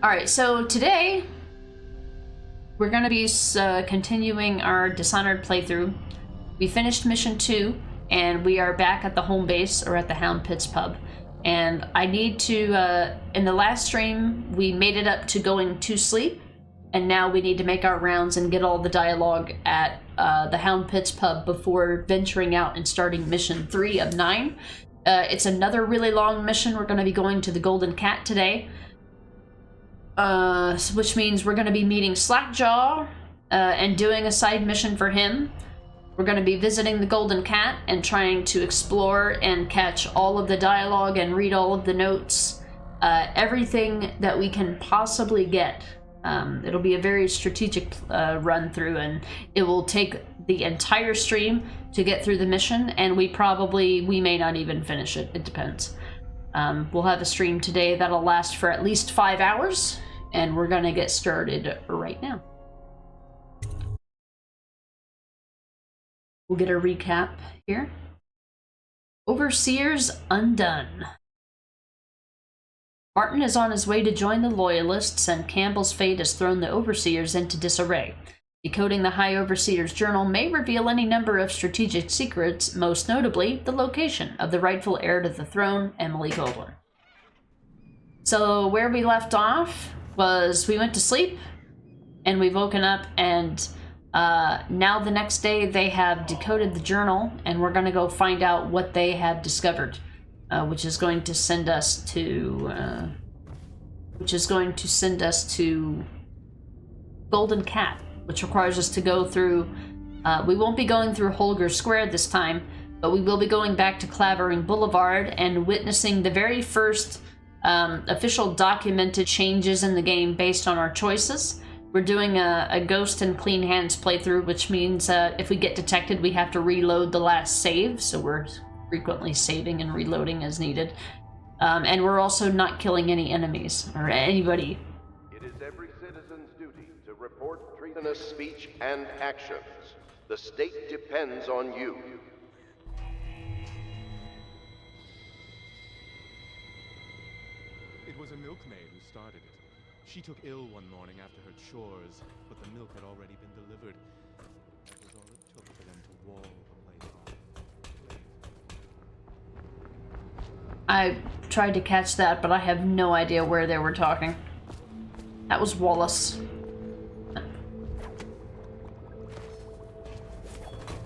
Alright, so today we're going to be continuing our Dishonored playthrough. We finished mission 2, and we are back at the home base, or at the Hound Pits pub. And I need to, in the last stream, we made it up to going to sleep, and now we need to make our rounds and get all the dialogue at the Hound Pits pub before venturing out and starting mission 3 of 9. It's another really long mission. We're going to be going to the Golden Cat today. Which means we're going to be meeting Slackjaw and doing a side mission for him. We're going to be visiting the Golden Cat and trying to explore and catch all of the dialogue and read all of the notes. Everything that we can possibly get. It'll be a very strategic run through, and it will take the entire stream to get through the mission, and we may not even finish it. It depends. We'll have a stream today that'll last for at least 5 hours. And we're gonna get started right now. We'll get a recap here. Overseers undone. Martin is on his way to join the Loyalists, and Campbell's fate has thrown the Overseers into disarray. Decoding the High Overseer's journal may reveal any number of strategic secrets, most notably the location of the rightful heir to the throne, Emily Goldwyn. So where we left off was we went to sleep and we've woken up, and now the next day they have decoded the journal, and we're going to go find out what they have discovered, which is going to send us to Golden Cat, which requires us to go through, we won't be going through Holger Square this time, but we will be going back to Clavering Boulevard and witnessing the very first official documented changes in the game based on our choices. We're doing a Ghost and Clean Hands playthrough, which means if we get detected, we have to reload the last save, so we're frequently saving and reloading as needed. And we're also not killing any enemies, or anybody. It is every citizen's duty to report treasonous speech and actions. The state depends on you. It was a milkmaid who started it. She took ill one morning after her chores, but the milk had already been delivered. That was all it took for them to wall the place off. I tried to catch that, but I have no idea where they were talking. That was Wallace.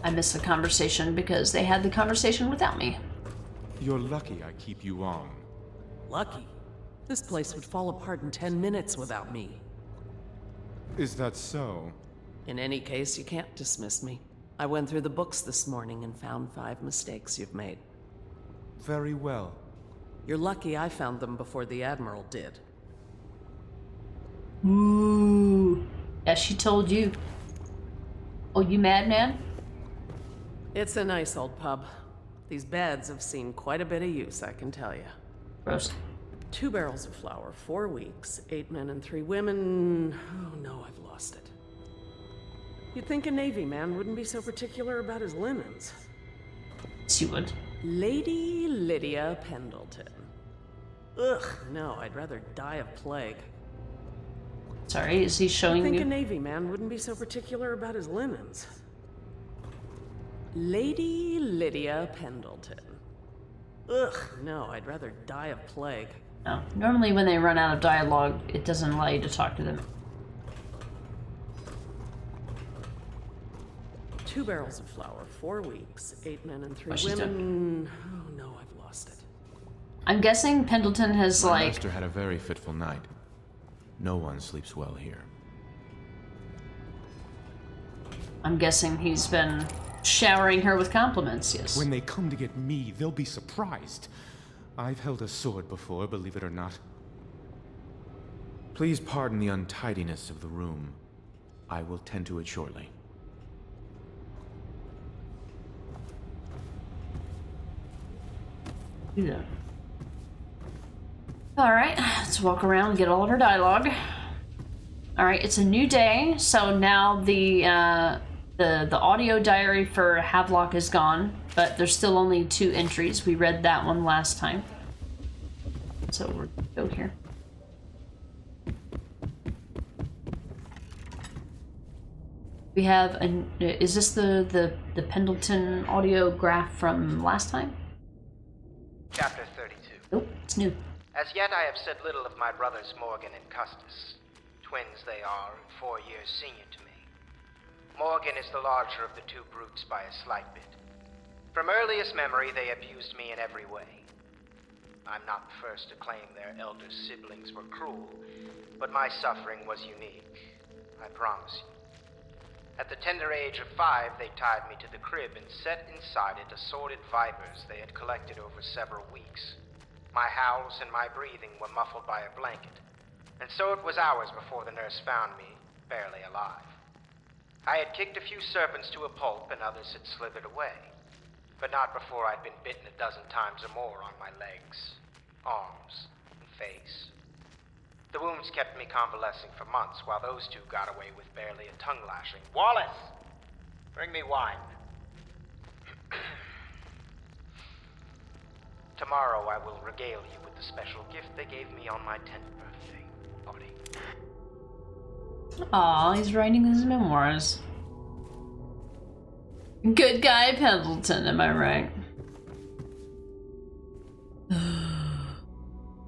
I missed the conversation because they had the conversation without me. You're lucky I keep you on. Lucky? This place would fall apart in 10 minutes without me. Is that so? In any case, you can't dismiss me. I went through the books this morning and found 5 mistakes you've made. Very well. You're lucky I found them before the Admiral did. Ooh. Yeah, she told you. Oh, you madman? It's a nice old pub. These beds have seen quite a bit of use, I can tell you. Gross. 2 barrels of flour, 4 weeks, 8 men and 3 women. Oh no, I've lost it. You'd think a Navy man wouldn't be so particular about his linens. She would. Lady Lydia Pendleton. Ugh, no, I'd rather die of plague. Sorry, is he showing I think you? a Navy man wouldn't be so particular about his linens. Lady Lydia Pendleton. Ugh, no, I'd rather die of plague. No. Normally when they run out of dialogue, it doesn't allow you to talk to them. 2 barrels of flour, 4 weeks, 8 men and 3 Oh, she's women. Oh no, I've lost it. I'm guessing Pendleton has, My master had a very fitful night. No one sleeps well here. I'm guessing he's been showering her with compliments, yes. When they come to get me, they'll be surprised. I've held a sword before, believe it or not. Please pardon the untidiness of the room. I will tend to it shortly. Yeah. Alright, let's walk around and get all of her dialogue. Alright, it's a new day, so now the audio diary for Havelock is gone, but there's still only 2 entries. We read that one last time. So we'll go here. We have an. Is this the Pendleton audiograph from last time? Chapter 32. Nope, it's new. As yet I have said little of my brothers Morgan and Custis. Twins they are, and 4 years senior to me. Morgan is the larger of the two brutes by a slight bit. From earliest memory, they abused me in every way. I'm not the first to claim their elder siblings were cruel, but my suffering was unique, I promise you. At the tender age of 5, they tied me to the crib and set inside it assorted vipers they had collected over several weeks. My howls and my breathing were muffled by a blanket, and so it was hours before the nurse found me, barely alive. I had kicked a few serpents to a pulp and others had slithered away, but not before I'd been bitten a dozen times or more on my legs, arms, and face. The wounds kept me convalescing for months while those two got away with barely a tongue lashing. Wallace! Bring me wine. Tomorrow I will regale you with the special gift they gave me on my 10th birthday party. Aw, he's writing his memoirs. Good guy Pendleton, am I right?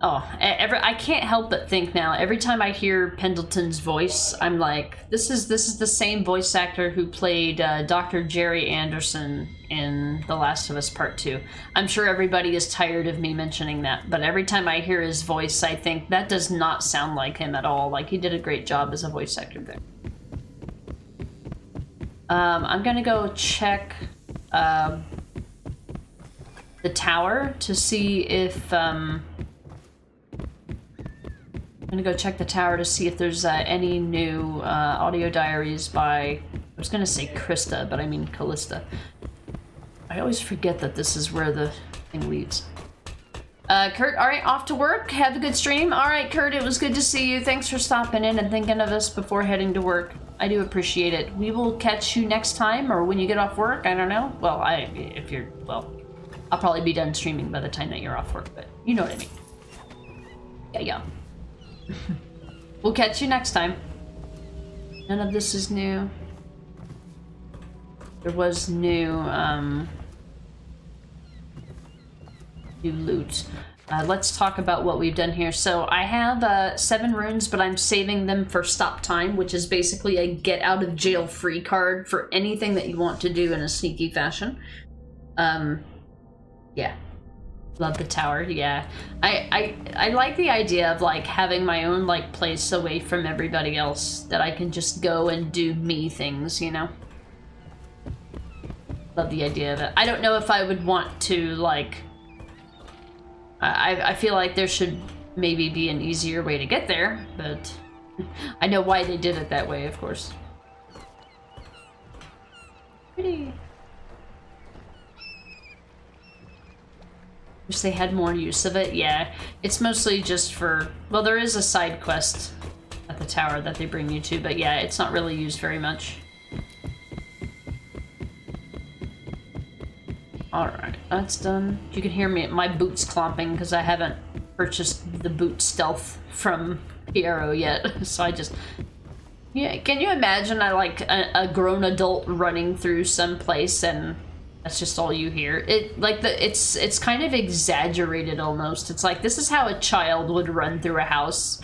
Oh, I can't help but think now, every time I hear Pendleton's voice, I'm like, this is the same voice actor who played Dr. Jerry Anderson in The Last of Us Part 2. I'm sure everybody is tired of me mentioning that, but every time I hear his voice, I think that does not sound like him at all. Like, he did a great job as a voice actor there. I'm gonna go check the tower to see if I'm gonna go check the tower to see if there's any new audio diaries by, I was gonna say Krista, but I mean Callista. I always forget that this is where the thing leads. Kurt, alright, off to work. Have a good stream. Alright, Kurt, it was good to see you. Thanks for stopping in and thinking of us before heading to work. I do appreciate it. We will catch you next time, or when you get off work, I don't know. Well, I'll probably be done streaming by the time that you're off work, but you know what I mean. Yeah. We'll catch you next time. None of this is new. There was new loot. Let's talk about what we've done here. So I have 7 runes, but I'm saving them for stop time, which is basically a get out of jail free card for anything that you want to do in a sneaky fashion. Yeah. Love the tower, yeah. I like the idea of like having my own like place away from everybody else that I can just go and do me things, you know? Love the idea of it. I don't know if I would want to like... I feel like there should maybe be an easier way to get there, but I know why they did it that way, of course. Pretty. Wish they had more use of it. Yeah, it's mostly just for, well, there is a side quest at the tower that they bring you to, but yeah, it's not really used very much. Alright, that's done. You can hear me, my boots clomping because I haven't purchased the boot stealth from Piero yet, so I just... Yeah, can you imagine a grown adult running through some place and that's just all you hear? It's kind of exaggerated almost. It's like, this is how a child would run through a house.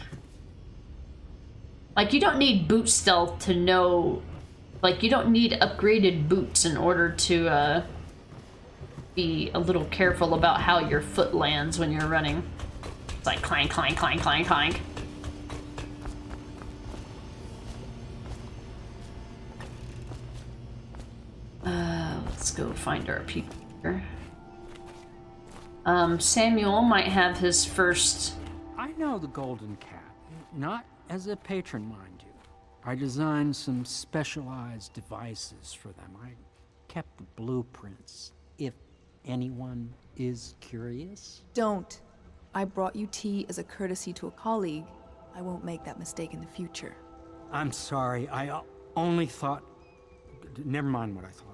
Like, you don't need boot stealth to know... Like, you don't need upgraded boots in order to, be a little careful about how your foot lands when you're running. It's like clank, clank, clank, clank, clank. Let's go find our people here. Samuel might have his first... I know the Golden Cat, not as a patron, mind you. I designed some specialized devices for them. I kept the blueprints, if anyone is curious. Don't. I brought you tea as a courtesy to a colleague. I won't make that mistake in the future. I'm sorry, I only thought... Never mind what I thought.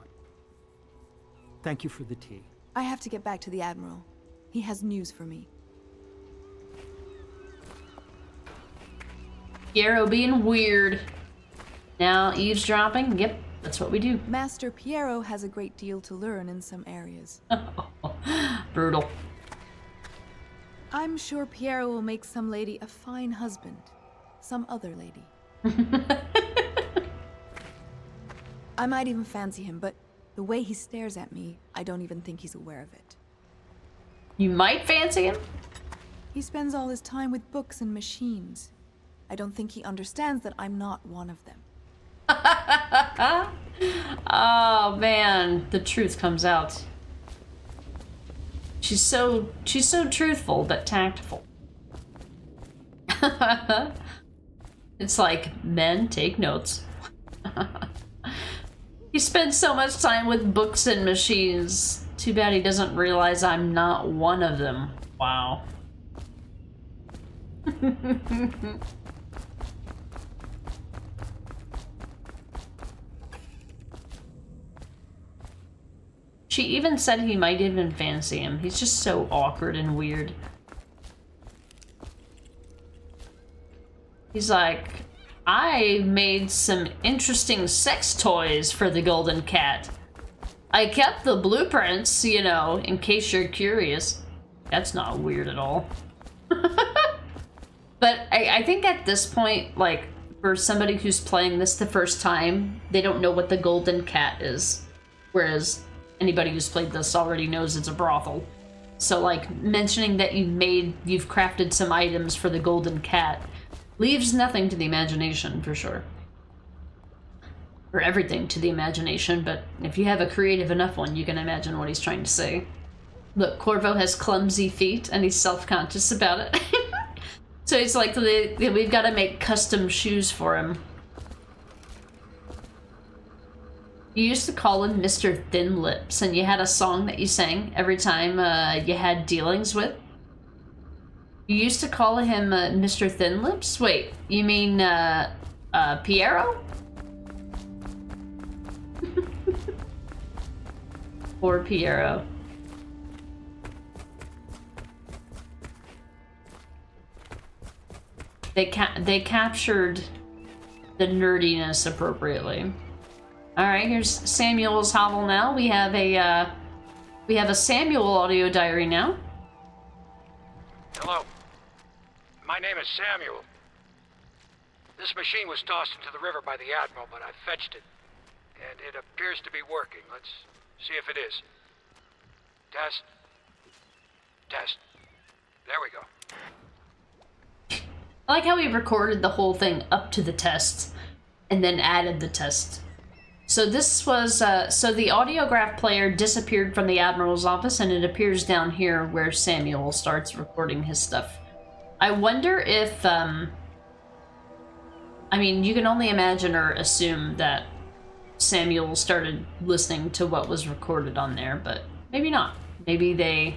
Thank you for the tea. I have to get back to the Admiral. He has news for me. Yarrow being weird. Now, eavesdropping? Yep, that's what we do. Master Piero has a great deal to learn in some areas. Brutal. I'm sure Piero will make some lady a fine husband. Some other lady. I might even fancy him, but the way he stares at me, I don't even think he's aware of it. You might fancy him? He spends all his time with books and machines. I don't think he understands that I'm not one of them. Oh man, the truth comes out. She's so truthful but tactful. It's like, men, take notes. He spends so much time with books and machines. Too bad he doesn't realize I'm not one of them. Wow. She even said he might even fancy him. He's just so awkward and weird. He's like, I made some interesting sex toys for the Golden Cat. I kept the blueprints, you know, in case you're curious. That's not weird at all. But I think at this point, like, for somebody who's playing this the first time, they don't know what the Golden Cat is. Whereas anybody who's played this already knows it's a brothel. So, like, mentioning that you've crafted some items for the Golden Cat leaves nothing to the imagination, for sure. Or everything to the imagination, but if you have a creative enough one, you can imagine what he's trying to say. Look, Corvo has clumsy feet, and he's self-conscious about it. So he's like, we've got to make custom shoes for him. You used to call him Mr. Thin Lips, and you had a song that you sang every time you had dealings with. You used to call him Mr. Thin Lips? Wait, you mean Piero? Poor Piero. They captured the nerdiness appropriately. All right, here's Samuel's hovel now. We have a Samuel audio diary now. Hello. My name is Samuel. This machine was tossed into the river by the Admiral, but I fetched it. And it appears to be working. Let's see if it is. Test. Test. There we go. I like how he recorded the whole thing up to the test and then added the test. So this was, so the audiograph player disappeared from the Admiral's office and it appears down here where Samuel starts recording his stuff. I wonder if, I mean, you can only imagine or assume that Samuel started listening to what was recorded on there, but maybe not. Maybe the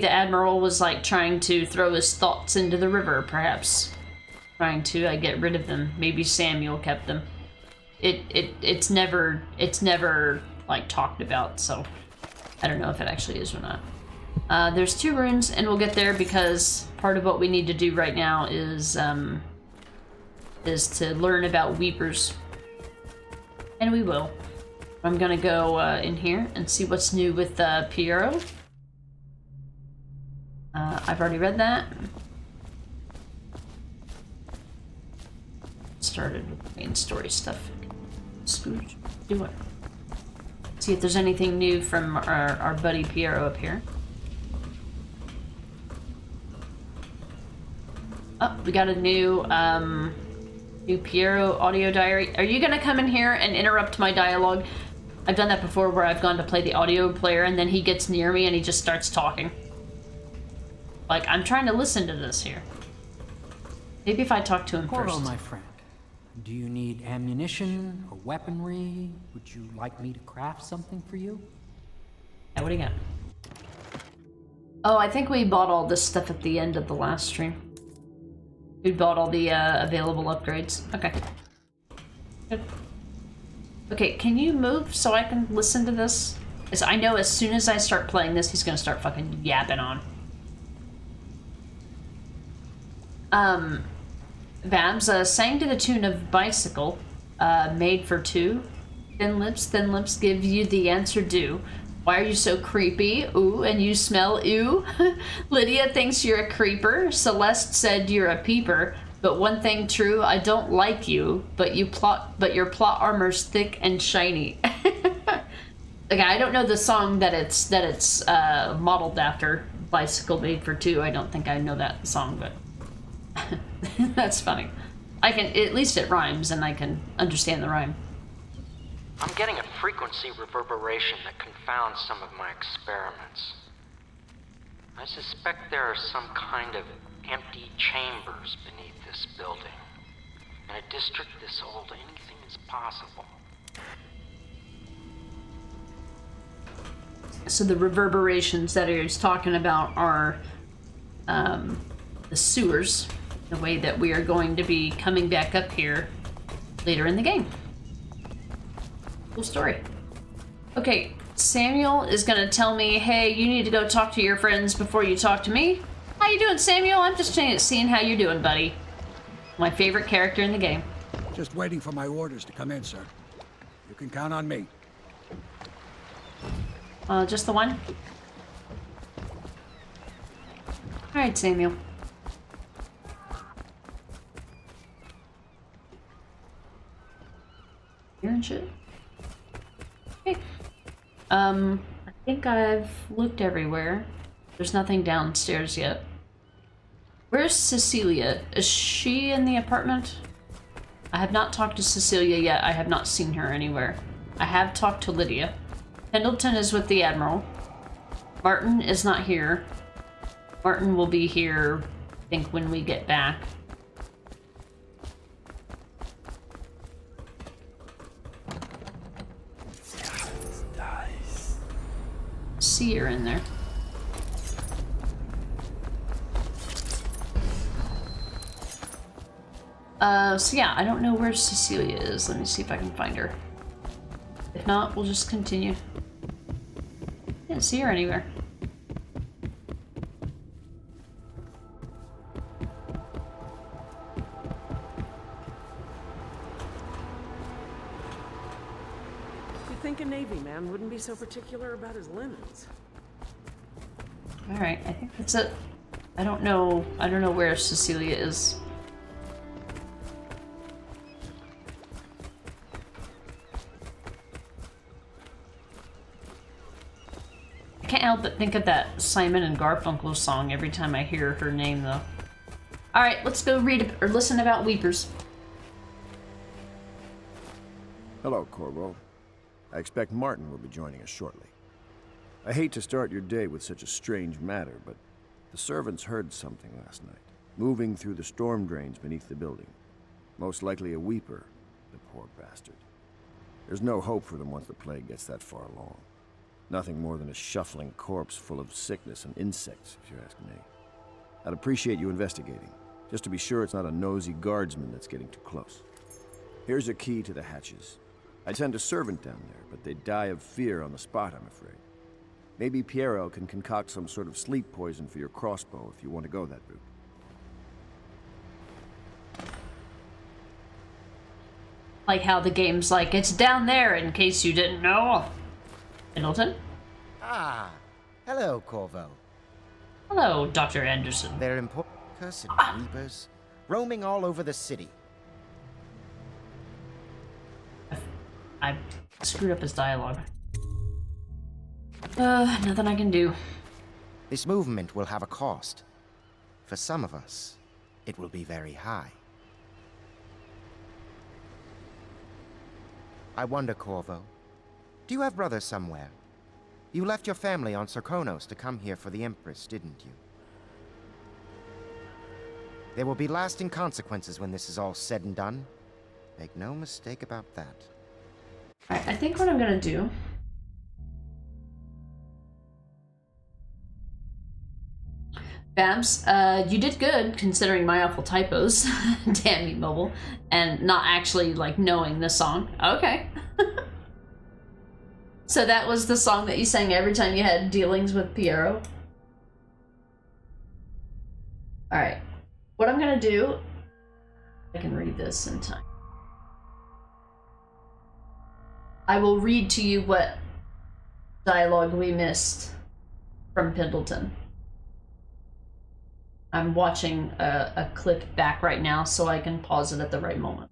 Admiral was like trying to throw his thoughts into the river, perhaps. Trying to get rid of them. Maybe Samuel kept them. It's never like talked about, so I don't know if it actually is or not. There's 2 runes, and we'll get there because part of what we need to do right now is to learn about Weepers. And we will. I'm gonna go in here and see what's new with Piero. I've already read that. Started with the main story stuff. Scooch, do it. See if there's anything new from our buddy Piero up here. Oh, we got a new Piero audio diary. Are you gonna come in here and interrupt my dialogue? I've done that before where I've gone to play the audio player and then he gets near me and he just starts talking. Like, I'm trying to listen to this here. Maybe if I talk to him Corvo, first. my friend, do you need ammunition or weaponry? Would you like me to craft something for you? Yeah, what do you got? Oh, I think we bought all this stuff at the end of the last stream. We bought all the available upgrades. Okay. Good. Okay, can you move so I can listen to this? Because I know as soon as I start playing this, he's gonna start fucking yapping on. Babs sang to the tune of Bicycle, Made for Two. Thin lips give you the answer due. Why are you so creepy? Ooh, and you smell ew. Lydia thinks you're a creeper. Celeste said you're a peeper. But one thing true, I don't like you, but your plot armor's thick and shiny. Okay, I don't know the song that it's modeled after. Bicycle Made for Two. I don't think I know that song, but that's funny. I can, at least it rhymes and I can understand the rhyme. I'm getting a frequency reverberation that confounds some of my experiments. I suspect there are some kind of empty chambers beneath this building. In a district this old, anything is possible. So the reverberations that he was talking about are the sewers, the way that we are going to be coming back up here later in the game. Cool story. Okay, Samuel is gonna tell me, hey, you need to go talk to your friends before you talk to me. How you doing, Samuel? I'm just seeing how you're doing, buddy. My favorite character in the game. Just waiting for my orders to come in, sir. You can count on me. Just the one? Alright, Samuel. Here and shit. Okay. I think I've looked everywhere. There's nothing downstairs yet. Where's Cecilia? Is she in the apartment? I have not talked to Cecilia yet. I have not seen her anywhere. I have talked to Lydia. Pendleton is with the Admiral. Martin is not here. Martin will be here, I think, when we get back. See her in there. So yeah, I don't know where Cecilia is. Let me see if I can find her. If not, we'll just continue. Didn't see her anywhere. You'd think a Navy man wouldn't be so particular about his linens. Alright, I think that's it. I don't know where Cecilia is. I can't help but think of that Simon and Garfunkel song every time I hear her name, though. Alright, let's go read or listen about Weepers. Hello, Corvo. I expect Martin will be joining us shortly. I hate to start your day with such a strange matter, but the servants heard something last night, moving through the storm drains beneath the building. Most likely a Weeper, the poor bastard. There's no hope for them once the plague gets that far along. Nothing more than a shuffling corpse full of sickness and insects, if you ask me. I'd appreciate you investigating, just to be sure it's not a nosy guardsman that's getting too close. Here's a key to the hatches. I'd send a servant down there, but they'd die of fear on the spot, I'm afraid. Maybe Piero can concoct some sort of sleep poison for your crossbow if you want to go that route. Like how the game's like, it's down there in case you didn't know. Pendleton? Ah, hello, Corvo. Hello, Dr. Anderson. They're important cursed Weepers, roaming all over the city. I screwed up his dialogue. Nothing I can do. This movement will have a cost. For some of us, it will be very high. I wonder, Corvo, do you have brothers somewhere? You left your family on Sarkonos to come here for the Empress, didn't you? There will be lasting consequences when this is all said and done. Make no mistake about that. Alright, I think what I'm gonna do... Babs, you did good considering my awful typos. Damn you, Mobile. And not actually, like, knowing the song. Okay. So that was the song that you sang every time you had dealings with Piero? Alright. What I'm gonna do I can read this in time. I will read to you what dialogue we missed from Pendleton. I'm watching a clip back right now so I can pause it at the right moment.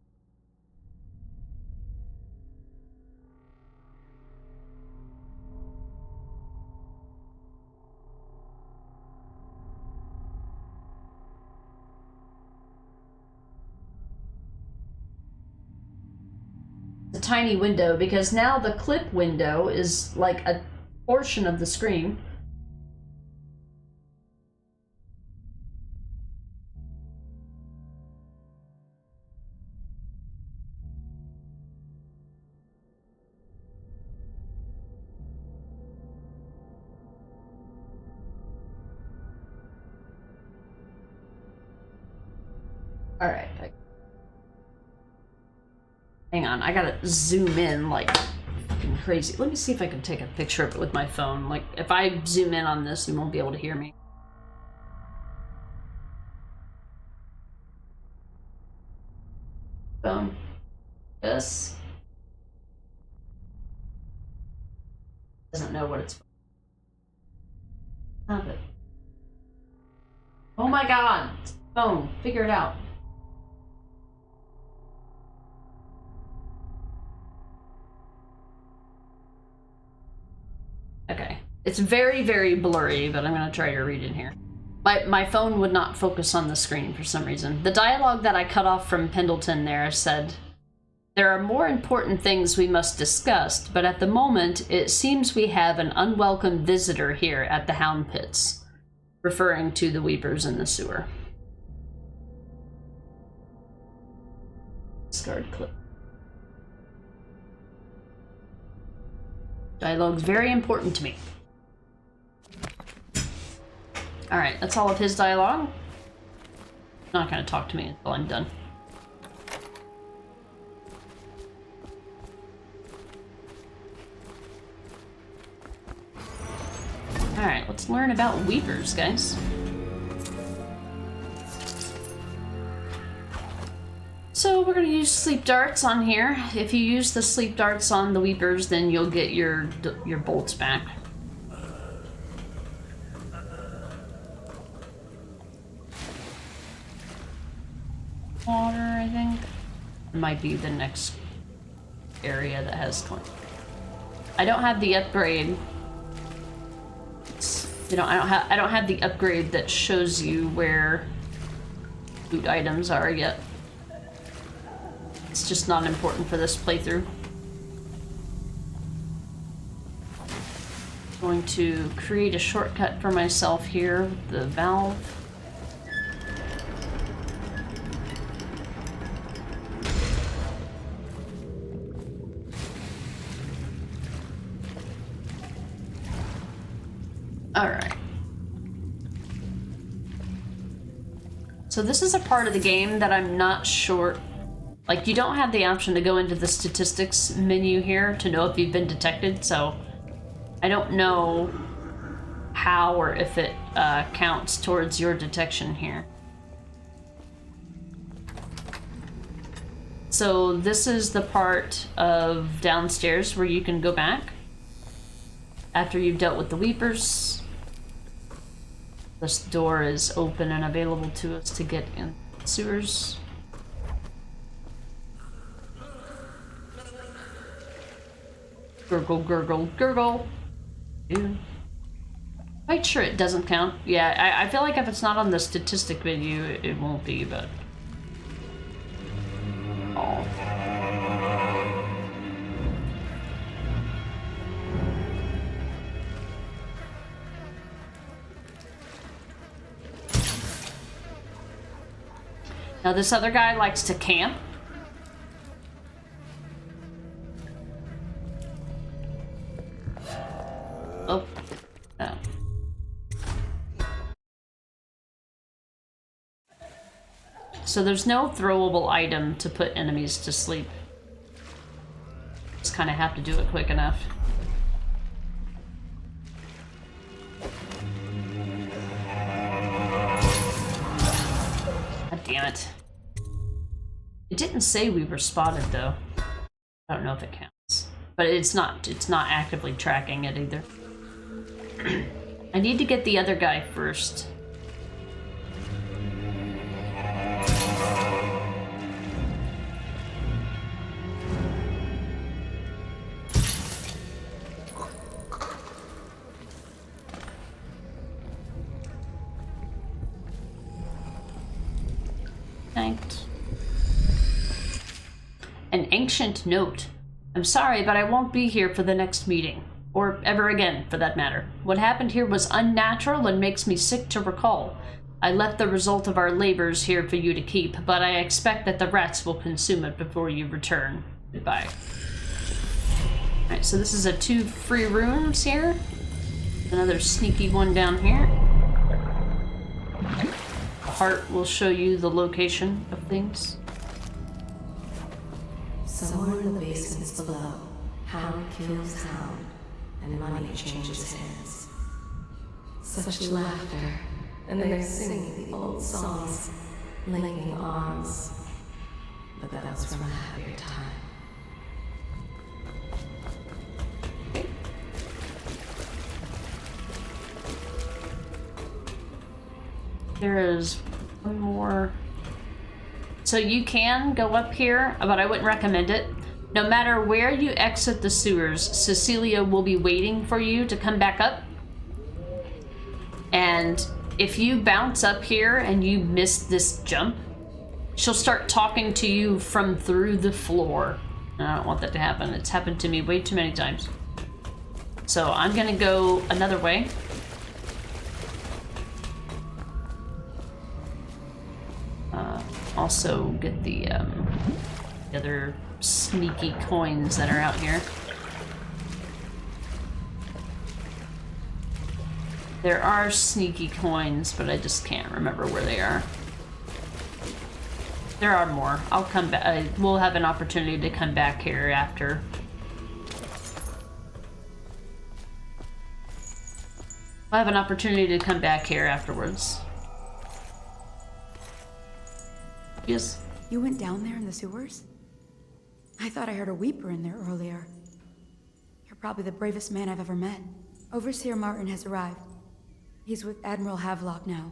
A tiny window because now the clip window is like a portion of the screen. All right. Hang on, I gotta zoom in like fucking crazy. Let me see if I can take a picture of it with my phone. Like, if I zoom in on this, you won't be able to hear me. Phone. This. Doesn't know what it's. Stop it. Oh my god! Phone, figure it out. Okay. It's very, very blurry, but I'm gonna try to read it here. My phone would not focus on the screen for some reason. The dialogue that I cut off from Pendleton there said, "There are more important things we must discuss, but at the moment, it seems we have an unwelcome visitor here at the Hound Pits," referring to the Weepers in the sewer. Discard clip. Dialogue's very important to me. Alright, that's all of his dialogue. Not gonna talk to me until I'm done. Alright, let's learn about Weepers, guys. So we're gonna use sleep darts on here. If you use the sleep darts on the Weepers, then you'll get your bolts back. Water, I think. It might be the next area that has 20. I don't have the upgrade. You know, I don't have the upgrade that shows you where loot items are yet. It's just not important for this playthrough. I'm going to create a shortcut for myself here with the valve. Alright. So this is a part of the game that I'm not sure. Like, you don't have the option to go into the statistics menu here to know if you've been detected, so I don't know how or if it counts towards your detection here. So this is the part of downstairs where you can go back after you've dealt with the Weepers. This door is open and available to us to get in the sewers. Gurgle, gurgle, gurgle. Dude. Quite sure it doesn't count. Yeah, I feel like if it's not on the statistic menu, it won't be, but... Oh. Now this other guy likes to camp. Oh. Oh. So there's no throwable item to put enemies to sleep. Just kind of have to do it quick enough. God damn it. It didn't say we were spotted though. I don't know if it counts. But it's not actively tracking it either. I need to get the other guy first. Thanks. An ancient note. I'm sorry, but I won't be here for the next meeting. Or ever again, for that matter. What happened here was unnatural and makes me sick to recall. I left the result of our labors here for you to keep, but I expect that the rats will consume it before you return. Goodbye. Alright, so this is 2 free rooms here. Another sneaky one down here. The heart will show you the location of things. Somewhere in the basements below, hound kills hound, and money changes hands. Such laughter, and they're singing the old songs, linking arms. But that was from a happier time. There is one more. So you can go up here, but I wouldn't recommend it. No matter where you exit the sewers, Cecilia will be waiting for you to come back up. And if you bounce up here and you miss this jump, she'll start talking to you from through the floor. And I don't want that to happen. It's happened to me way too many times. So I'm gonna go another way. Also get the other sneaky coins that are out here. There are sneaky coins, but I just can't remember where they are. There are more. I'll come back. We'll have an opportunity to come back here after. I'll have an opportunity to come back here afterwards. Yes. You went down there in the sewers? I thought I heard a weeper in there earlier. You're probably the bravest man I've ever met. Overseer Martin has arrived. He's with Admiral Havelock now.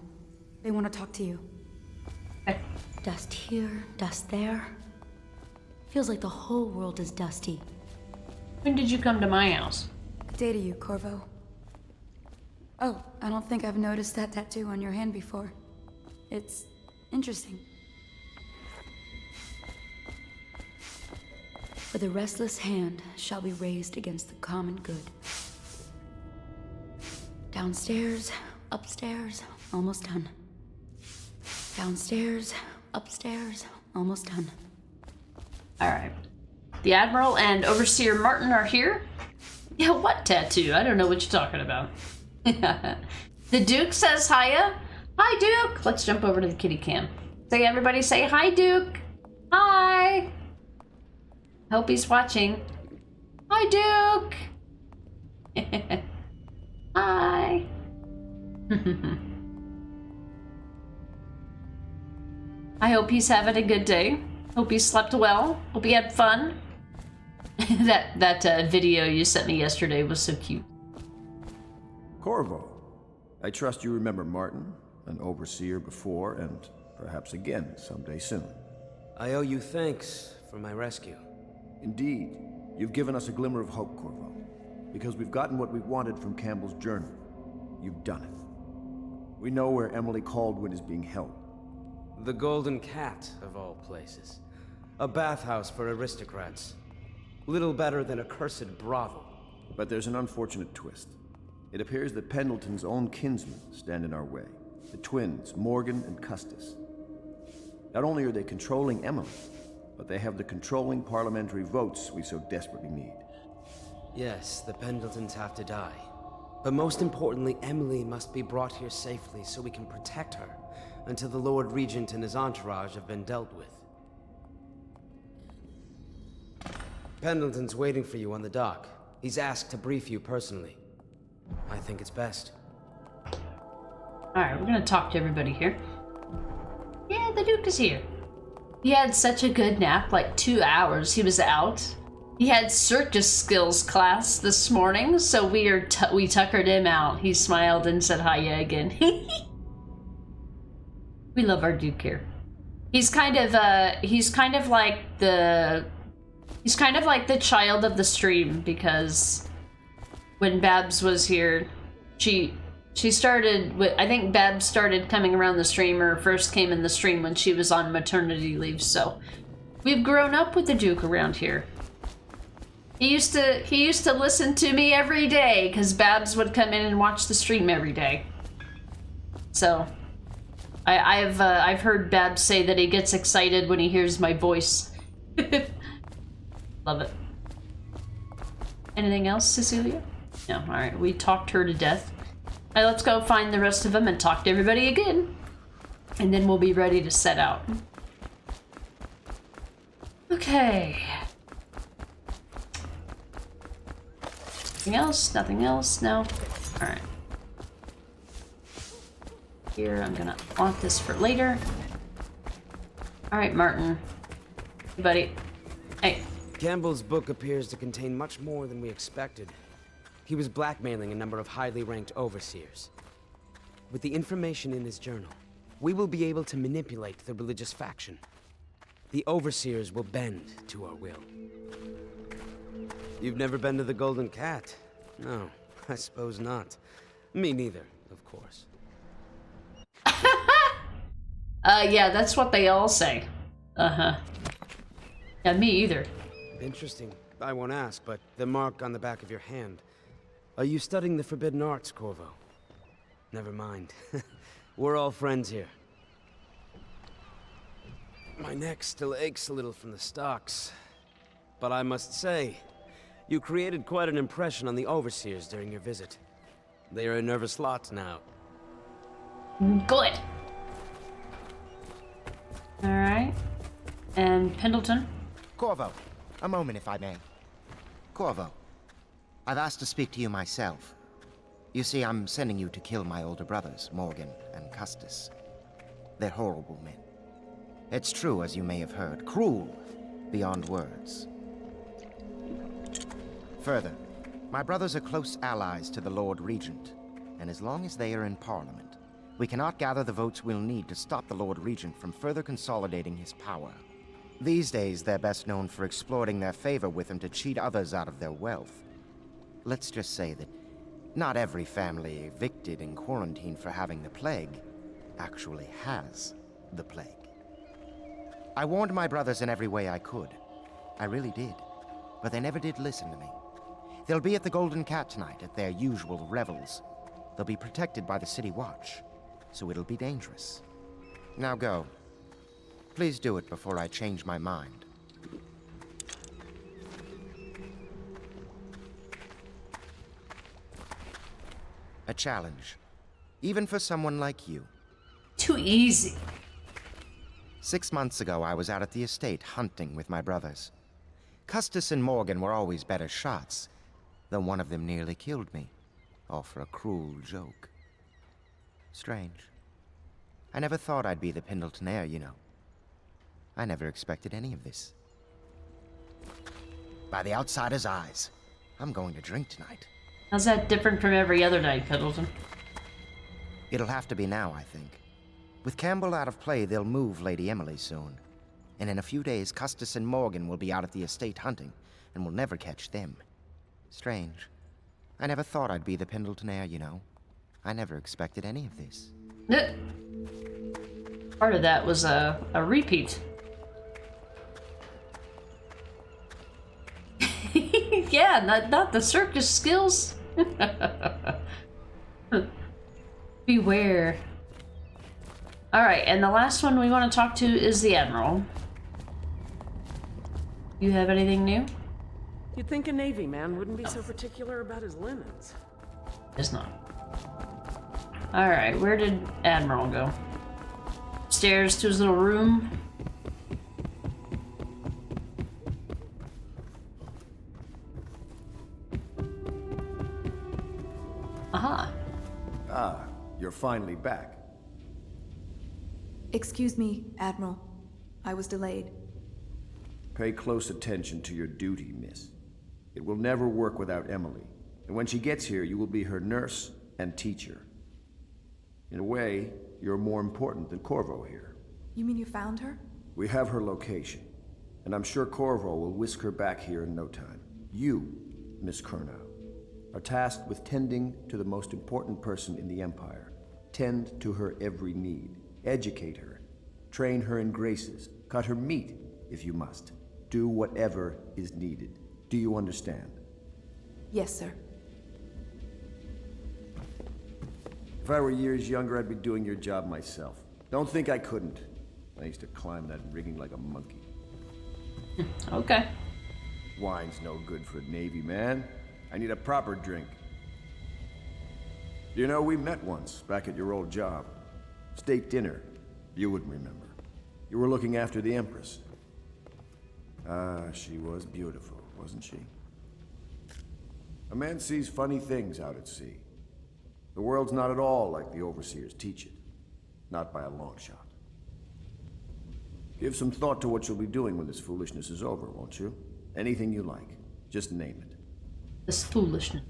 They want to talk to you. Dust here, dust there. Feels like the whole world is dusty. When did you come to my house? Good day to you, Corvo. Oh, I don't think I've noticed that tattoo on your hand before. It's interesting. For the restless hand shall be raised against the common good. Downstairs, upstairs, almost done. Downstairs, upstairs, almost done. Alright. The Admiral and Overseer Martin are here. Yeah, what tattoo? I don't know what you're talking about. The Duke says hiya. Hi, Duke. Let's jump over to the kitty cam. Say, everybody say hi, Duke. Hi. Hope he's watching. Hi, Duke. Hi. I hope he's having a good day. Hope he slept well. Hope he had fun. that video you sent me yesterday was so cute. Corvo, I trust you remember Martin, an overseer before, and perhaps again someday soon. I owe you thanks for my rescue. Indeed. You've given us a glimmer of hope, Corvo. Because we've gotten what we wanted from Campbell's journal. You've done it. We know where Emily Caldwin is being held. The Golden Cat, of all places. A bathhouse for aristocrats. Little better than a cursed brothel. But there's an unfortunate twist. It appears that Pendleton's own kinsmen stand in our way. The twins, Morgan and Custis. Not only are they controlling Emily, but they have the controlling parliamentary votes we so desperately need. Yes, the Pendletons have to die. But most importantly, Emily must be brought here safely so we can protect her until the Lord Regent and his entourage have been dealt with. Pendleton's waiting for you on the dock. He's asked to brief you personally. I think it's best. Alright, we're gonna talk to everybody here. Yeah, the Duke is here. He had such a good nap, like 2 hours. He was out. He had circus skills class this morning, so we tuckered him out. He smiled and said hiya again. We love our Duke here. He's kind of like the child of the stream, because when Babs was here, she started with, I think Babs started coming around the stream, or first came in the stream when she was on maternity leave, so we've grown up with the Duke around here. He used to listen to me every day, because Babs would come in and watch the stream every day. So I've heard Babs say that he gets excited when he hears my voice. Love it. Anything else, Cecilia? No, alright, we talked her to death. Alright, let's go find the rest of them and talk to everybody again. And then we'll be ready to set out. Okay. Anything else? Nothing else? No? Alright. Here, I'm gonna want this for later. Alright, Martin. Hey, buddy. Hey. Campbell's book appears to contain much more than we expected. He was blackmailing a number of highly ranked overseers. With the information in his journal, we will be able to manipulate the religious faction. The overseers will bend to our will. You've never been to the Golden Cat? No, I suppose not. Me neither, of course. Yeah, that's what they all say. Uh-huh. Yeah, me either. Interesting. I won't ask, but the mark on the back of your hand. Are you studying the forbidden arts, Corvo? Never mind. We're all friends here. My neck still aches a little from the stocks. But I must say, you created quite an impression on the overseers during your visit. They are a nervous lot now. Good. Alright. And Pendleton? Corvo, a moment if I may. Corvo, I've asked to speak to you myself. You see, I'm sending you to kill my older brothers, Morgan and Custis. They're horrible men. It's true, as you may have heard, cruel beyond words. Further, my brothers are close allies to the Lord Regent, and as long as they are in Parliament, we cannot gather the votes we'll need to stop the Lord Regent from further consolidating his power. These days, they're best known for exploiting their favor with him to cheat others out of their wealth. Let's just say that not every family evicted and quarantined for having the plague actually has the plague. I warned my brothers in every way I could. I really did. But they never did listen to me. They'll be at the Golden Cat tonight at their usual revels. They'll be protected by the City Watch, so it'll be dangerous. Now go. Please do it before I change my mind. A challenge. Even for someone like you. Too easy. 6 months ago, I was out at the estate hunting with my brothers. Custis and Morgan were always better shots, though one of them nearly killed me, all for a cruel joke. Strange. I never thought I'd be the Pendleton heir, you know. I never expected any of this. By the outsider's eyes, I'm going to drink tonight. How's that different from every other night, Pendleton? It'll have to be now, I think. With Campbell out of play, they'll move Lady Emily soon. And in a few days, Custis and Morgan will be out at the estate hunting, and we'll never catch them. Strange. I never thought I'd be the Pendleton heir, you know. I never expected any of this. Part of that was a repeat. Yeah, not the circus skills. Beware. Alright, and the last one we want to talk to is the Admiral. You have anything new? You'd think a Navy man wouldn't be so particular about his linens. It's not. Alright, where did Admiral go? Upstairs to his little room. Aha. Ah, you're finally back. Excuse me, Admiral. I was delayed. Pay close attention to your duty, miss. It will never work without Emily, and when she gets here, you will be her nurse and teacher. In a way, you're more important than Corvo here. You mean you found her? We have her location, and I'm sure Corvo will whisk her back here in no time. You, Miss Kurnow, are tasked with tending to the most important person in the Empire. Tend to her every need. Educate her. Train her in graces. Cut her meat, if you must. Do whatever is needed. Do you understand? Yes, sir. If I were years younger, I'd be doing your job myself. Don't think I couldn't. I used to climb that rigging like a monkey. Okay. Wine's no good for a Navy man. I need a proper drink. You know, we met once, back at your old job. State dinner. You wouldn't remember. You were looking after the Empress. Ah, she was beautiful, wasn't she? A man sees funny things out at sea. The world's not at all like the overseers teach it. Not by a long shot. Give some thought to what you'll be doing when this foolishness is over, won't you? Anything you like. Just name it. This foolishness.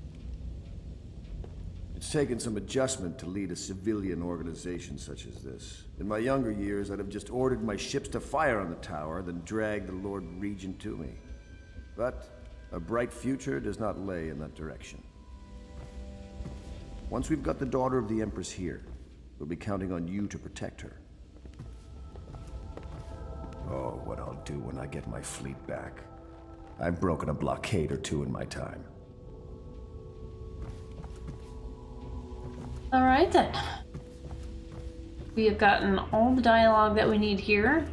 It's taken some adjustment to lead a civilian organization such as this. In my younger years, I'd have just ordered my ships to fire on the tower, then dragged the Lord Regent to me. But a bright future does not lay in that direction. Once we've got the daughter of the Empress here, we'll be counting on you to protect her. Oh, what I'll do when I get my fleet back. I've broken a blockade or two in my time. Alright then. We have gotten all the dialogue that we need here.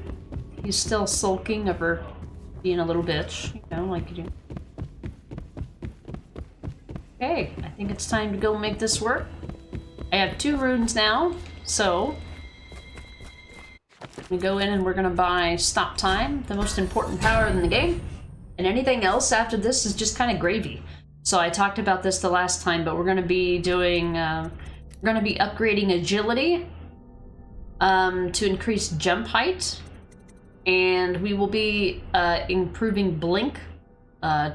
He's still sulking over being a little bitch, you know, like you do. Okay, I think it's time to go make this work. I have 2 runes now, so we go in and we're gonna buy stop time, the most important power in the game, and anything else after this is just kind of gravy. So I talked about this the last time, but we're gonna be doing, we're gonna be upgrading agility to increase jump height, and we will be improving blink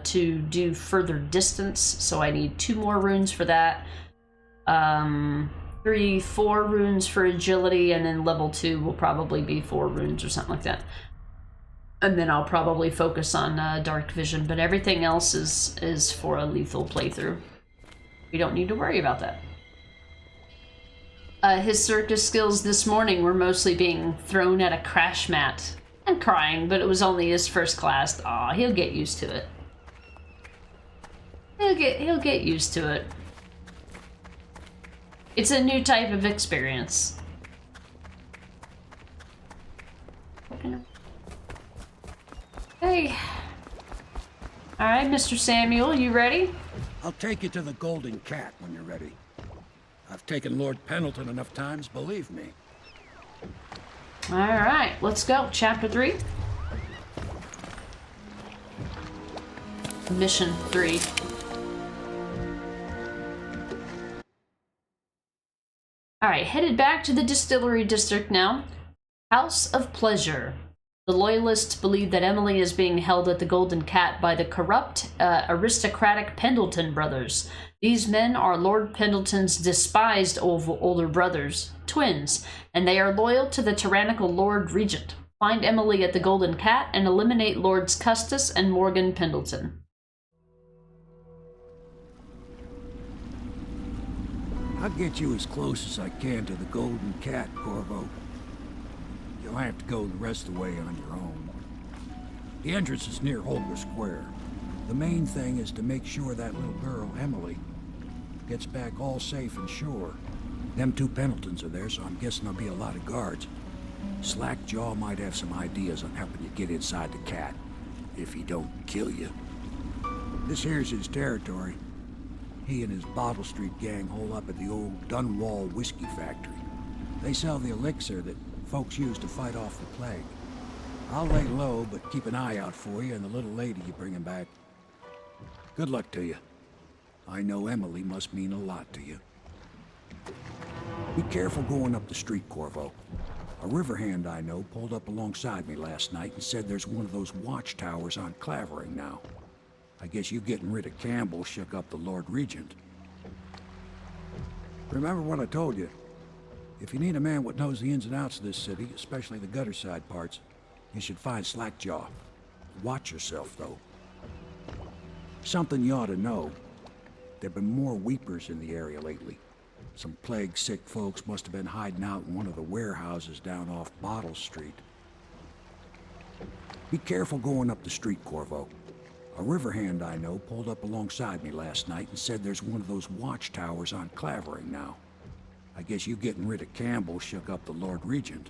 to do further distance, so I need 2 more runes for that. 3, 4 runes for agility, and then level 2 will probably be 4 runes or something like that. And then I'll probably focus on dark vision, but everything else is for a lethal playthrough. We don't need to worry about that. His circus skills this morning were mostly being thrown at a crash mat and crying, but it was only his first class. Aw, he'll get used to it. He'll get used to it. It's a new type of experience. Hey. Alright, Mr. Samuel, you ready? I'll take you to the Golden Cat when you're ready. I've taken Lord Pendleton enough times, believe me. Alright, let's go. Chapter 3. Mission 3. Alright, headed back to the distillery district now. House of Pleasure. The Loyalists believe that Emily is being held at the Golden Cat by the corrupt, aristocratic Pendleton brothers. These men are Lord Pendleton's despised older brothers, twins, and they are loyal to the tyrannical Lord Regent. Find Emily at the Golden Cat and eliminate Lords Custis and Morgan Pendleton. I'll get you as close as I can to the Golden Cat, Corvo. You'll have to go the rest of the way on your own. The entrance is near Holger Square. The main thing is to make sure that little girl, Emily, gets back all safe and sure. Them 2 Pendletons are there, so I'm guessing there'll be a lot of guards. Slackjaw might have some ideas on helping you get inside the cat, if he don't kill you. This here's his territory. He and his Bottle Street gang hole up at the old Dunwall whiskey factory. They sell the elixir that folks use to fight off the plague. I'll lay low, but keep an eye out for you and the little lady you bring him back. Good luck to you. I know Emily must mean a lot to you. Be careful going up the street, Corvo. A river hand I know pulled up alongside me last night and said there's one of those watchtowers on Clavering now. I guess you getting rid of Campbell shook up the Lord Regent. Remember what I told you. If you need a man what knows the ins and outs of this city, especially the gutter side parts, you should find Slackjaw. Watch yourself, though. Something you ought to know. There've been more weepers in the area lately. Some plague-sick folks must have been hiding out in one of the warehouses down off Bottle Street. Be careful going up the street, Corvo. A river hand I know pulled up alongside me last night and said there's one of those watchtowers on Clavering now. I guess you getting rid of Campbell shook up the Lord Regent.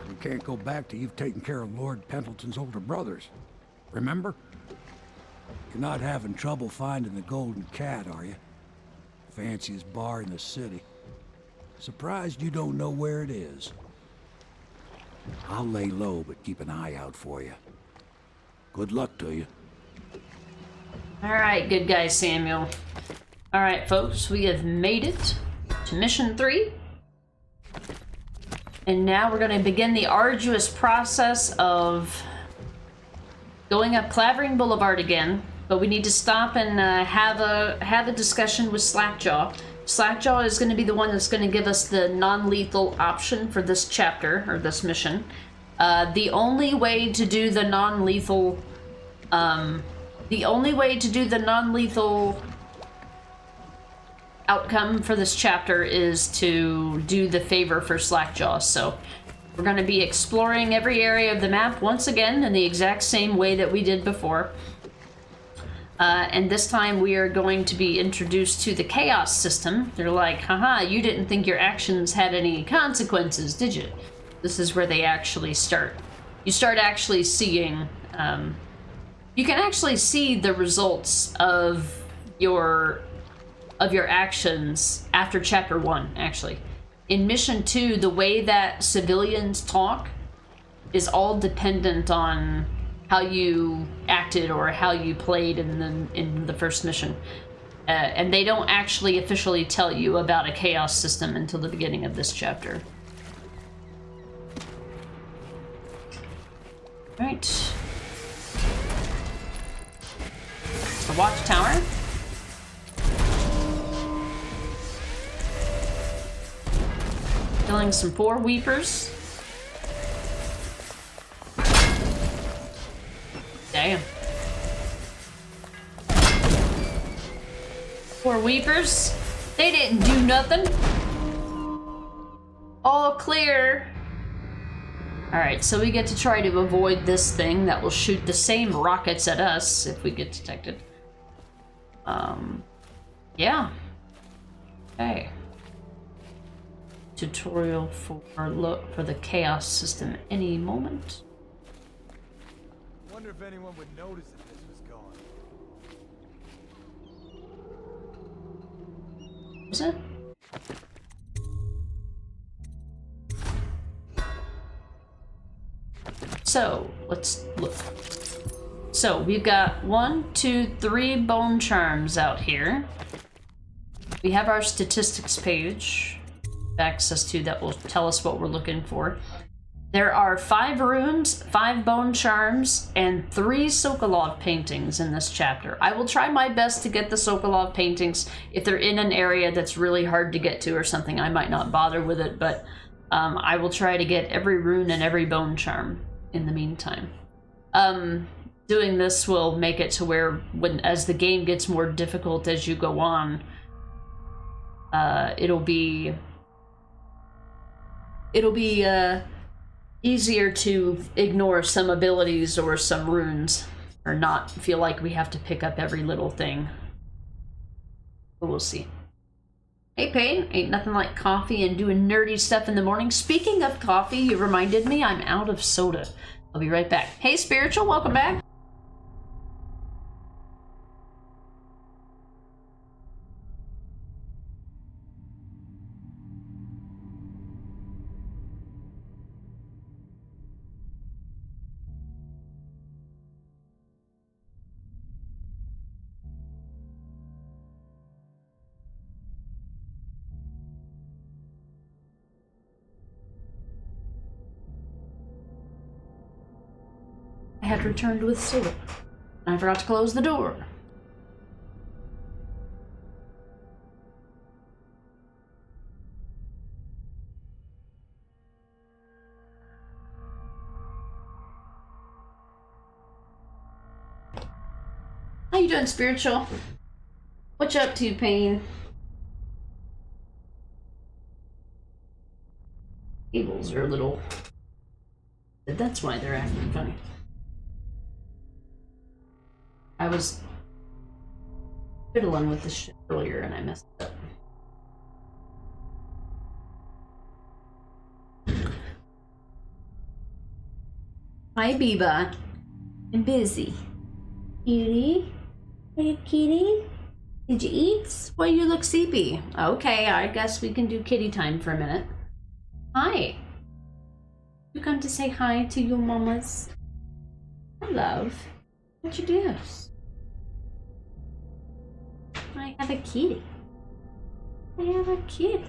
You can't go back till you've taken care of Lord Pendleton's older brothers. Remember? You're not having trouble finding the Golden Cat, are you? Fanciest bar in the city. Surprised you don't know where it is. I'll lay low, but keep an eye out for you. Good luck to you. Alright, good guy, Samuel. Alright, folks, we have made it to Mission 3. And now we're going to begin the arduous process of going up Clavering Boulevard again. But we need to stop and have a discussion with Slackjaw. Slackjaw is going to be the one that's going to give us the non-lethal option for this chapter, or this mission. The only way to do the non-lethal... outcome for this chapter is to do the favor for Slackjaw. So we're going to be exploring every area of the map once again in the exact same way that we did before. And this time we are going to be introduced to the chaos system. They're like, haha, you didn't think your actions had any consequences, did you? This is where they actually start. You start actually seeing, you can actually see the results of your actions after chapter 1, actually. In mission 2, the way that civilians talk is all dependent on how you acted or how you played in the first mission. And they don't actually officially tell you about a chaos system until the beginning of this chapter. Alright. The watchtower. Killing some poor weepers. Damn. Poor weepers. They didn't do nothing. All clear. Alright, so we get to try to avoid this thing that will shoot the same rockets at us if we get detected. Yeah. Okay. Tutorial for look for the chaos system any moment. Wonder if anyone would notice if this was gone. Was it? So, let's look. So, we've got 1, 2, 3 bone charms out here. We have our statistics page access to that will tell us what we're looking for. There are 5 runes, 5 bone charms, and 3 Sokolov paintings in this chapter. I will try my best to get the Sokolov paintings. If they're in an area that's really hard to get to or something, I might not bother with it, but I will try to get every rune and every bone charm in the meantime. Doing this will make it to where, as the game gets more difficult as you go on, it'll be easier to ignore some abilities or some runes, or not feel like we have to pick up every little thing. But we'll see. Hey Payne, ain't nothing like coffee and doing nerdy stuff in the morning. Speaking of coffee, you reminded me I'm out of soda. I'll be right back. Hey Spiritual, welcome back. had returned with Sue. And I forgot to close the door. How you doing, Spiritual? What you up to, Pain? Cables are a little... That's why they're acting funny. I was fiddling with this shit earlier and I messed it up. Hi, Biba. I'm busy. Cutie? Hey, kitty? Did you eat? Why you look sleepy? Okay, I guess we can do kitty time for a minute. Hi. You come to say hi to your mamas? Hi, love. What you do? I have a kitty. I have a kitty.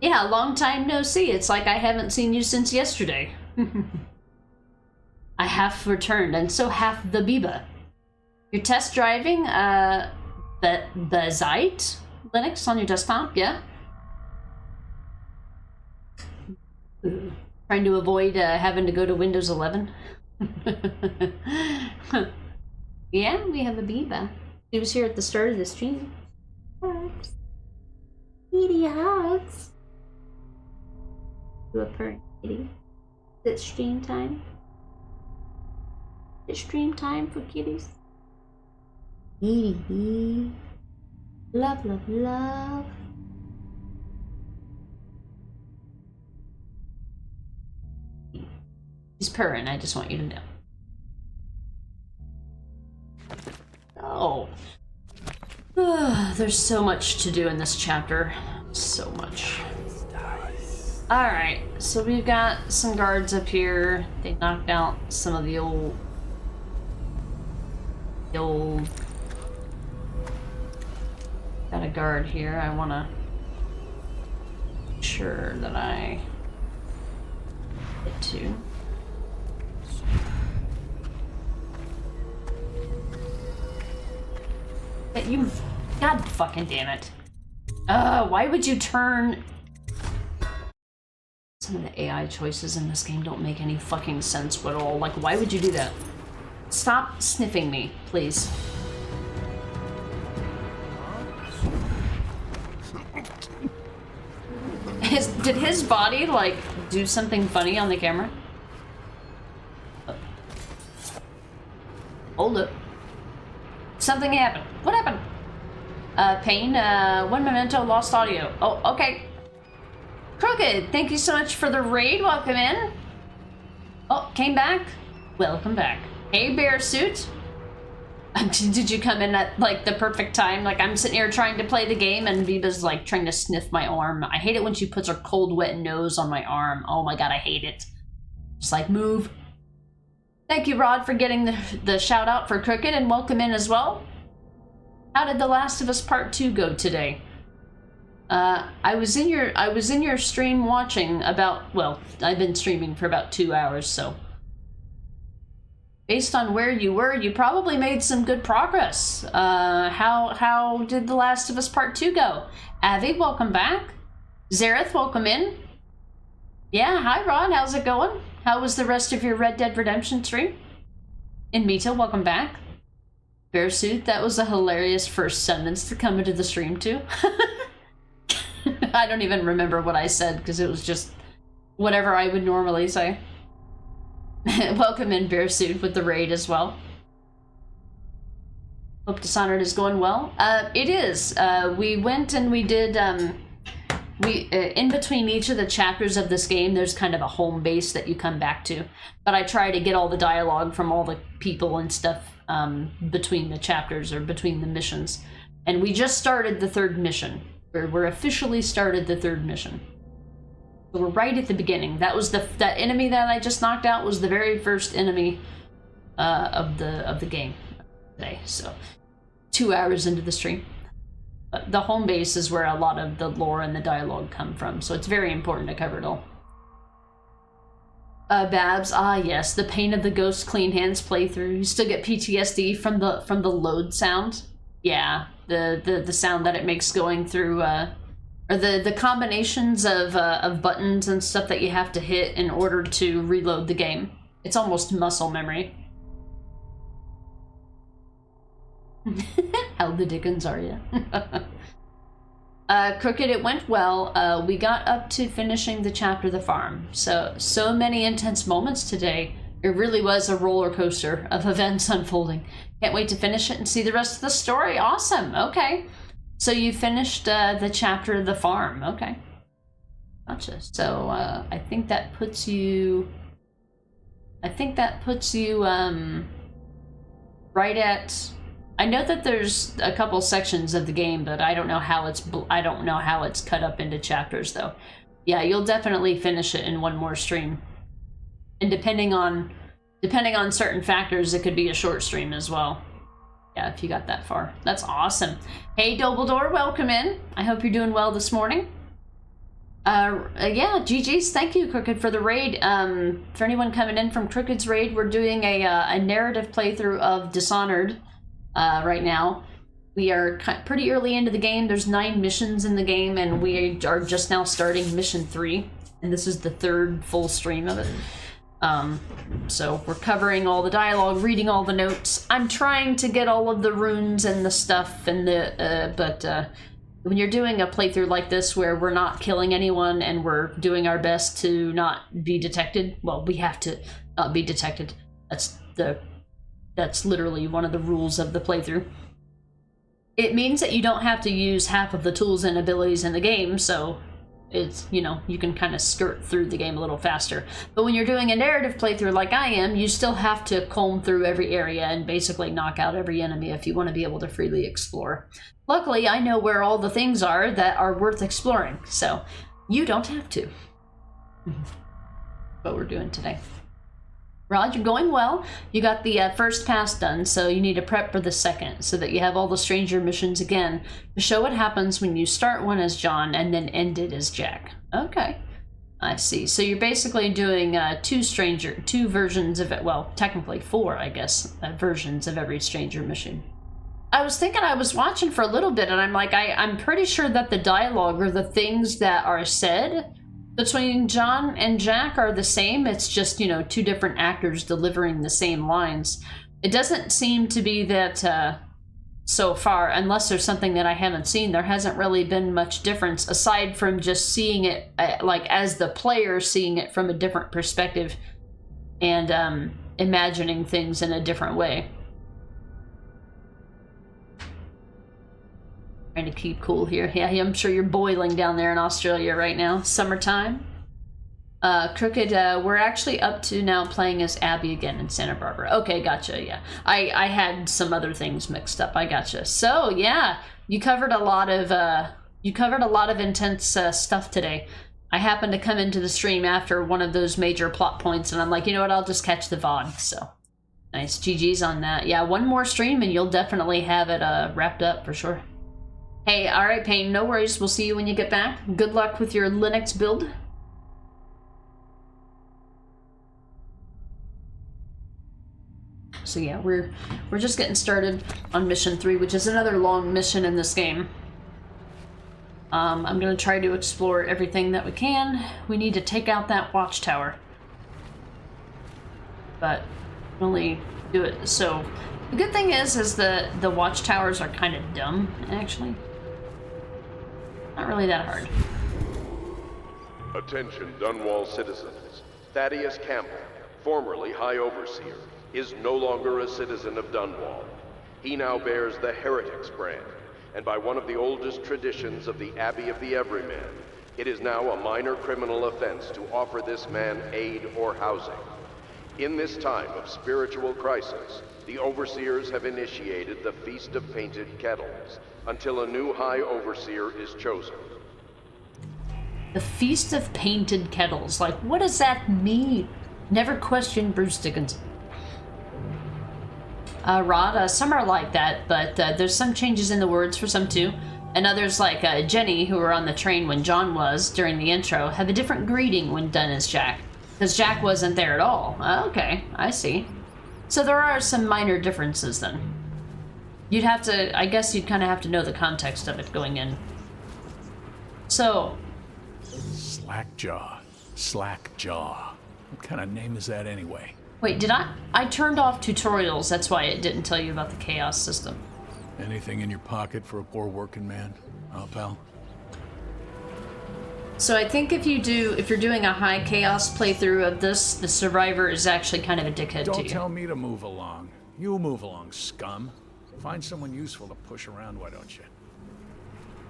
Yeah, long time no see. It's like I haven't seen you since yesterday. I have returned, and so hath the Biba. You're test driving, the Zite Linux on your desktop, yeah? Trying to avoid having to go to Windows 11. Yeah, we have a Biba. He was here at the start of the stream. Hugs. Kitty hugs. Do a purring kitty. Is it stream time? Is it stream time for kitties? Kitty. Love, love, love. He's purring, I just want you to know. Oh. There's so much to do in this chapter. So much. Alright, so we've got some guards up here. They knocked out some of the old... Got a guard here. I want to make sure that I get to. But you... God fucking damn it. Why would you turn... Some of the AI choices in this game don't make any fucking sense at all. Like, why would you do that? Stop sniffing me, please. Did his body, like, do something funny on the camera? Hold up. Something happened. What happened? Pain, one memento, lost audio. Oh, okay. Crooked, thank you so much for the raid. Welcome in. Oh, came back? Welcome back. Hey, Bear Suit. Did you come in at, like, the perfect time? Like, I'm sitting here trying to play the game and Viva's, like, trying to sniff my arm. I hate it when she puts her cold, wet nose on my arm. Oh my god, I hate it. Just like, move. Thank you, Rod, for getting the shout out for Crooked, and welcome in as well. How did The Last of Us Part 2 go today? I was in your stream watching about, well, I've been streaming for about 2 hours, so based on where you were, you probably made some good progress. How did The Last of Us Part 2 go? Avi, welcome back. Zareth, welcome in. Yeah, hi Rod, how's it going? How was the rest of your Red Dead Redemption stream? And Mito, welcome back. Bearsuit, that was a hilarious first sentence to come into the stream too. I don't even remember what I said because it was just whatever I would normally say. Welcome in, Bearsuit, with the raid as well. Hope Dishonored is going well. It is. We went and we did, in between each of the chapters of this game, there's kind of a home base that you come back to. But I try to get all the dialogue from all the people and stuff between the chapters or between the missions. And we just started the third mission. We're officially started the third mission. So we're right at the beginning. That was that enemy that I just knocked out was the very first enemy of the game today. So 2 hours into the stream. The home base is where a lot of the lore and the dialogue come from, so it's very important to cover it all. Babs, yes, the pain of the ghost clean hands playthrough. You still get PTSD from the load sound. Yeah, the sound that it makes going through, or the combinations of buttons and stuff that you have to hit in order to reload the game. It's almost muscle memory. How the dickens are you? Crooked, it went well. We got up to finishing the chapter The Farm. So many intense moments today. It really was a roller coaster of events unfolding. Can't wait to finish it and see the rest of the story. Awesome. Okay. So you finished the chapter The Farm. Okay. Gotcha. So I think that puts you... right at... I know that there's a couple sections of the game, but I don't know how it's cut up into chapters though. Yeah, you'll definitely finish it in one more stream. And depending on certain factors, it could be a short stream as well. Yeah, if you got that far. That's awesome. Hey Dobledore, welcome in. I hope you're doing well this morning. Yeah, GG's, thank you, Crooked, for the raid. For anyone coming in from Crooked's raid, we're doing a narrative playthrough of Dishonored. Right now. We are pretty early into the game. There's 9 missions in the game, and we are just now starting mission 3, and this is the 3rd full stream of it. So we're covering all the dialogue, reading all the notes. I'm trying to get all of the runes and the stuff, and but when you're doing a playthrough like this where we're not killing anyone and we're doing our best to not be detected, well, we have to not be detected. That's literally one of the rules of the playthrough. It means that you don't have to use half of the tools and abilities in the game, so it's, you know, you can kind of skirt through the game a little faster. But when you're doing a narrative playthrough like I am, you still have to comb through every area and basically knock out every enemy if you want to be able to freely explore. Luckily, I know where all the things are that are worth exploring, so you don't have to. What we're doing today. Rod, you're going well. You got the first pass done, so you need to prep for the second, so that you have all the stranger missions again to show what happens when you start one as John and then end it as Jack. Okay, I see. So you're basically doing two versions of it. Well, technically 4, I guess, versions of every stranger mission. I was thinking, I was watching for a little bit, and I'm like, I'm pretty sure that the dialogue or the things that are said between John and Jack are the same. It's just, you know, 2 different actors delivering the same lines. It doesn't seem to be that so far, unless there's something that I haven't seen, there hasn't really been much difference aside from just seeing it like as the player seeing it from a different perspective and imagining things in a different way. Trying to keep cool here. Yeah, I'm sure you're boiling down there in Australia right now. Summertime. Crooked, we're actually up to now playing as Abby again in Santa Barbara. Okay, gotcha, yeah. I had some other things mixed up, I gotcha. So, yeah, you covered a lot of intense stuff today. I happened to come into the stream after one of those major plot points, and I'm like, you know what, I'll just catch the VOD, so. Nice, GG's on that. Yeah, one more stream and you'll definitely have it wrapped up for sure. Hey, alright, Payne, no worries. We'll see you when you get back. Good luck with your Linux build. So yeah, we're just getting started on mission 3, which is another long mission in this game. I'm gonna try to explore everything that we can. We need to take out that watchtower. But only do it. So the good thing is the watchtowers are kind of dumb, actually. Not really that hard. Attention, Dunwall citizens. Thaddeus Campbell, formerly High Overseer, is no longer a citizen of Dunwall. He now bears the Heretics brand, and by one of the oldest traditions of the Abbey of the Everyman, it is now a minor criminal offense to offer this man aid or housing. In this time of spiritual crisis, the Overseers have initiated the Feast of Painted Kettles, until a new High Overseer is chosen. The Feast of Painted Kettles. Like, what does that mean? Never question Bruce Dickinson. Rod, some are like that, but there's some changes in the words for some too. And others, like Jenny, who were on the train when John was during the intro, have a different greeting when done as Jack. Because Jack wasn't there at all. Okay, I see. So there are some minor differences then. You'd have to, I guess you'd kind of have to know the context of it going in. So... Slackjaw. Slackjaw. What kind of name is that anyway? Wait, did I turned off tutorials, that's why it didn't tell you about the chaos system. Anything in your pocket for a poor working man? Huh, pal? So I think if you're doing a high chaos playthrough of this, the survivor is actually kind of a dickhead to you. Don't tell me to move along. You move along, scum. Find someone useful to push around, why don't you?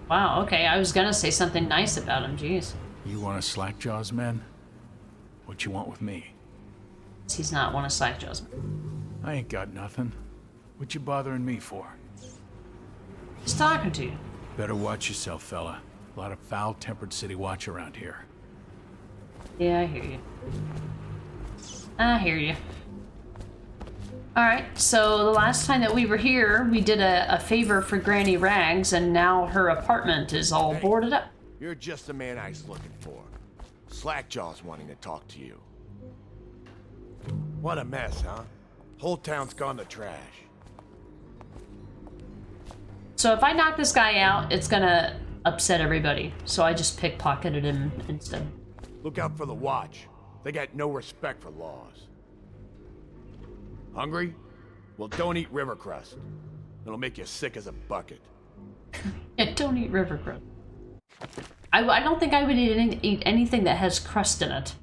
Wow, okay, I was gonna say something nice about him, jeez. You want a Slackjaw's man? What you want with me? He's not one of Slackjaw's men. I ain't got nothing. What you bothering me for? He's talking to you. Better watch yourself, fella. A lot of foul-tempered city watch around here. Yeah, I hear you. I hear you. Alright, so the last time that we were here, we did a favor for Granny Rags, and now her apartment is all boarded up. You're just the man I was looking for. Slackjaw's wanting to talk to you. What a mess, huh? Whole town's gone to trash. So if I knock this guy out, it's gonna upset everybody. So I just pickpocketed him instead. Look out for the watch. They got no respect for laws. Hungry? Well, don't eat river crust. It'll make you sick as a bucket. Yeah, don't eat river crust. I don't think I would eat anything that has crust in it.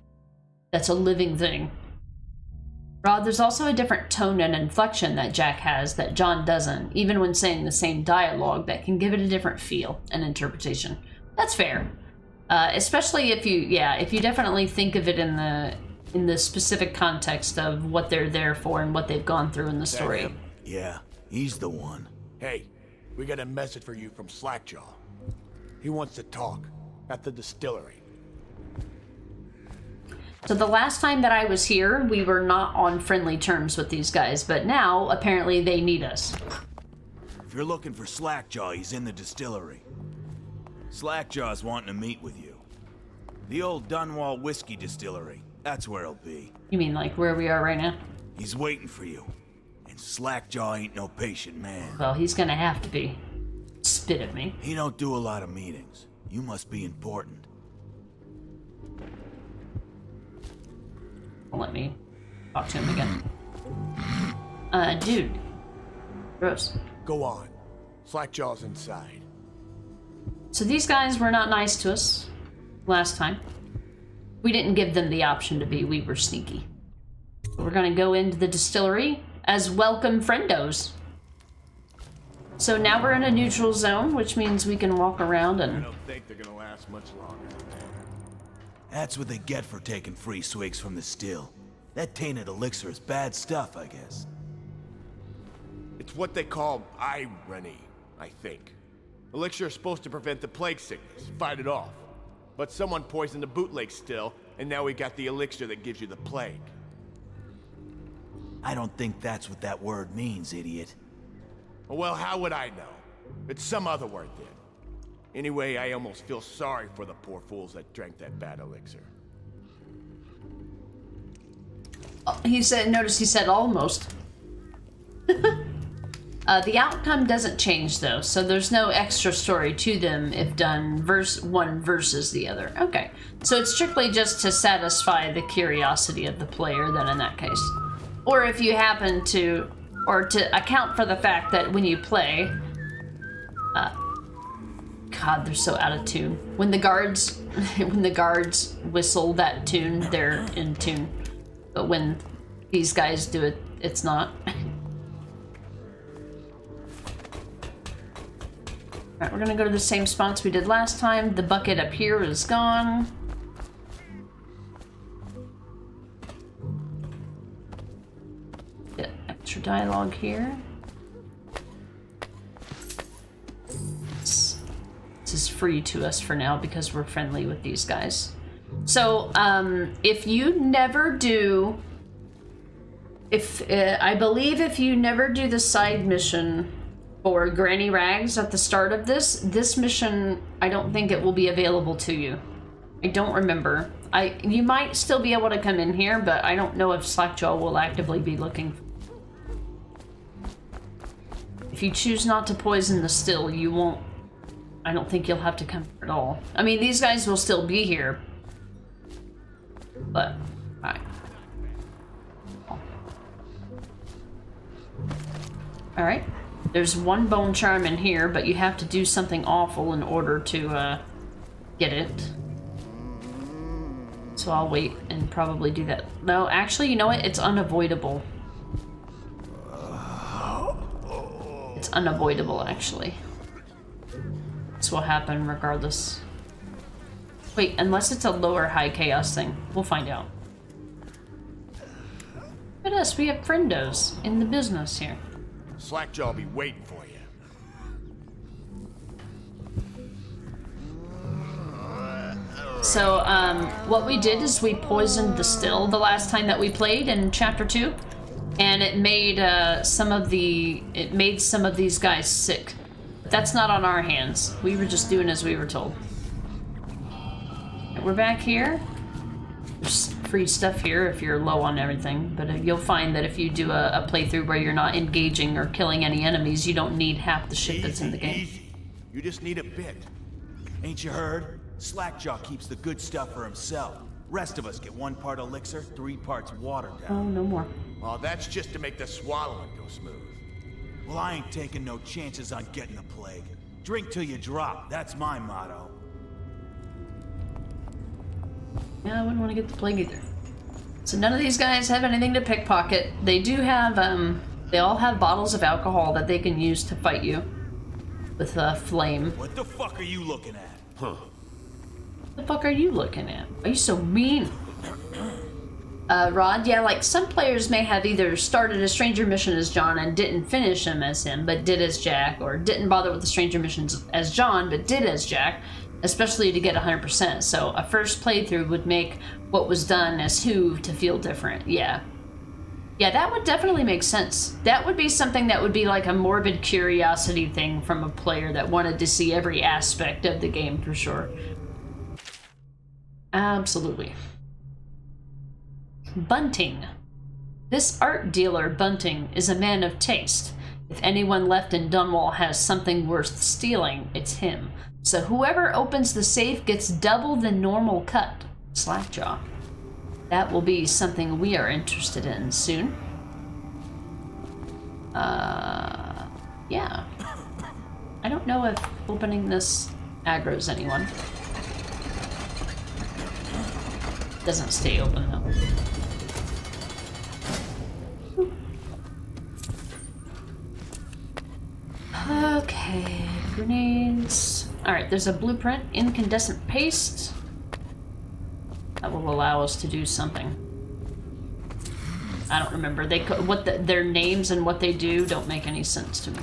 That's a living thing. Rod, there's also a different tone and inflection that Jack has that John doesn't, even when saying the same dialogue, that can give it a different feel and interpretation. That's fair. Especially if you definitely think of it in the specific context of what they're there for and what they've gone through in the story. Yeah, he's the one. Hey, we got a message for you from Slackjaw. He wants to talk at the distillery. So the last time that I was here, we were not on friendly terms with these guys, but now, apparently, they need us. If you're looking for Slackjaw, he's in the distillery. Slackjaw's wanting to meet with you. The old Dunwall whiskey distillery. That's where he'll be. You mean like where we are right now? He's waiting for you. And Slackjaw ain't no patient man. Well, he's gonna have to be. Spit at me. He don't do a lot of meetings. You must be important. Let me talk to him again. Dude. Gross. Go on. Slackjaw's inside. So these guys were not nice to us last time. We didn't give them the option to be. We were sneaky. We're gonna go into the distillery as welcome friendos. So now we're in a neutral zone, which means we can walk around and... I don't think they're gonna last much longer. That's what they get for taking free swigs from the still. That tainted elixir is bad stuff, I guess. It's what they call irony, I think. Elixir is supposed to prevent the plague sickness, fight it off. But someone poisoned the bootleg still, and now we got the elixir that gives you the plague. I don't think that's what that word means, idiot. Well, how would I know? It's some other word then. Anyway, I almost feel sorry for the poor fools that drank that bad elixir. He said, notice he said almost. The outcome doesn't change though, so there's no extra story to them if done one versus the other. Okay, so it's strictly just to satisfy the curiosity of the player then in that case. Or if you happen to, or to account for the fact that when you play, God, they're so out of tune. When the guards whistle that tune, they're in tune. But when these guys do it, it's not. Alright, we're gonna go to the same spots we did last time. The bucket up here is gone. Get extra dialogue here. This is free to us for now because we're friendly with these guys. So, if you never do... I believe if you never do the side mission for Granny Rags at the start of this mission, I don't think it will be available to you. I don't remember. You might still be able to come in here, but I don't know if Slackjaw will actively be looking. If you choose not to poison the still, you won't... I don't think you'll have to come here at all. I mean, these guys will still be here. But, alright. Alright. There's one bone charm in here, but you have to do something awful in order to, get it. So I'll wait and probably do that. No, actually, you know what? It's unavoidable. It's unavoidable, actually. This will happen regardless. Wait, unless it's a lower high chaos thing. We'll find out. Look at us, we have friendos in the business here. Slackjaw will be waiting for you. So, what we did is we poisoned the still the last time that we played in Chapter 2. And it made, some of these guys sick. That's not on our hands. We were just doing as we were told. We're back here. There's free stuff here if you're low on everything, but you'll find that if you do a playthrough where you're not engaging or killing any enemies, you don't need half the shit that's in the game. Easy. You just need a bit. Ain't you heard? Slackjaw keeps the good stuff for himself. Rest of us get 1 part elixir, 3 parts water down. Oh, no more. Oh, that's just to make the swallowing go smooth. Well, I ain't taking no chances on getting the plague. Drink till you drop. That's my motto. Yeah, I wouldn't want to get the plague either. So none of these guys have anything to pickpocket. They do have, they all have bottles of alcohol that they can use to fight you with a flame. What the fuck are you looking at? Huh. What the fuck are you looking at? Why are you so mean? Rod, yeah, like some players may have either started a stranger mission as John and didn't finish him as him, but did as Jack, or didn't bother with the stranger missions as John, but did as Jack, especially to get 100%. So a first playthrough would make what was done as who to feel different. Yeah. Yeah, that would definitely make sense. That would be something that would be like a morbid curiosity thing from a player that wanted to see every aspect of the game for sure. Absolutely. Bunting. This art dealer, Bunting, is a man of taste. If anyone left in Dunwall has something worth stealing, it's him. So whoever opens the safe gets double the normal cut. Slackjaw. That will be something we are interested in soon. Yeah. I don't know if opening this aggroes anyone. Doesn't stay open though. Okay, grenades. Alright, there's a blueprint, incandescent paste. That will allow us to do something. I don't remember. Their names and what they do don't make any sense to me.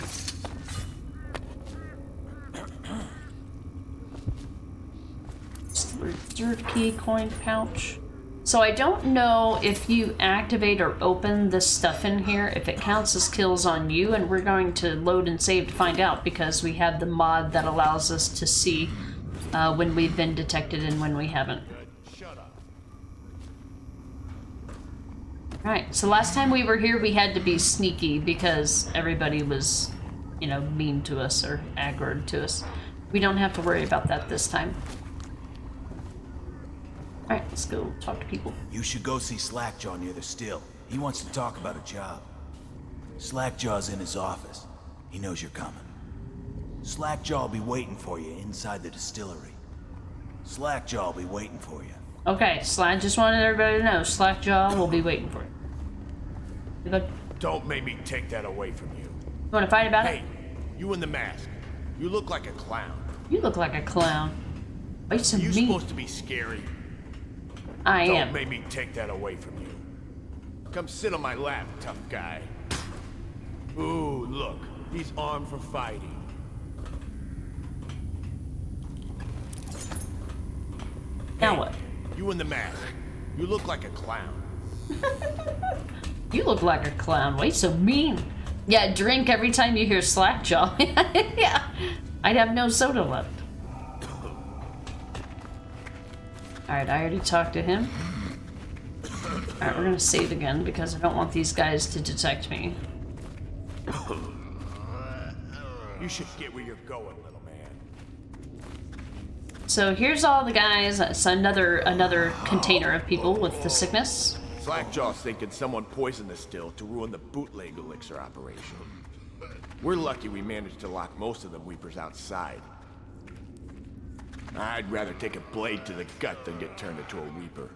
Reserve key, coin pouch. So I don't know if you activate or open this stuff in here, if it counts as kills on you, and we're going to load and save to find out because we have the mod that allows us to see when we've been detected and when we haven't. Alright, so last time we were here we had to be sneaky because everybody was, you know, mean to us or aggroed to us. We don't have to worry about that this time. Alright, let's go talk to people. You should go see Slackjaw near the still. He wants to talk about a job. Slackjaw's in his office. He knows you're coming. Slackjaw will be waiting for you inside the distillery. Slackjaw will be waiting for you. Okay, I just wanted everybody to know, Slackjaw will be waiting for you. You good? Don't make me take that away from you. You want to fight about it? Hey, you in the mask. You look like a clown. You look like a clown. Why are you so mean? You're supposed to be scary. I am. Don't make me take that away from you. Come sit on my lap, tough guy. Ooh, look. He's armed for fighting. Now what? You in the mask. You look like a clown. You look like a clown. Why are you so mean? Yeah, drink every time you hear Slackjaw. Yeah. I'd have no soda left. Alright, I already talked to him. Alright, we're gonna save again because I don't want these guys to detect me. You should get where you're going, little man. So here's all the guys. It's another container of people with the sickness. Slackjaw's thinking someone poisoned the still to ruin the bootleg elixir operation. We're lucky we managed to lock most of the Weepers outside. I'd rather take a blade to the gut than get turned into a Weeper.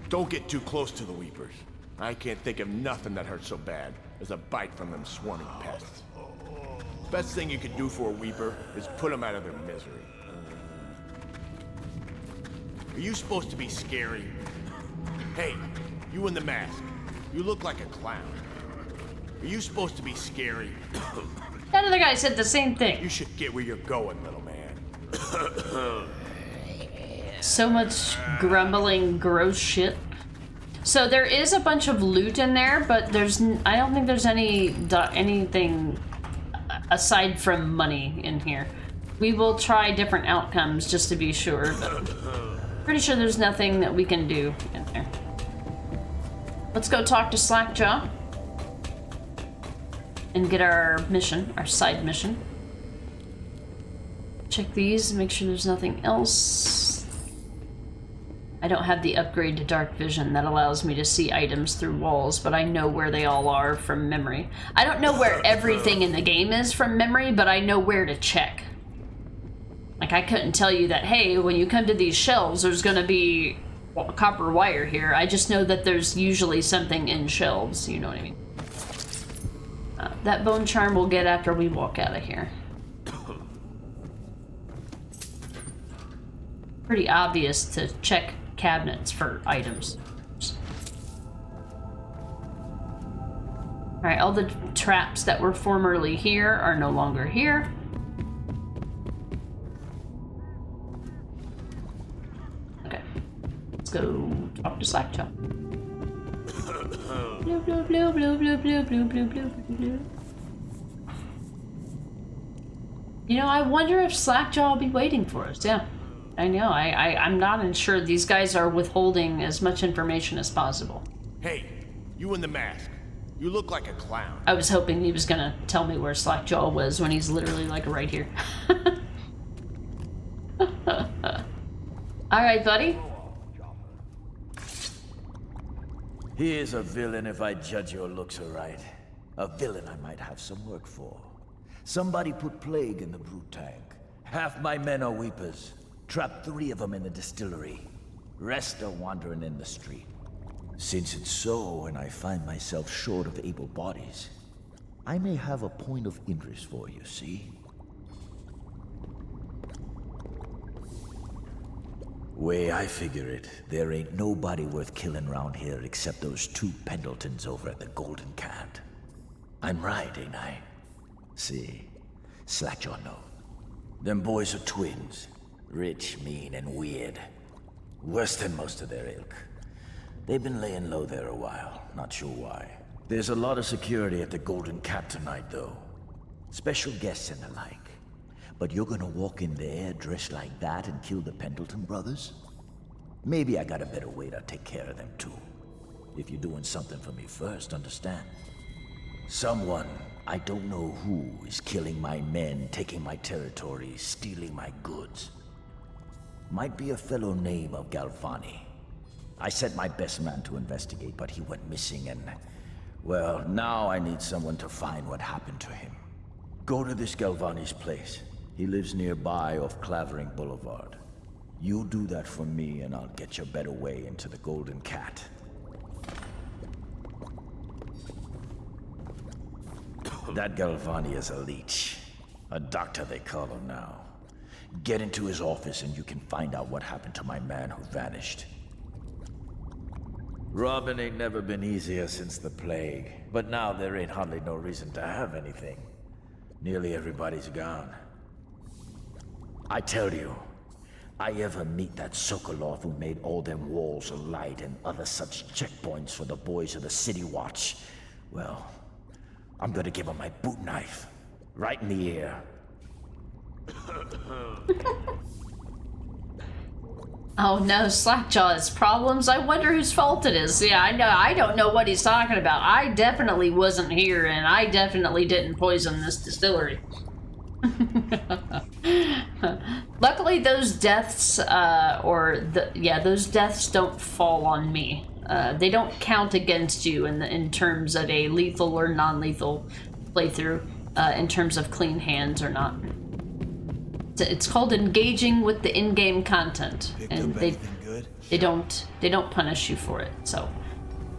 Don't get too close to the Weepers. I can't think of nothing that hurts so bad as a bite from them swarming pests. Best thing you can do for a Weeper is put them out of their misery. Are you supposed to be scary? Hey, you in the mask. You look like a clown. Are you supposed to be scary? That other guy said the same thing. You should get where you're going, little man. So much grumbling, gross shit. So there is a bunch of loot in there, but I don't think there's anything aside from money in here. We will try different outcomes just to be sure, but pretty sure there's nothing that we can do in there. Let's go talk to Slackjaw and get our mission, our side mission. Check these, make sure there's nothing else. I don't have the upgrade to dark vision that allows me to see items through walls, but I know where they all are from memory. I don't know where everything in the game is from memory, but I know where to check. Like, I couldn't tell you that, hey, when you come to these shelves, there's gonna be copper wire here. I just know that there's usually something in shelves, you know what I mean? That bone charm we'll get after we walk out of here. Pretty obvious to check cabinets for items. Alright, all the traps that were formerly here are no longer here. Okay. Let's go talk to Slackjaw. Blue, blue, blue, blue, blue, blue, blue, blue, blue, blue. You know, I wonder if Slackjaw will be waiting for us. Yeah, I know. I'm not sure. These guys are withholding as much information as possible. Hey, you in the mask. You look like a clown. I was hoping he was gonna tell me where Slackjaw was when he's literally like right here. Alright, buddy. He is a villain if I judge your looks aright. A villain I might have some work for. Somebody put plague in the brute tank. Half my men are weepers. Trapped 3 of them in the distillery. Rest are wandering in the street. Since it's so, and I find myself short of able bodies, I may have a point of interest for you, see? Way I figure it, there ain't nobody worth killing round here except those 2 Pendletons over at the Golden Cat. I'm right, ain't I? See, Slackjaw know. Them boys are twins. Rich, mean, and weird. Worse than most of their ilk. They've been laying low there a while, not sure why. There's a lot of security at the Golden Cat tonight, though. Special guests and the like. But you're gonna walk in there dressed like that and kill the Pendleton brothers? Maybe I got a better way to take care of them too. If you're doing something for me first, understand? Someone, I don't know who, is killing my men, taking my territory, stealing my goods. Might be a fellow named of Galvani. I sent my best man to investigate, but he went missing and... well, now I need someone to find what happened to him. Go to this Galvani's place. He lives nearby off Clavering Boulevard. You do that for me and I'll get you a better way into the Golden Cat. That Galvani is a leech. A doctor they call him now. Get into his office and you can find out what happened to my man who vanished. Robbing ain't never been easier since the plague, but now there ain't hardly no reason to have anything. Nearly everybody's gone. I tell you, I ever meet that Sokolov who made all them walls alight and other such checkpoints for the boys of the City Watch, well, I'm gonna give him my boot knife, right in the ear. Oh no, Slackjaw has problems. I wonder whose fault it is. Yeah, I know. I don't know what he's talking about. I definitely wasn't here, and I definitely didn't poison this distillery. Luckily, those deaths, those deaths don't fall on me. They don't count against you in terms of a lethal or non-lethal playthrough, in terms of clean hands or not. It's called engaging with the in-game content, and they don't punish you for it. So,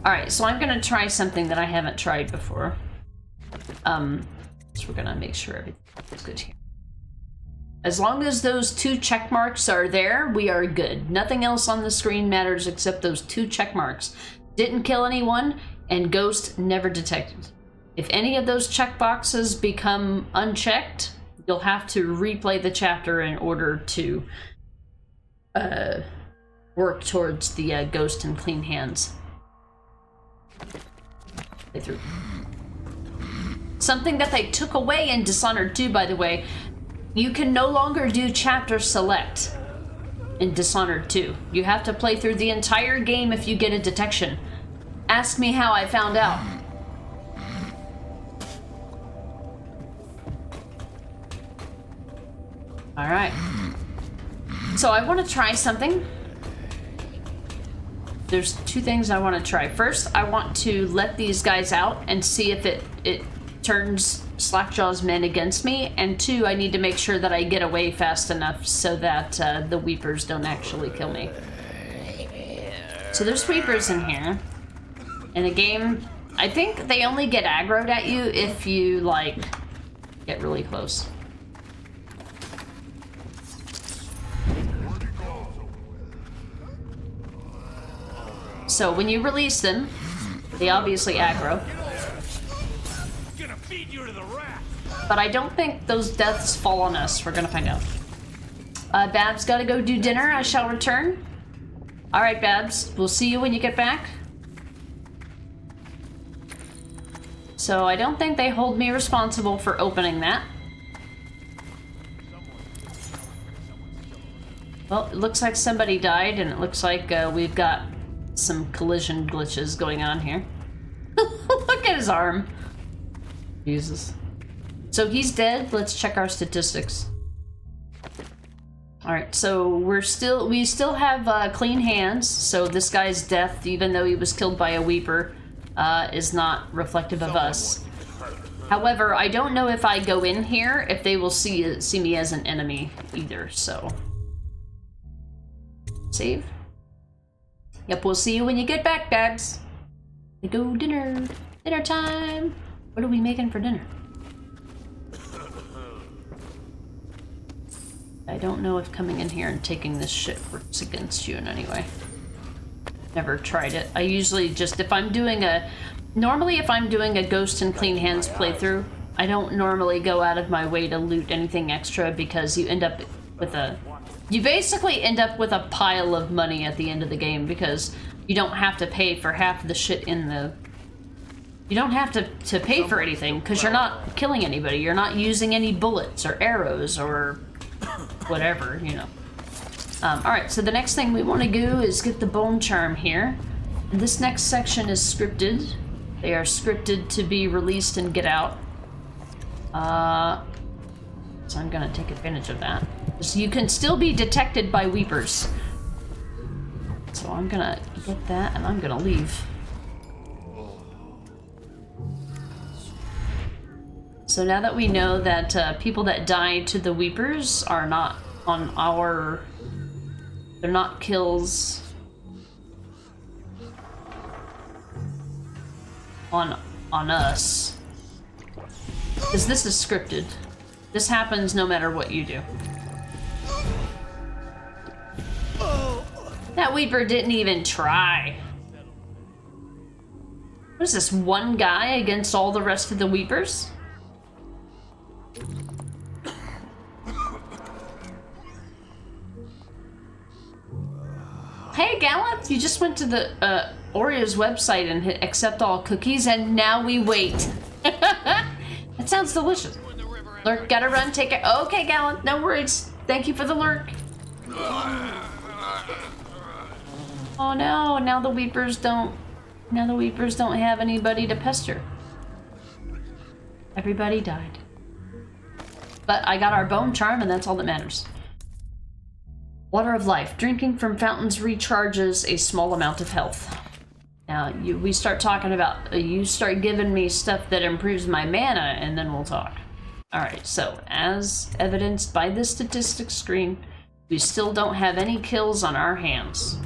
all right. So I'm gonna try something that I haven't tried before. So we're gonna make sure everything's good here. As long as those 2 check marks are there, we are good. Nothing else on the screen matters except those 2 check marks. Didn't kill anyone, and ghost never detected. If any of those check boxes become unchecked, you'll have to replay the chapter in order to work towards the ghost and clean hands. Play through. Something that they took away in Dishonored 2, by the way, you can no longer do chapter select in Dishonored 2. You have to play through the entire game if you get a detection. Ask me how I found out. Alright. So I want to try something. There's 2 things I want to try. First, I want to let these guys out and see if it turns Slackjaw's men against me. And 2, I need to make sure that I get away fast enough so that the Weepers don't actually kill me. So there's Weepers in here. In a game, I think they only get aggroed at you if you, like, get really close. So when you release them, they obviously aggro. But I don't think those deaths fall on us. We're gonna find out. Babs gotta go do dinner. I shall return. Alright, Babs. We'll see you when you get back. So I don't think they hold me responsible for opening that. Well, it looks like somebody died, and it looks like we've got some collision glitches going on here. Look at his arm. Jesus. So he's dead. Let's check our statistics. Alright, so we still have clean hands, so this guy's death, even though he was killed by a Weeper, is not reflective of us. However, I don't know if I go in here if they will see me as an enemy either, so... Save. Yep, we'll see you when you get back, Babs. We go dinner. Dinner time. What are we making for dinner? I don't know if coming in here and taking this shit works against you in any way. Never tried it. I usually just, normally if I'm doing a Ghost and Clean Hands playthrough, I don't normally go out of my way to loot anything extra because you end up with you basically end up with a pile of money at the end of the game because you don't have to pay for half of the shit in the... You don't have to pay for anything because you're not killing anybody. You're not using any bullets or arrows or whatever, you know. Alright, so the next thing we want to do is get the bone charm here. And this next section is scripted. They are scripted to be released and get out. So I'm gonna take advantage of that. So you can still be detected by Weepers. So I'm gonna get that and I'm gonna leave. So now that we know that people that die to the Weepers are not on our... They're not kills on us. Because this is scripted. This happens no matter what you do. That Weeper didn't even try. What is this, one guy against all the rest of the Weepers? Hey Gallup, you just went to the Oreo's website and hit accept all cookies and now we wait. That sounds delicious. Lurk, gotta run, take it. Okay, Gallup, no worries. Thank you for the lurk. Oh no, now the Weepers don't have anybody to pester. Everybody died. But I got our bone charm and that's all that matters. Water of life. Drinking from fountains recharges a small amount of health. Now, we start talking about, you start giving me stuff that improves my mana, and then we'll talk. Alright, so, as evidenced by the statistics screen, we still don't have any kills on our hands.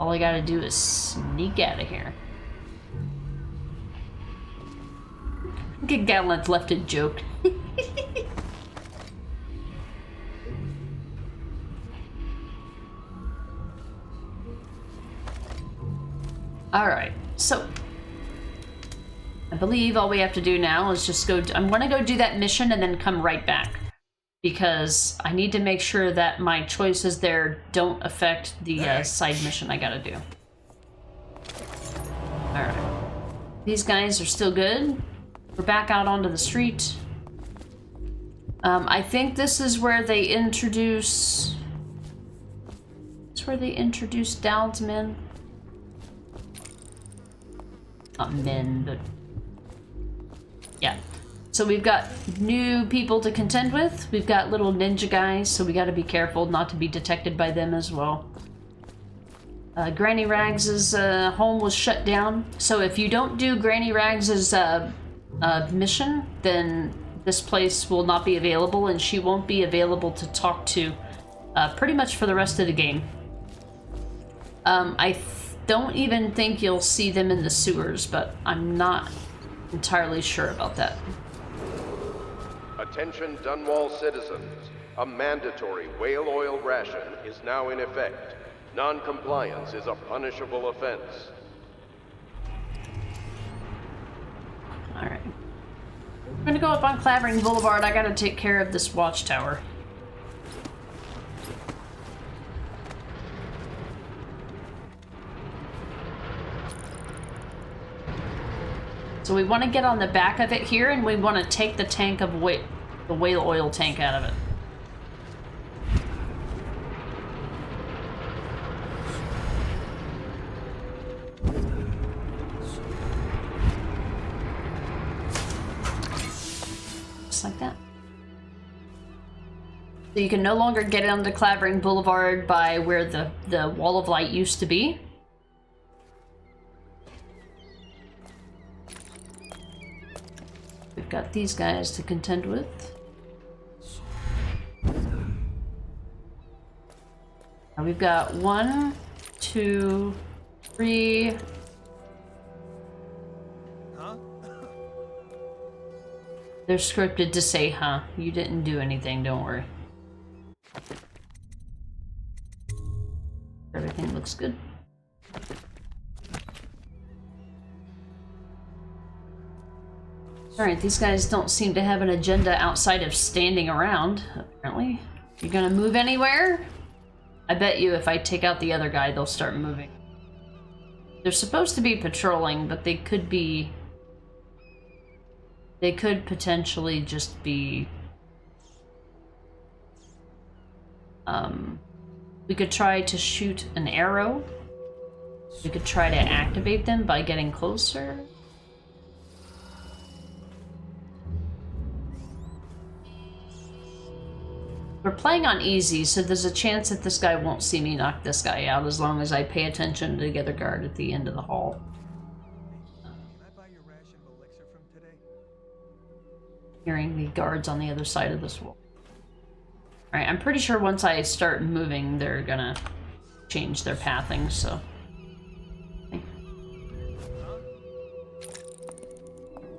All I gotta do is sneak out of here. Get Gallant left a joke. Alright, so I believe all we have to do now is just go. I'm gonna go do that mission and then come right back. Because I need to make sure that my choices there don't affect the side mission I gotta do. Alright. These guys are still good. We're back out onto the street. I think this is where they introduce... It's where they introduce Dowd's men. Not men, but... Yeah. So we've got new people to contend with. We've got little ninja guys, so we gotta be careful not to be detected by them as well. Granny Rags' home was shut down, so if you don't do Granny Rags' mission, then this place will not be available, and she won't be available to talk to pretty much for the rest of the game. I don't even think you'll see them in the sewers, but I'm not entirely sure about that. Attention Dunwall citizens. A mandatory whale oil ration is now in effect. Non-compliance is a punishable offense. Alright. I'm gonna go up on Clavering Boulevard. I gotta take care of this watchtower. So we want to get on the back of it here, and we want to take the tank of the whale oil tank out of it. Just like that. So you can no longer get onto Clavering Boulevard by where the Wall of Light used to be. We've got these guys to contend with. Now we've got 1, 2, 3. Huh? They're scripted to say, huh? You didn't do anything, don't worry. Everything looks good. Alright, these guys don't seem to have an agenda outside of standing around, apparently. You gonna move anywhere? I bet you if I take out the other guy, they'll start moving. They're supposed to be patrolling, but they could be... They could potentially just be... We could try to shoot an arrow. We could try to activate them by getting closer. We're playing on easy, so there's a chance that this guy won't see me knock this guy out as long as I pay attention to the other guard at the end of the hall. Hearing the guards on the other side of this wall. Alright, I'm pretty sure once I start moving, they're gonna change their pathing, so... Okay.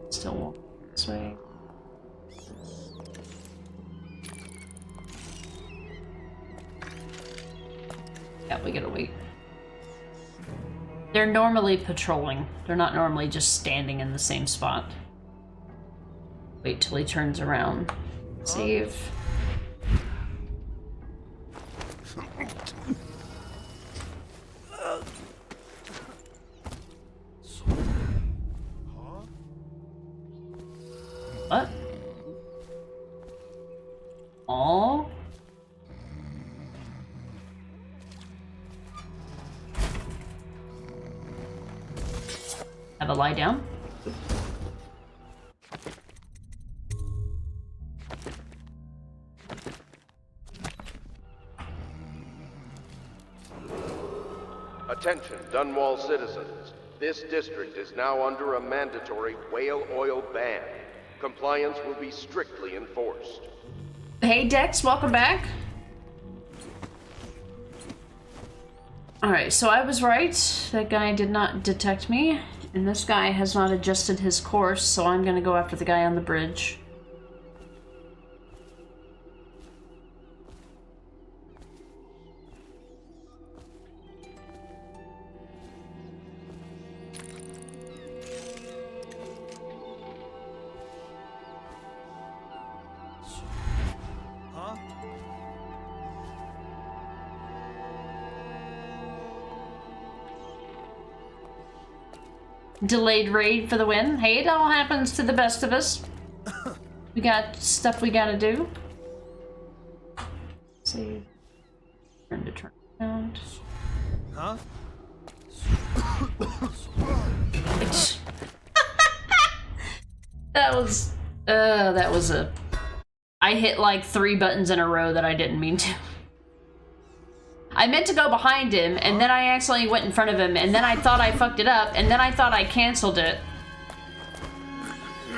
Still walk this way. Yeah, we gotta wait. They're normally patrolling. They're not normally just standing in the same spot. Wait till he turns around. Save. What? Oh. Have a lie down. Attention, Dunwall citizens. This district is now under a mandatory whale oil ban. Compliance will be strictly enforced. Hey Dex, welcome back. Alright, so I was right. That guy did not detect me. And this guy has not adjusted his course, so I'm gonna go after the guy on the bridge. Delayed raid for the win. Hey, it all happens to the best of us. We got stuff we gotta do. Save. Turn to turn around. Huh? That was a... I hit like 3 buttons in a row that I didn't mean to. I meant to go behind him, and then I accidentally went in front of him, and then I thought I fucked it up, and then I thought I canceled it.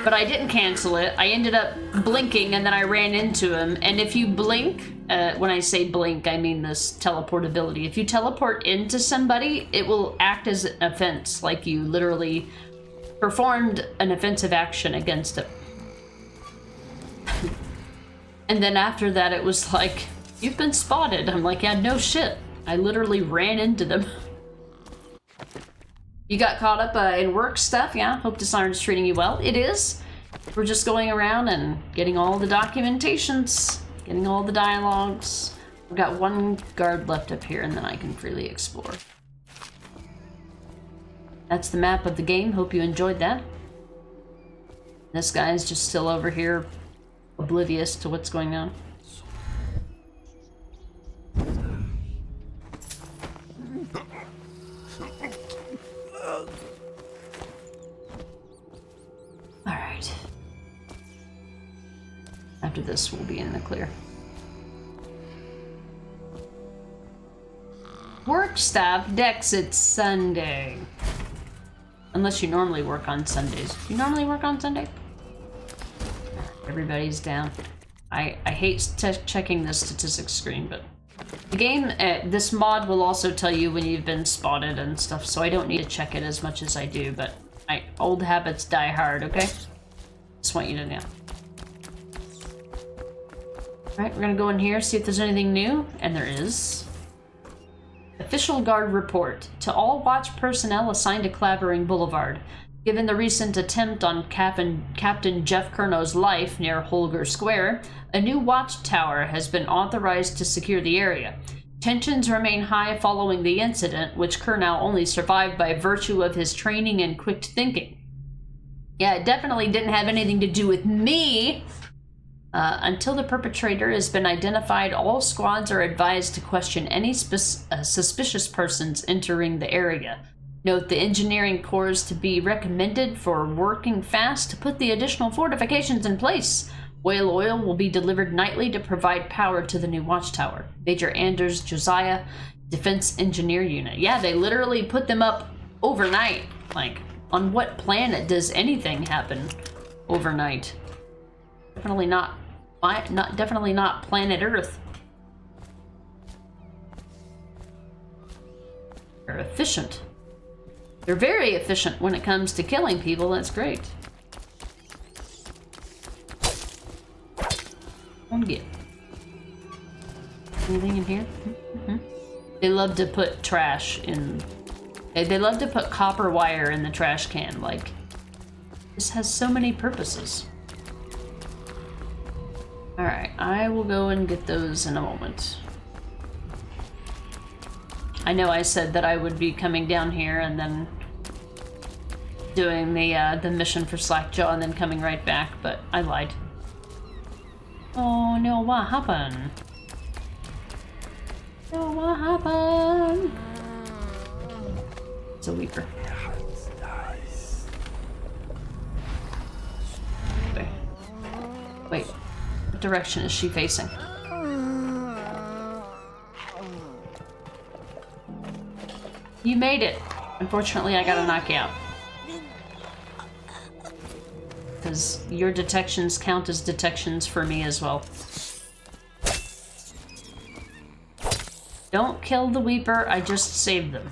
But I didn't cancel it. I ended up blinking, and then I ran into him. And if you blink, when I say blink, I mean this teleportability. If you teleport into somebody, it will act as an offense, like you literally performed an offensive action against it. And then after that, it was like... You've been spotted. I'm like, yeah, no shit. I literally ran into them. You got caught up in work stuff, yeah? Hope Dishonored is treating you well. It is. We're just going around and getting all the documentations, getting all the dialogues. We've got 1 guard left up here, and then I can freely explore. That's the map of the game. Hope you enjoyed that. This guy's just still over here, oblivious to what's going on. Alright. After this, we'll be in the clear. Work staff, Dex, it's Sunday. Unless you normally work on Sundays. You normally work on Sunday? Everybody's down. I hate checking the statistics screen, but the game, this mod will also tell you when you've been spotted and stuff, so I don't need to check it as much as I do, but old habits die hard, okay? Just want you to know. Alright, we're gonna go in here, see if there's anything new, and there is. Official Guard report. To all watch personnel assigned to Clavering Boulevard. Given the recent attempt on Captain Jeff Curno's life near Holger Square, a new watchtower has been authorized to secure the area. Tensions remain high following the incident, which Curnow only survived by virtue of his training and quick thinking. Yeah, it definitely didn't have anything to do with me. Until the perpetrator has been identified, all squads are advised to question any suspicious persons entering the area. Note the engineering corps is to be recommended for working fast to put the additional fortifications in place. Whale oil will be delivered nightly to provide power to the new watchtower. Major Anders Josiah, Defense Engineer Unit. Yeah, they literally put them up overnight. Like, on what planet does anything happen overnight? Definitely not planet Earth. They're efficient. They're very efficient when it comes to killing people. That's great. Get anything in here? Mm-hmm. They love to put trash in. They love to put copper wire in the trash can. Like, this has so many purposes. All right, I will go and get those in a moment. I know I said that I would be coming down here and then doing the mission for Slackjaw and then coming right back, but I lied. Oh no, what happened? No, what happened? It's a Weeper. Wait, what direction is she facing? You made it. Unfortunately, I gotta knock you out. Because your detections count as detections for me as well. Don't kill the Weeper, I just saved them.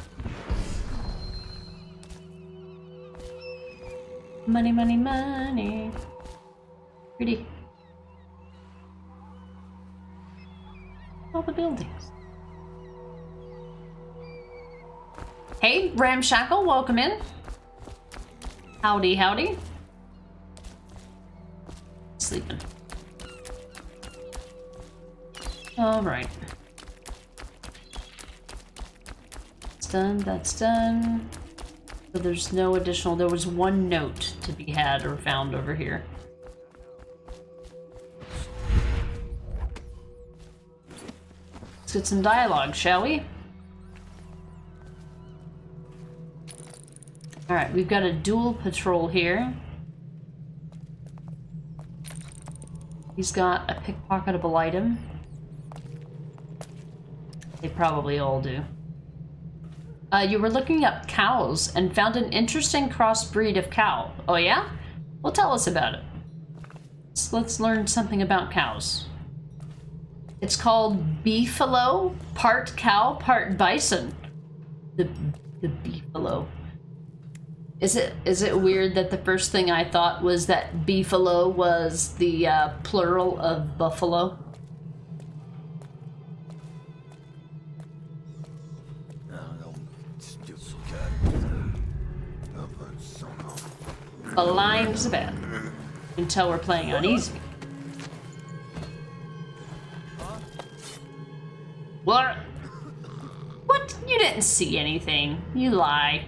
Money, money, money. Pretty. All the buildings. Hey, Ramshackle, welcome in. Howdy, howdy. Sleeping. All right. That's done, that's done. So there's no additional, there was one note to be had or found over here. Let's get some dialogue, shall we? Alright, we've got a dual patrol here. He's got a pickpocketable item. They probably all do. You were looking up cows and found an interesting crossbreed of cow. Oh yeah? Well, tell us about it. So let's learn something about cows. It's called beefalo, part cow, part bison. The beefalo. Is it weird that the first thing I thought was that beefalo was the plural of buffalo? Blind as a bat. Until we're playing on easy. What? What? You didn't see anything. You lie.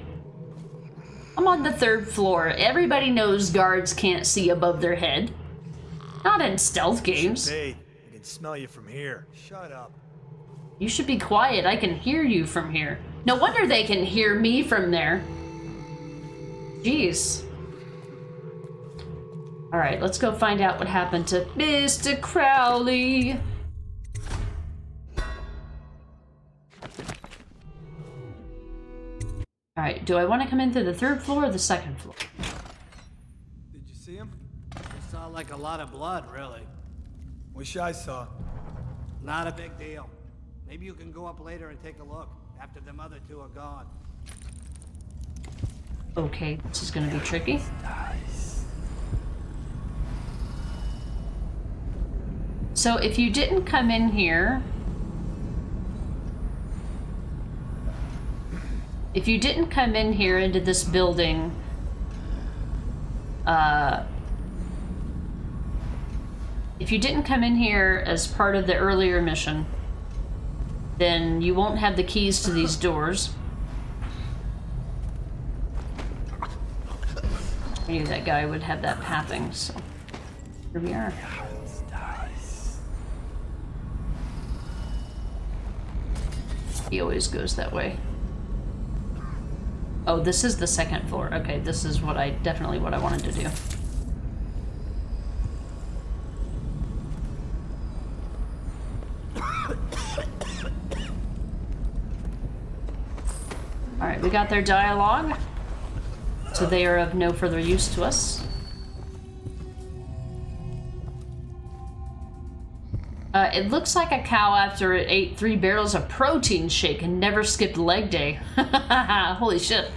I'm on the 3rd floor. Everybody knows guards can't see above their head. Not in stealth games. Hey, I can smell you from here. Shut up. You should be quiet. I can hear you from here. No wonder they can hear me from there. Jeez. Alright, let's go find out what happened to Mr. Crowley. Alright, do I want to come in through the 3rd floor or the 2nd floor? Did you see him? I saw like a lot of blood, really. Wish I saw. Not a big deal. Maybe you can go up later and take a look, after them other two are gone. Okay, this is gonna be tricky. So if you didn't come in here... If you didn't come in here into this building, if you didn't come in here as part of the earlier mission, then you won't have the keys to these doors. I knew that guy would have that pathing, so here we are. He always goes that way. Oh, this is the 2nd floor. Okay, this is what definitely what I wanted to do. Alright, we got their dialogue. So they are of no further use to us. It looks like a cow after it ate 3 barrels of protein shake and never skipped leg day. Holy shit.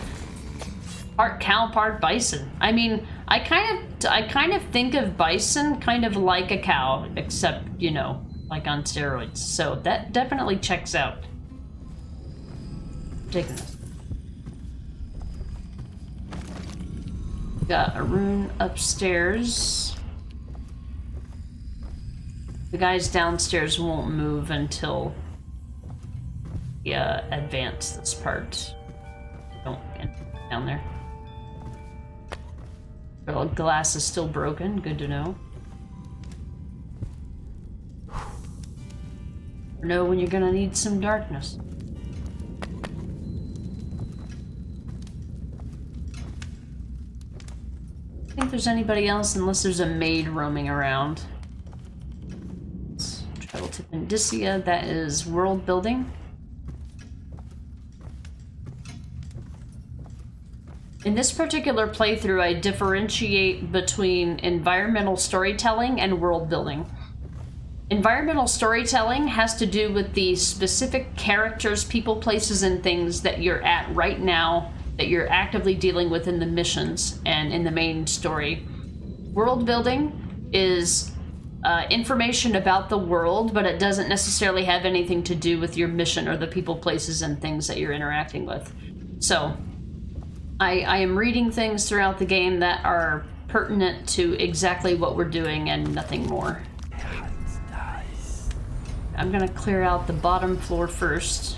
Part cow, part bison. I mean, I kind of think of bison kind of like a cow, except, you know, like on steroids. So that definitely checks out. I'm taking this. Got a rune upstairs. The guys downstairs won't move until we advance this part. Don't get down there. The glass is still broken. Good to know. Know when you're gonna need some darkness. I don't think there's anybody else unless there's a maid roaming around. to Indicia, that is world building. In this particular playthrough, I differentiate between environmental storytelling and world building. Environmental storytelling has to do with the specific characters, people, places, and things that you're at right now, that you're actively dealing with in the missions and in the main story. World building is information about the world, but it doesn't necessarily have anything to do with your mission or the people, places, and things that you're interacting with. So, I am reading things throughout the game that are pertinent to exactly what we're doing and nothing more. I'm gonna clear out the bottom floor first.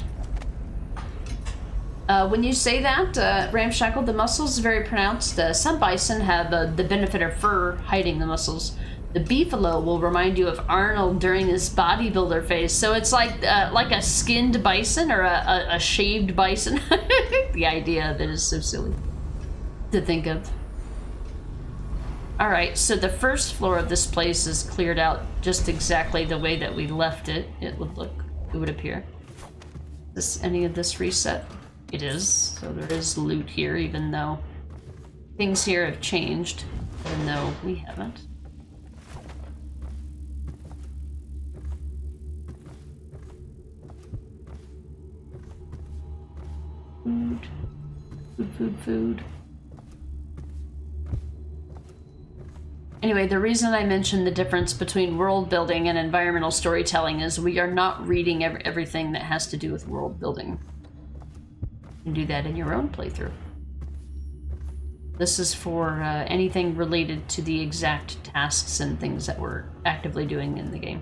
When you say that, ramshackled, the muscles is very pronounced. Some bison have the benefit of fur hiding the muscles. The beefalo will remind you of Arnold during his bodybuilder phase. So it's like a skinned bison or a shaved bison. The idea of it is so silly to think of. Alright, so the first floor of this place is cleared out just exactly the way that we left it. It would appear. Is any of this reset? It is. So there is loot here, even though things here have changed, even though we haven't. Food. Anyway, the reason I mentioned the difference between world building and environmental storytelling is we are not reading everything that has to do with world building. You can do that in your own playthrough. This is for anything related to the exact tasks and things that we're actively doing in the game.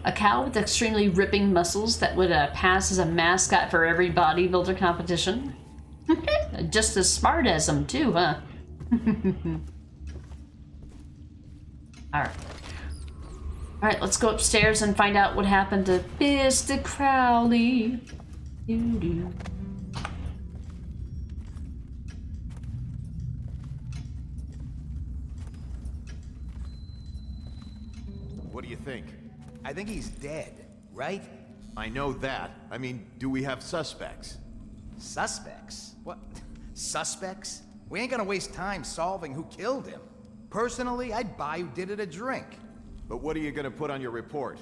A cow with extremely ripping muscles that would pass as a mascot for every bodybuilder competition. Just as smart as them too, huh? Alright, let's go upstairs and find out what happened to Mr. Crowley. Doo-doo. What do you think? I think he's dead, right? I know that. I mean, do we have suspects? Suspects? What? Suspects? We ain't gonna waste time solving who killed him. Personally, I'd buy who did it a drink. But what are you gonna put on your report?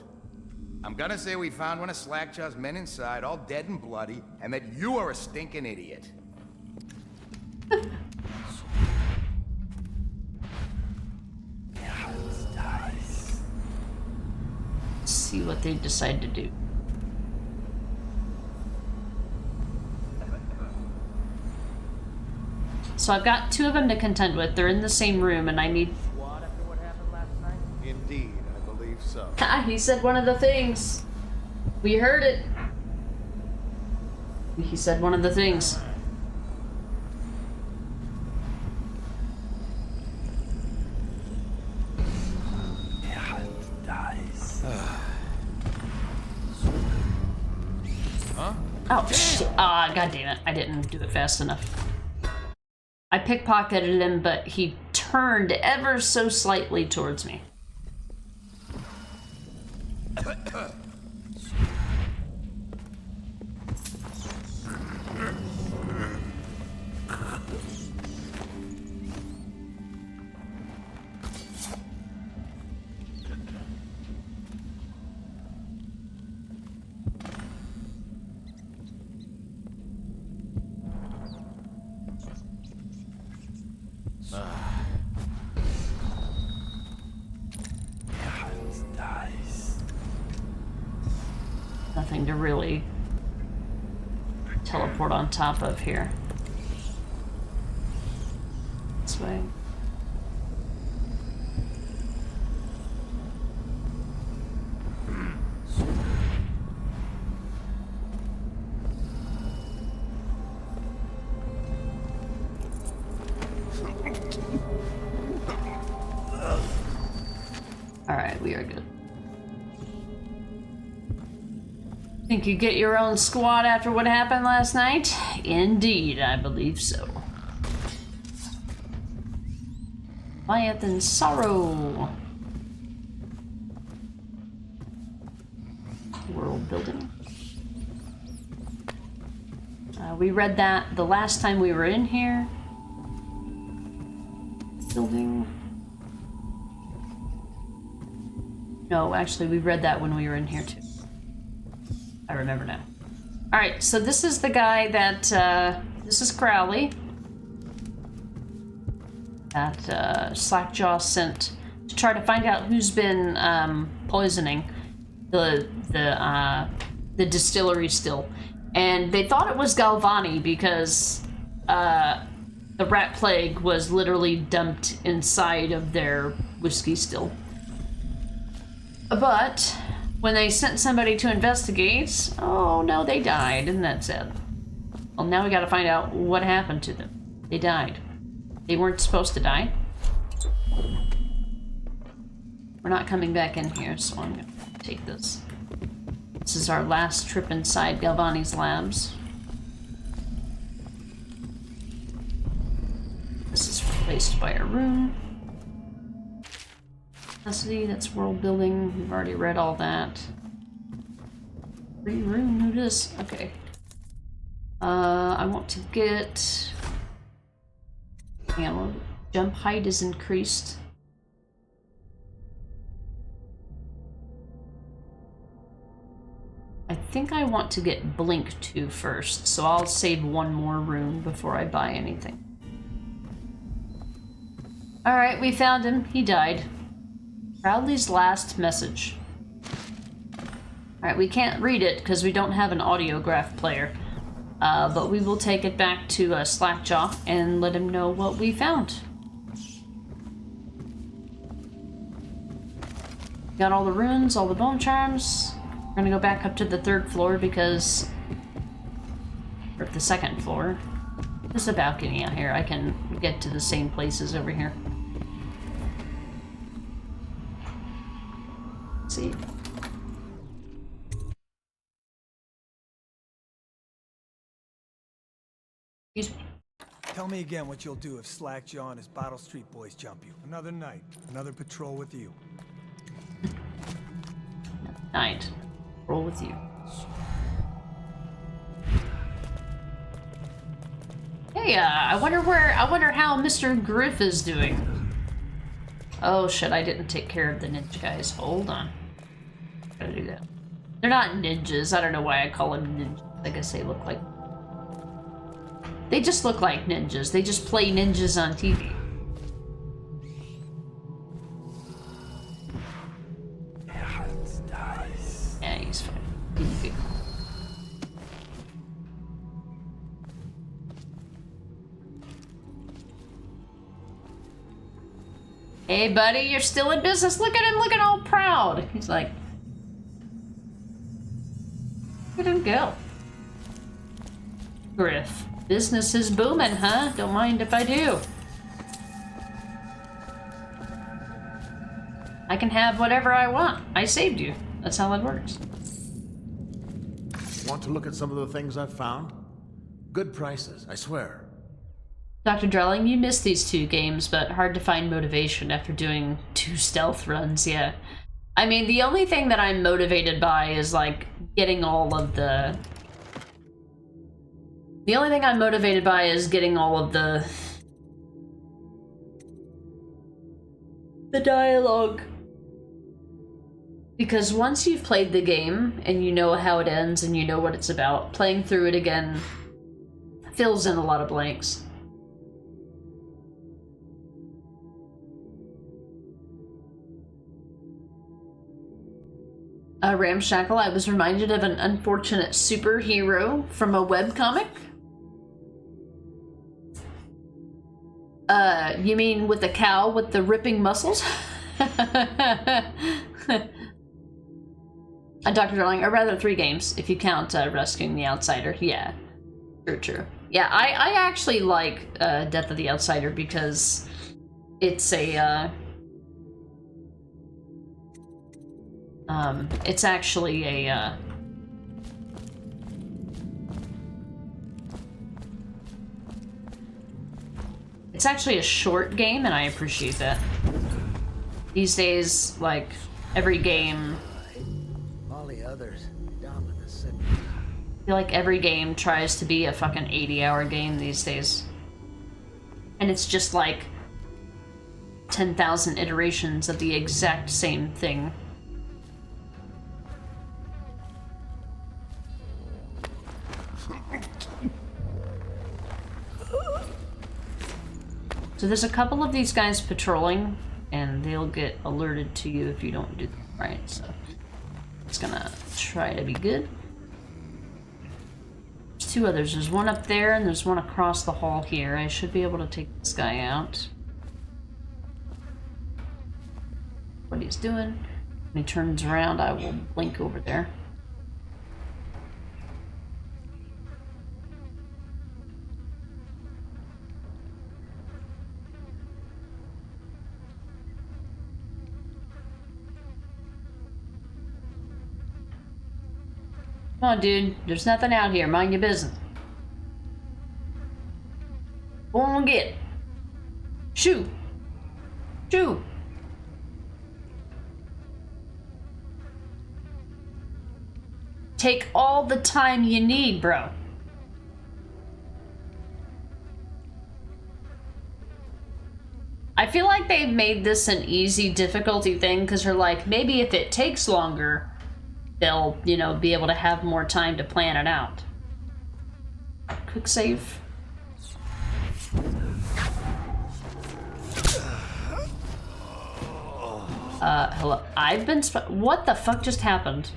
I'm gonna say we found one of Slackjaw's men inside, all dead and bloody, and that you are a stinking idiot. See what they decide to do. So I've got two of them to contend with. They're in the same room, and I need... What after what happened last night? Indeed, I believe so. Ha! He said one of the things. We heard it. He said one of the things. Oh, shit. God damn it. I didn't do it fast enough. I pickpocketed him, but he turned ever so slightly towards me. Nothing to really teleport on top of here. This way. Alright, we are good. Think you get your own squad after what happened last night? Indeed, I believe so. Quiet and sorrow. World building. We read that the last time we were in here. Building. No, actually, we read that when we were in here too. I remember now. Alright, so this is the guy that, this is Crowley. That, Slackjaw sent to try to find out who's been, poisoning the distillery still. And they thought it was Galvani because, the rat plague was literally dumped inside of their whiskey still. But when they sent somebody to investigate, oh no, they died, and that's it. Well, now we gotta find out what happened to them. They died. They weren't supposed to die. We're not coming back in here, so I'm gonna take this. This is our last trip inside Galvani's labs. This is replaced by a room. Necessity, that's world building. We've already read all that. Free room, who this? Okay. I want to get... Ammo. Jump height is increased. I think I want to get Blink 2 first, so I'll save one more room before I buy anything. Alright, we found him. He died. Crowley's last message. Alright, we can't read it because we don't have an audiograph player. But we will take it back to Slackjaw and let him know what we found. Got all the runes, all the bone charms. We're gonna go back up to the 3rd floor because... or the 2nd floor. There's a balcony out here. I can get to the same places over here. Let's see. Excuse me. Tell me again what you'll do if Slackjaw and his Bottle Street boys jump you. Another night, another patrol with you. Night. Roll with you. Hey, I wonder how Mr. Griff is doing. Oh shit, I didn't take care of the ninja guys. Hold on. Gotta do that. They're not ninjas. I don't know why I call them ninjas. I guess they look like... they just look like ninjas. They just play ninjas on TV. Yeah, he's fine. He's good. Hey, buddy, you're still in business. Look at him looking all proud. He's like, look at him go. Griff, business is booming, huh? Don't mind if I do. I can have whatever I want. I saved you. That's how it works. Want to look at some of the things I've found? Good prices, I swear. Dr. Drelling, you missed these 2 games, but hard to find motivation after doing 2 stealth runs, yeah. I mean, the only thing that I'm motivated by is, like, getting all of the... the only thing I'm motivated by is getting all of the dialogue. Because once you've played the game, and you know how it ends, and you know what it's about, playing through it again fills in a lot of blanks. Ramshackle, I was reminded of an unfortunate superhero from a webcomic. You mean with the cow with the ripping muscles? Dr. Darling, or rather 3 games, if you count Rescuing the Outsider. Yeah, true. Yeah, I actually like Death of the Outsider because it's a... It's actually a, it's actually a short game, and I appreciate that. These days, like, every game... All the others down with the city. I feel like every game tries to be a fucking 80-hour game these days. And it's just like 10,000 iterations of the exact same thing. So there's a couple of these guys patrolling, and they'll get alerted to you if you don't do them right, so it's gonna try to be good. There's two others. There's one up there, and there's one across the hall here. I should be able to take this guy out. What he's doing. When he turns around, I will blink over there. Come on, dude. There's nothing out here. Mind your business. Go on, get it. Shoot. Shoot. Take all the time you need, bro. I feel like they've made this an easy difficulty thing because they're like, maybe if it takes longer, they'll, you know, be able to have more time to plan it out. Quick save. Hello. I've been what the fuck just happened?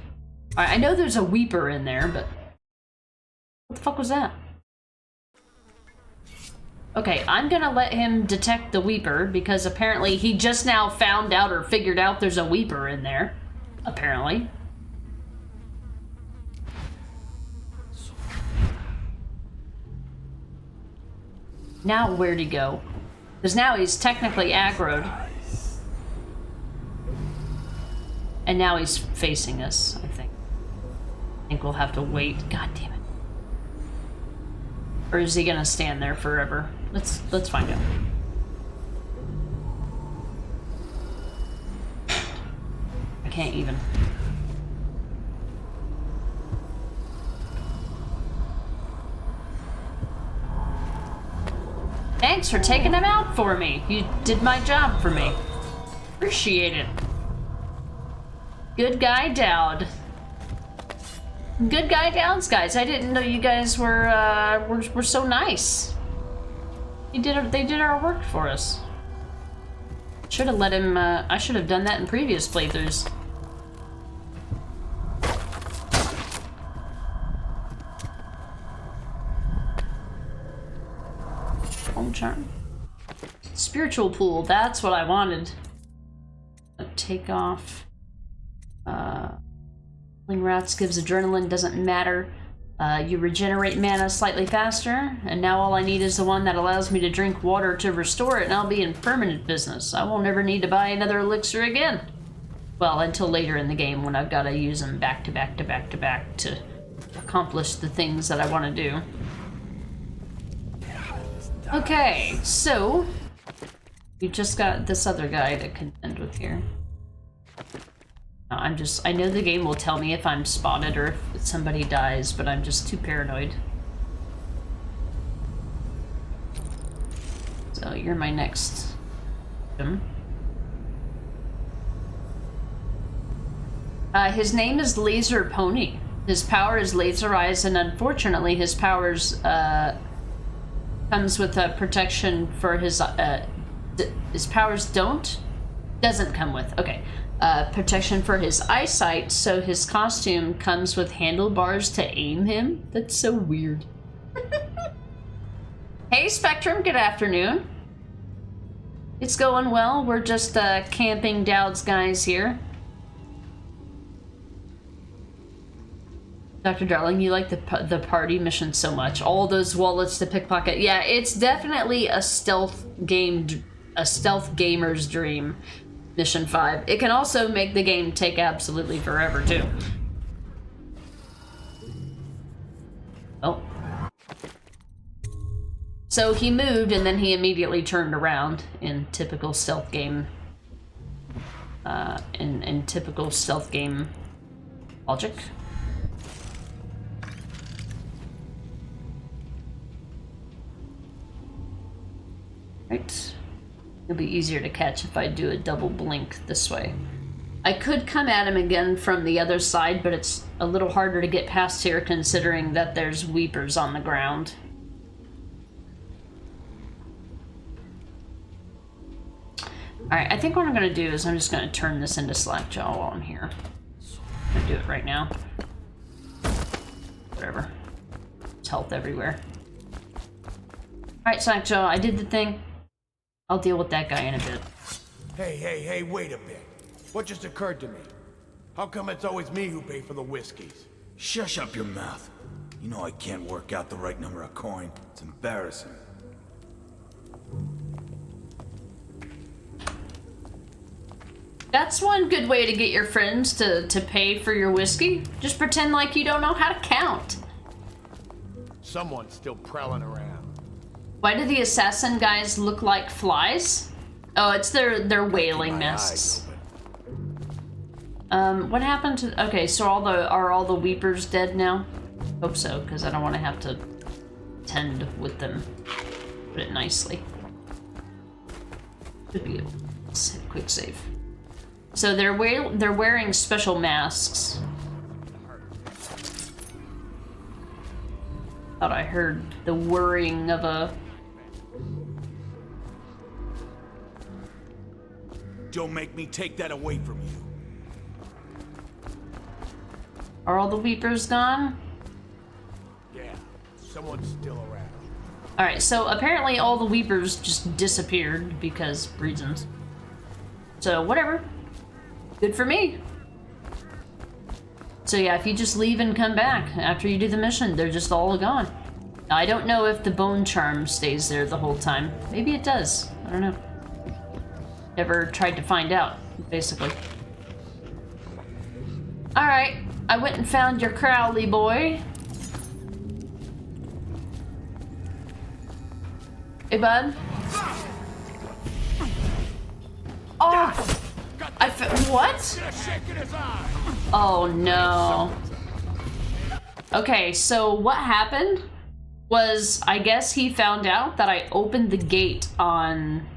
I know there's a Weeper in there, but what the fuck was that? Okay, I'm gonna let him detect the Weeper because apparently he just now found out or figured out there's a Weeper in there. Apparently. Now where'd he go? Because now he's technically aggroed. And now he's facing us, I think. I think we'll have to wait. God damn it. Or is he gonna stand there forever? Let's find out. I can't even. Thanks for taking him out for me. You did my job for me. Appreciate it. Good guy Dowd. Good guy Dowds, guys. I didn't know you guys were so nice. They did our work for us. Should have let him. I should have done that in previous playthroughs. Home charm. Spiritual pool. That's what I wanted. Take off. Killing rats gives adrenaline. Doesn't matter. You regenerate mana slightly faster, and now all I need is the one that allows me to drink water to restore it, and I'll be in permanent business. I won't ever need to buy another elixir again. Well, until later in the game when I've got to use them back to back to back to back to accomplish the things that I want to do. Okay, so you just got this other guy to contend with here. I know the game will tell me if I'm spotted or if somebody dies, but I'm just too paranoid. So you're my next victim. His name is Laser Pony. His power is laser eyes, and unfortunately his powers comes with a protection for his powers doesn't come with, okay. Protection for his eyesight, so his costume comes with handlebars to aim him. That's so weird. Hey Spectrum, good afternoon. It's going well. We're just camping Dowd's guys here. Dr. Darling, you like the party mission so much. All those wallets to pickpocket. Yeah, it's definitely a stealth gamer's dream. Mission 5. It can also make the game take absolutely forever, too. Oh. So he moved, and then he immediately turned around in typical stealth game... in typical stealth game logic. Right. It'll be easier to catch if I do a double blink this way. I could come at him again from the other side, but it's a little harder to get past here considering that there's weepers on the ground. Alright, I think what I'm gonna do is I'm just gonna turn this into Slackjaw while I'm here. I'm gonna do it right now. Whatever. There's health everywhere. Alright, Slackjaw, I did the thing. I'll deal with that guy in a bit. Hey, wait a bit. What just occurred to me? How come it's always me who pay for the whiskeys? Shush up your mouth. You know I can't work out the right number of coin. It's embarrassing. That's one good way to get your friends to pay for your whiskey. Just pretend like you don't know how to count. Someone's still prowling around. Why do the assassin guys look like flies? Oh, it's their whaling nests. What happened to... Okay, so are all the weepers dead now? Hope so, because I don't want to have to tend with them. Put it nicely. Should be a quick save. So they're wearing special masks. Thought I heard the whirring of a... Don't make me take that away from you. Are all the weepers gone? Yeah, someone's still around. Alright, so apparently all the weepers just disappeared because reasons. So, whatever. Good for me. So yeah, if you just leave and come back after you do the mission, they're just all gone. I don't know if the bone charm stays there the whole time. Maybe it does. I don't know. Never tried to find out, basically. Alright, I went and found your Crowley boy. Hey, bud. Oh! What? Oh, no. Okay, so what happened was, I guess he found out that I opened the gate on...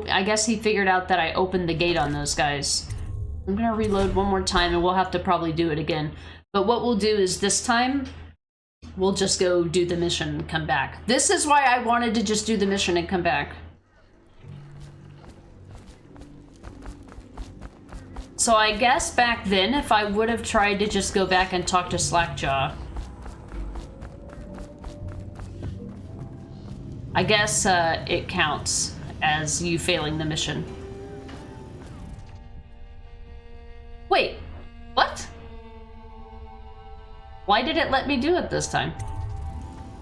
I guess he figured out that I opened the gate on those guys. I'm gonna reload one more time and we'll have to probably do it again. But what we'll do is this time, we'll just go do the mission and come back. This is why I wanted to just do the mission and come back. So I guess back then, if I would have tried to just go back and talk to Slackjaw, I guess it counts as you failing the mission. Wait, what? Why did it let me do it this time?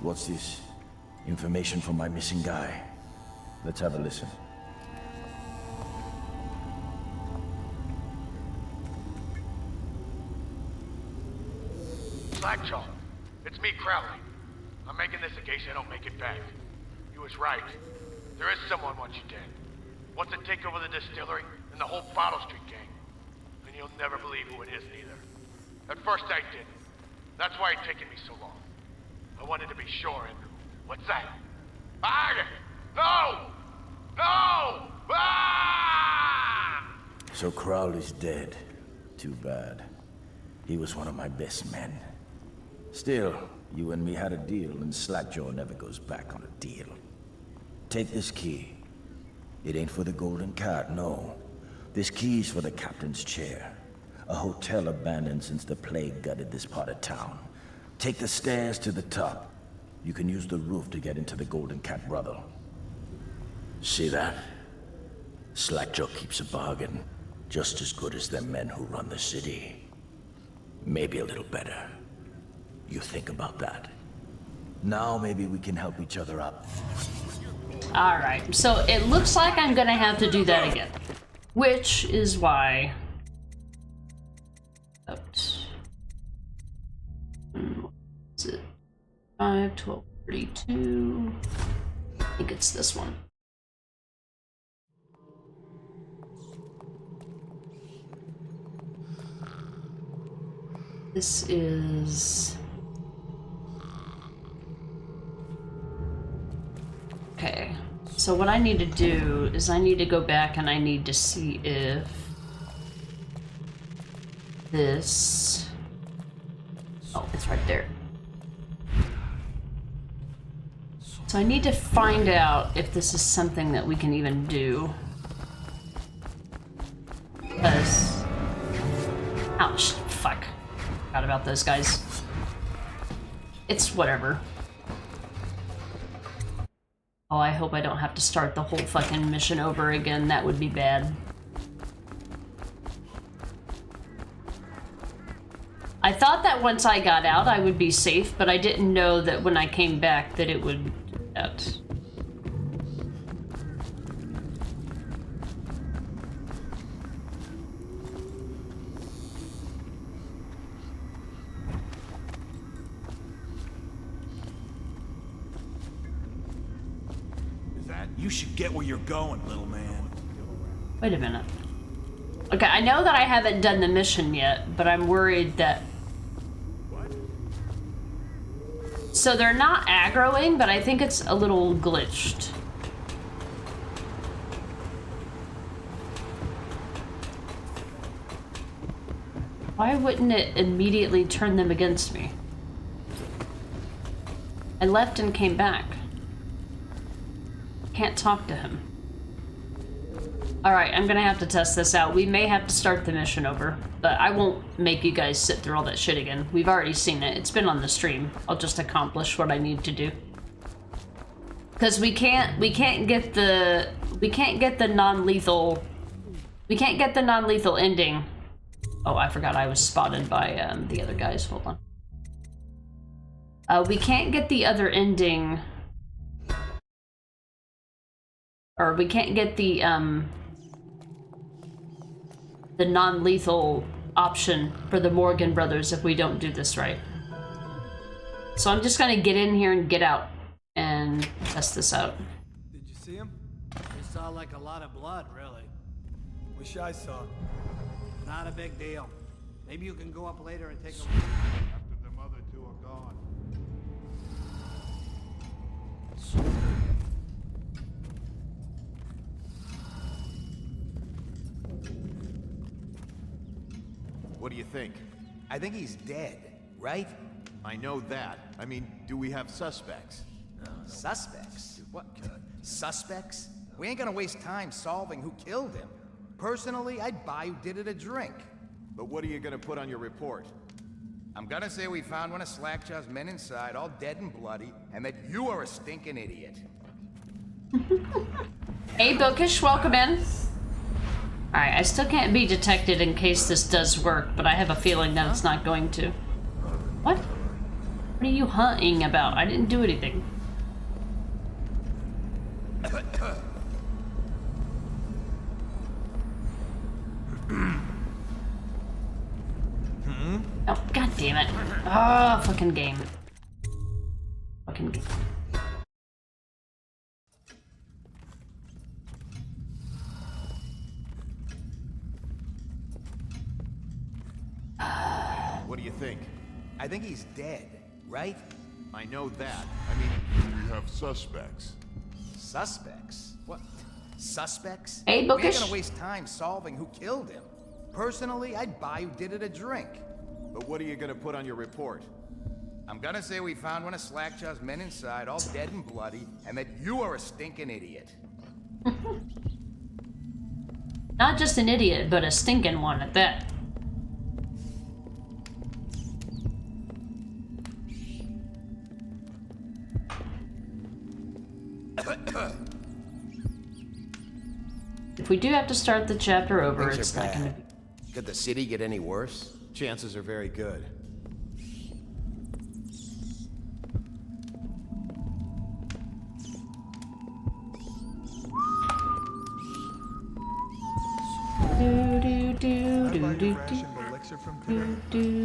What's this? Information from my missing guy. Let's have a listen. Slackjaw, it's me, Crowley. I'm making this in case I don't make it back. You was right. There is someone wants you dead. Wants to take over the distillery and the whole Bottle Street gang. And you'll never believe who it is neither. At first I didn't. That's why it's taken me so long. I wanted to be sure and... What's that? No! No! Ah! So Crowley's dead. Too bad. He was one of my best men. Still, you and me had a deal, and Slackjaw never goes back on a deal. Take this key. It ain't for the Golden Cat, no. This key's for the captain's chair. A hotel abandoned since the plague gutted this part of town. Take the stairs to the top. You can use the roof to get into the Golden Cat brothel. See that? Slackjaw keeps a bargain. Just as good as the men who run the city. Maybe a little better. You think about that. Now maybe we can help each other up. Alright, so it looks like I'm gonna have to do that again. Which is why... Oops. Is it 5, 12, 32? I think it's this one. This is... Okay. So what I need to do is I need to go back and I need to see if this... Oh, it's right there. So I need to find out if this is something that we can even do. Because... Ouch, fuck. Forgot about those guys. It's whatever. Oh, I hope I don't have to start the whole fucking mission over again. That would be bad. I thought that once I got out I would be safe, but I didn't know that when I came back that it would do that. You should get where you're going, little man. Wait a minute. Okay, I know that I haven't done the mission yet, but I'm worried that... So they're not aggroing, but I think it's a little glitched. Why wouldn't it immediately turn them against me? I left and came back. Can't talk to him. Alright, I'm gonna have to test this out. We may have to start the mission over, but I won't make you guys sit through all that shit again. We've already seen it. It's been on the stream. I'll just accomplish what I need to do. Because we can't get the non-lethal ending. Oh, I forgot I was spotted by the other guys. Hold on. We can't get the other ending, or we can't get the non-lethal option for the Morgan brothers if we don't do this right. So I'm just gonna get in here and get out and test this out. Did you see him? We saw like a lot of blood, really. Wish I saw. Not a big deal. Maybe you can go up later and take a look. After them other two are gone. What do you think? I think he's dead, right? I know that. I mean, do we have suspects? Suspects? What? Suspects? We ain't gonna waste time solving who killed him. Personally, I'd buy who did it a drink. But what are you gonna put on your report? I'm gonna say we found one of Slackjaw's men inside, all dead and bloody, and that you are a stinking idiot. Hey, Bookish, welcome in. Alright, I still can't be detected in case this does work, but I have a feeling that it's not going to. What? What are you hunting about? I didn't do anything. Oh, god damn it. Oh, fucking game. Fucking game. What do you think? I think he's dead, right? I know that. I mean, we have suspects. Suspects? What? Suspects? Hey, We Bookish. ain't gonna waste time solving who killed him. Personally, I'd buy who did it a drink. But what are you gonna put on your report? I'm gonna say we found one of Slackjaw's men inside, all dead and bloody, and that you are a stinking idiot. Not just an idiot, but a stinking one at that. If we do have to start the chapter over, Things it's are not gonna bad. Could the city get any worse? Chances are very good. find a rationed elixir from today?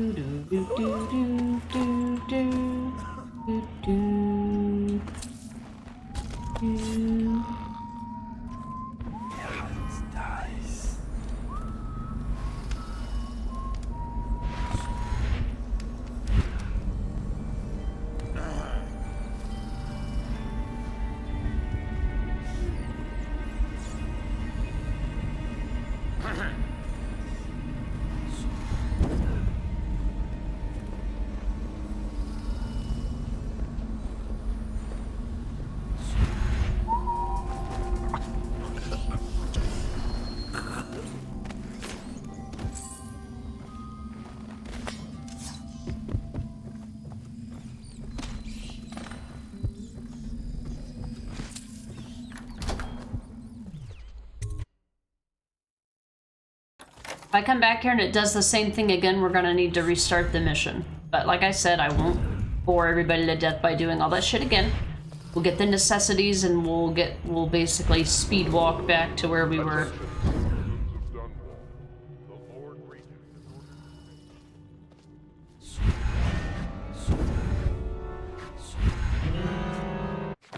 If I come back here and it does the same thing again, we're gonna need to restart the mission. But like I said, I won't bore everybody to death by doing all that shit again. We'll get the necessities and we'll basically speed walk back to where we were.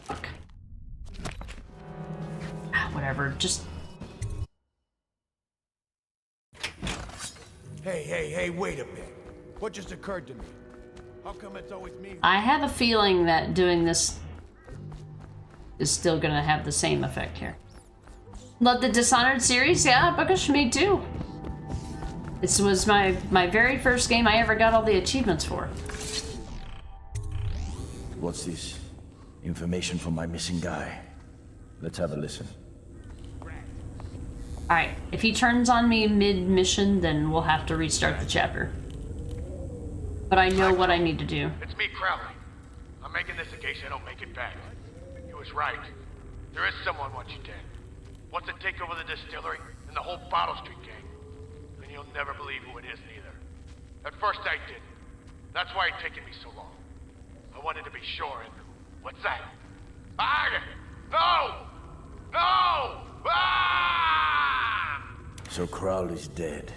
Fuck. Whatever, just... Hey, wait a minute. What just occurred to me? How come it's always me? I have a feeling that doing this is still gonna have the same effect here. Love the Dishonored series? Yeah, Bookish, me too. This was my very first game I ever got all the achievements for. What's this? Information from my missing guy. Let's have a listen. Alright, if he turns on me mid-mission, then we'll have to restart the chapter. But I know what I need to do. It's me, Crowley. I'm making this in case I don't make it back. He was right. There is someone wants you dead. Wants to take over the distillery and the whole Bottle Street gang. And you'll never believe who it is neither. At first I didn't. That's why it's taken me so long. I wanted to be sure and... What's that? No! No! Ah! So Crowley's dead.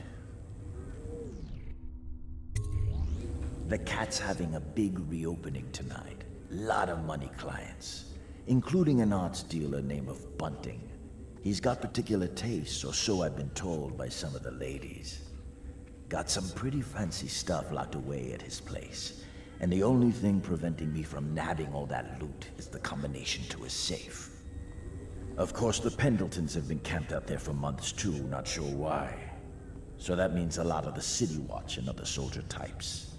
The Cat's having a big reopening tonight. Lot of money clients, including an arts dealer named of Bunting. He's got particular tastes, or so I've been told by some of the ladies. Got some pretty fancy stuff locked away at his place. And the only thing preventing me from nabbing all that loot is the combination to his safe. Of course, the Pendletons have been camped out there for months too, not sure why. So that means a lot of the City Watch and other soldier types.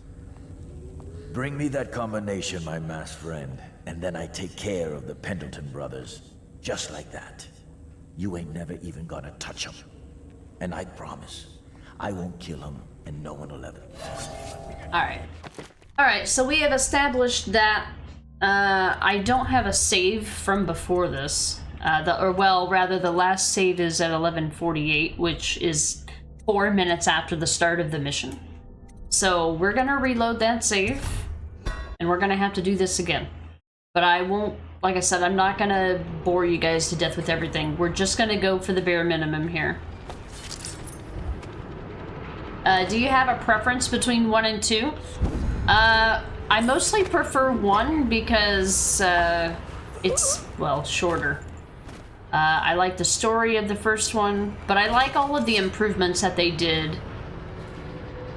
Bring me that combination, my masked friend, and then I take care of the Pendleton brothers. Just like that. You ain't never even gonna touch them. And I promise, I won't kill them, and no one will ever. Alright, so we have established that I don't have a save from before this. The last save is at 11:48, which is 4 minutes after the start of the mission. So we're gonna reload that save, and we're gonna have to do this again. But I won't, like I said, I'm not gonna bore you guys to death with everything. We're just gonna go for the bare minimum here. Do you have a preference between 1 and 2? I mostly prefer 1 because it's, well, shorter. I like the story of the first one, but I like all of the improvements that they did.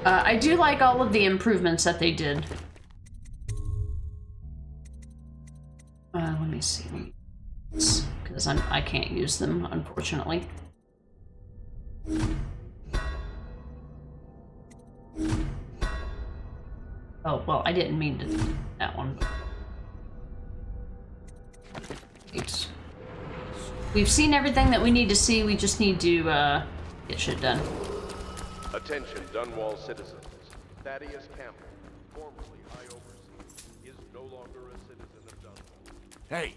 I do like all of the improvements that they did. Let me see. Because I can't use them, unfortunately. Oh, well, I didn't mean to do that one. Oops. We've seen everything that we need to see, we just need to, get shit done. Attention, Dunwall citizens. Thaddeus Campbell, formerly High Overseer, is no longer a citizen of Dunwall. Hey,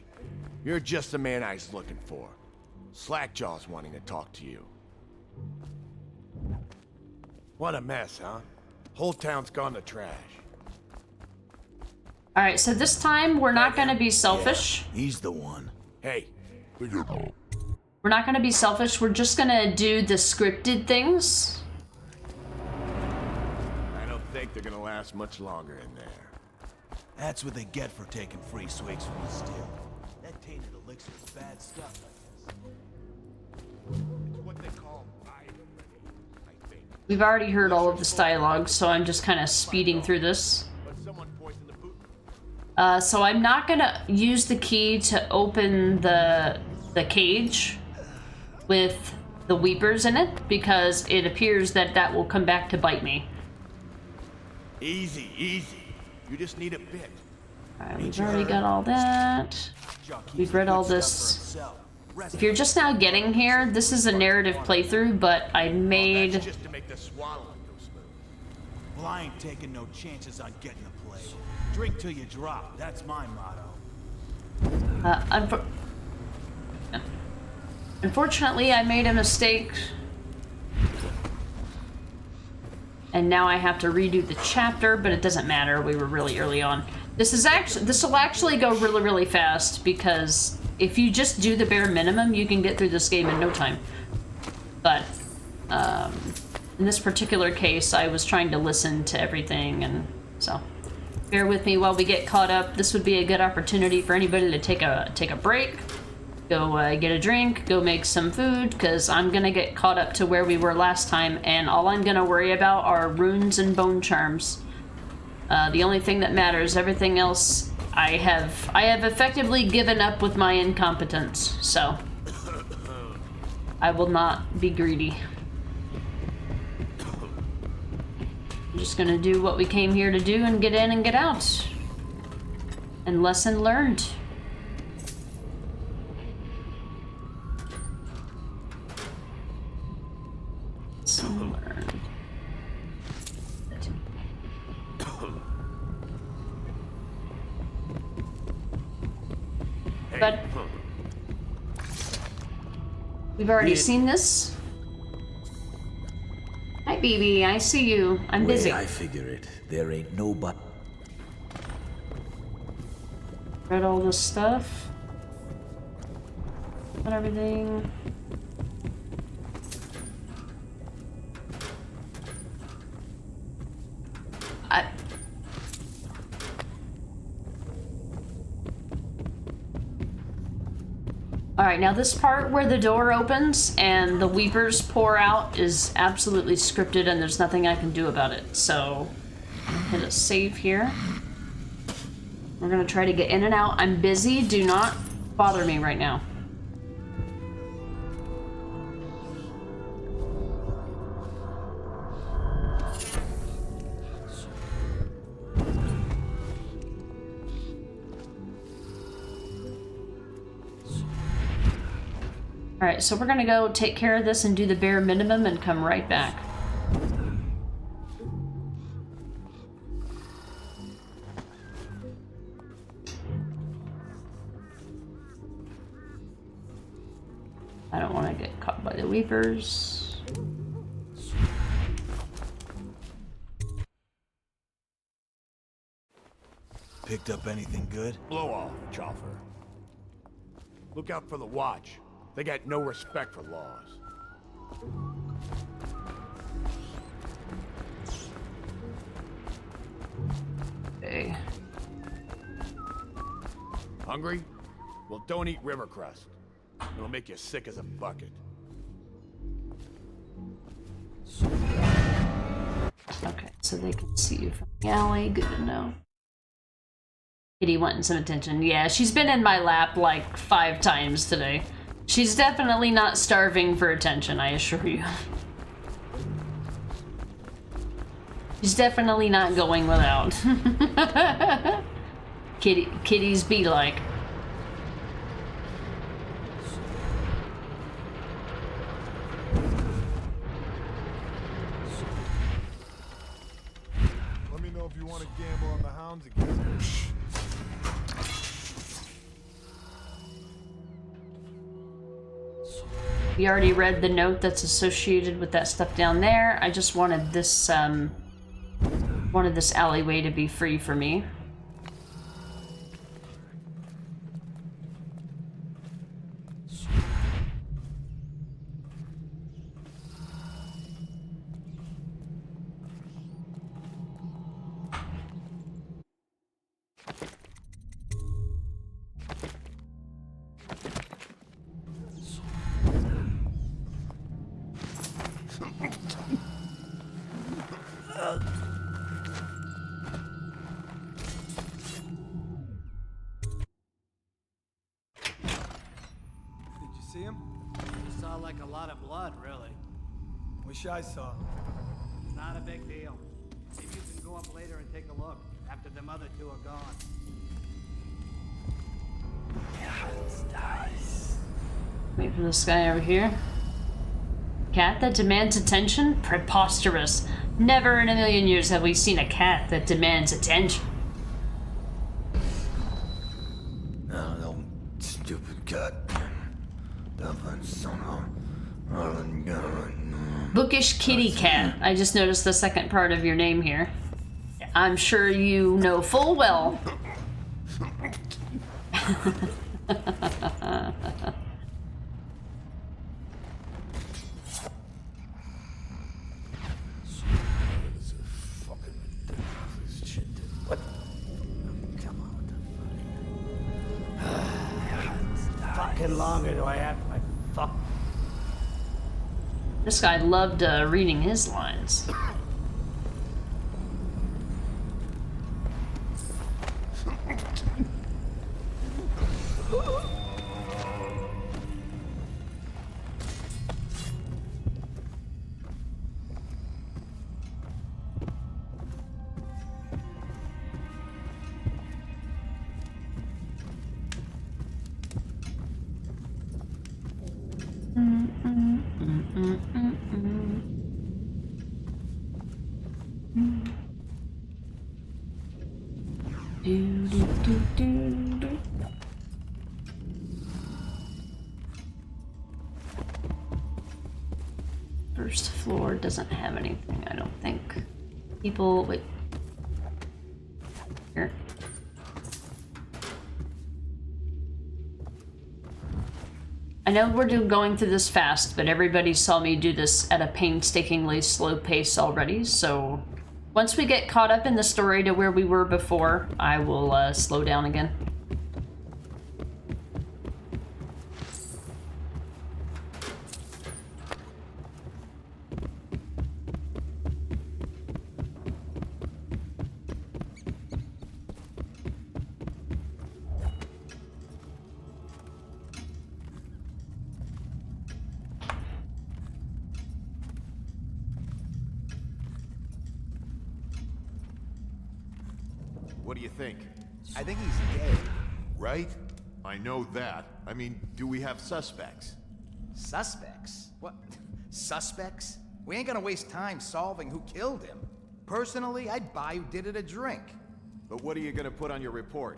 you're just the man I was looking for. Slackjaw's wanting to talk to you. What a mess, huh? Whole town's gone to trash. Alright, so this time we're not gonna be selfish. Yeah, he's the one. Hey. We're not gonna be selfish, we're just gonna do the scripted things. think they're gonna last much longer in there. That's what they get for taking free swigs from the still. That tainted elixir is bad stuff, I guess. It's what they call I think. We've already heard all of this dialogue, so I'm just kind of speeding through this. So I'm not gonna use the key to open the cage with the weepers in it, because it appears that that will come back to bite me. Easy, easy. You just need a bit. Alright, we've already got all that. We've read all this. If you're just now getting here, this is a narrative playthrough, but I made... Just to make the swallowing go smooth. Well, I ain't taking no chances on getting the plague. Drink till you drop. That's my motto. Unfortunately, I made a mistake. And now I have to redo the chapter, but it doesn't matter. We were really early on. This will actually go really, really fast, because if you just do the bare minimum, you can get through this game in no time. But in this particular case, I was trying to listen to everything, and so bear with me while we get caught up. This would be a good opportunity for anybody to take a break, go get a drink, go make some food, because I'm gonna get caught up to where we were last time, and all I'm gonna worry about are runes and bone charms. The only thing that matters, everything else, I have effectively given up with my incompetence, so I will not be greedy. I'm just gonna do what we came here to do and get in and get out. And lesson learned. Lesson learned. But we've already seen this. Hi, BB. I see you. I'm busy. I figure it. There ain't nobody. Read all this stuff. And everything. Alright, now this part where the door opens and the weepers pour out is absolutely scripted, and there's nothing I can do about it. So, hit a save here. We're gonna try to get in and out. I'm busy. Do not bother me right now. Alright, so we're gonna go take care of this and do the bare minimum and come right back. I don't want to get caught by the weepers. Picked up anything good? Blow off, Chopper. Look out for the watch. They got no respect for laws. Okay. Hungry? Well, don't eat river crust. It'll make you sick as a bucket. Okay, so they can see you from the alley. Good to know. Kitty wanting some attention. Yeah, she's been in my lap like 5 times today. She's definitely not starving for attention, I assure you. She's definitely not going without. Kitties be like. Let me know if you want to gamble on the hounds again. We already read the note that's associated with that stuff down there. I just wanted this alleyway to be free for me. Did you see him? You saw like a lot of blood, really. Wish I saw. Not a big deal. Maybe you can go up later and take a look, after them other two are gone. Wait for this guy over here. Cat that demands attention? Preposterous. Never in a million years have we seen a cat that demands attention. No, stupid cat. Bookish kitty cat. I just noticed the second part of your name here. I'm sure you know full well. Fucking longer do I have my fuck? This guy loved reading his lines. First floor doesn't have anything, I don't think. People, wait. Here. I know we're going through this fast, but everybody saw me do this at a painstakingly slow pace already, so once we get caught up in the story to where we were before, I will slow down again. What do you think? I think he's dead. Right? I know that. I mean, do we have suspects? Suspects? What? Suspects? We ain't gonna waste time solving who killed him. Personally, I'd buy who did it a drink. But what are you gonna put on your report?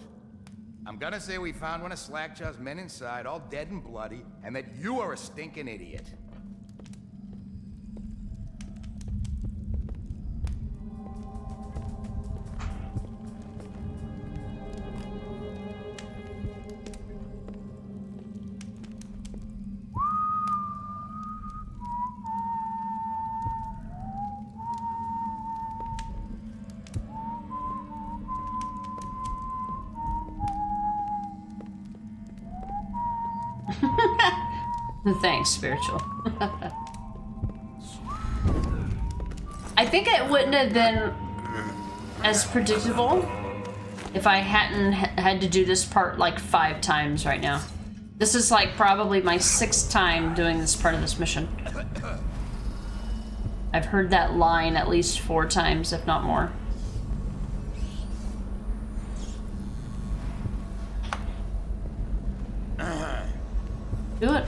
I'm gonna say we found one of Slackjaw's men inside, all dead and bloody, and that you are a stinking idiot. Thanks, spiritual. I think it wouldn't have been as predictable if I hadn't had to do this part like 5 times right now. This is like probably my 6th time doing this part of this mission. I've heard that line at least 4 times, if not more. Do it.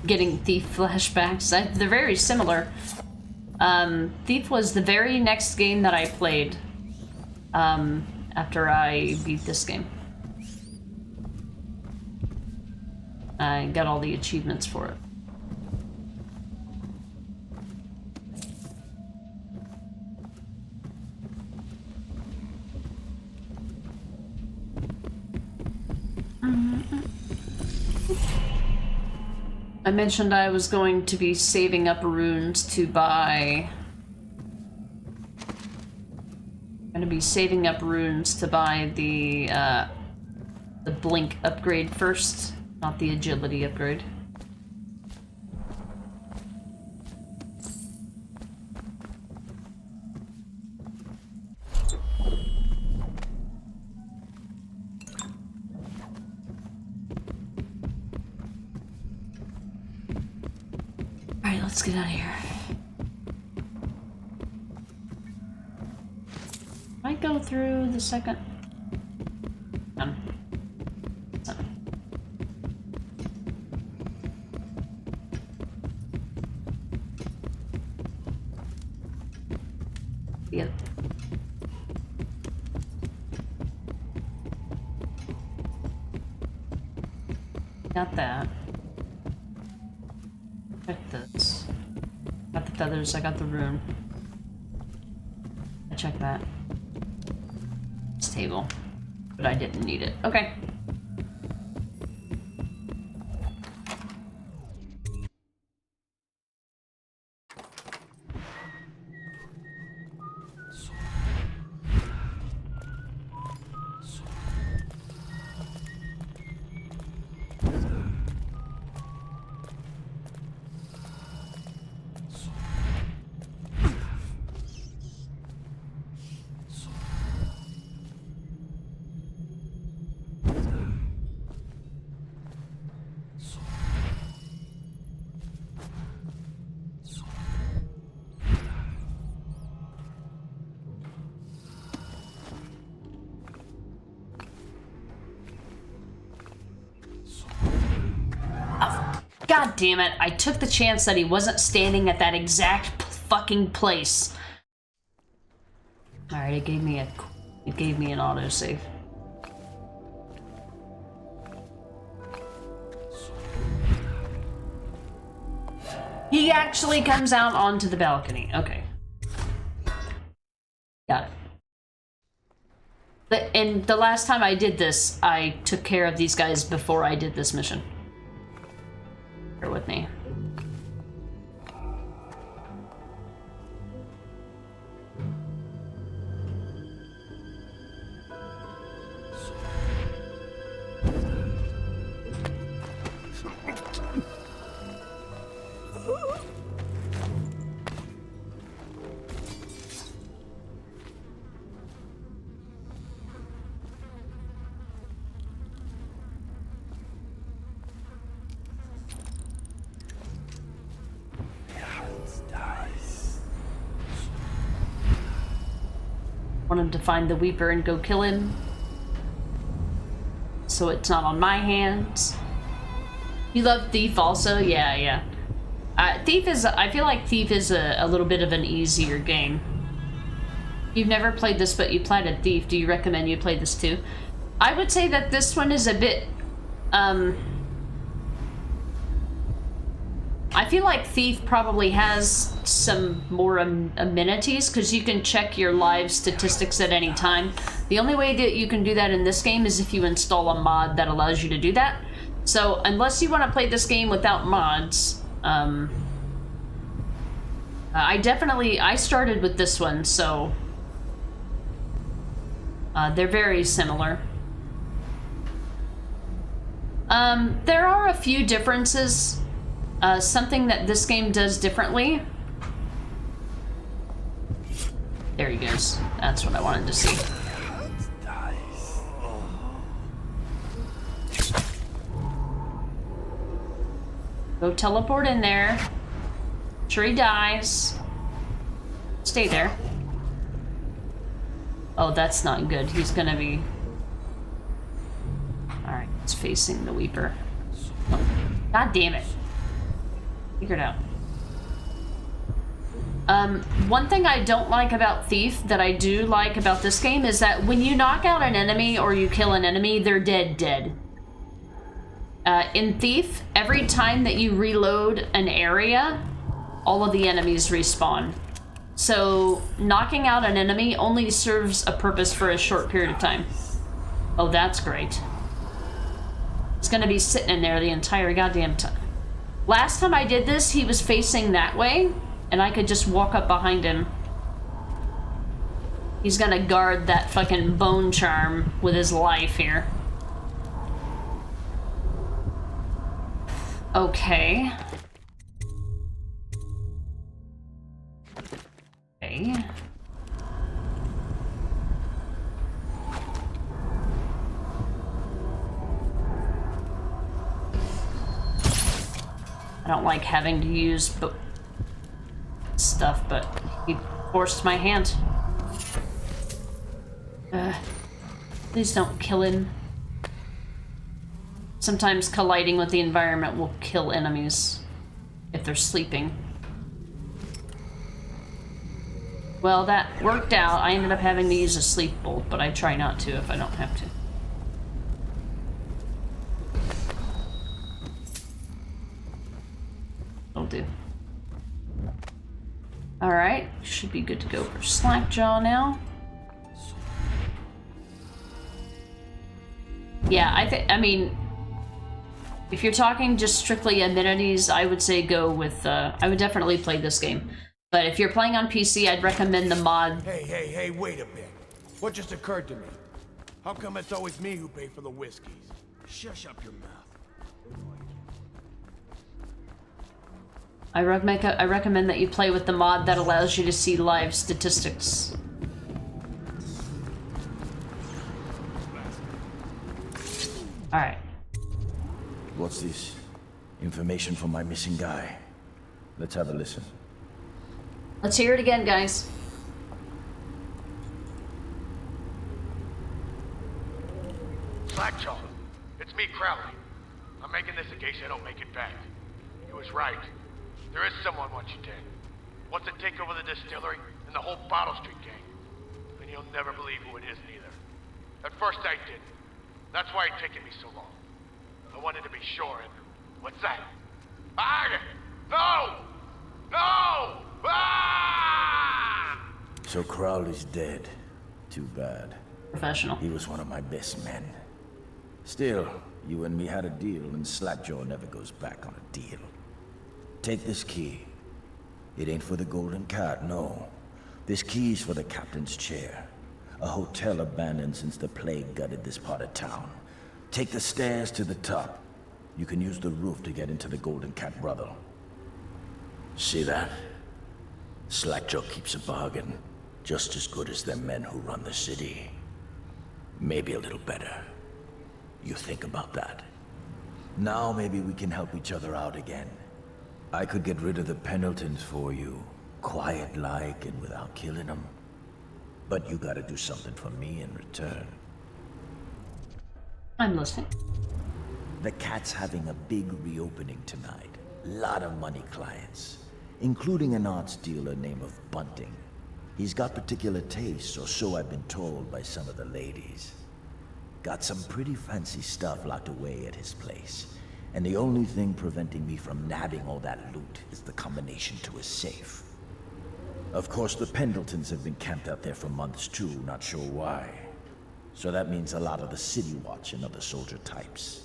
Getting Thief flashbacks. They're very similar. Thief was the very next game that I played after I beat this game. I got all the achievements for it. I mentioned I was going to be saving up runes to buy... I'm gonna be saving up runes to buy the blink upgrade first, not the agility upgrade. let's get out of here. Might go through the second. Yep. Got that. Check this. Got the feathers, I got the rune. I checked that. This table. But I didn't need it. Okay. God damn it, I took the chance that he wasn't standing at that exact fucking place. Alright, it gave me an autosave. He actually comes out onto the balcony. Okay. Got it. And the last time I did this, I took care of these guys before I did this mission. Bear with me. Want him to find the Weeper and go kill him, so it's not on my hands. You love Thief also? Yeah. Thief is, I feel like Thief is a little bit of an easier game. You've never played this, but you played Thief. Do you recommend you play this too? I would say that this one is a bit, I feel like Thief probably has some more amenities because you can check your live statistics at any time. The only way that you can do that in this game is if you install a mod that allows you to do that. So unless you want to play this game without mods, I started with this one, so they're very similar. There are a few differences. Something that this game does differently. There he goes. That's what I wanted to see. Go teleport in there. Sure he dies. Stay there. Oh, that's not good. He's gonna be... Alright, it's facing the Weeper. Oh, God damn it. Figured out. One thing I don't like about Thief that I do like about this game is that when you knock out an enemy or you kill an enemy, they're dead. In Thief, every time that you reload an area, all of the enemies respawn. So knocking out an enemy only serves a purpose for a short period of time. Oh, that's great. It's gonna be sitting in there the entire goddamn time. Last time I did this, he was facing that way, and I could just walk up behind him. He's gonna guard that fucking bone charm with his life here. Okay. Okay. I don't like having to use stuff, but he forced my hand. Please don't kill him. Sometimes colliding with the environment will kill enemies if they're sleeping. Well, that worked out. I ended up having to use a sleep bolt, but I try not to if I don't have to. Will do. Alright, should be good to go for Slackjaw now. Yeah, I mean, if you're talking just strictly amenities, I would say go with, I would definitely play this game. But if you're playing on PC, I'd recommend the mod. Hey, wait a bit. What just occurred to me? How come it's always me who pay for the whiskeys? Shush up your mouth. I recommend that you play with the mod that allows you to see live statistics. Alright. What's this? Information from my missing guy. Let's have a listen. Let's hear it again, guys. Slackjaw, it's me, Crowley. I'm making this in case I don't make it back. He was right. There is someone wants you dead. Wants to take over the distillery and the whole Bottle Street gang. And you'll never believe who it is neither. At first I didn't. That's why it's taken me so long. I wanted to be sure and... What's that? No! No! Ah! So Crowley's dead. Too bad. Professional. He was one of my best men. Still, you and me had a deal, and Slackjaw never goes back on a deal. Take this key. It ain't for the Golden Cat, no. This key's for the captain's chair. A hotel abandoned since the plague gutted this part of town. Take the stairs to the top. You can use the roof to get into the Golden Cat brothel. See that? Slackjaw keeps a bargain. Just as good as the men who run the city. Maybe a little better. You think about that. Now maybe we can help each other out again. I could get rid of the Pendletons for you. Quiet-like and without killing them. But you gotta do something for me in return. I'm listening. The Cat's having a big reopening tonight. Lot of money clients. Including an arts dealer named Bunting. He's got particular tastes, or so I've been told by some of the ladies. Got some pretty fancy stuff locked away at his place. And the only thing preventing me from nabbing all that loot is the combination to his safe. Of course, the Pendletons have been camped out there for months too, not sure why. So that means a lot of the City Watch and other soldier types.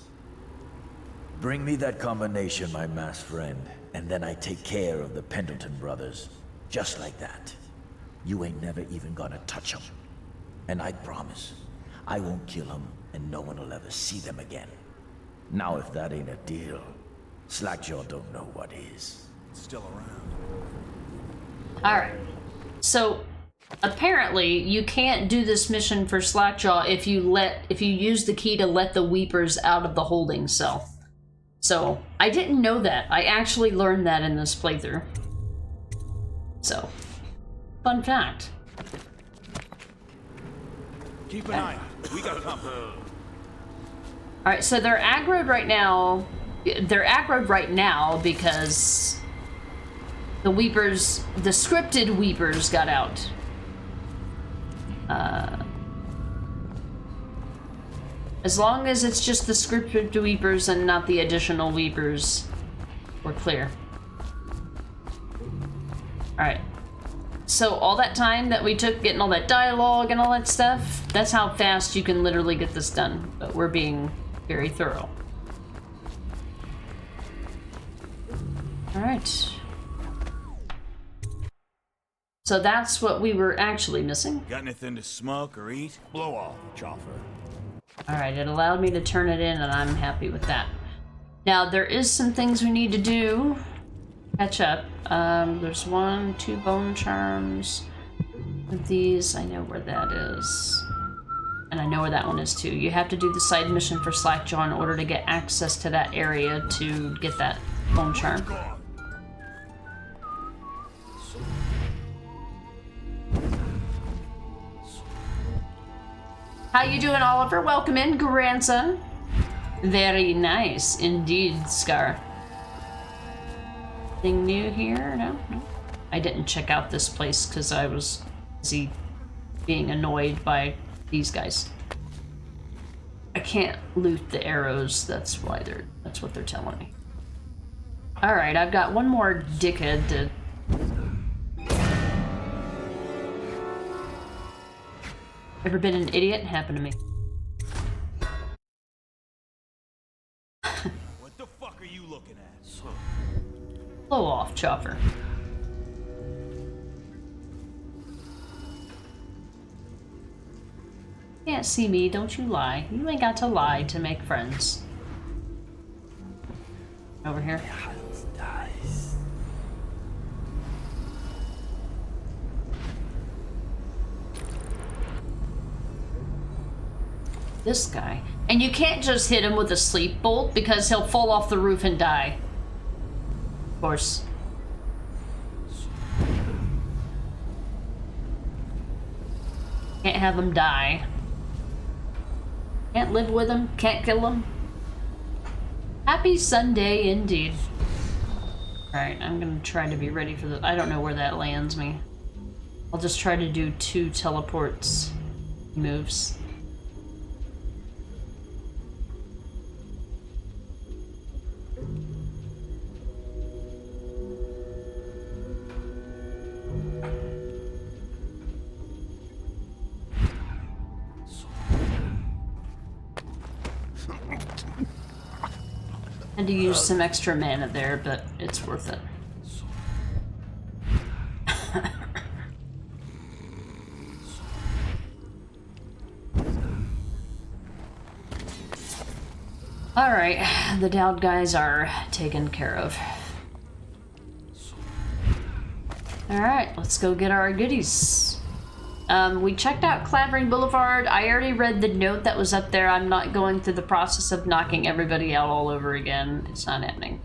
Bring me that combination, my masked friend, and then I take care of the Pendleton brothers. Just like that. You ain't never even gonna touch them. And I promise, I won't kill them, and no one will ever see them again. Now if that ain't a deal, Slackjaw don't know what is. It's still around. Alright. So, apparently, you can't do this mission for Slackjaw if you use the key to let the Weepers out of the holding cell. So, I didn't know that. I actually learned that in this playthrough. So, fun fact. Keep an eye out. We got company. Alright, so they're aggroed right now. They're aggroed right now because the Weepers, the scripted Weepers got out. As long as it's just the scripted Weepers and not the additional Weepers, we're clear. Alright. So all that time that we took getting all that dialogue and all that stuff, that's how fast you can literally get this done. But we're being very thorough. Alright. So that's what we were actually missing. Got anything to smoke or eat? Blow off, Choffer. Alright, it allowed me to turn it in and I'm happy with that. Now there is some things we need to do. Catch up. There's 1, 2 bone charms. With these, I know where that is. And I know where that one is too. You have to do the side mission for Slackjaw in order to get access to that area to get that bone charm. How you doing, Oliver? Welcome in, grandson. Very nice indeed, Scar. Anything new here? No? No. I didn't check out this place because I was busy being annoyed by these guys. I can't loot the arrows, that's what they're telling me. Alright, I've got one more dickhead to... Ever been an idiot? Happened to me. What the fuck are you looking at? Blow off, Chopper. Can't see me, don't you lie. You ain't got to lie to make friends. Over here. This guy. And you can't just hit him with a sleep bolt because he'll fall off the roof and die. Of course. Can't have him die. Can't live with him, can't kill him. Happy Sunday indeed. Alright, I'm gonna try to be ready for the... I don't know where that lands me. I'll just try to do 2 teleports moves. Had to use some extra mana there, but it's worth it. Alright, the Dowd guys are taken care of. Alright, let's go get our goodies. We checked out Clavering Boulevard. I already read the note that was up there. I'm not going through the process of knocking everybody out all over again. It's not happening.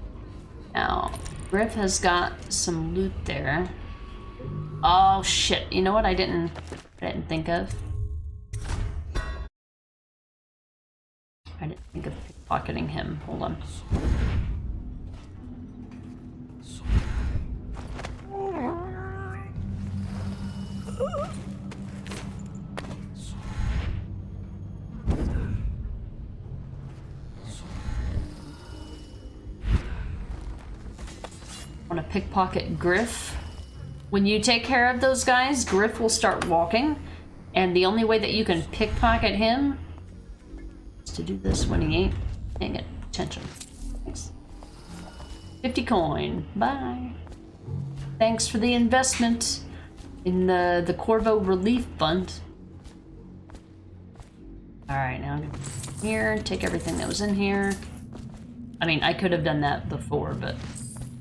Now, Griff has got some loot there. Oh shit, you know what I didn't think of? I didn't think of pickpocketing him. Hold on. Want to pickpocket Griff? When you take care of those guys, Griff will start walking, and the only way that you can pickpocket him is to do this when he ain't paying attention. Thanks. 50 coin. Bye. Thanks for the investment in the Corvo Relief Fund. Alright, now I'm gonna go here, take everything that was in here. I mean, I could have done that before, but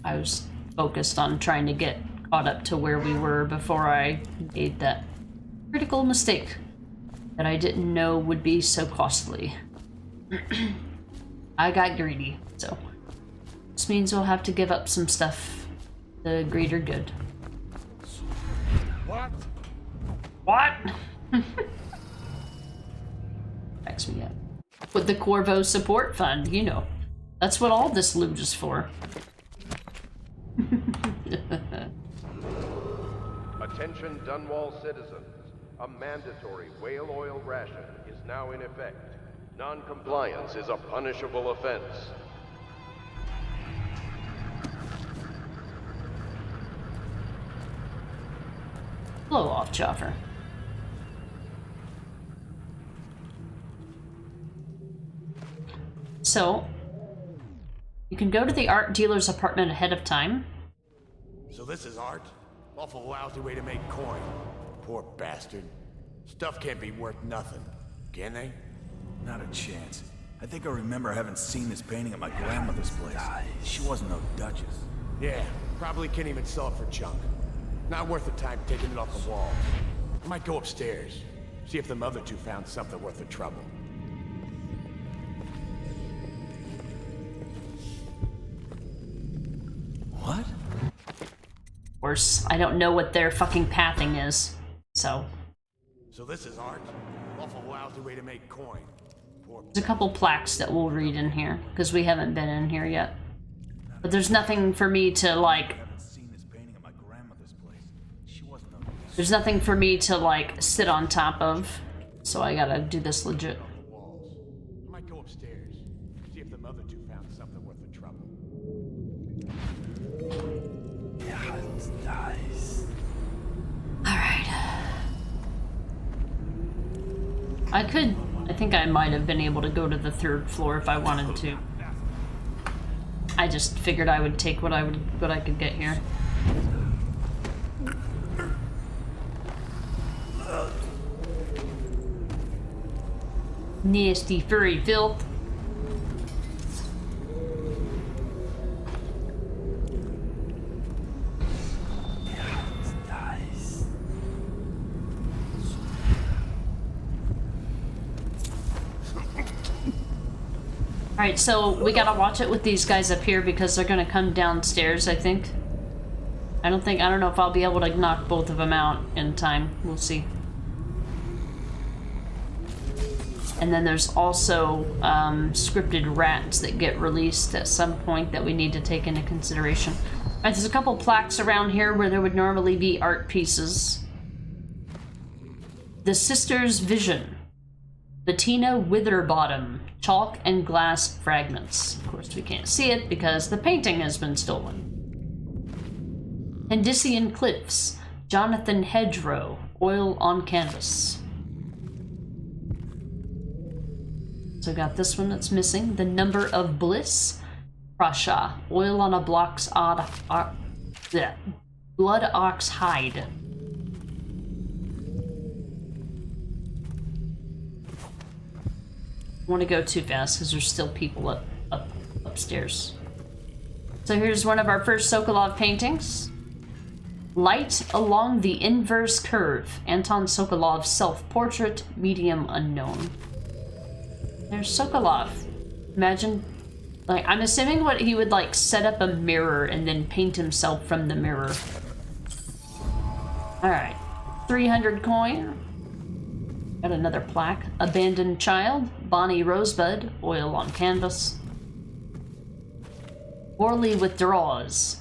I was focused on trying to get caught up to where we were before I made that critical mistake that I didn't know would be so costly. I got greedy, so this means we'll have to give up some stuff. The greater good. What? What? Backs me up. With the Corvo Support Fund, you know. That's what all this loot is for. Attention Dunwall citizens. A mandatory whale oil ration is now in effect. Non-compliance is a punishable offense. Blow off, Chopper. So, you can go to the art dealer's apartment ahead of time. So this is art? Awful lousy way to make coin. Poor bastard. Stuff can't be worth nothing, can they? Not a chance. I think I remember having seen this painting at my grandmother's place. She wasn't no duchess. Yeah, probably can't even sell it for junk. Not worth the time taking it off the walls. I might go upstairs, see if them other two found something worth the trouble. What? Of course, I don't know what their fucking pathing is, so... So this is art? Awful lousy way to make coin. There's a couple plaques that we'll read in here, because we haven't been in here yet. But there's nothing for me to, like... There's nothing for me to, like, sit on top of. So I gotta do this legit. I might go upstairs, see if the other two found something worth the trouble. Yeah, it's nice. Alright. I think I might have been able to go to the 3rd floor if I wanted to. I just figured I would take what I could get here. Nasty furry filth. Alright, so we gotta watch it with these guys up here because they're gonna come downstairs, I think. I don't know if I'll be able to knock both of them out in time. We'll see. And then there's also scripted rats that get released at some point that we need to take into consideration. Alright, there's a couple plaques around here where there would normally be art pieces. The Sister's Vision. Bettina Witherbottom. Chalk and glass fragments. Of course, we can't see it because the painting has been stolen. Hendysian Cliffs. Jonathan Hedgerow. Oil on canvas. So we got this one that's missing. The Number of Bliss. Prussia. Oil on a blood ox hide. I want to go too fast because there's still people upstairs. So here's one of our first Sokolov paintings. Light Along the Inverse Curve. Anton Sokolov's self-portrait, medium unknown. There's Sokolov. Imagine, like, I'm assuming what he would, like, set up a mirror and then paint himself from the mirror. Alright. 300 coin. Got another plaque. Abandoned Child. Bonnie Rosebud. Oil on canvas. Orly Withdraws.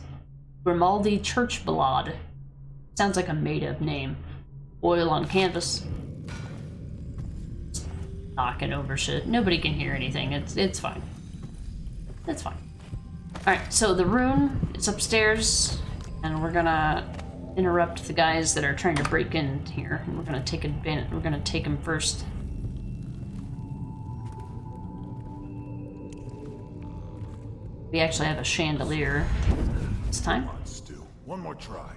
Grimaldi Churchballad. Sounds like a made-up name. Oil on canvas. Knocking over shit. Nobody can hear anything. It's fine. It's fine. Alright, so the rune is upstairs, and we're gonna interrupt the guys that are trying to break in here. And we're gonna take advantage. We're gonna take them first. We actually have a chandelier this time. Come on, Stu. One more try.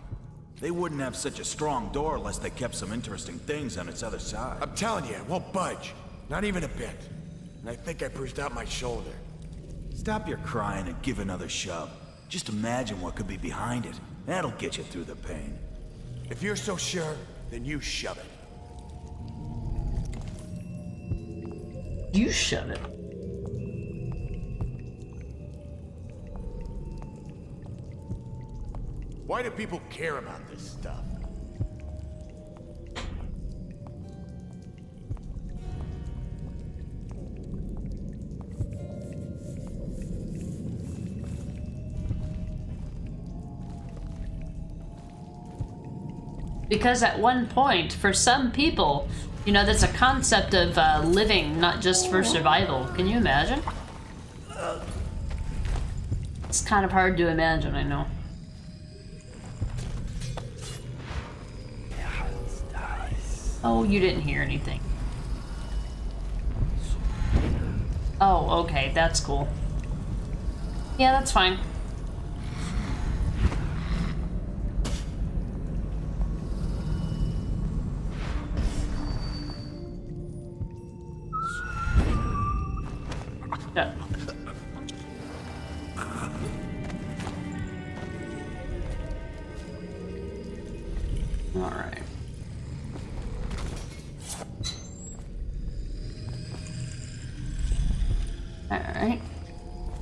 They wouldn't have such a strong door unless they kept some interesting things on its other side. I'm telling you, it won't budge. Not even a bit. And I think I bruised out my shoulder. Stop your crying and give another shove. Just imagine what could be behind it. That'll get you through the pain. If you're so sure, then you shove it. You shove it. Why do people care about this stuff? Because at one point, for some people, you know, that's a concept of living, not just for survival. Can you imagine? It's kind of hard to imagine, I know. Oh, you didn't hear anything. Oh, okay, that's cool. Yeah, that's fine. Yeah. All right. Alright.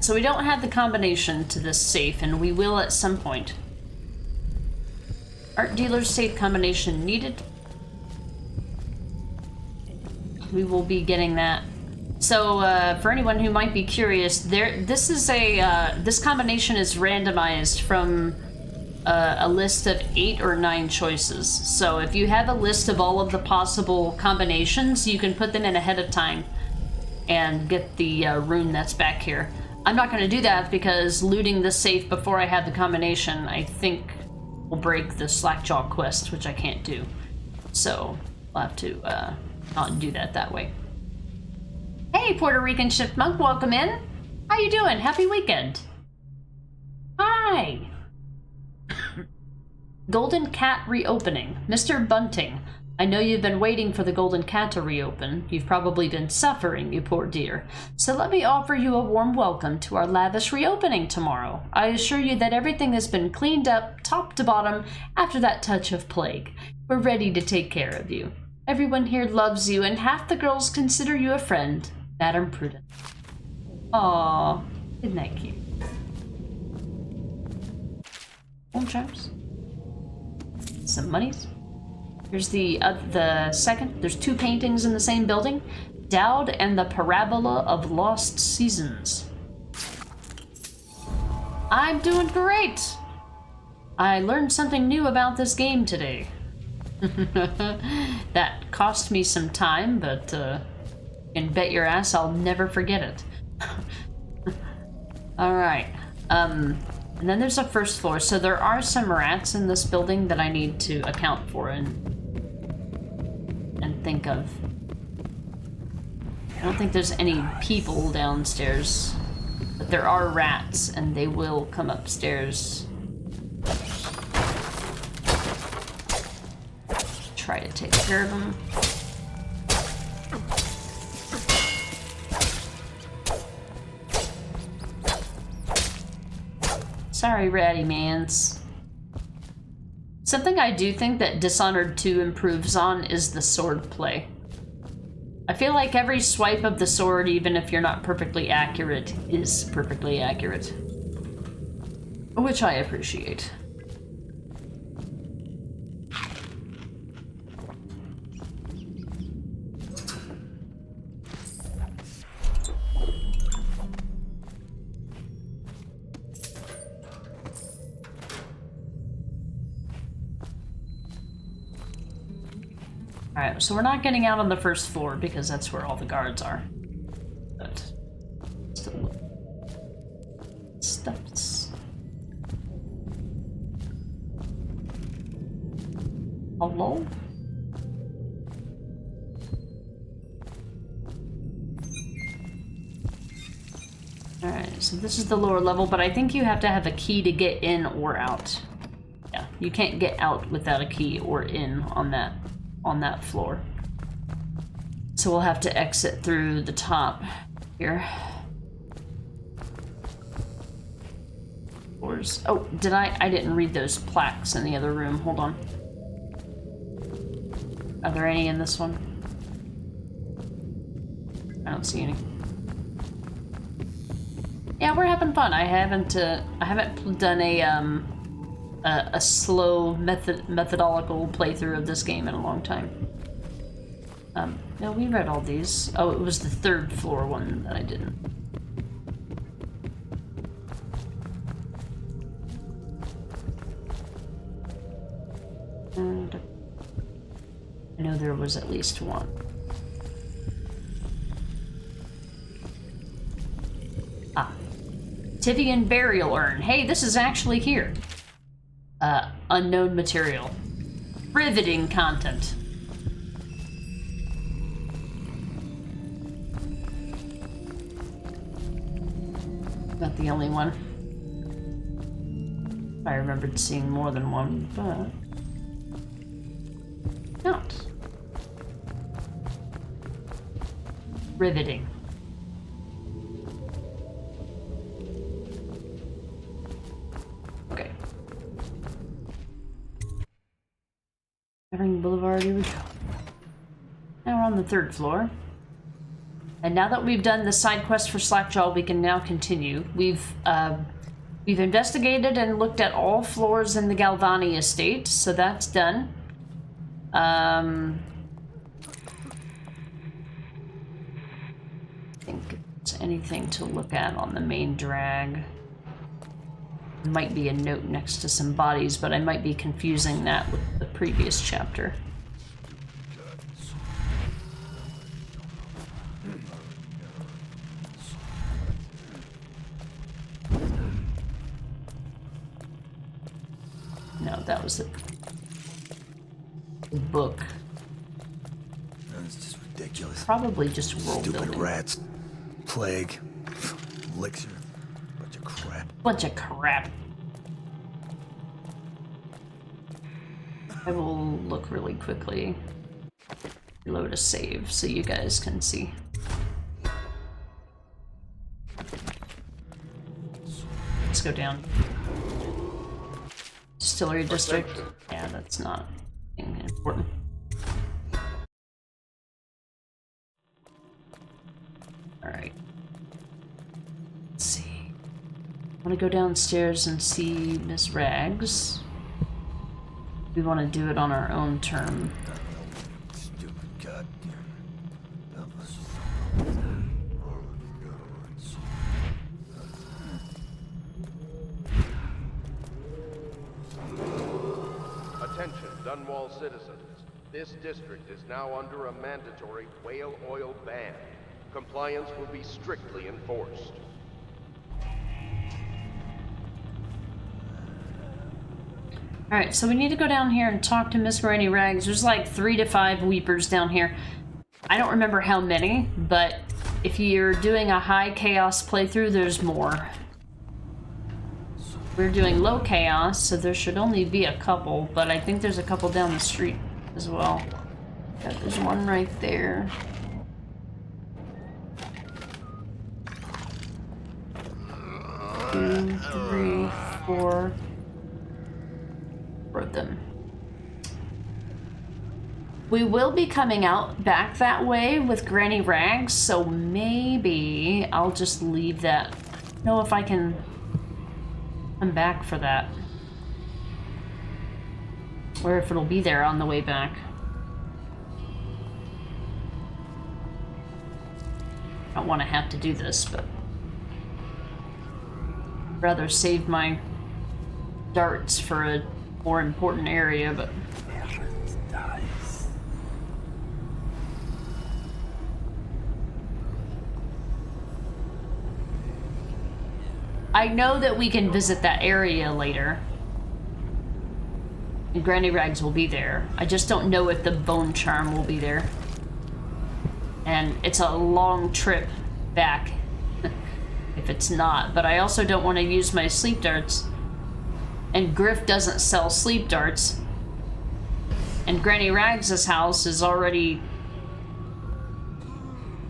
So we don't have the combination to this safe, and we will at some point. Art dealer's safe combination needed. we will be getting that. So, for anyone who might be curious, this is this combination is randomized from a list of 8 or 9 choices. So if you have a list of all of the possible combinations, you can put them in ahead of time and get the rune that's back here. I'm not going to do that because looting the safe before I have the combination, I think, will break the Slackjaw quest, which I can't do. So I'll have to not do that way. Hey, Puerto Rican Chipmunk, welcome in. How you doing? Happy weekend. Hi. Golden Cat reopening. Mr. Bunting, I know you've been waiting for the Golden Cat to reopen. You've probably been suffering, you poor dear. So let me offer you a warm welcome to our lavish reopening tomorrow. I assure you that everything has been cleaned up top to bottom after that touch of plague. We're ready to take care of you. Everyone here loves you, and half the girls consider you a friend. Madam Prudence. Aww, isn't that cute? Home charms. Some monies. Here's the second. There's 2 paintings in the same building. Dowd and the Parabola of Lost Seasons. I'm doing great! I learned something new about this game today. That cost me some time, but you can bet your ass I'll never forget it. Alright. And then there's a first floor, so there are some rats in this building that I need to account for and think of. I don't think there's any people downstairs, but there are rats, and they will come upstairs. Try to take care of them. Sorry, ratty mans. Something I do think that Dishonored 2 improves on is the sword play. I feel like every swipe of the sword, even if you're not perfectly accurate, is perfectly accurate. Which I appreciate. Alright, so we're not getting out on the first floor because that's where all the guards are. But still stuffs. Hello? Alright, so this is the lower level, but I think you have to have a key to get in or out. Yeah, you can't get out without a key or in on that floor. So we'll have to exit through the top here. Floors. Oh, I didn't read those plaques in the other room. Hold on. Are there any in this one? I don't see any. Yeah, we're having fun. I haven't done a slow methodological playthrough of this game in a long time. No, we read all these. Oh, it was the third floor one that I didn't. And I know there was at least one. Ah. Tivian Burial Urn. Hey, this is actually here. Unknown material. Riveting content. Not the only one. I remembered seeing more than one, but... not. Riveting. Okay. Evering Boulevard, here we go. Now we're on the third floor. And now that we've done the side quest for Slackjaw, we can now continue. We've investigated and looked at all floors in the Galvani estate, so that's done. Is anything to look at on the main drag? Might be a note next to some bodies, but I might be confusing that with the previous chapter. No, that was the book. That's just ridiculous. Probably just world Stupid building. rats. Plague. Elixir. Bunch of crap. Bunch of crap. I will look really quickly. Load a save so you guys can see. Let's go down. Distillery district. Yeah, that's not important. Alright. Let's see. I want to go downstairs and see Miss Rags. We want to do it on our own term. Stupid god. Attention, Dunwall citizens. This district is now under a mandatory whale oil ban. Compliance will be strictly enforced. Alright, so we need to go down here and talk to Miss Granny Rags. There's like 3 to 5 weepers down here. I don't remember how many, but if you're doing a high chaos playthrough, there's more. We're doing low chaos, so there should only be a couple, but I think there's a couple down the street as well. Yeah, there's one right there. Two, 3, 4 of them. We will be coming out back that way with Granny Rags, so maybe I'll just leave that. Know if I can come back for that. Or if it'll be there on the way back. I don't want to have to do this, but I'd rather save my darts for a more important area, but I know that we can visit that area later. And Granny Rags will be there. I just don't know if the bone charm will be there. And it's a long trip back if it's not. But I also don't want to use my sleep darts. And Griff doesn't sell sleep darts. And Granny Rags' house is already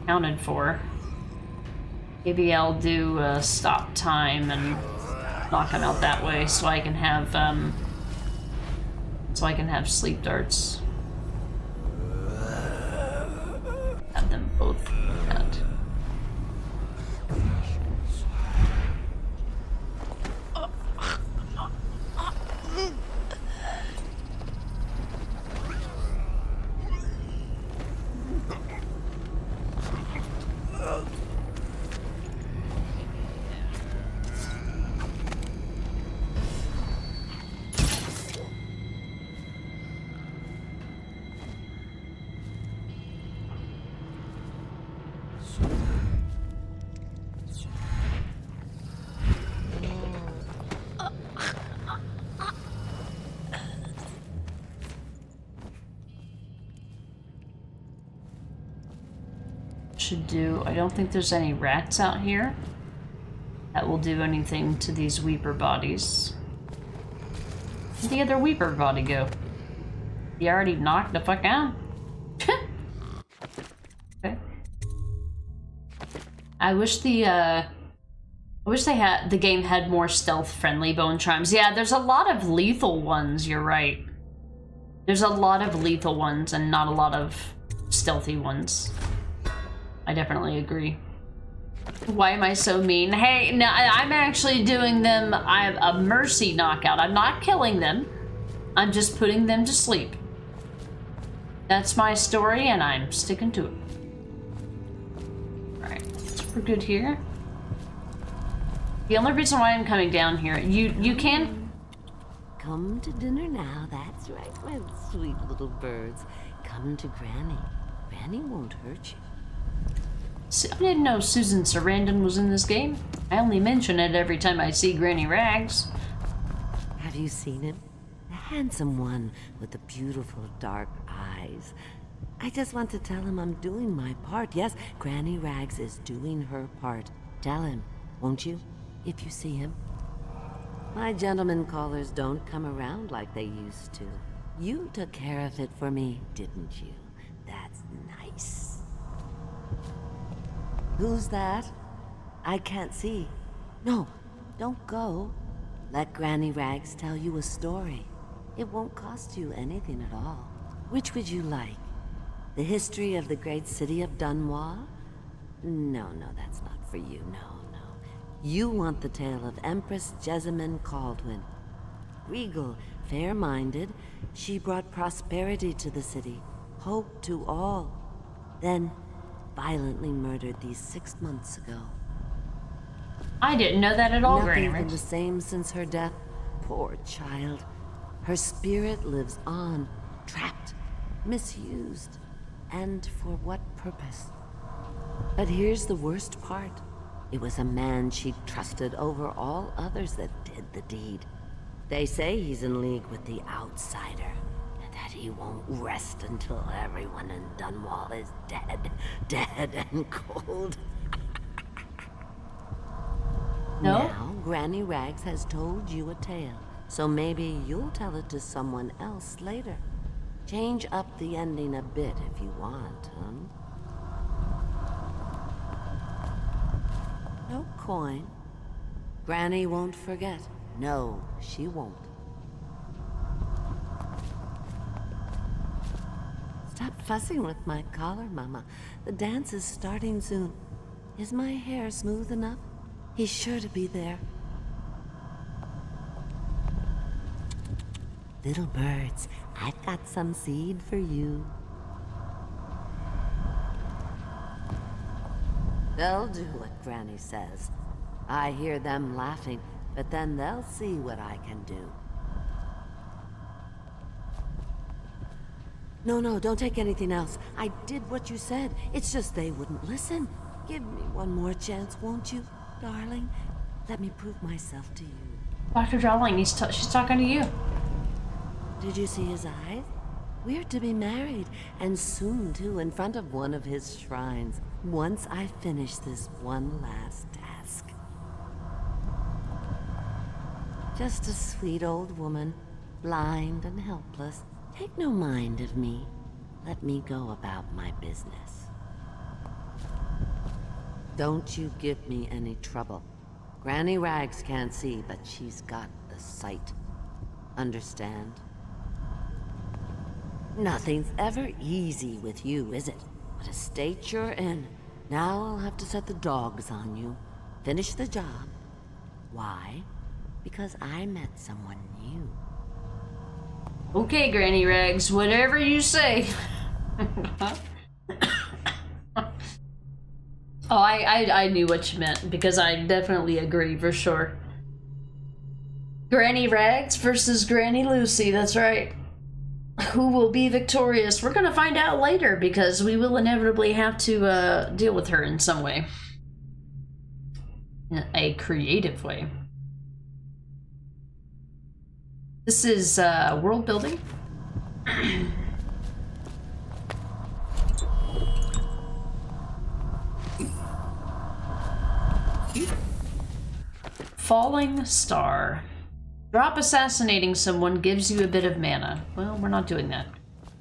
accounted for. Maybe I'll do a stop time and knock him out that way so I can have sleep darts. Have them both at. Should do. I don't think there's any rats out here that will do anything to these Weeper bodies. Where'd the other Weeper body go? He already knocked the fuck out? Okay. I wish the game had more stealth-friendly bone charms. Yeah, there's a lot of lethal ones, you're right. There's a lot of lethal ones and not a lot of stealthy ones. I definitely agree. Why am I so mean? Hey, no, I'm actually doing them a mercy knockout. I'm not killing them. I'm just putting them to sleep. That's my story, and I'm sticking to it. Alright, let's We're good here. The only reason why I'm coming down here, you can... Come to dinner now, that's right, my sweet little birds. Come to Granny. Granny won't hurt you. I didn't know Susan Sarandon was in this game. I only mention it every time I see Granny Rags. Have you seen him? The handsome one with the beautiful dark eyes. I just want to tell him I'm doing my part. Yes, Granny Rags is doing her part. Tell him, won't you, if you see him? My gentlemen callers don't come around like they used to. You took care of it for me, didn't you? That's nice. Who's that? I can't see. No, don't go. Let Granny Rags tell you a story. It won't cost you anything at all. Which would you like? The history of the great city of Dunwall? No, that's not for you, no. You want the tale of Empress Jessamine Caldwin. Regal, fair-minded, she brought prosperity to the city, hope to all. Then, violently murdered these 6 months ago. I didn't know that at all, Granny Nothing Rags. been the same since her death. Poor child. Her spirit lives on, trapped, misused. And for what purpose? But here's the worst part. It was a man she trusted over all others that did the deed. They say he's in league with the outsider, and that he won't rest until everyone in Dunwall is dead and cold. No? Now, Granny Rags has told you a tale, so maybe you'll tell it to someone else later. Change up the ending a bit if you want, No coin. Granny won't forget. No, she won't. Stop fussing with my collar, Mama. The dance is starting soon. Is my hair smooth enough? He's sure to be there. Little birds, I've got some seed for you. They'll do what Granny says. I hear them laughing, but then they'll see what I can do. No, don't take anything else. I did what you said. It's just they wouldn't listen. Give me one more chance, won't you, darling? Let me prove myself to you. Dr. Darling, she's talking to you. Did you see his eyes? We're to be married, and soon, too, in front of one of his shrines. Once I finish this one last task. Just a sweet old woman, blind and helpless. Take no mind of me. Let me go about my business. Don't you give me any trouble. Granny Rags can't see, but she's got the sight. Understand? Nothing's ever easy with you, is it? What a state you're in. Now I'll have to set the dogs on you. Finish the job. Why? Because I met someone new. Okay, Granny Rags, whatever you say. Oh, I knew what you meant, because I definitely agree, for sure. Granny Rags versus Granny Lucy, that's right. Who will be victorious? We're gonna find out later, because we will inevitably have to deal with her in some way. In a creative way. This is world building. Falling Star. Drop assassinating someone gives you a bit of mana. Well, we're not doing that.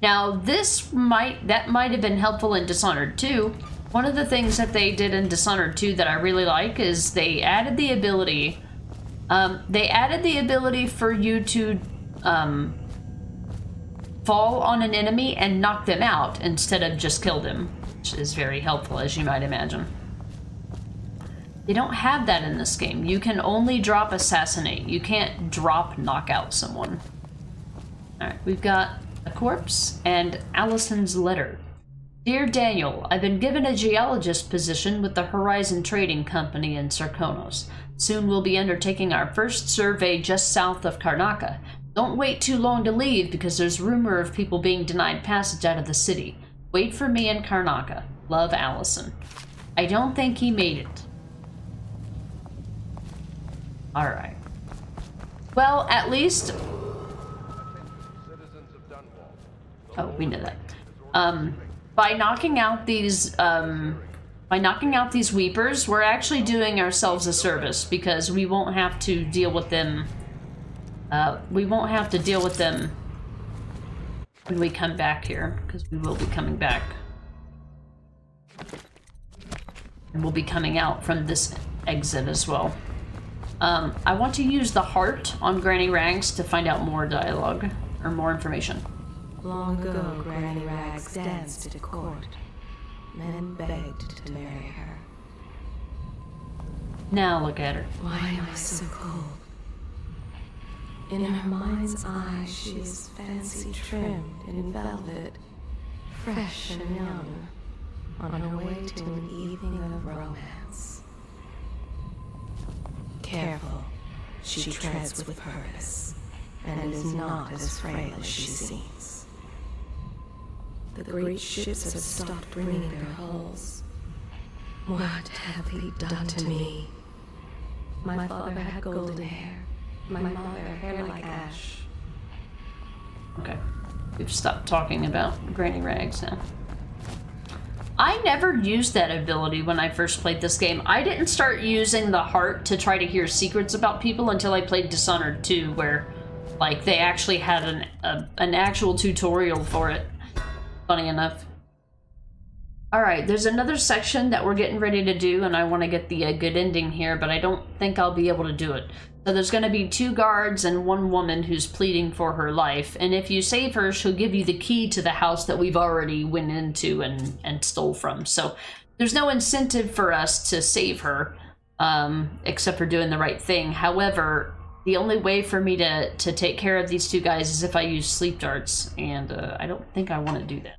Now, that might have been helpful in Dishonored 2. One of the things that they did in Dishonored 2 that I really like is they added the ability for you to fall on an enemy and knock them out instead of just kill them, which is very helpful, as you might imagine. They don't have that in this game. You can only drop assassinate. You can't drop knock out someone. Alright, we've got a corpse and Allison's letter. Dear Daniel, I've been given a geologist position with the Horizon Trading Company in Sarkonos. Soon we'll be undertaking our first survey just south of Karnaca. Don't wait too long to leave because there's rumor of people being denied passage out of the city. Wait for me in Karnaca. Love, Allison. I don't think he made it. Alright. Well, at least... Oh, we know that. By knocking out these weepers, we're actually doing ourselves a service because we won't have to deal with them. We won't have to deal with them when we come back here, because we will be coming back. And we'll be coming out from this exit as well. I want to use the heart on Granny Rags to find out more dialogue, or more information. Long ago, Granny Rags danced at court. Men begged to marry her. Now look at her. Why am I so cold? In her mind's eye, she is fancy trimmed in velvet, fresh and young, on her way to an evening of romance. Careful, she treads with purpose, and is not as frail as she seems. The great ships have stopped bringing their hulls. What have they done to me? My father had golden hair. My mother, hair like ash. Okay. We've stopped talking about Granny Rags now. I never used that ability when I first played this game. I didn't start using the heart to try to hear secrets about people until I played Dishonored 2, where, like, they actually had an actual tutorial for it. Funny enough. Alright, there's another section that we're getting ready to do, and I want to get the good ending here, but I don't think I'll be able to do it. So there's going to be 2 guards and 1 woman who's pleading for her life, and if you save her, she'll give you the key to the house that we've already went into and stole from. So there's no incentive for us to save her, except for doing the right thing. However, the only way for me to take care of these 2 guys is if I use sleep darts, and I don't think I want to do that.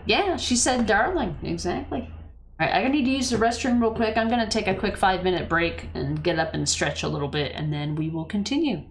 Yeah, she said darling, exactly. Alright, I need to use the restroom real quick. I'm gonna take a quick 5-minute break and get up and stretch a little bit, and then we will continue.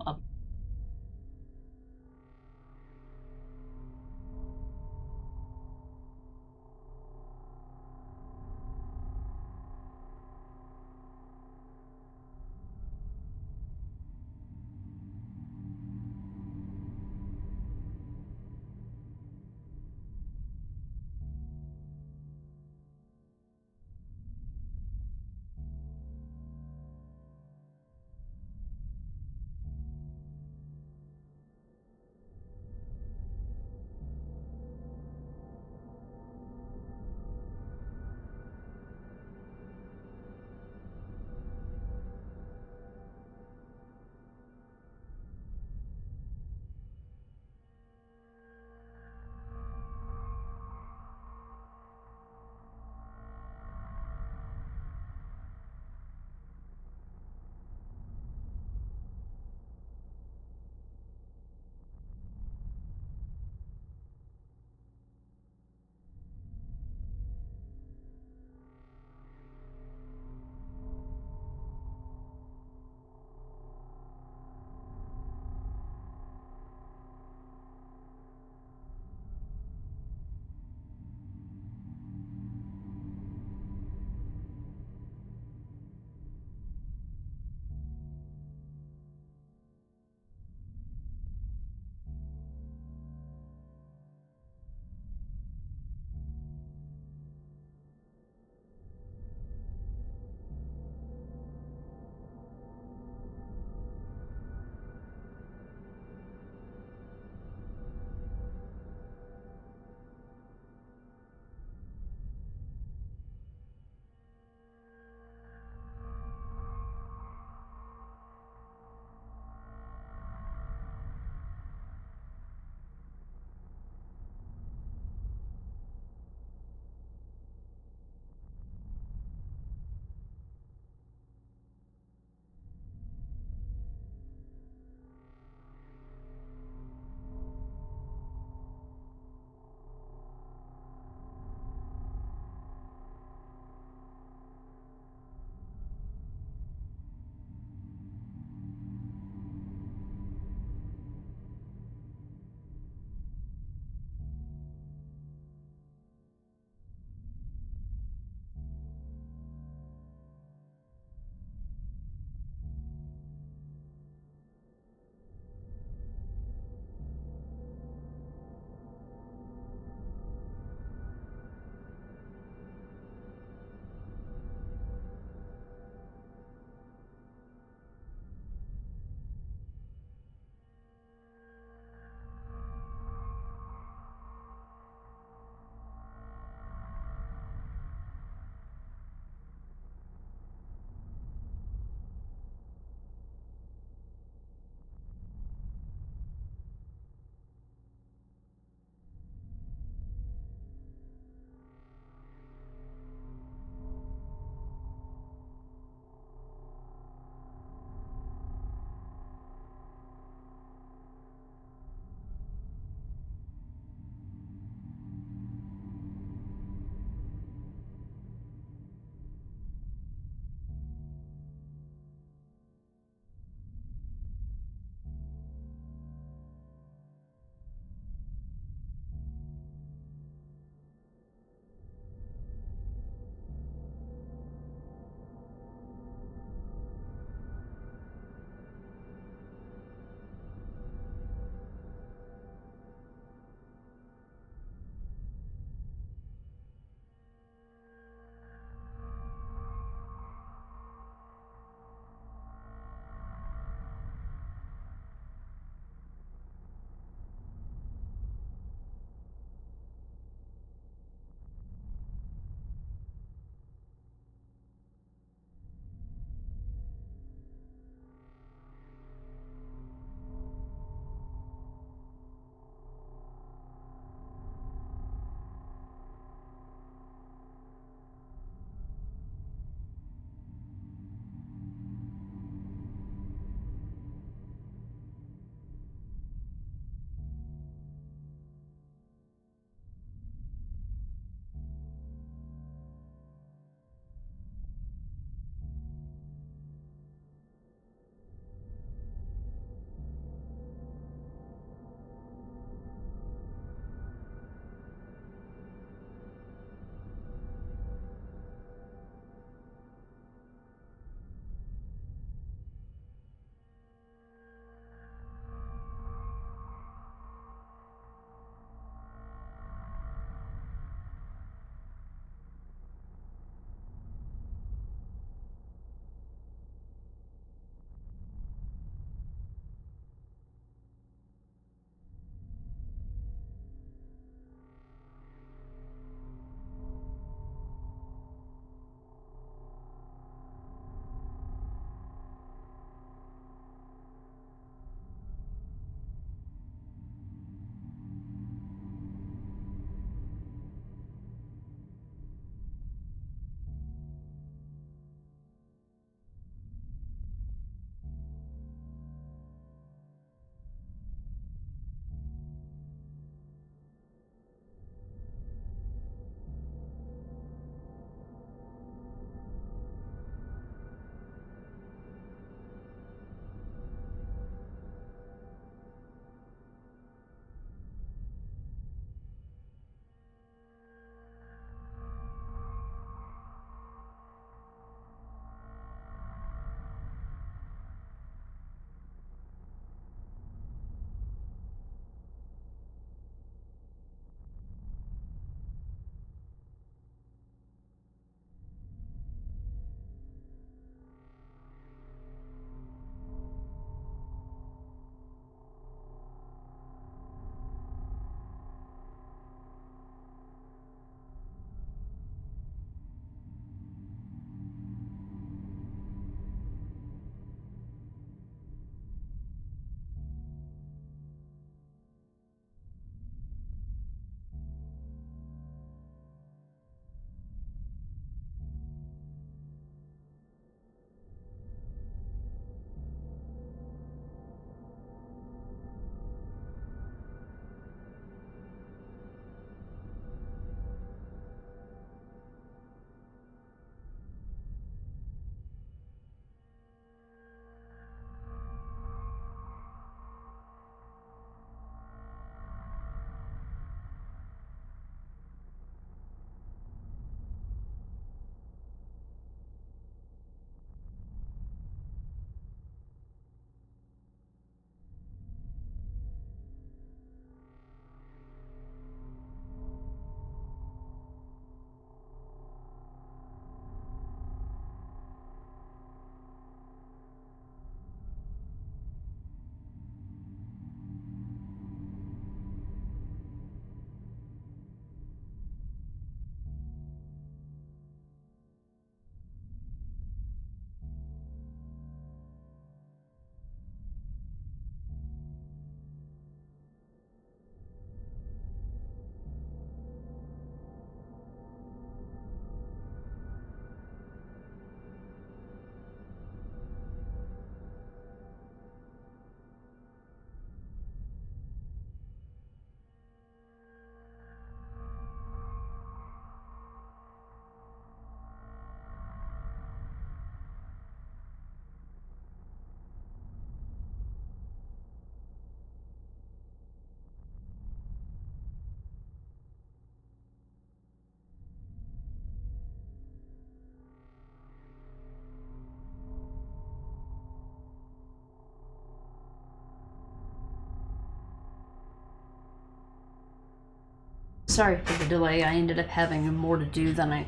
sorry for the delay. I ended up having more to do than I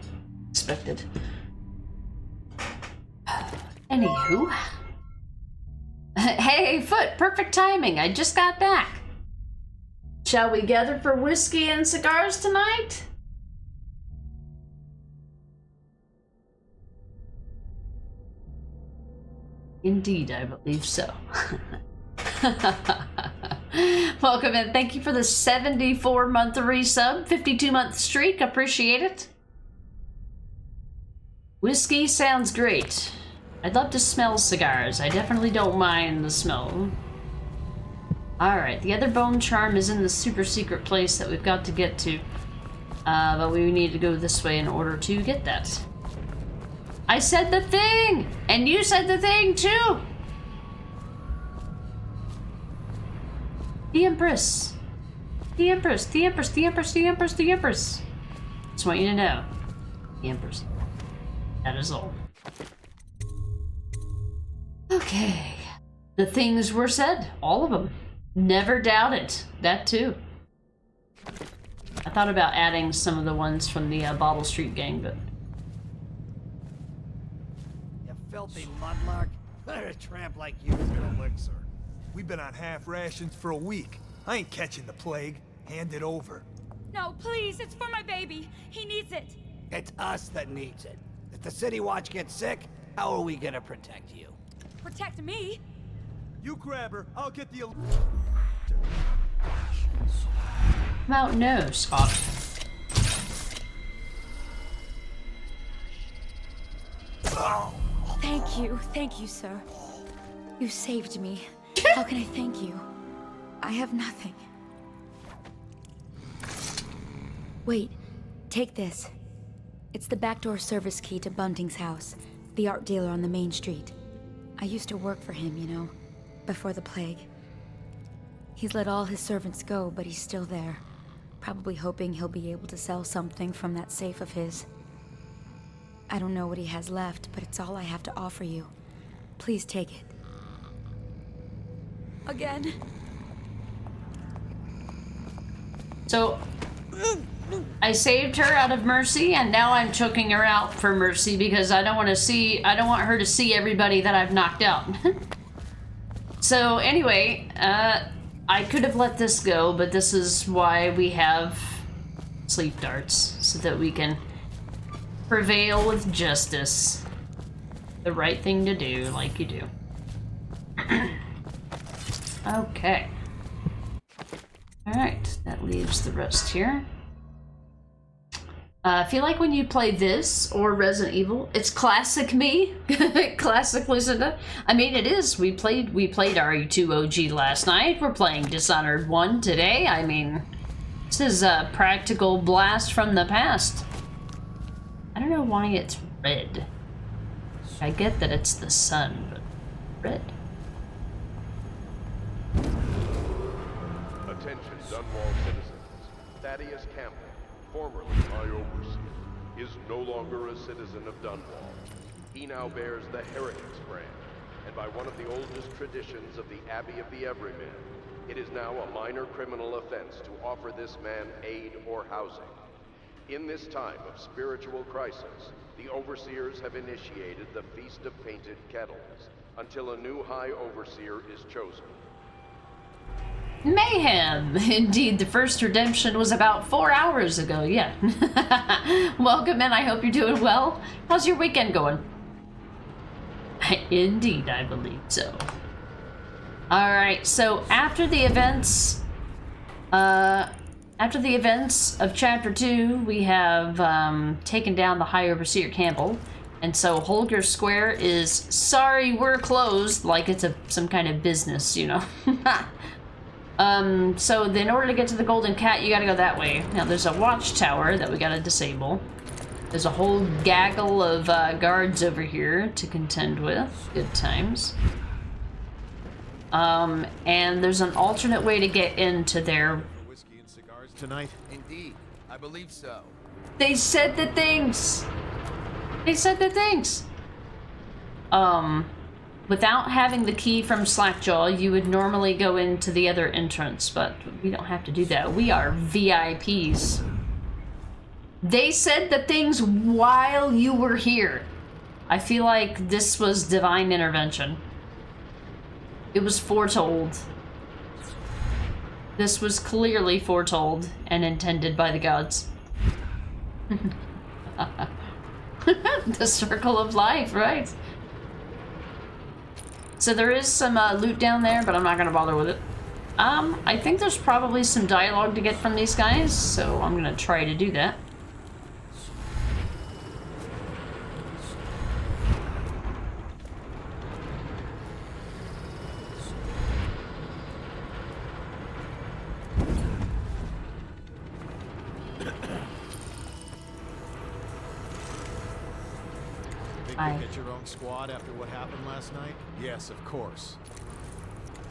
expected. Anywho. Hey, Foot, perfect timing. I just got back. Shall we gather for whiskey and cigars tonight? Indeed, I believe so. Welcome in. Thank you for the 74-month resub, 52-month streak. Appreciate it. Whiskey sounds great. I'd love to smell cigars. I definitely don't mind the smell. Alright, the other bone charm is in the super secret place that we've got to get to. But we need to go this way in order to get that. I said the thing! And you said the thing too! The Empress. The Empress, the Empress, the Empress, the Empress, the Empress. Just want you to know. The Empress. That is all. Okay. The things were said. All of them. Never doubt it. That too. I thought about adding some of the ones from the Bottle Street gang, but... You filthy mudlark. Let a tramp like you get a elixir. We've been on half rations for a week. I ain't catching the plague. Hand it over. No, please, it's for my baby. He needs it. It's us that needs it. If the City Watch gets sick, how are we gonna protect you? Protect me? You grab her, I'll get the... About no, Scott. Thank you, sir. You saved me. How can I thank you? I have nothing. Wait, take this. It's the backdoor service key to Bunting's house, the art dealer on the main street. I used to work for him, you know, before the plague. He's let all his servants go, but he's still there. Probably hoping he'll be able to sell something from that safe of his. I don't know what he has left, but it's all I have to offer you. Please take it. Again. So, I saved her out of mercy, and now I'm choking her out for mercy because I don't want her to see everybody that I've knocked out. So anyway, I could have let this go, but this is why we have sleep darts, so that we can prevail with justice. The right thing to do, like you do. Okay. Alright, that leaves the rest here. I feel like when you play this or Resident Evil, it's classic me. Classic Lucinda. I mean, it is. We played RE2 OG last night. We're playing Dishonored 1 today. I mean, this is a practical blast from the past. I don't know why it's red. I get that it's the sun, but red. Attention, Dunwall citizens. Thaddeus Campbell, formerly my overseer, is no longer a citizen of Dunwall. He now bears the Heretics brand, and by one of the oldest traditions of the Abbey of the Everyman, it is now a minor criminal offense to offer this man aid or housing. In this time of spiritual crisis, the Overseers have initiated the Feast of Painted Kettles, until a new High Overseer is chosen. Mayhem! Indeed, the first redemption was about 4 hours ago, yeah. Welcome in, I hope you're doing well. How's your weekend going? Indeed, I believe so. Alright, so after the events of Chapter 2, we have taken down the High Overseer Campbell. And so Holger Square is, sorry, we're closed, like it's some kind of business, you know. So in order to get to the Golden Cat, you gotta go that way. Now there's a watchtower that we gotta disable. There's a whole gaggle of guards over here to contend with. Good times. And there's an alternate way to get into there. Whiskey and cigars tonight? Indeed, I believe so. They said the things! They said the things! Without having the key from Slackjaw, you would normally go into the other entrance, but we don't have to do that. We are VIPs. They said the things while you were here. I feel like this was divine intervention. It was foretold. This was clearly foretold and intended by the gods. The circle of life, right? So there is some loot down there, but I'm not gonna bother with it. I think there's probably some dialogue to get from these guys, so I'm gonna try to do that. Think you'll get your own squad after what happened last night? Yes, of course.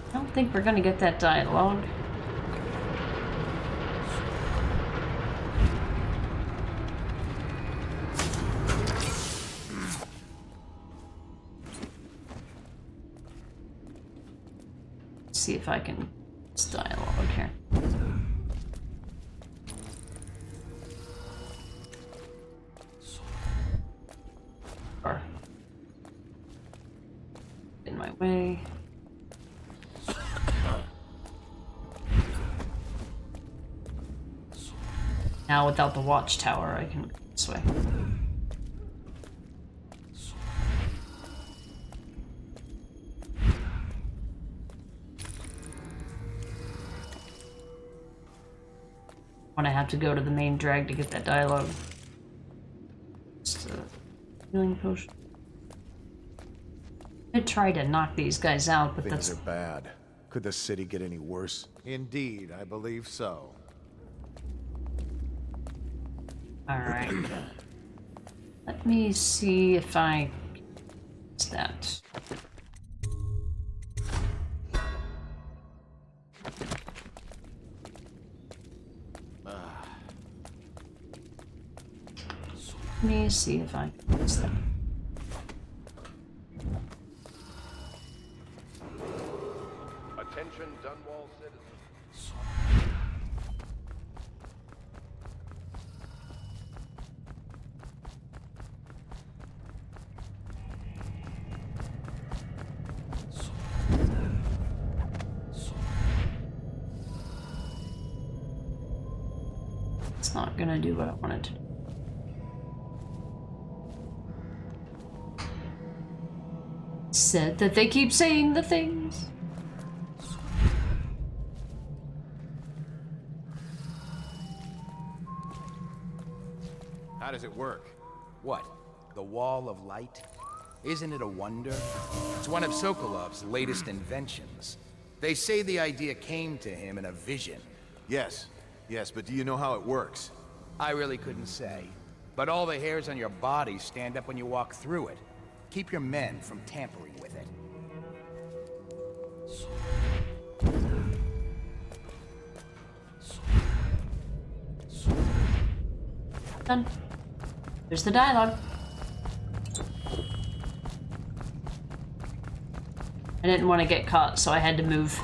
I don't think we're gonna get that dialogue. Let's see if I can this dialogue here. In my way. Now without the watchtower, I can go this way. When I have to go to the main drag to get that dialogue. Just a healing potion. I try to knock these guys out, but Things are bad. Could the city get any worse? Indeed, I believe so. Alright. Let me see if I... What's that? Let me see if I... What's that? Attention, Dunwall citizens. It's not gonna do what I wanted to do. Said that they keep saying the things. How does it work? What? The Wall of Light? Isn't it a wonder? It's one of Sokolov's latest inventions. They say the idea came to him in a vision. Yes, but do you know how it works? I really couldn't say. But all the hairs on your body stand up when you walk through it. Keep your men from tampering with it. Done. There's the dialogue. I didn't want to get caught, so I had to move.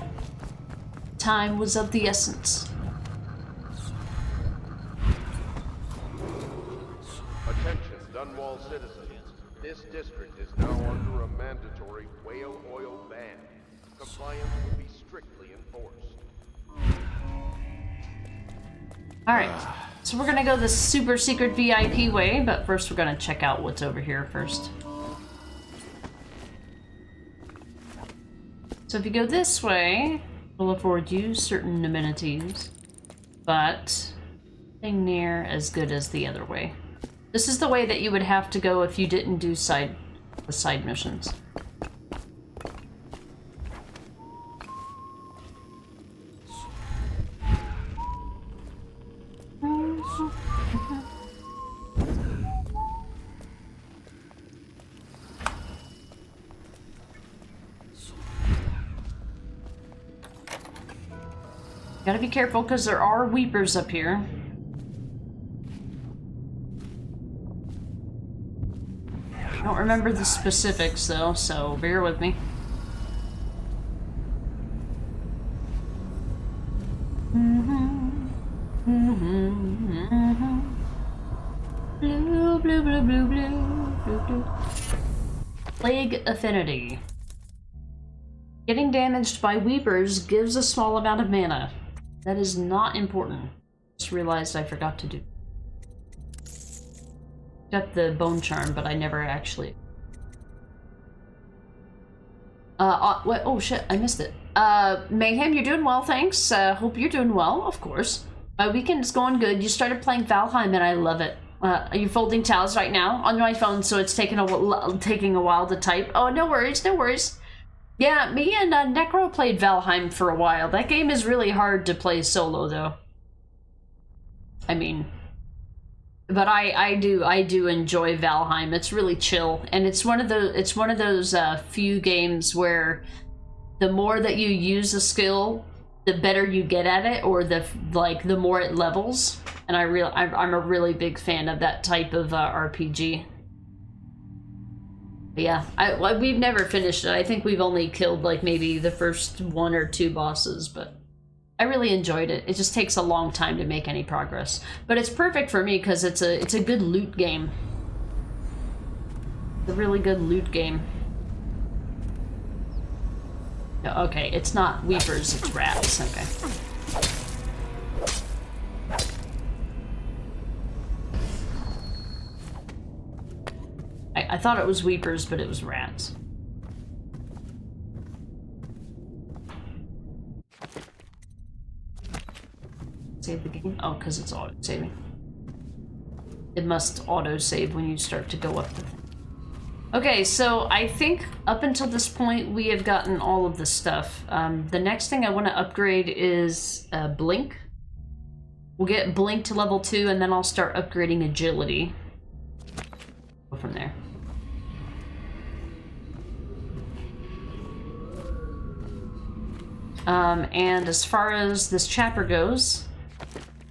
Time was of the essence. Attention, Dunwall citizens. This district is now under a mandatory whale oil ban. Compliance will be strictly enforced. Alright, so we're gonna go the super secret VIP way, but first we're gonna check out what's over here first. So if you go this way, we'll afford you certain amenities, but nothing near as good as the other way. This is the way that you would have to go if you didn't do the side missions. Gotta be careful because there are weepers up here. I don't remember the specifics though, so bear with me. Blue, blue, blue, blue, blue, blue, blue. Plague Affinity. Getting damaged by Weepers gives a small amount of mana. That is not important. Just realized I forgot to do. Got the Bone Charm, but I never actually... what? Oh shit, I missed it. Mayhem, you're doing well, thanks. Hope you're doing well, of course. My weekend is going good. You started playing Valheim and I love it. Are you folding towels right now? On my phone, so it's taking a while to type. Oh, no worries, no worries. Yeah, me and Necro played Valheim for a while. That game is really hard to play solo, though. I mean... But I do enjoy Valheim. It's really chill, and it's one of those few games where the more that you use a skill, the better you get at it, or the more it levels. And I'm a really big fan of that type of RPG. But yeah, we've never finished it. I think we've only killed like maybe the first 1 or 2 bosses, but I really enjoyed it. It just takes a long time to make any progress. But it's perfect for me because it's a good loot game. It's a really good loot game. Okay, it's not Weepers, it's rats. Okay. I thought it was Weepers, but it was rats. Save the game? Oh, because it's auto-saving. It must auto-save when you start to go up the thing. Okay, so I think up until this point we have gotten all of the stuff. The next thing I want to upgrade is Blink. We'll get Blink to level 2 and then I'll start upgrading Agility. Go from there. And as far as this chapter goes,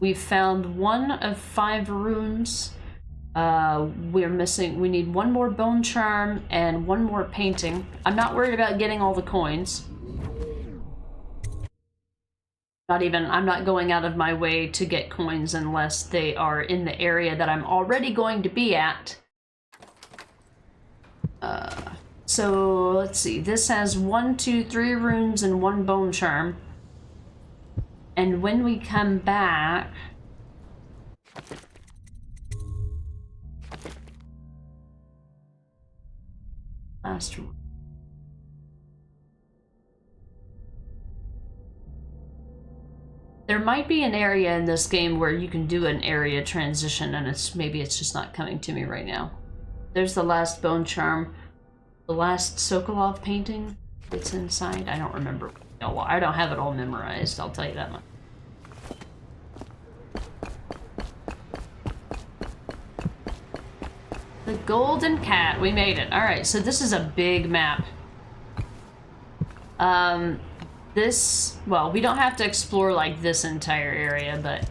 we've found 1 of 5 runes. We need 1 more Bone Charm and 1 more painting. I'm not worried about getting all the coins. I'm not going out of my way to get coins unless they are in the area that I'm already going to be at. So let's see, this has 1, 2, 3 runes and 1 Bone Charm. And when we come back... Last one. There might be an area in this game where you can do an area transition and maybe it's just not coming to me right now. There's the last Bone Charm. The last Sokolov painting that's inside. I don't remember. No, I don't have it all memorized, I'll tell you that much. The Golden Cat, we made it. Alright, so this is a big map. Well, we don't have to explore like this entire area, but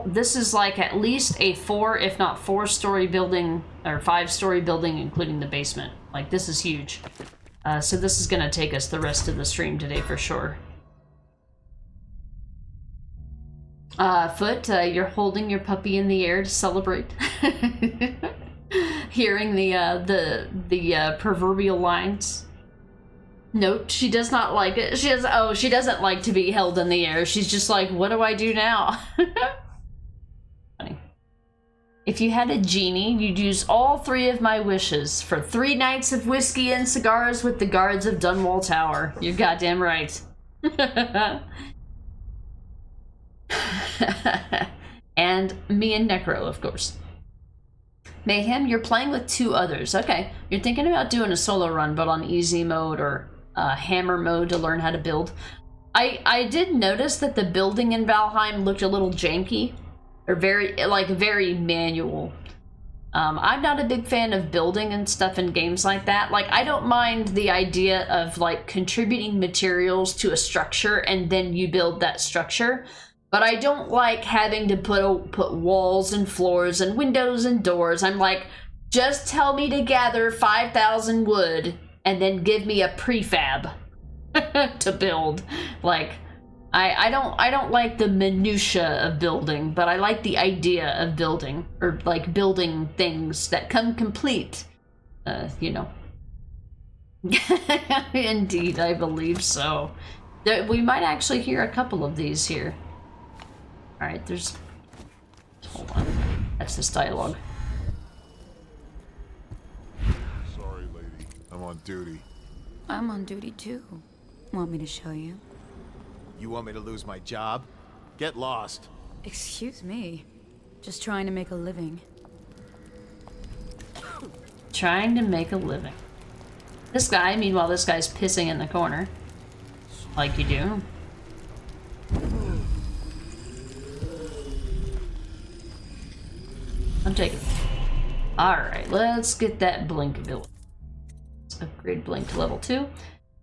this is like at least a 4, if not 4-story building, or 5-story building, including the basement. Like, this is huge. So this is gonna take us the rest of the stream today for sure. Foot, you're holding your puppy in the air to celebrate. Hearing the proverbial lines. Nope, she does not like it. She doesn't like to be held in the air. She's just like, what do I do now? Funny. If you had a genie, you'd use all 3 of my wishes for 3 nights of whiskey and cigars with the guards of Dunwall Tower. You're goddamn right. And me and Necro, of course. Mayhem, you're playing with 2 others. Okay, you're thinking about doing a solo run, but on easy mode or hammer mode to learn how to build. I did notice that the building in Valheim looked a little janky, or very manual. I'm not a big fan of building and stuff in games like that. Like, I don't mind the idea of like contributing materials to a structure and then you build that structure. But I don't like having to put walls and floors and windows and doors. I'm like, just tell me to gather 5,000 wood and then give me a prefab to build. Like, I don't like the minutia of building, but I like the idea of building, or like building things that come complete. You know. Indeed, I believe so. We might actually hear a couple of these here. Alright, there's... Hold on. That's this dialogue. Sorry, lady. I'm on duty. I'm on duty too. Want me to show you? You want me to lose my job? Get lost. Excuse me. Just trying to make a living. Trying to make a living. This guy, meanwhile, this guy's pissing in the corner. Like you do. I'm taking it. Alright, let's get that blink ability. Let's upgrade blink to level 2.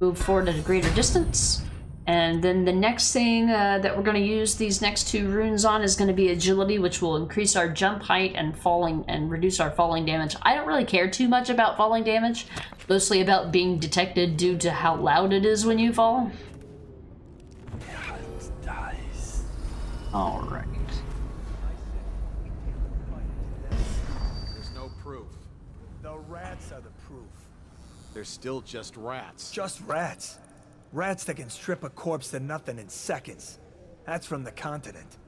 Move forward at a greater distance. And then the next thing that we're going to use these next 2 runes on is going to be agility, which will increase our jump height and falling and reduce our falling damage. I don't really care too much about falling damage, mostly about being detected due to how loud it is when you fall. All right. There's no proof. The rats are the proof. They're still just rats. Just rats. Rats that can strip a corpse to nothing in seconds. That's from the continent.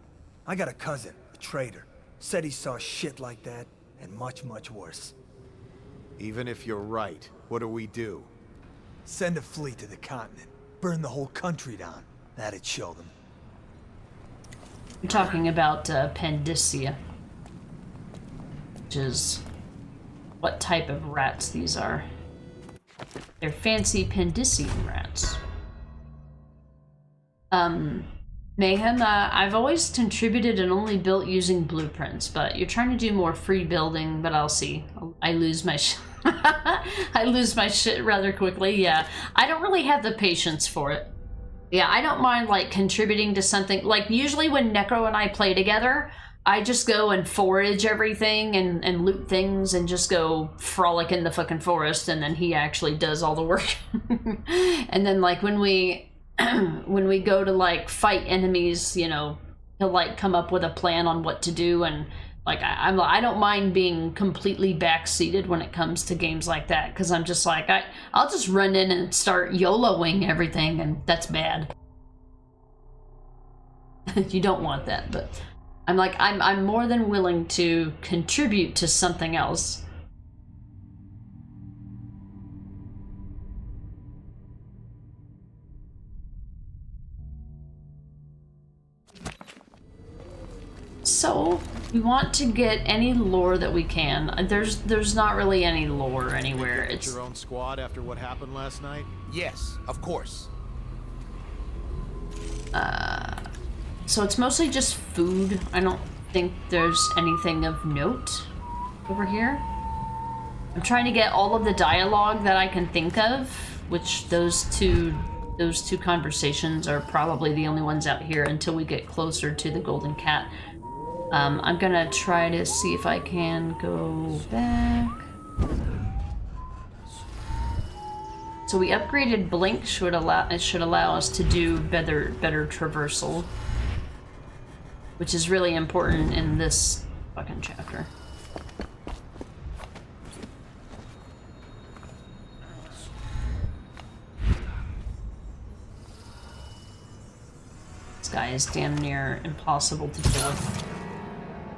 I got a cousin, a trader. Said he saw shit like that, and much, much worse. Even if you're right, what do we do? Send a fleet to the continent. Burn the whole country down. That'd show them. We're talking about Pandicea. Which is what type of rats these are. They're fancy Pandician rats. Mayhem, I've always contributed and only built using blueprints, but you're trying to do more free building, but I'll see. I lose my I lose my shit rather quickly, yeah. I don't really have the patience for it. Yeah, I don't mind, like, contributing to something. Like, usually when Necro and I play together, I just go and forage everything and loot things and just go frolic in the fucking forest, and then he actually does all the work. And then, like, when we go to, like, fight enemies, you know, he'll, like, come up with a plan on what to do, and, like, I don't mind being completely backseated when it comes to games like that, because I'm just like, I'll just run in and start YOLOing everything, and that's bad. You don't want that, but I'm like, I'm more than willing to contribute to something else. So, we want to get any lore that we can. There's not really any lore anywhere. It's your own squad after what happened last night? Yes, of course. So it's mostly just food. I don't think there's anything of note over here. I'm trying to get all of the dialogue that I can think of, which those two conversations are probably the only ones out here until we get closer to the Golden Cat. I'm gonna try to see if I can go back. So we upgraded Blink, should allow us to do better traversal, which is really important in this fucking chapter. This guy is damn near impossible to deal with.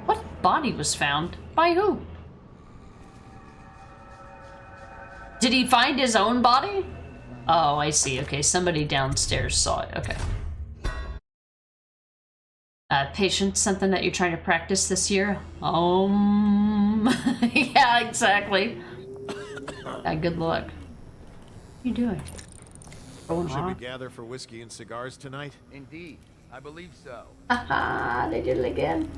What body was found? By who? Did he find his own body? Oh, I see. Okay, somebody downstairs saw it. Okay. Patience, something that you're trying to practice this year? Yeah, exactly. Good luck. What are you doing? Should we gather for whiskey and cigars tonight? Indeed, I believe so. Haha, they did it again.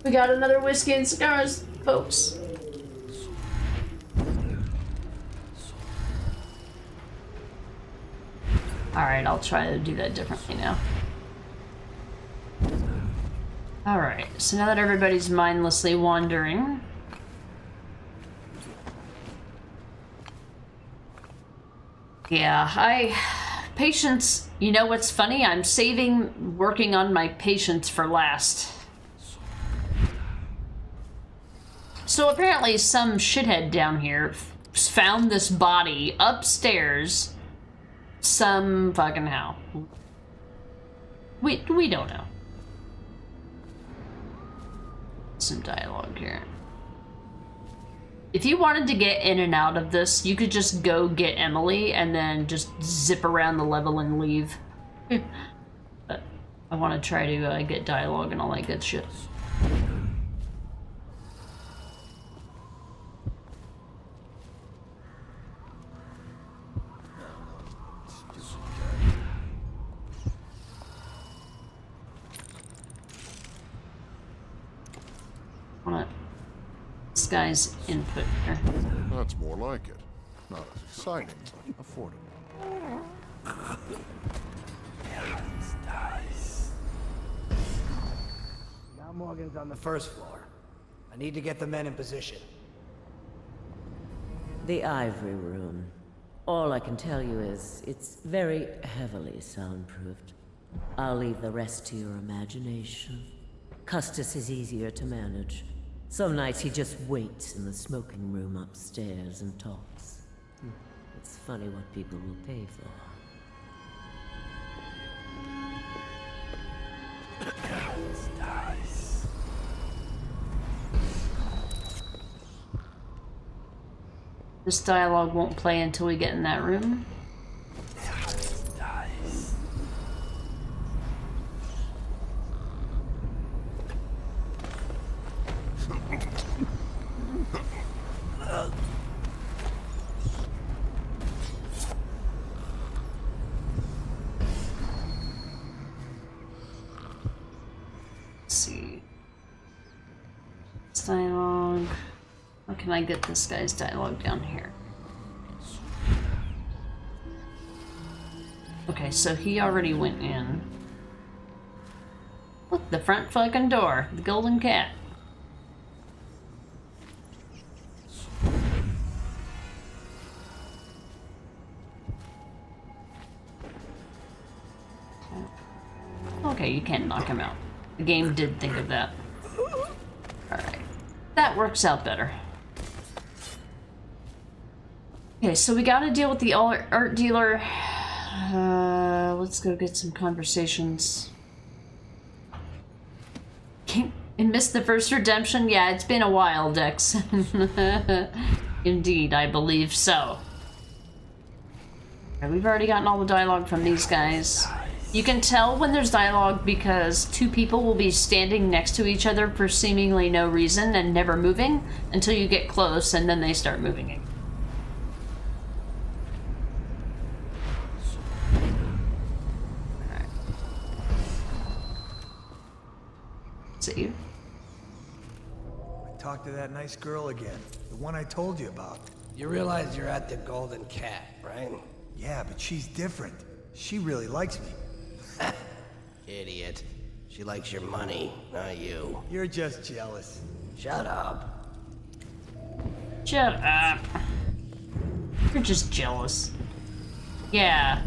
We got another whiskey and cigars, folks. Alright, I'll try to do that differently now. Alright, so now that everybody's mindlessly wandering... Yeah, Patience, you know what's funny? I'm saving working on my patience for last. So apparently some shithead down here found this body upstairs some fucking how. We don't know. Some dialogue here. If you wanted to get in and out of this, you could just go get Emily and then just zip around the level and leave. But I want to try to get dialogue and all that good shit. Want this guy's input here. That's more like it. Not as exciting, but affordable. Now Morgan's on the first floor. I need to get the men in position. The Ivory Room. All I can tell you is it's very heavily soundproofed. I'll leave the rest to your imagination. Custis is easier to manage. Some nights he just waits in the smoking room upstairs and talks. It's funny what people will pay for. This dialogue won't play until we get in that room. Let's see. This dialogue. How can I get this guy's dialogue down here? Okay, so he already went in. Look, the front fucking door. The golden cat. Okay, you can't knock him out. The game did think of that. Alright. That works out better. Okay, so we gotta deal with the art dealer. Let's go get some conversations. And missed the first redemption? Yeah, it's been a while, Dex. Indeed, I believe so. Okay, we've already gotten all the dialogue from these guys. You can tell when there's dialogue because two people will be standing next to each other for seemingly no reason and never moving until you get close and then they start moving. Alright. Is it you? I talked to that nice girl again. The one I told you about. You realize you're at the Golden Cat, right? Yeah, but she's different. She really likes me. Idiot. She likes your money, not you. You're just jealous. Shut up. Shut up. You're just jealous. Yeah.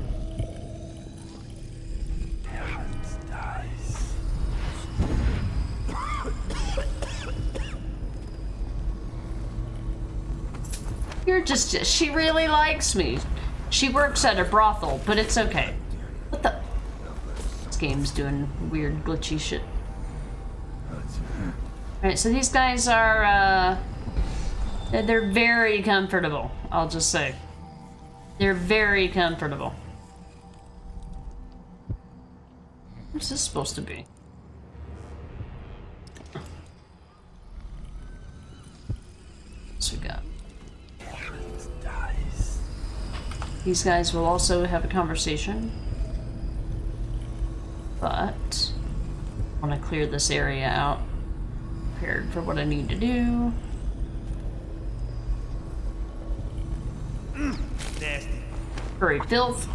You're just, she really likes me. She works at a brothel, but it's okay. What the? This game's doing weird glitchy shit. Alright, so these guys are, they're very comfortable, I'll just say. They're very comfortable. What's this supposed to be? What's we got? These guys will also have a conversation. But I want to clear this area out. Prepared for what I need to do. Nasty. Furry filth.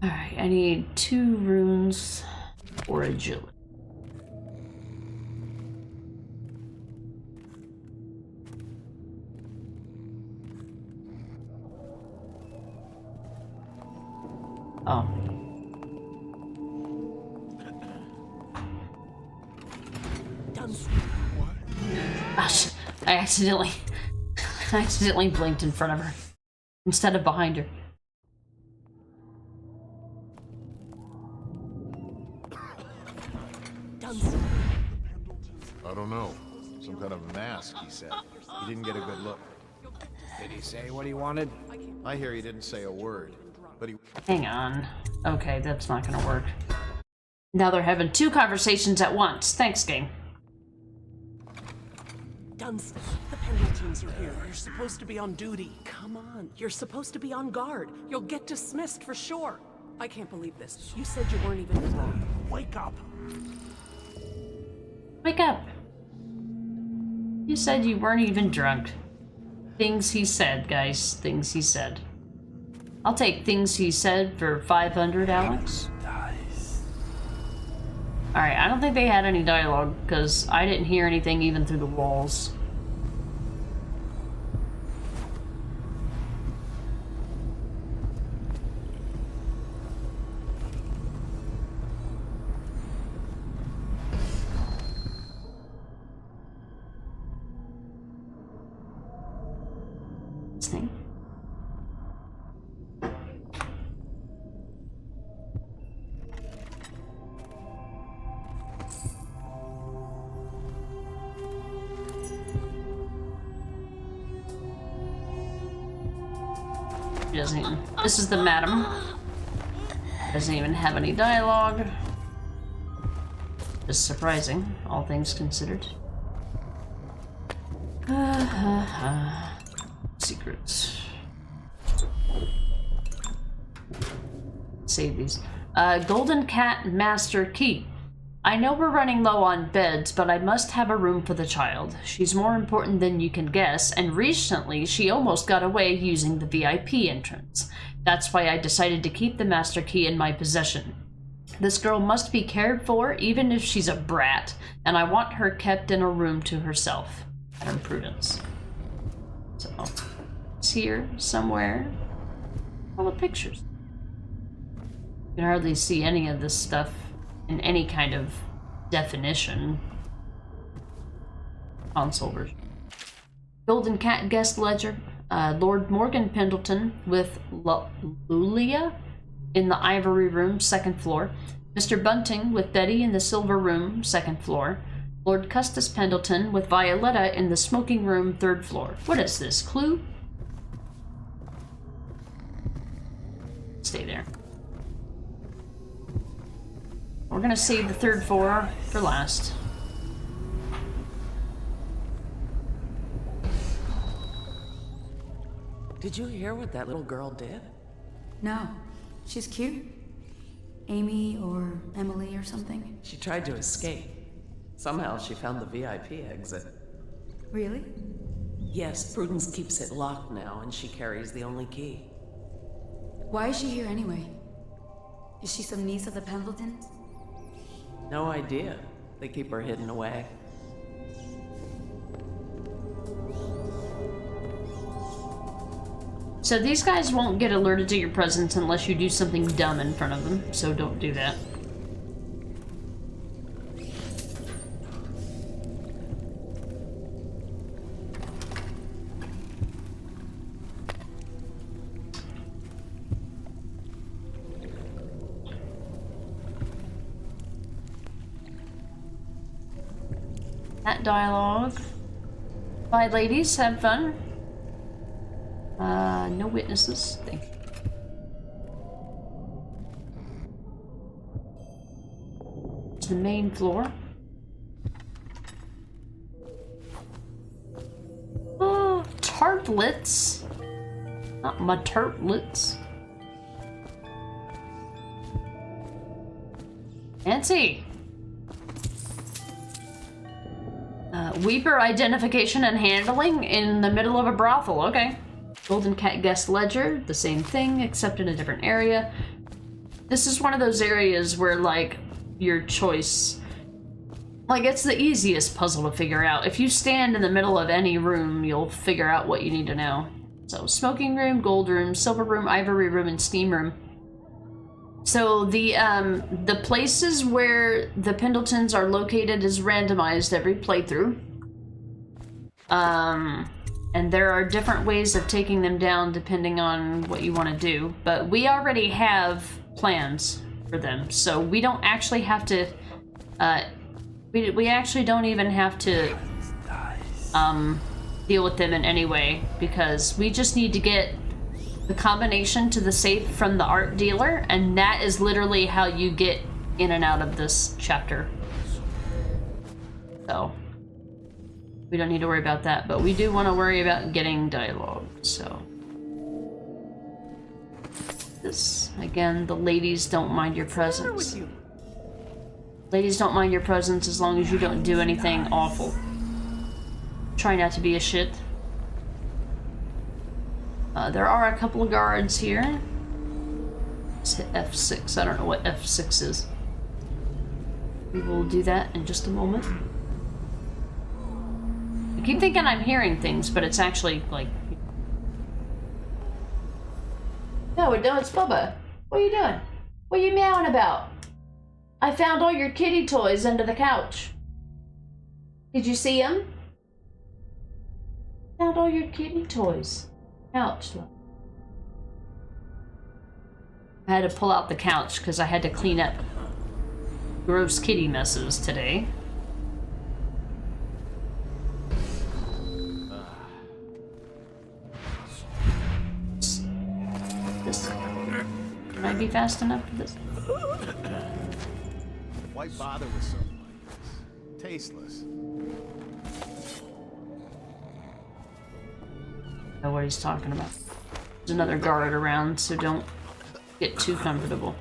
Alright, I need 2 runes for agility. Oh. Gosh, I accidentally blinked in front of her instead of behind her. I don't know. Some kind of mask, he said. He didn't get a good look. Did he say what he wanted? I hear he didn't say a word, but he... Hang on. Okay, that's not gonna work. Now they're having 2 conversations at once. Thanks, game. Dunstan, the Pendletons are here. You're supposed to be on duty. Come on, you're supposed to be on guard. You'll get dismissed for sure. I can't believe this. You said you weren't even drunk. Wake up. Wake up. You said you weren't even drunk. Things he said, guys. Things he said. I'll take things he said for 500, Alex. Alright, I don't think they had any dialogue, because I didn't hear anything even through the walls. Listening. She doesn't even. This is the madam. Doesn't even have any dialogue. Just surprising, all things considered. Secrets. Save these. Golden Cat Master Key. I know we're running low on beds, but I must have a room for the child. She's more important than you can guess, and recently she almost got away using the VIP entrance. That's why I decided to keep the Master Key in my possession. This girl must be cared for, even if she's a brat, and I want her kept in a room to herself. Madam Prudence. So, it's here, somewhere. All the pictures. You can hardly see any of this stuff in any kind of definition. Console version. Golden Cat Guest Ledger. Lord Morgan Pendleton with Lulia in the Ivory Room, 2nd floor. Mr. Bunting with Betty in the Silver Room, 2nd floor. Lord Custis Pendleton with Violetta in the Smoking Room, 3rd floor. What is this, clue? Stay there. We're gonna save the 3rd floor for last. Did you hear what that little girl did? No. She's cute. Amy or Emily or something. She tried to escape. Somehow she found the VIP exit. Really? Yes, Prudence keeps it locked now, and she carries the only key. Why is she here anyway? Is she some niece of the Pendletons? No idea. They keep her hidden away. So these guys won't get alerted to your presence unless you do something dumb in front of them, so don't do that. That dialogue. Bye, ladies. Have fun. No witnesses. Thank you. To the main floor. Oh, tartlets. Not my tartlets. Fancy. Weeper identification and handling in the middle of a brothel. Okay. Golden Cat Guest Ledger, the same thing, except in a different area. This is one of those areas where, like, your choice... Like, it's the easiest puzzle to figure out. If you stand in the middle of any room, you'll figure out what you need to know. So, smoking room, gold room, silver room, ivory room, and steam room. So, the places where the Pendletons are located is randomized every playthrough. And there are different ways of taking them down depending on what you want to do. But we already have plans for them, so we don't actually have to... We actually don't even have to deal with them in any way, because we just need to get the combination to the safe from the art dealer, and that is literally how you get in and out of this chapter. So we don't need to worry about that, but we do want to worry about getting dialogue, so. This, again, the ladies don't mind your presence. Ladies don't mind your presence as long as you don't do anything awful. Try not to be a shit. There are a couple of guards here. Let's hit F6. I don't know what F6 is. We will do that in just a moment. I keep thinking I'm hearing things, but it's actually like... No, it's Bubba. What are you doing? What are you meowing about? I found all your kitty toys under the couch. Did you see them? Found all your kitty toys. Couch. I had to pull out the couch because I had to clean up gross kitty messes today. This. Can I be fast enough for this? Why bother with something like this? Tasteless. I know what he's talking about. There's another guard around, so don't get too comfortable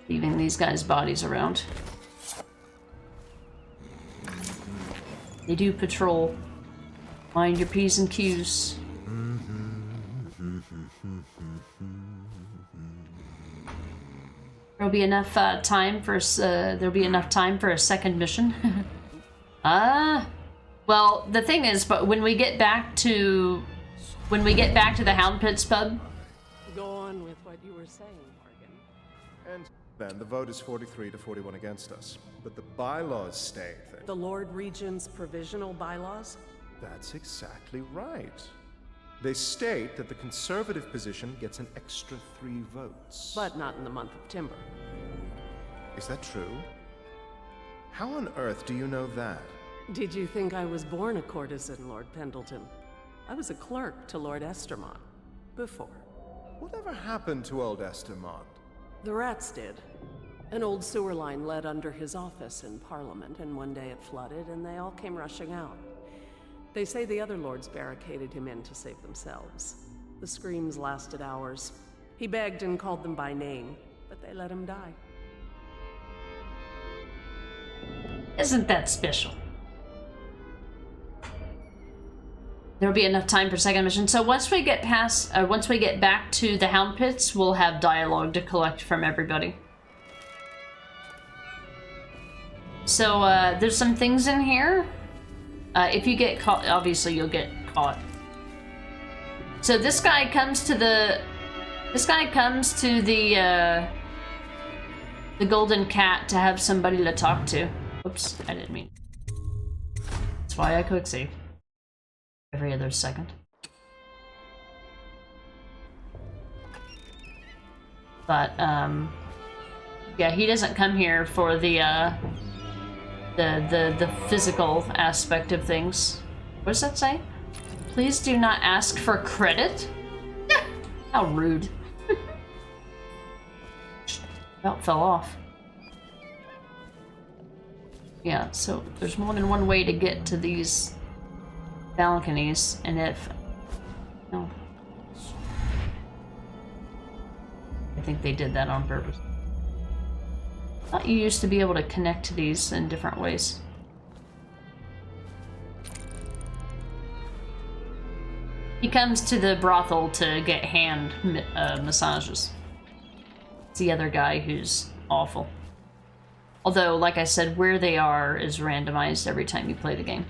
leaving these guys' bodies around. They do patrol. Mind your P's and Q's. There'll be enough time for a second mission. Well, the thing is, but when we get back to the Hound Pits pub. Go on with what you were saying, Morgan. And then the vote is 43 to 41 against us, but the bylaws state that... The Lord Regent's provisional bylaws? That's exactly right. They state that the conservative position gets an extra 3 votes. But not in the month of Timber. Is that true? How on earth do you know that? Did you think I was born a courtesan, Lord Pendleton? I was a clerk to Lord Estermont. Before. Whatever happened to old Estermont? The rats did. An old sewer line led under his office in Parliament, and one day it flooded, and they all came rushing out. They say the other lords barricaded him in to save themselves. The screams lasted hours. He begged and called them by name, but they let him die. Isn't that special? There'll be enough time for second mission. So once we get back to the Hound Pits, we'll have dialogue to collect from everybody. So there's some things in here. If you get caught, obviously you'll get caught. So this guy comes to the Golden Cat to have somebody to talk to. Oops, I didn't mean. That's why I quick save every other second. But yeah, he doesn't come here for the physical aspect of things. What does that say? Please do not ask for credit? How rude. About fell off. Yeah, so there's more than one way to get to these balconies, and if... No. I think they did that on purpose. I thought you used to be able to connect to these in different ways. He comes to the brothel to get hand massages. the other guy who's awful. Although, like I said, where they are is randomized every time you play the game.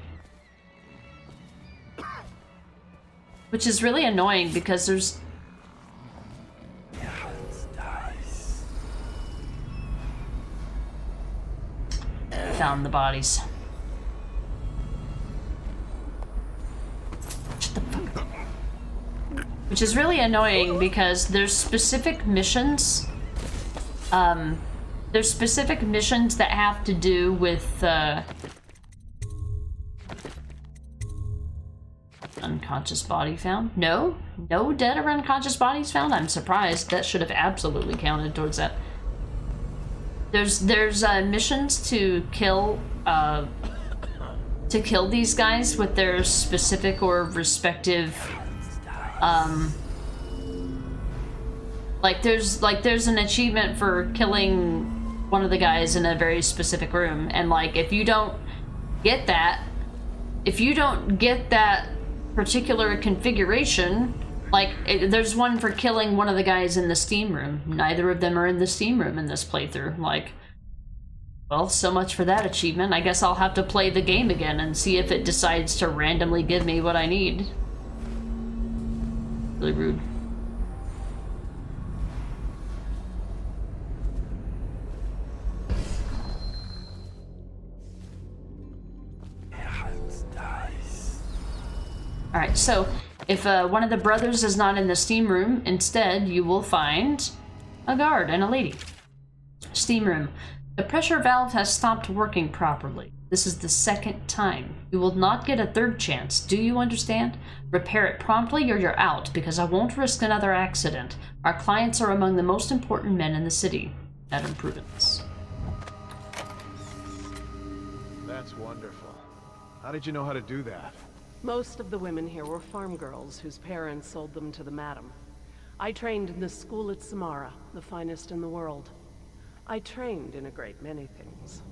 Which is really annoying because there's... Found the bodies. Shut the fuck up. Which is really annoying because there's specific missions. There's specific missions that have to do with unconscious body found. No dead or unconscious bodies found. I'm surprised. That should have absolutely counted towards that. There's missions to kill these guys with their specific or respective there's an achievement for killing one of the guys in a very specific room, and like if you don't get that particular configuration, like there's one for killing one of the guys in the steam room. Neither of them are in the steam room in this playthrough. Like, well, so much for that achievement. I guess I'll have to play the game again and see if it decides to randomly give me what I need. Really rude. Alright, so if one of the brothers is not in the steam room, instead you will find a guard and a lady. Steam room. The pressure valve has stopped working properly. This is the second time. You will not get a third chance. Do you understand? Repair it promptly or you're out, because I won't risk another accident. Our clients are among the most important men in the city. Adam Prudence. That's wonderful. How did you know how to do that? Most of the women here were farm girls whose parents sold them to the madam. I trained in the school at Samara, the finest in the world. I trained in a great many things.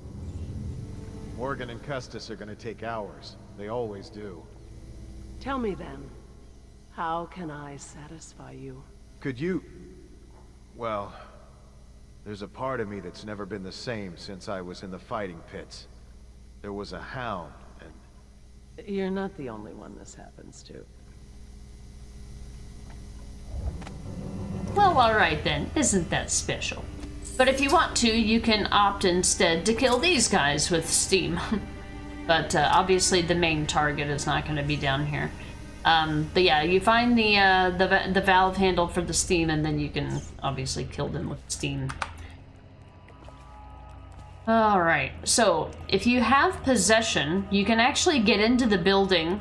Morgan and Custis are gonna take hours. They always do. Tell me then, how can I satisfy you? Could you... Well, there's a part of me that's never been the same since I was in the fighting pits. There was a hound, and... You're not the only one this happens to. Well, alright then. Isn't that special? But if you want to, you can opt instead to kill these guys with steam. But obviously the main target is not going to be down here. But yeah, you find the valve handle for the steam, and then you can obviously kill them with steam. Alright, so if you have possession, you can actually get into the building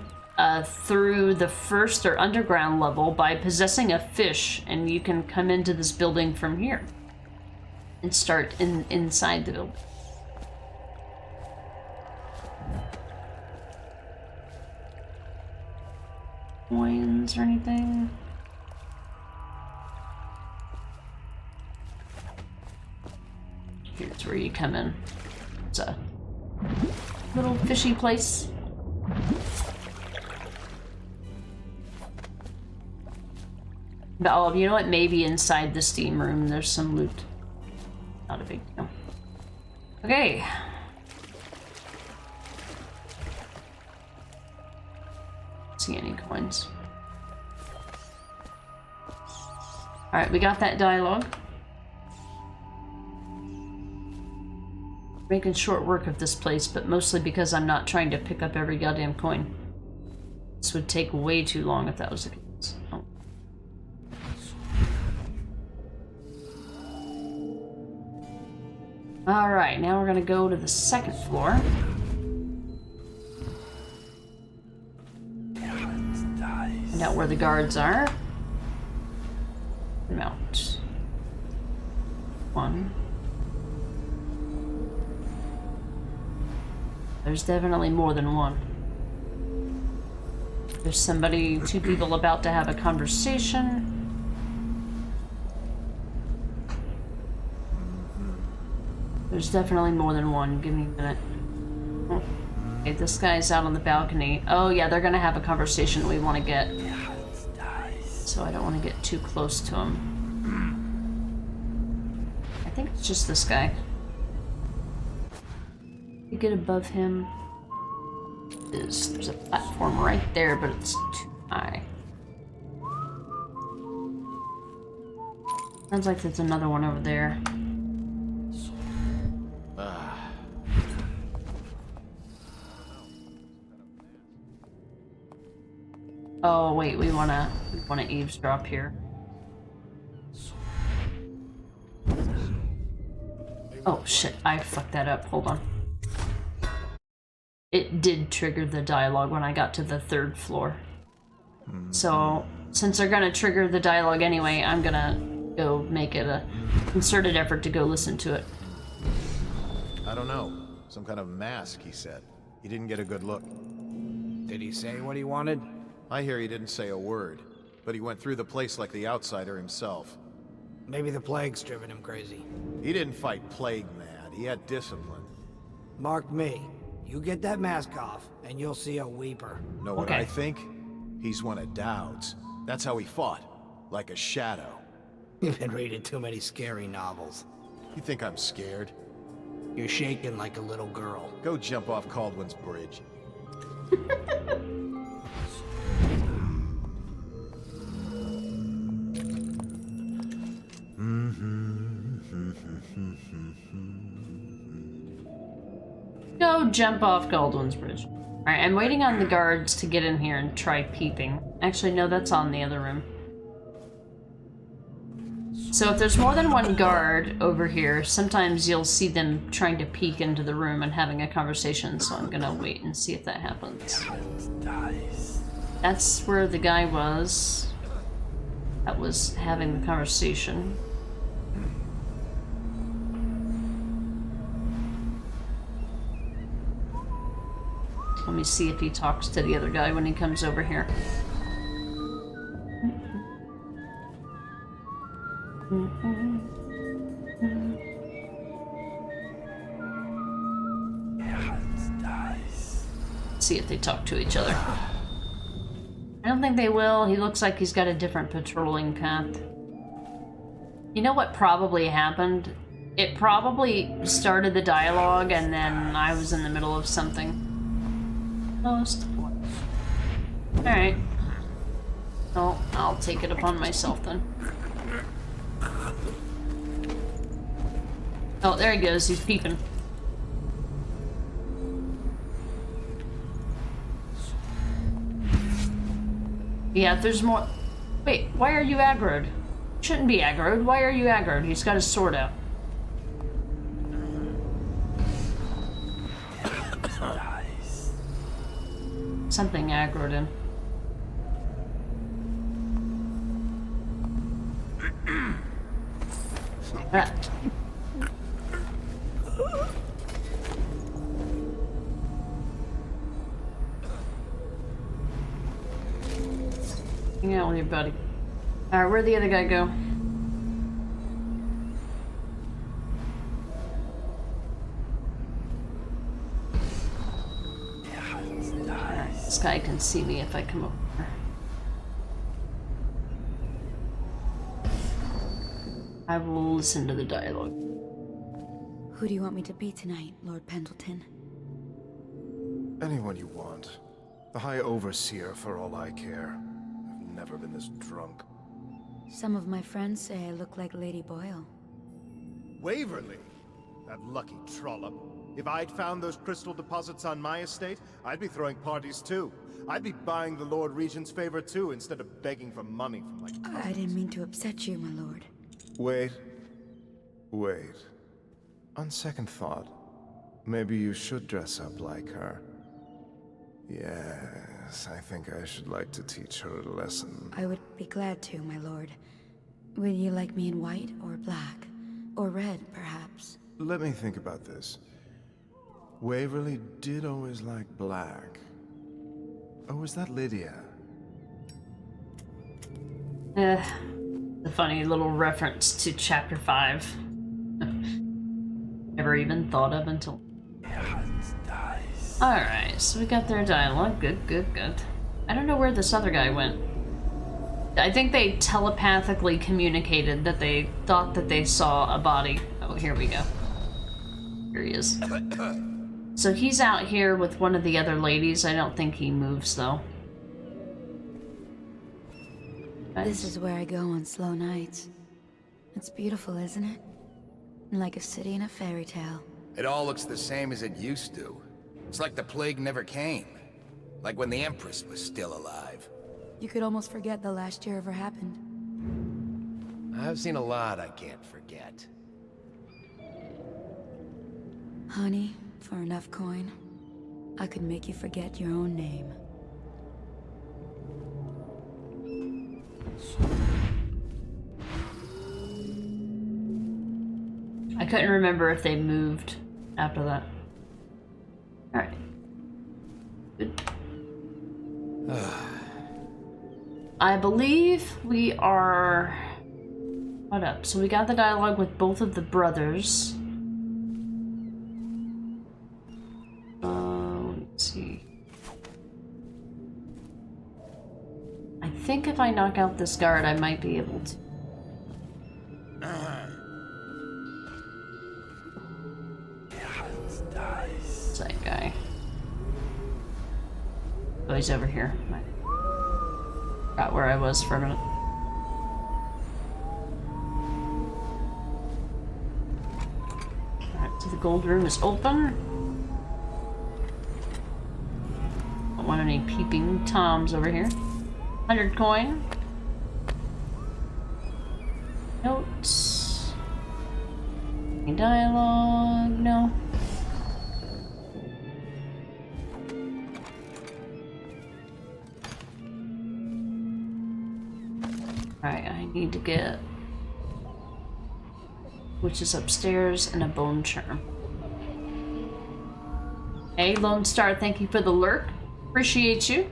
through the first or underground level by possessing a fish, and you can come into this building from here and start inside the building. Coins or anything? Here's where you come in. It's a little fishy place. But, oh, you know what? Maybe inside the steam room there's some loot. Not a big deal. Okay. See any coins. Alright, we got that dialogue. Making short work of this place, but mostly because I'm not trying to pick up every goddamn coin. This would take way too long if that was the case. Oh. Alright, now we're gonna go to the second floor. Find out where the guards are. Mount. One. There's definitely more than one. There's somebody, two people about to have a conversation. There's definitely more than one. Give me a minute. Oh. Okay, this guy's out on the balcony. Oh yeah, they're gonna have a conversation that we want to get. So I don't want to get too close to him. think it's just this guy. You get above him. There's a platform right there, but it's too high. Sounds like there's another one over there. Oh wait, we wanna eavesdrop here. Oh shit, I fucked that up. Hold on. It did trigger the dialogue when I got to the 3rd floor. So, since they're gonna trigger the dialogue anyway, I'm gonna go make it a concerted effort to go listen to it. I don't know. Some kind of mask, he said. He didn't get a good look. Did he say what he wanted? I hear he didn't say a word, but he went through the place like the outsider himself. Maybe the plague's driven him crazy. He didn't fight plague mad. He had discipline. Mark me. You get that mask off, and you'll see a weeper. Know what I think? He's one of Dowd's. That's how he fought. Like a shadow. You've been reading too many scary novels. You think I'm scared? You're shaking like a little girl. Go jump off Caldwin's bridge. Go jump off Caldwin's bridge. Alright, I'm waiting on the guards to get in here and try peeping. Actually, no, that's on the other room. So if there's more than one guard over here, sometimes you'll see them trying to peek into the room and having a conversation, so I'm gonna wait and see if that happens. That's where the guy was that was having the conversation. Let me see if he talks to the other guy when he comes over here. See if they talk to each other. I don't think they will. He looks like he's got a different patrolling path. You know what probably happened? It probably started the dialogue and then I was in the middle of something. Alright. Oh, I'll take it upon myself then. Oh, there he goes. He's peeping. Yeah, if there's more... Wait, why are you aggroed? Shouldn't be aggroed. Why are you aggroed? He's got his sword out. Something aggroed him. Ah. Hang out with your buddy. Alright, where'd the other guy go? This guy can see me if I come over. I will listen to the dialogue. Who do you want me to be tonight, Lord Pendleton? Anyone you want. The High Overseer, for all I care. I've never been this drunk. Some of my friends say I look like Lady Boyle. Waverly? That lucky trollop. If I'd found those crystal deposits on my estate, I'd be throwing parties too. I'd be buying the Lord Regent's favor too, instead of begging for money from my cousins. I didn't mean to upset you, my lord. Wait. On second thought, maybe you should dress up like her. Yes, I think I should like to teach her a lesson. I would be glad to, my lord. Would you like me in white or black? Or red, perhaps? Let me think about this. Waverly did always like black. Oh, was that Lydia? The funny little reference to chapter 5. Never even thought of until... Alright, so we got their dialogue. Good. I don't know where this other guy went. I think they telepathically communicated that they thought that they saw a body Oh, here we go. Here he is. So he's out here with one of the other ladies. I don't think he moves, though. This is where I go on slow nights. It's beautiful, isn't it? Like a city in a fairy tale. It all looks the same as it used to. It's like the plague never came. Like when the Empress was still alive. You could almost forget the last year ever happened. I've seen a lot I can't forget. Honey, for enough coin, I could make you forget your own name. I couldn't remember if they moved after that. Alright. Good. I believe we are... What up? So we got the dialogue with both of the brothers. Let's see. I think if I knock out this guard, I might be able to. It's that guy. Oh, he's over here. Forgot where I was for a minute. Alright, so the gold room is open. Don't want any peeping toms over here. 100 coin. Notes. Any dialogue? No. Alright, I need to get... which is upstairs, and a bone charm. Hey, Lone Star, thank you for the lurk. Appreciate you.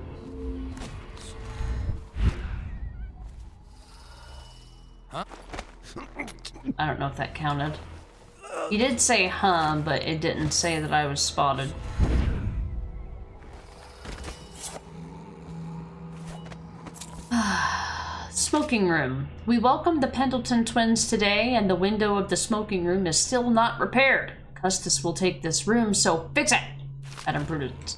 Huh? I don't know if that counted. You did say but it didn't say that I was spotted. Smoking room. We welcome the Pendleton twins today, and the window of the smoking room is still not repaired. Custis will take this room, so fix it! Madam Prudence.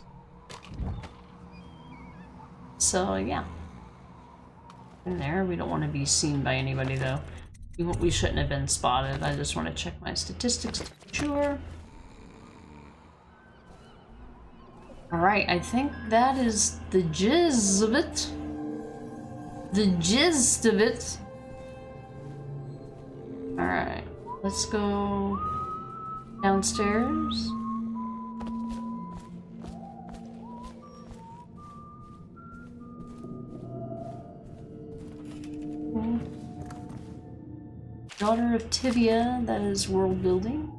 So, yeah. In there, we don't want to be seen by anybody, though. We shouldn't have been spotted. I just want to check my statistics to be sure. Alright, I think that is the gist of it. The gist of it. Alright, let's go downstairs. Okay. Daughter of Tibia, that is world building.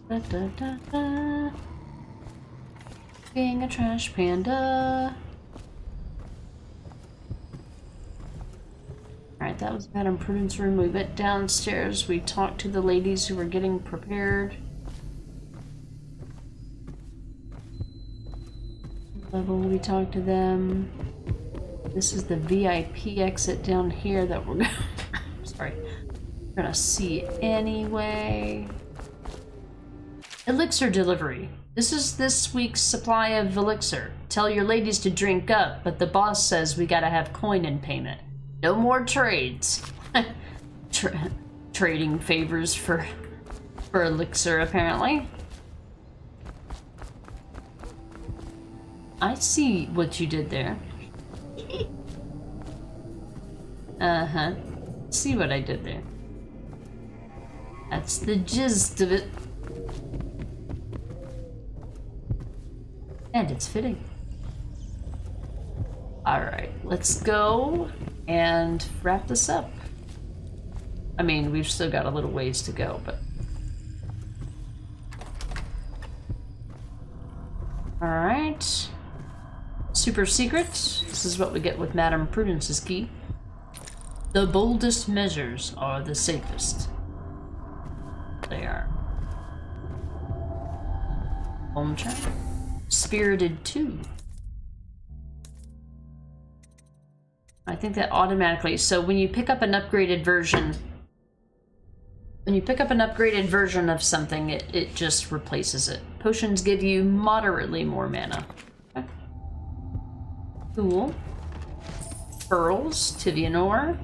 Da, da, da, da. Being a trash panda. Alright, that was Madam Prudence' room. We went downstairs. We talked to the ladies who were getting prepared. Level, we talked to them. This is the VIP exit down here that we're gonna sorry. We're gonna see anyway. Elixir delivery. This is this week's supply of elixir. Tell your ladies to drink up, but the boss says we gotta have coin in payment. No more trades. Trading favors for elixir, apparently. I see what you did there. Uh-huh. See what I did there. That's the gist of it. And it's fitting. Alright, let's go and wrap this up. I mean, we've still got a little ways to go, but... Alright. Super secret. This is what we get with Madam Prudence's key. The boldest measures are the safest. They are. Home check. Spirited 2. I think that automatically, so when you pick up an upgraded version, of something, it just replaces it. Potions give you moderately more mana. Okay. Cool. Pearls, Tivian ore.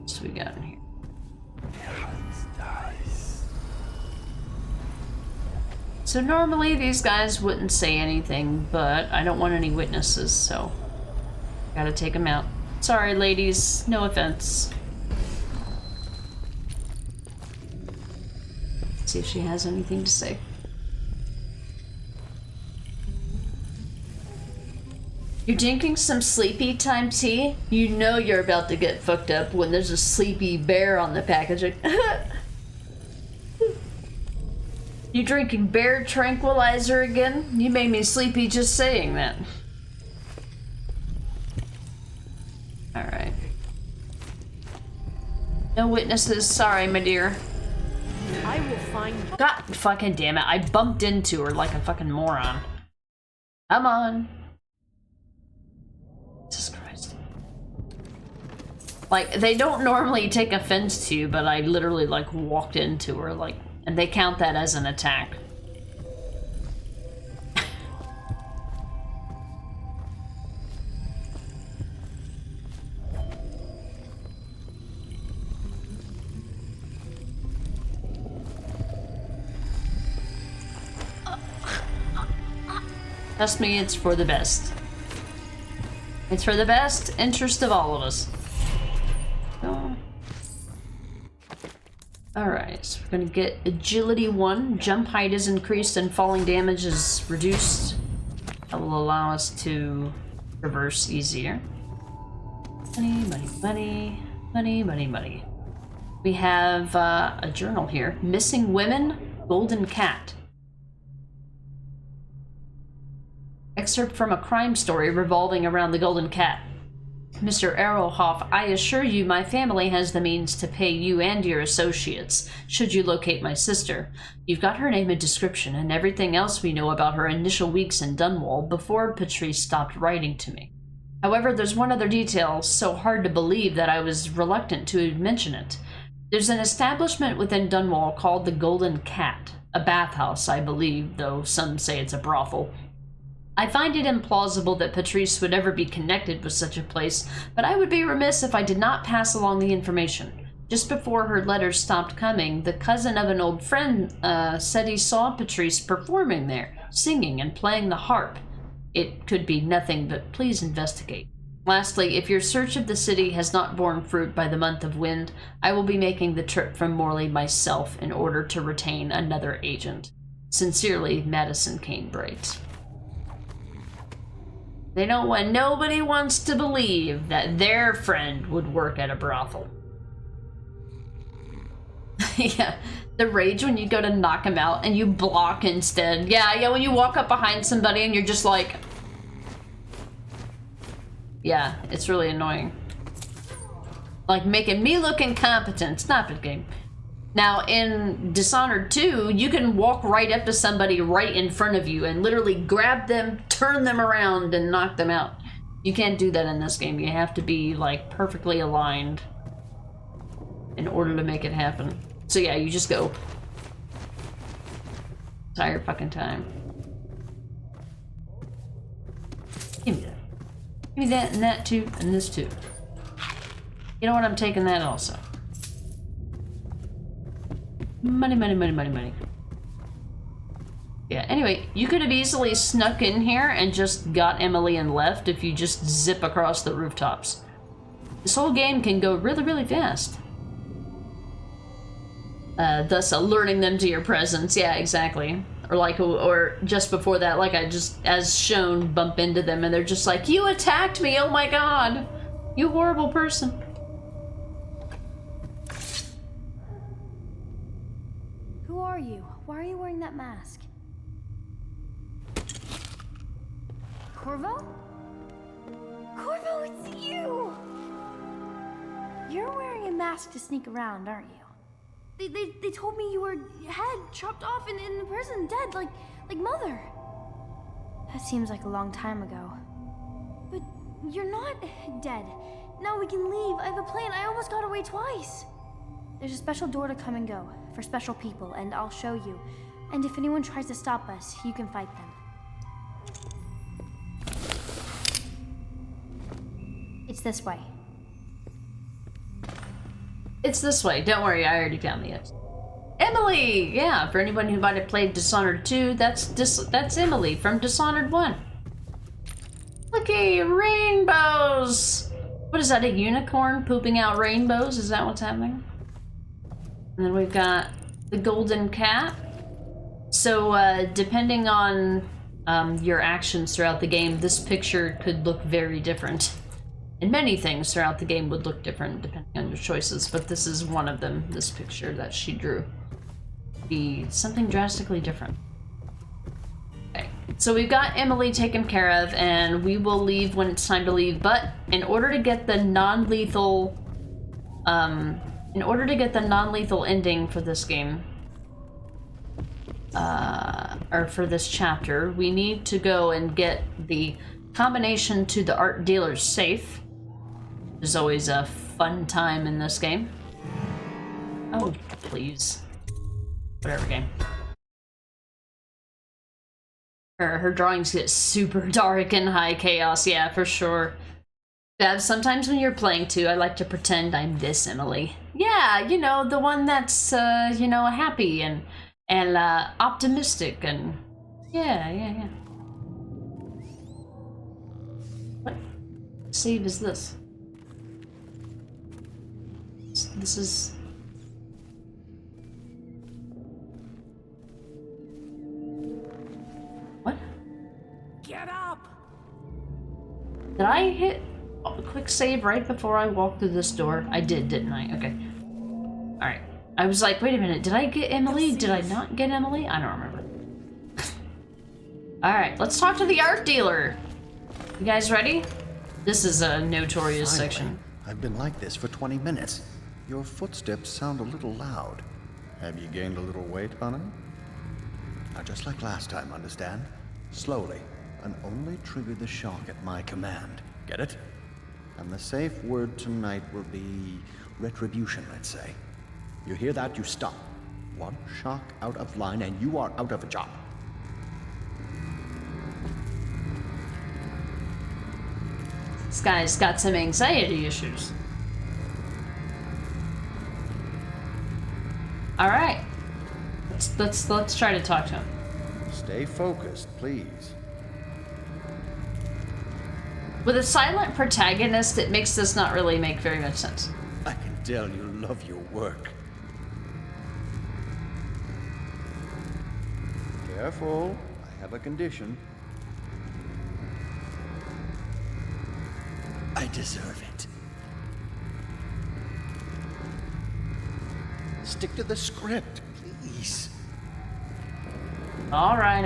What we got in here? So normally these guys wouldn't say anything, but I don't want any witnesses, so gotta take them out. Sorry, ladies, no offense. Let's see if she has anything to say. You're drinking some sleepy time tea? You know you're about to get fucked up when there's a sleepy bear on the packaging. You drinking bear tranquilizer again? You made me sleepy just saying that. Alright. No witnesses, sorry, my dear. I will find you. God fucking damn it, I bumped into her like a fucking moron. Come on. Jesus Christ. Like, they don't normally take offense to you, but I literally, like, walked into her, like, and they count that as an attack. Trust me, it's for the best. It's for the best interest of all of us. So. Alright, so we're gonna get agility 1. Jump height is increased and falling damage is reduced. That will allow us to traverse easier. Money, money, money, money, money, money. We have a journal here. Missing Women, Golden Cat. Excerpt from a crime story revolving around the Golden Cat. Mr. Errolhoff, I assure you my family has the means to pay you and your associates, should you locate my sister. You've got her name and description and everything else we know about her initial weeks in Dunwall before Patrice stopped writing to me. However, there's one other detail so hard to believe that I was reluctant to mention it. There's an establishment within Dunwall called the Golden Cat, a bathhouse, I believe, though some say it's a brothel. I find it implausible that Patrice would ever be connected with such a place, but I would be remiss if I did not pass along the information. Just before her letters stopped coming, the cousin of an old friend said he saw Patrice performing there, singing and playing the harp. It could be nothing, but please investigate. Lastly, if your search of the city has not borne fruit by the month of wind, I will be making the trip from Morley myself in order to retain another agent. Sincerely, Madison Canebright. They know when nobody wants to believe that their friend would work at a brothel. Yeah, the rage when you go to knock him out and you block instead. Yeah, when you walk up behind somebody and you're just like... Yeah, it's really annoying. Like, making me look incompetent. Stop it, game. Now, in Dishonored 2, you can walk right up to somebody right in front of you and literally grab them, turn them around, and knock them out. You can't do that in this game. You have to be, like, perfectly aligned in order to make it happen. So yeah, you just go. Entire fucking time. Give me that. Give me that and that too, and this too. You know what? I'm taking that also. Money, money, money, money, money. Yeah, anyway, you could have easily snuck in here and just got Emily and left if you just zip across the rooftops. This whole game can go really, really fast. Thus alerting them to your presence. Yeah, exactly. Or like, or just before that, like I just, as shown, bump into them and they're just like, you attacked me, oh my god! You horrible person. Who are you? Why are you wearing that mask? Corvo? Corvo, it's you! You're wearing a mask to sneak around, aren't you? They told me you were head chopped off in the prison, dead, like Mother. That seems like a long time ago. But you're not dead. Now we can leave. I have a plan. I almost got away twice. There's a special door to come and go for special people, and I'll show you. And if anyone tries to stop us, you can fight them. It's this way. It's this way. Don't worry, I already found the exit. Emily! Yeah, for anyone who might have played Dishonored 2, that's Emily from Dishonored 1. Looky, rainbows! What is that, a unicorn pooping out rainbows? Is that what's happening? And then we've got the golden cat. So, depending on your actions throughout the game, this picture could look very different. And many things throughout the game would look different depending on your choices, but this is one of them, this picture that she drew. Be something drastically different. Okay, so we've got Emily taken care of, and we will leave when it's time to leave, but in order to get the non-lethal ending for this game, or for this chapter, we need to go and get the combination to the art dealer's safe. There's always a fun time in this game. Oh, please. Whatever game. Her drawings get super dark and high chaos, yeah, for sure. Bev, sometimes when you're playing too, I like to pretend I'm this Emily. Yeah, you know, the one that's, you know, happy and optimistic and... Yeah. What save is this? This is... What? Get up! Did I hit a quick save right before I walked through this door? I did, didn't I? Okay. Alright. I was like, wait a minute, did I get Emily? Did I not get Emily? I don't remember. Alright, let's talk to the art dealer. You guys ready? This is a notorious section. I've been like this for 20 minutes. Your footsteps sound a little loud. Have you gained a little weight, Bunny? Now, just like last time, understand? Slowly, and only trigger the shock at my command. Get it? And the safe word tonight will be retribution, let's say. You hear that, you stop. One shock out of line and you are out of a job. This guy's got some anxiety issues. Alright. Let's try to talk to him. Stay focused, please. With a silent protagonist, it makes this not really make very much sense. I can tell you love your work. Careful, I have a condition. I deserve it. Stick to the script, please. Alright.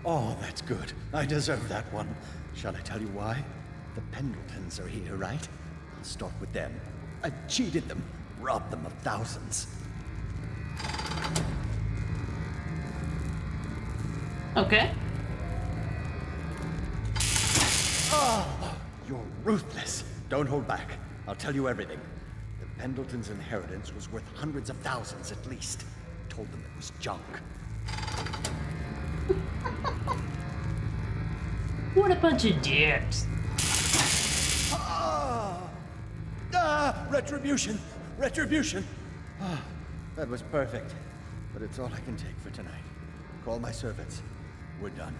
Oh, that's good. I deserve that one. Shall I tell you why? The Pendletons are here, right? I'll start with them. I cheated them, robbed them of thousands. Okay. Oh, you're ruthless. Don't hold back. I'll tell you everything. The Pendletons' inheritance was worth hundreds of thousands at least. Told them it was junk. What a bunch of dicks. Retribution! Retribution! That was perfect. But it's all I can take for tonight. Call my servants. We're done.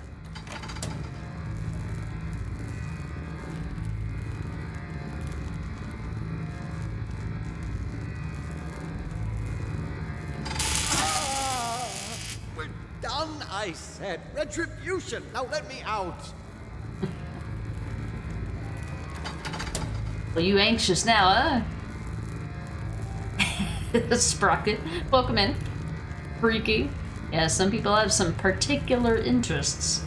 We're done, I said. Retribution! Now let me out! Well, you anxious now, huh? Sprocket, welcome in. Freaky. Yeah, some people have some particular interests.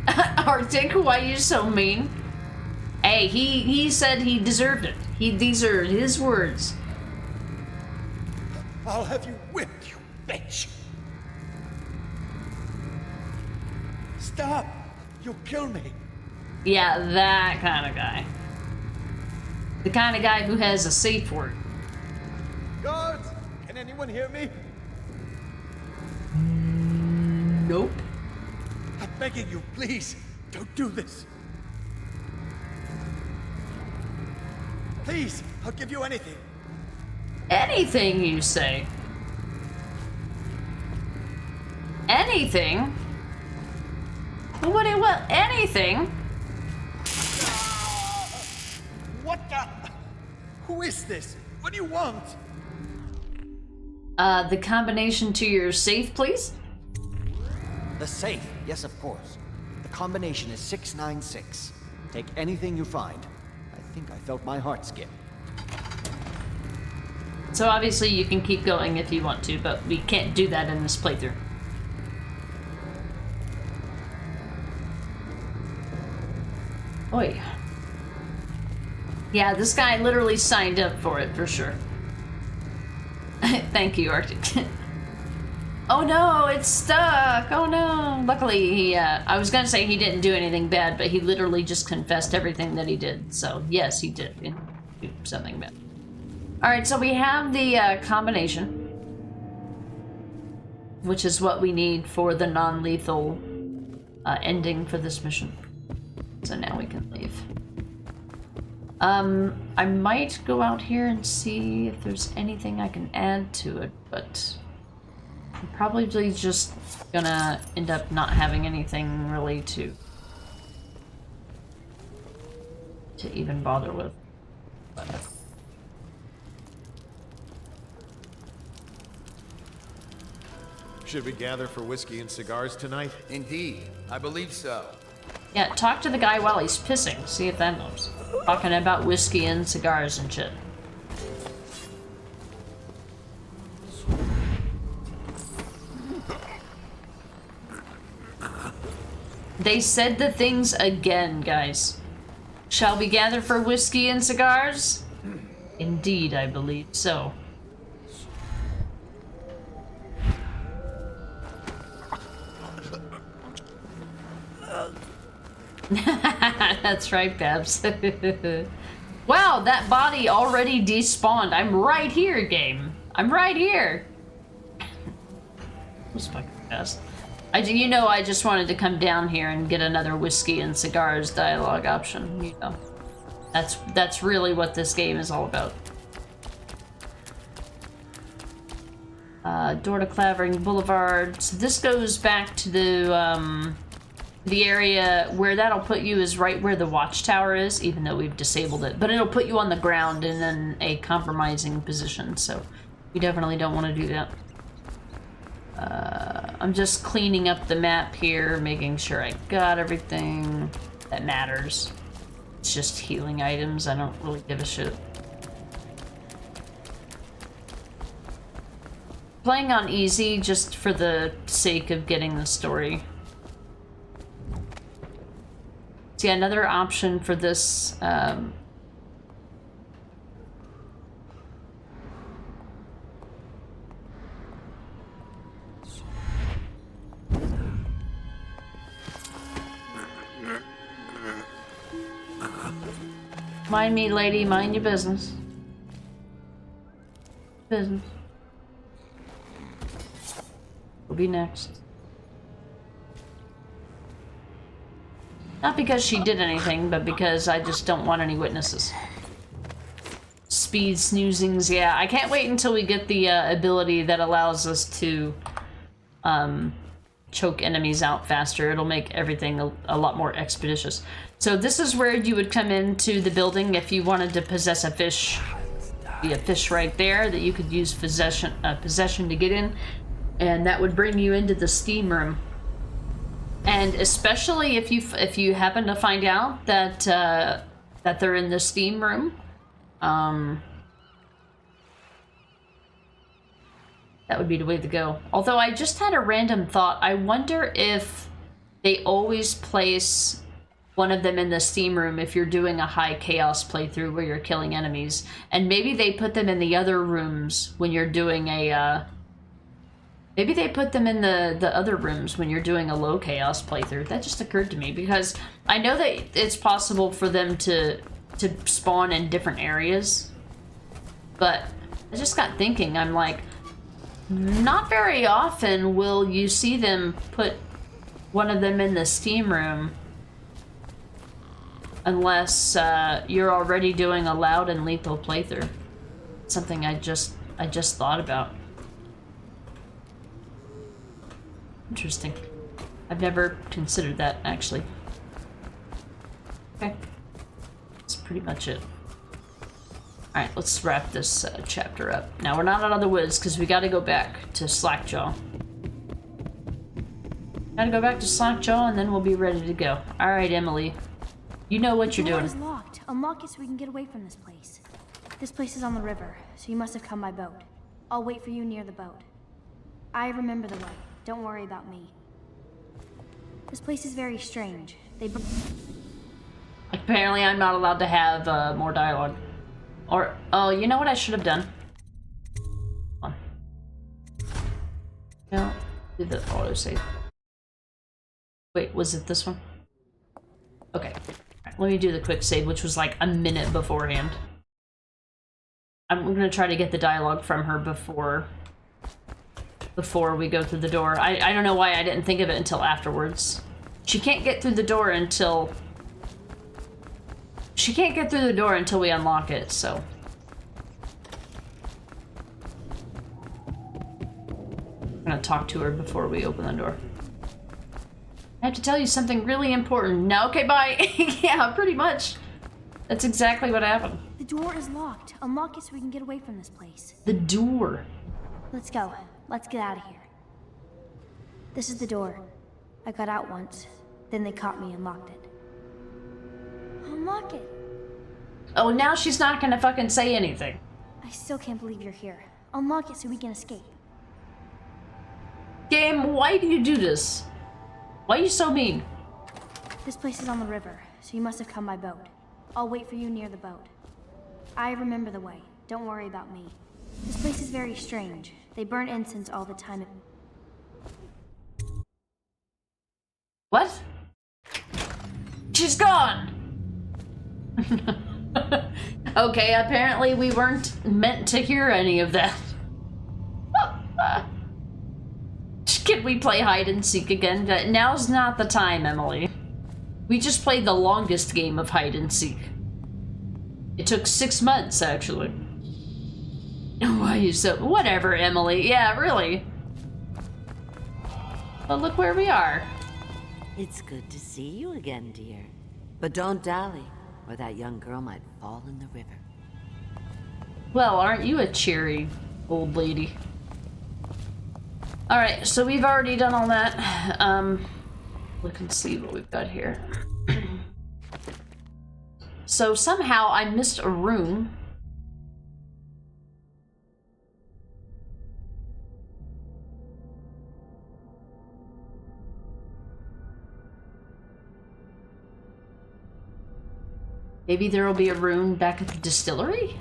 Arctic, why you so mean? Hey, he said he deserved it. These are his words. I'll have you whipped, you bitch! Stop! You'll kill me. Yeah, that kind of guy. The kind of guy who has a safe word. Guards! Can anyone hear me? Nope. I'm begging you, please, don't do this. Please, I'll give you anything. Anything, you say? Anything? What do you want? Anything? What the? Who is this? What do you want? The combination to your safe, please? The safe, yes, of course. The combination is 696. Take anything you find. I think I felt my heart skip. So obviously you can keep going if you want to, but we can't do that in this playthrough. Oi. Yeah, this guy literally signed up for it, for sure. Thank you, Arctic. Oh no, it's stuck! Oh no! Luckily, he, I was gonna say he didn't do anything bad, but he literally just confessed everything that he did. So, yes, he did do something bad. Alright, so we have the combination, which is what we need for the non-lethal ending for this mission. So now we can leave. I might go out here and see if there's anything I can add to it, but I'm probably just gonna end up not having anything really to even bother with. But, should we gather for whiskey and cigars tonight? Indeed, I believe so. yeah, talk to the guy while he's pissing, see if that helps. Talking about whiskey and cigars and shit. They said the things again, guys. Shall we gather for whiskey and cigars? Indeed, I believe so. That's right, Babs. Wow, that body already despawned. I'm right here, game. I'm right here. That was fucking fast. You know, I just wanted to come down here and get another whiskey and cigars dialogue option. You know, that's really what this game is all about. Door to Clavering Boulevard. So this goes back to the area where that'll put you is right where the watchtower is, even though we've disabled it. But it'll put you on the ground and in a compromising position, so we definitely don't want to do that. I'm just cleaning up the map here, making sure I got everything that matters. It's just healing items, I don't really give a shit. Playing on easy just for the sake of getting the story. So yeah, another option for this, mind me, lady, mind your business. Business. Will be next. Not because she did anything, but because I just don't want any witnesses. Speed snoozings, yeah. I can't wait until we get the ability that allows us to choke enemies out faster. It'll make everything a lot more expeditious. So this is where you would come into the building if you wanted to possess a fish. Be a fish right there that you could use possession to get in, and that would bring you into the steam room. And especially if you happen to find out that that they're in the steam room, that would be the way to go. Although I just had a random thought. I wonder if they always place one of them in the steam room if you're doing a high chaos playthrough where you're killing enemies, and maybe they put them in the other rooms when you're doing a Maybe they put them in the other rooms when you're doing a low chaos playthrough. That just occurred to me because I know that it's possible for them to spawn in different areas. But I just got thinking, I'm like, not very often will you see them put one of them in the steam room unless you're already doing a loud and lethal playthrough. Something I just thought about. Interesting. I've never considered that, actually. Okay. That's pretty much it. Alright, let's wrap this chapter up. Now, we're not out of the woods, because we gotta go back to Slackjaw. Gotta go back to Slackjaw, and then we'll be ready to go. Alright, Emily. You know what you're doing. The door is locked. Unlock it so we can get away from this place. This place is on the river, so you must have come by boat. I'll wait for you near the boat. I remember the way. Don't worry about me. This place is very strange. Apparently I'm not allowed to have more dialogue. Or, oh, you know what I should have done? Hold on. No, do the autosave. Wait, was it this one? Okay. Right, let me do the quick save, which was like a minute beforehand. I'm gonna try to get the dialogue from her before we go through the door. I don't know why I didn't think of it until afterwards. She can't get through the door until... She can't get through the door until we unlock it, so... I'm gonna talk to her before we open the door. I have to tell you something really important. No, okay, bye. Yeah, pretty much. That's exactly what happened. The door is locked. Unlock it so we can get away from this place. The door. Let's go. Let's get out of here. This is the door. I got out once. Then they caught me and locked it. Unlock it. Oh, now she's not gonna fucking say anything. I still can't believe you're here. Unlock it so we can escape. Game, why do you do this? Why are you so mean? This place is on the river, so you must have come by boat. I'll wait for you near the boat. I remember the way. Don't worry about me. This place is very strange. They burn incense all the time. What? She's gone! Okay, apparently we weren't meant to hear any of that. Can we play hide and seek again? Now's not the time, Emily. We just played the longest game of hide and seek. It took 6 months, actually. Why are you so... Whatever, Emily. Yeah, really. But look where we are. It's good to see you again, dear. But don't dally, or that young girl might fall in the river. Well, aren't you a cheery old lady? Alright, so we've already done all that. Look and see what we've got here. So somehow I missed a room. Maybe there will be a room back at the distillery?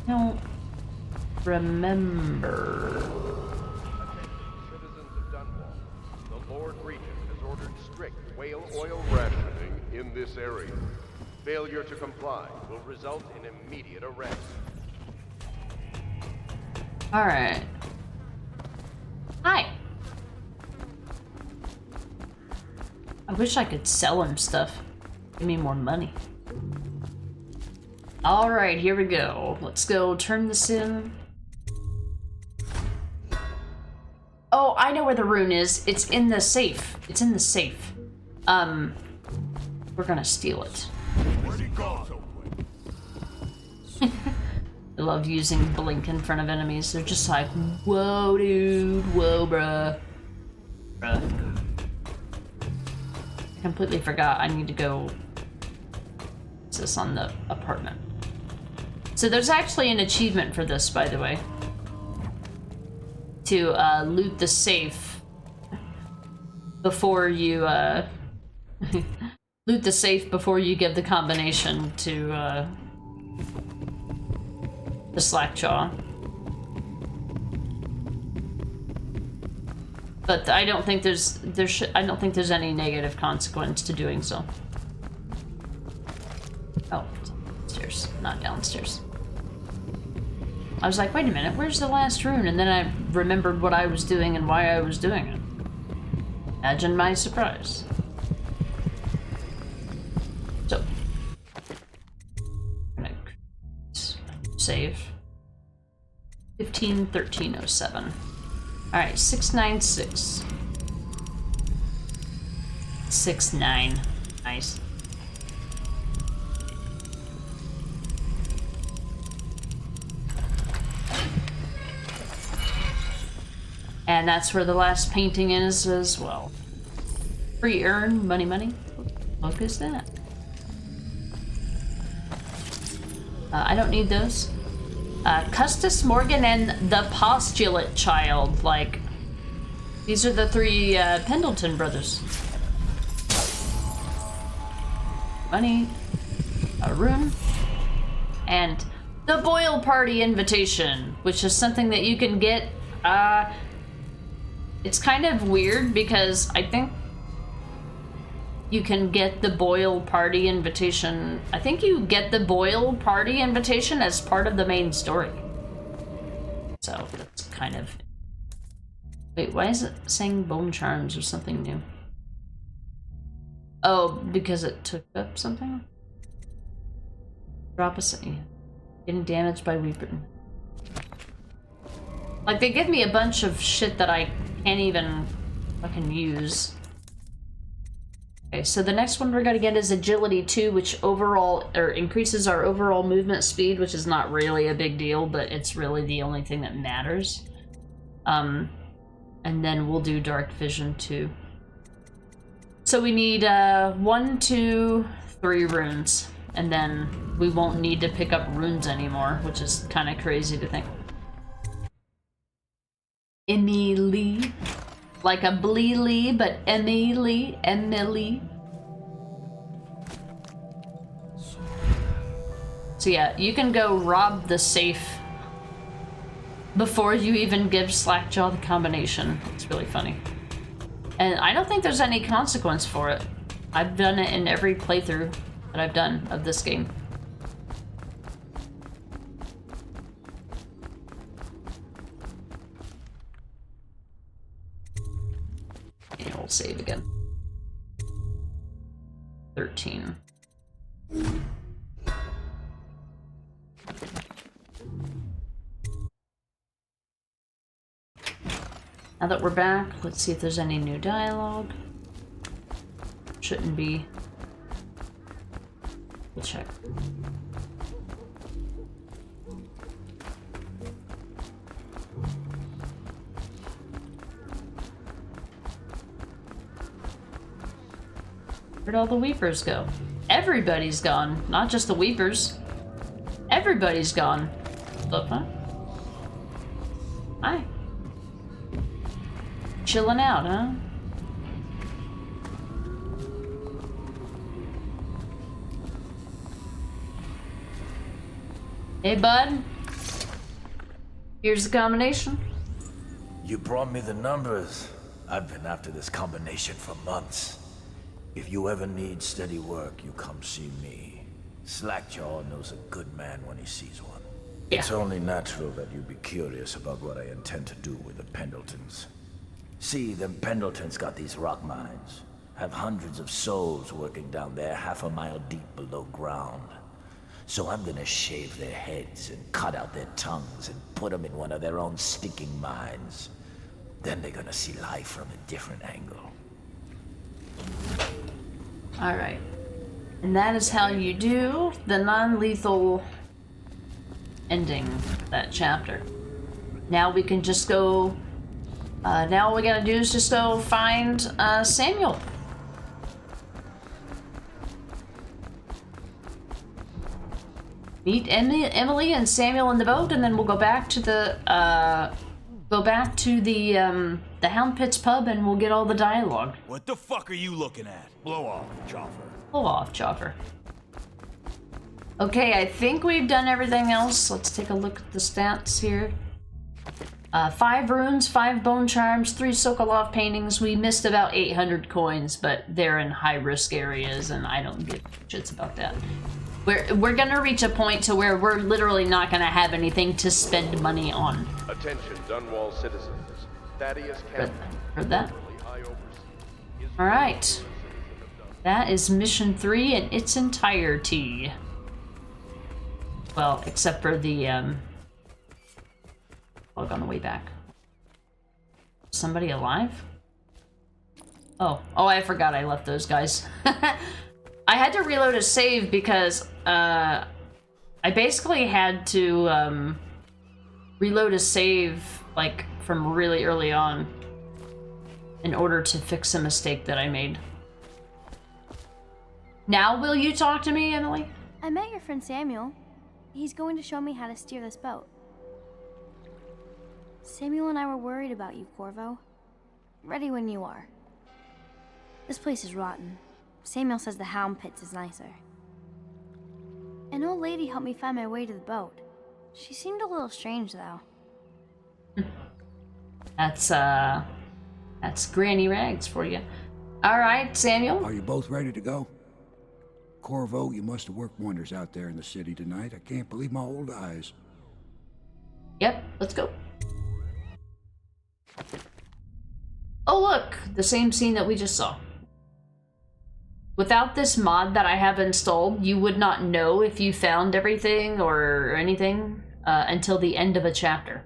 Don't remember. Citizens of Dunwall, the Lord Regent has ordered strict whale oil rationing in this area. Failure to comply will result in immediate arrest. Alright. Hi. I wish I could sell him stuff. Give me more money. Alright, here we go. Let's go turn this in. Oh, I know where the rune is. It's in the safe. It's in the safe. We're gonna steal it. Where'd he go? I love using blink in front of enemies. They're just like, whoa, dude. Whoa, bruh. I completely forgot I need to go... What's this on the apartment? So there's actually an achievement for this, by the way. To loot the safe before you loot the safe before you give the combination to the Slackjaw. But I don't think I don't think there's any negative consequence to doing so. Oh, upstairs, not downstairs. I was like, wait a minute, where's the last rune? And then I remembered what I was doing and why I was doing it. Imagine my surprise. So, I'm gonna save 151307. Alright, 696. 69. Nice. And that's where the last painting is as well. Free earn, money, money. What is that? I don't need those. Custis, Morgan, and the Postulate Child. Like, these are the three Pendleton brothers. Money, a room, and the Boyle Party invitation, which is something that you can get. It's kind of weird because I think you can get the Boyle Party invitation. I think you get the Boyle Party invitation as part of the main story. So that's kind of... Wait, why is it saying Bone Charms or something new? Oh, because it took up something? Drop a city. Getting damaged by Weeper. Like, they give me a bunch of shit that I can't even fucking use. Okay, so the next one we're gonna get is Agility 2, which overall, or increases our overall movement speed, which is not really a big deal, but it's really the only thing that matters. And then we'll do Dark Vision 2. So we need 1, 2, 3 runes, and then we won't need to pick up runes anymore, which is kind of crazy to think. Emily. Like a Bleely, but Emily. So yeah, you can go rob the safe before you even give Slackjaw the combination. It's really funny. And I don't think there's any consequence for it. I've done it in every playthrough that I've done of this game. And we'll save again. 13. Now that we're back, let's see if there's any new dialogue. Shouldn't be. We'll check. Where'd all the Weepers go? Everybody's gone, not just the Weepers. Everybody's gone. Look, huh? Hi. Chilling out, huh? Hey, bud. Here's the combination. You brought me the numbers. I've been after this combination for months. If you ever need steady work, you come see me. Slackjaw knows a good man when he sees one. Yeah. It's only natural that you be curious about what I intend to do with the Pendletons. See, the Pendletons got these rock mines. Have hundreds of souls working down there 1/2 mile deep below ground. So I'm gonna shave their heads and cut out their tongues and put them in one of their own stinking mines. Then they're gonna see life from a different angle. Alright. And that is how you do the non-lethal ending of that chapter. Now we can just go... now all we gotta do is just go find Samuel. Meet Emily and Samuel in the boat, and then we'll go back to the Hound Pits pub, and we'll get all the dialogue. What the fuck are you looking at? Blow off, Chopper. Pull off, Chopper. Okay, I think we've done everything else. Let's take a look at the stats here. 5 runes, 5 bone charms, 3 Sokolov paintings. We missed about 800 coins, but they're in high-risk areas, and I don't give shits about that. We're gonna reach a point to where we're literally not gonna have anything to spend money on. Attention, Dunwall citizens. Thaddeus Campbell. Heard that? Alright. That is mission 3 in its entirety. Well, except for the, log on the way back. Somebody alive? Oh, I forgot I left those guys. I had to reload a save because, I basically had to, reload a save, like, from really early on in order to fix a mistake that I made. Now will you talk to me, Emily? I met your friend Samuel. He's going to show me how to steer this boat. Samuel and I were worried about you, Corvo. Ready when you are. This place is rotten. Samuel says the Hound Pits is nicer. An old lady helped me find my way to the boat. She seemed a little strange, though. That's Granny Rags for you. All right, Samuel. Are you both ready to go? Corvo, you must have worked wonders out there in the city tonight. I can't believe my old eyes. Yep, let's go. Oh look, the same scene that we just saw. Without this mod that I have installed, you would not know if you found everything or anything until the end of a chapter.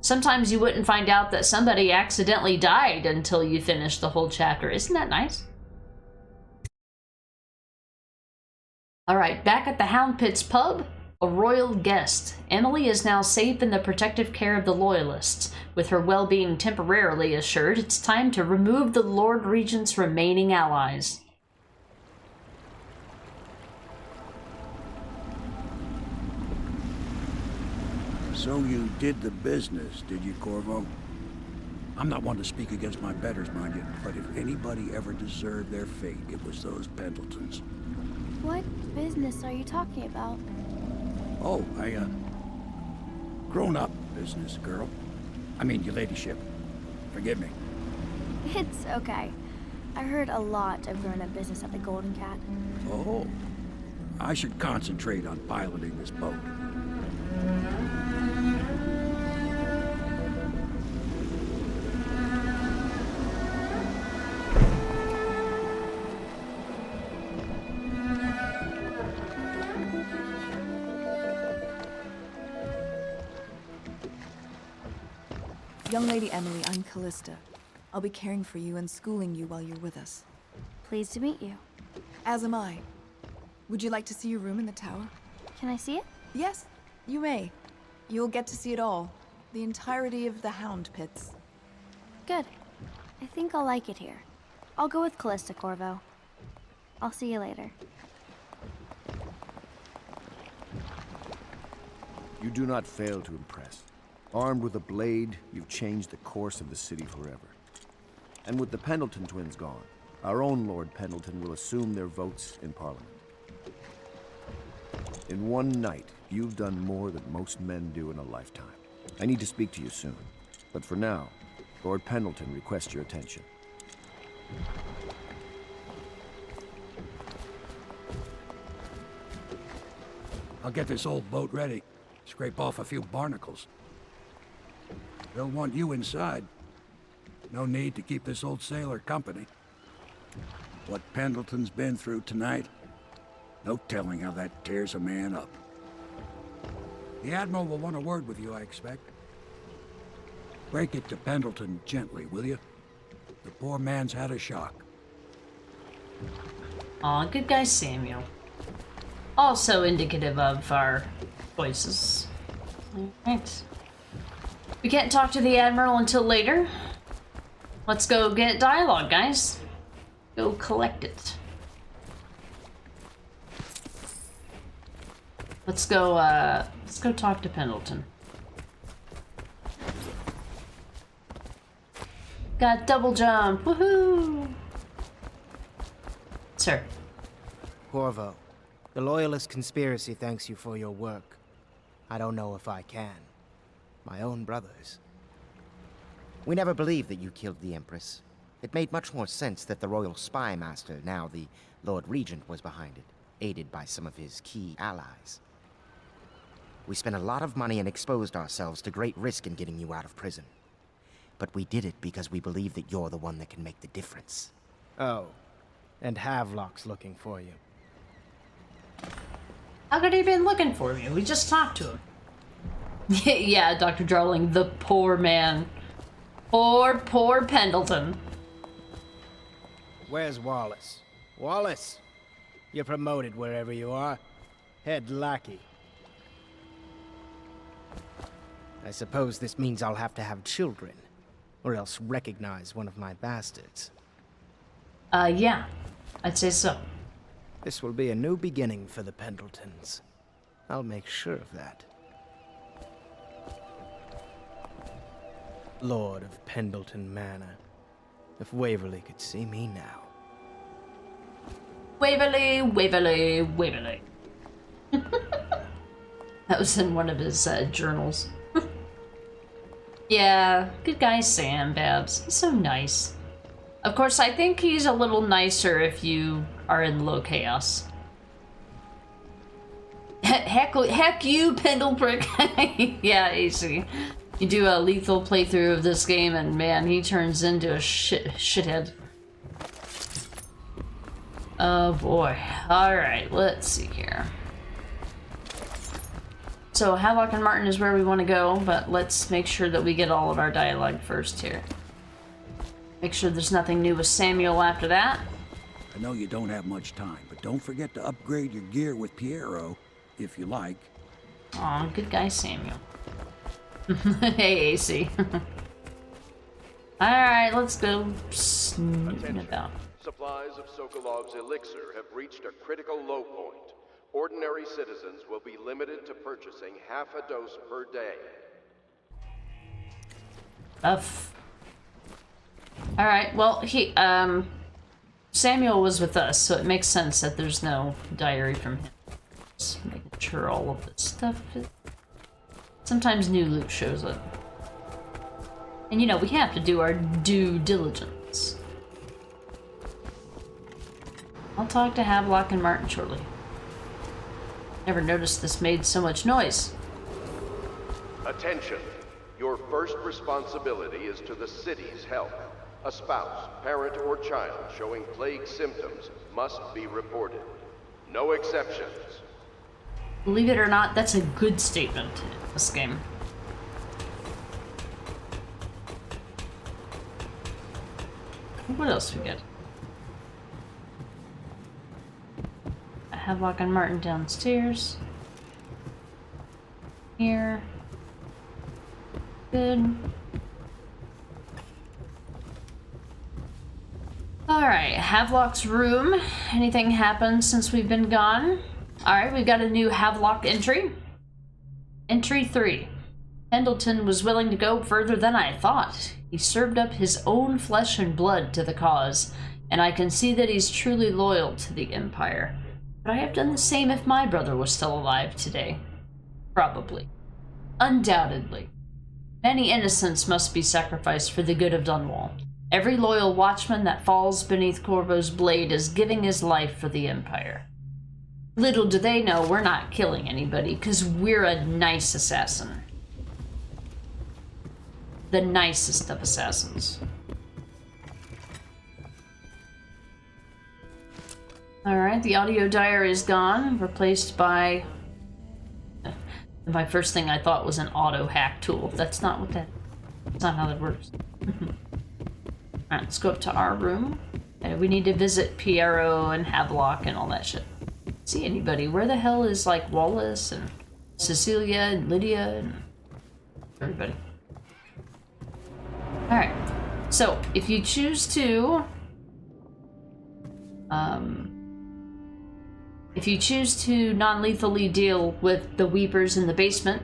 Sometimes you wouldn't find out that somebody accidentally died until you finished the whole chapter. Isn't that nice? Alright, back at the Hound Pits pub, a royal guest. Emily is now safe in the protective care of the Loyalists. With her well-being temporarily assured, it's time to remove the Lord Regent's remaining allies. So you did the business, did you, Corvo? I'm not one to speak against my betters, mind you, but if anybody ever deserved their fate, it was those Pendletons. What business are you talking about? Oh, grown-up business, girl. I mean, your ladyship. Forgive me. It's okay. I heard a lot of grown-up business at the Golden Cat. Oh. I should concentrate on piloting this boat. Young Lady Emily, I'm Callista. I'll be caring for you and schooling you while you're with us. Pleased to meet you. As am I. Would you like to see your room in the tower? Can I see it? Yes, you may. You'll get to see it all. The entirety of the Hound Pits. Good. I think I'll like it here. I'll go with Callista, Corvo. I'll see you later. You do not fail to impress. Armed with a blade, you've changed the course of the city forever. And with the Pendleton twins gone, our own Lord Pendleton will assume their votes in Parliament. In one night, you've done more than most men do in a lifetime. I need to speak to you soon, but for now, Lord Pendleton requests your attention. I'll get this old boat ready. Scrape off a few barnacles. They'll want you inside. No need to keep this old sailor company. What Pendleton's been through tonight, no telling how that tears a man up. The Admiral will want a word with you, I expect. Break it to Pendleton gently, will you? The poor man's had a shock. Aw, good guy Samuel. Also indicative of our choices. Alright. We can't talk to the Admiral until later. Let's go get dialogue, guys. Go collect it. Let's go talk to Pendleton. Got double jump, woohoo! Sir. Corvo, the Loyalist conspiracy thanks you for your work. I don't know if I can. My own brothers. We never believed that you killed the Empress. It made much more sense that the Royal Spy Master, now the Lord Regent, was behind it, aided by some of his key allies. We spent a lot of money and exposed ourselves to great risk in getting you out of prison. But we did it because we believe that you're the one that can make the difference. Oh, and Havelock's looking for you. How could he have been looking for me? We just talked to him. Yeah, Dr. Darling, the poor man. Poor Pendleton. Where's Wallace? Wallace! You're promoted wherever you are. Head lackey. I suppose this means I'll have to have children, or else recognize one of my bastards. Yeah, I'd say so. This will be a new beginning for the Pendletons. I'll make sure of that. Lord of Pendleton Manor. If Waverly could see me now. Waverly, Waverly, Waverly. That was in one of his journals. Yeah, good guy Sam, Babs. He's so nice. Of course, I think he's a little nicer if you are in low chaos. Heck you, Pendleprick. Yeah, AC. You do a lethal playthrough of this game and man, he turns into a shithead. Oh boy. Alright, let's see here. So Havelock and Martin is where we want to go, but let's make sure that we get all of our dialogue first here. Make sure there's nothing new with Samuel after that. I know you don't have much time, but don't forget to upgrade your gear with Piero, if you like. Aw, good guy Samuel. Hey, AC. Alright, let's go snooping about. Supplies of Sokolov's elixir have reached a critical low point. Ordinary citizens will be limited to purchasing half a dose per day. Alright, well, Samuel was with us, so it makes sense that there's no diary from him. Just making sure all of this stuff is... Sometimes new loot shows up. And you know, we have to do our due diligence. I'll talk to Havelock and Martin shortly. Never noticed this made so much noise. Attention! Your first responsibility is to the city's health. A spouse, parent, or child showing plague symptoms must be reported. No exceptions. Believe it or not, that's a good statement in this game. What else we get? Havelock and Martin downstairs. Here. Good. Alright, Havelock's room. Anything happened since we've been gone? Alright, we've got a new Havelock entry. Entry 3. Pendleton was willing to go further than I thought. He served up his own flesh and blood to the cause, and I can see that he's truly loyal to the Empire. Would I have done the same if my brother was still alive today? Probably. Undoubtedly. Many innocents must be sacrificed for the good of Dunwall. Every loyal watchman that falls beneath Corvo's blade is giving his life for the Empire. Little do they know we're not killing anybody, because we're a nice assassin. The nicest of assassins. Alright, the audio diary is gone, replaced by... My first thing I thought was an auto hack tool. That's not what that... That's not how that works. Alright, let's go up to our room. And we need to visit Piero and Havelock and all that shit. See anybody? Where the hell is, like, Wallace and Cecilia and Lydia and everybody? Alright, so if you choose to... If you choose to non-lethally deal with the Weepers in the basement...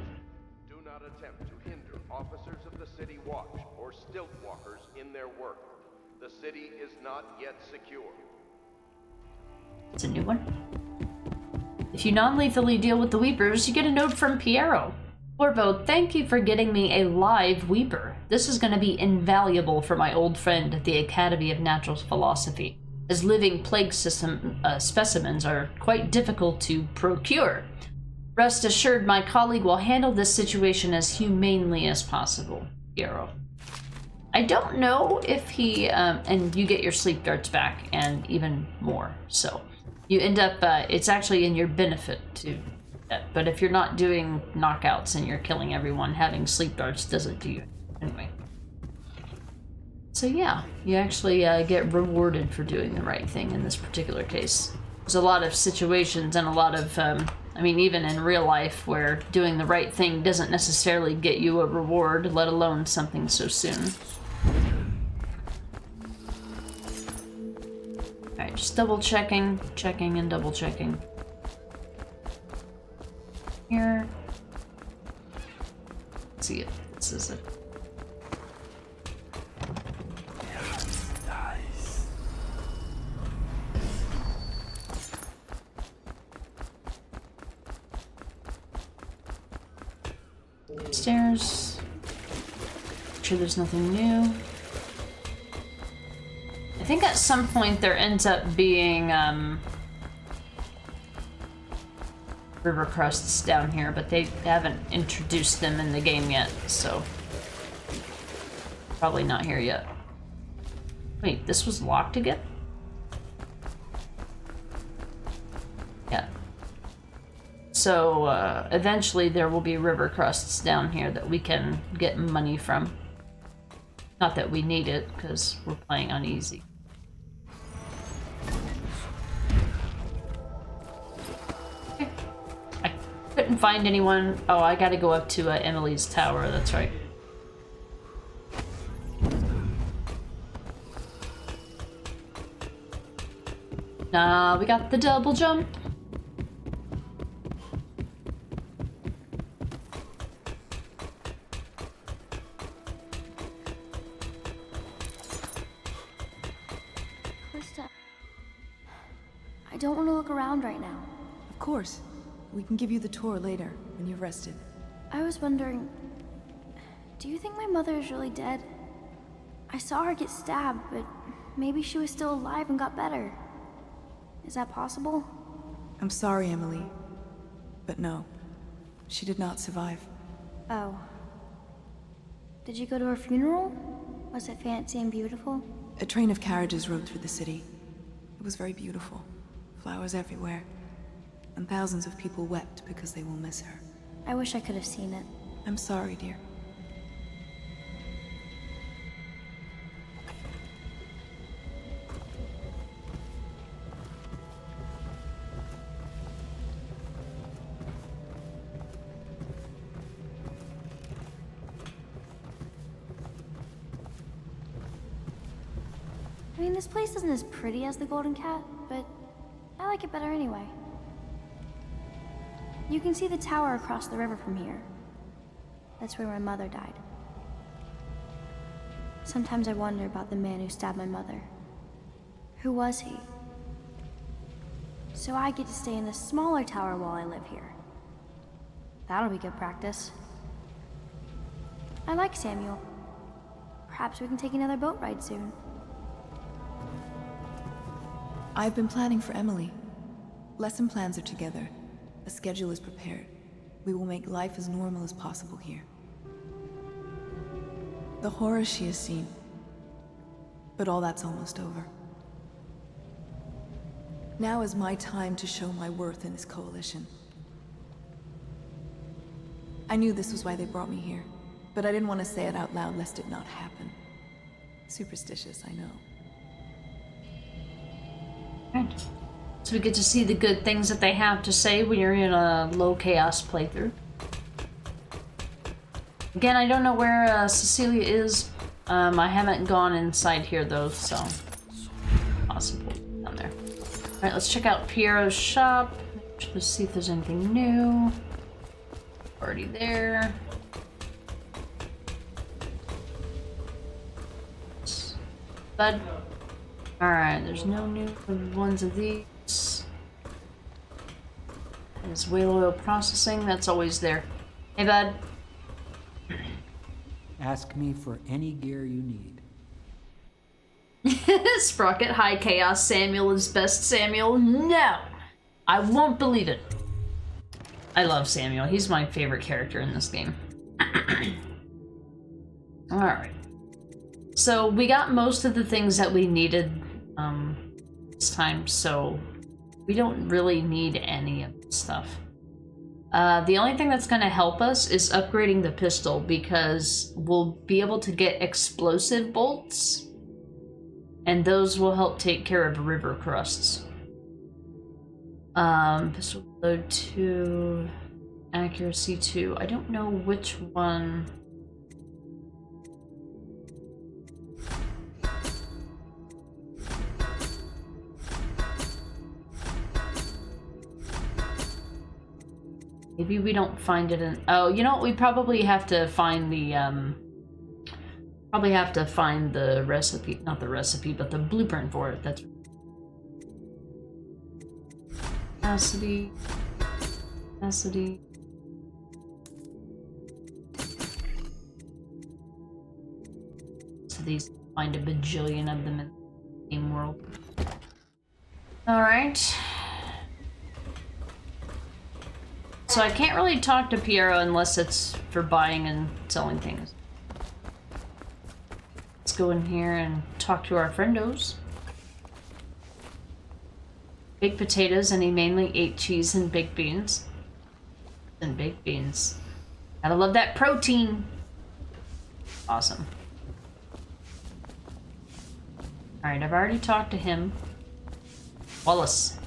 Do not attempt to hinder officers of the City Watch or stilt walkers in their work. The city is not yet secure. It's a new one. If you non-lethally deal with the Weepers, you get a note from Piero. Corvo, thank you for getting me a live Weeper. This is going to be invaluable for my old friend at the Academy of Natural Philosophy, as living plague specimens are quite difficult to procure. Rest assured, my colleague will handle this situation as humanely as possible. Piero. I don't know if he, and you get your sleep darts back and even more, so you end up, it's actually in your benefit to that, but if you're not doing knockouts and you're killing everyone, having sleep darts doesn't do you anyway. So yeah, you actually get rewarded for doing the right thing in this particular case. There's a lot of situations and a lot of, I mean, even in real life where doing the right thing doesn't necessarily get you a reward, let alone something so soon. Alright, just double checking, and double checking. Here. Let's see it. This is it. Nice. Upstairs. Make sure there's nothing new. I think at some point there ends up being river crusts down here, but they haven't introduced them in the game yet, so probably not here yet. Wait, this was locked again? Yeah. So eventually there will be river crusts down here that we can get money from. Not that we need it, because we're playing on easy. Okay. I couldn't find anyone. Oh, I gotta go up to Emily's tower, that's right. Nah, we got the double jump. I don't want to look around right now. Of course. We can give you the tour later, when you've rested. I was wondering, do you think my mother is really dead? I saw her get stabbed, but maybe she was still alive and got better. Is that possible? I'm sorry, Emily. But no. She did not survive. Oh. Did you go to her funeral? Was it fancy and beautiful? A train of carriages rode through the city. It was very beautiful. Flowers everywhere. And thousands of people wept because they will miss her. I wish I could have seen it. I'm sorry, dear. I mean, this place isn't as pretty as the Golden Cat, but I like it better anyway. You can see the tower across the river from here. That's where my mother died. Sometimes I wonder about the man who stabbed my mother. Who was he? So I get to stay in the smaller tower while I live here. That'll be good practice. I like Samuel. Perhaps we can take another boat ride soon. I've been planning for Emily. Lesson plans are together. A schedule is prepared. We will make life as normal as possible here. The horror she has seen. But all that's almost over. Now is my time to show my worth in this coalition. I knew this was why they brought me here, but I didn't want to say it out loud lest it not happen. Superstitious, I know. Right. So we get to see the good things that they have to say when you're in a low chaos playthrough. Again, I don't know where Cecilia is. I haven't gone inside here though, so possible down there. All right, let's check out Piero's shop. Let's see if there's anything new. Already there. Bud. Alright, there's no new ones of these. There's whale oil processing, that's always there. Hey, bud. Ask me for any gear you need. Sprocket, high chaos, Samuel is best Samuel. No! I won't believe it. I love Samuel. He's my favorite character in this game. Alright. So we got most of the things that we needed this time, so we don't really need any of this stuff. The only thing that's going to help us is upgrading the pistol, because we'll be able to get explosive bolts, and those will help take care of river crusts. Pistol load 2, accuracy 2. I don't know which one. Maybe we don't find it in... Oh, you know what? We probably have to find the, recipe. Not the recipe, but the blueprint for it. That's... Capacity. Capacity. So these... Find a bajillion of them in the game world. Alright. So I can't really talk to Piero unless it's for buying and selling things. Let's go in here and talk to our friendos. Baked potatoes, and he mainly ate cheese and baked beans. And baked beans. Gotta love that protein. Awesome. Alright, I've already talked to him. Wallace.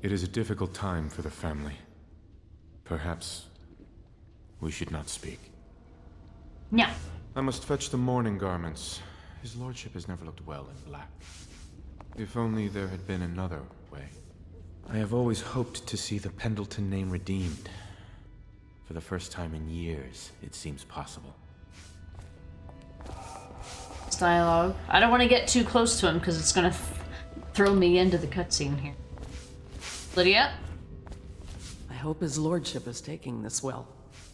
It is a difficult time for the family. Perhaps we should not speak. No. I must fetch the mourning garments. His lordship has never looked well in black. If only there had been another way. I have always hoped to see the Pendleton name redeemed. For the first time in years, it seems possible. This dialogue. I don't want to get too close to him because it's going to throw me into the cutscene here. Lydia? I hope his lordship is taking this well.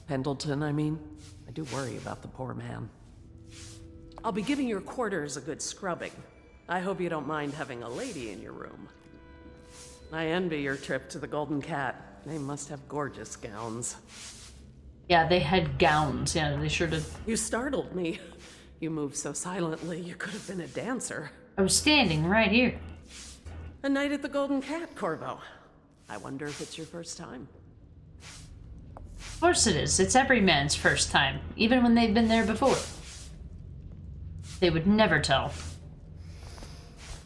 Pendleton, I mean. I do worry about the poor man. I'll be giving your quarters a good scrubbing. I hope you don't mind having a lady in your room. I envy your trip to the Golden Cat. They must have gorgeous gowns. Yeah, they had gowns. Yeah, they sure did. You startled me. You moved so silently, you could have been a dancer. I was standing right here. A night at the Golden Cat, Corvo. I wonder if it's your first time. Of course it is. It's every man's first time, even when they've been there before. They would never tell.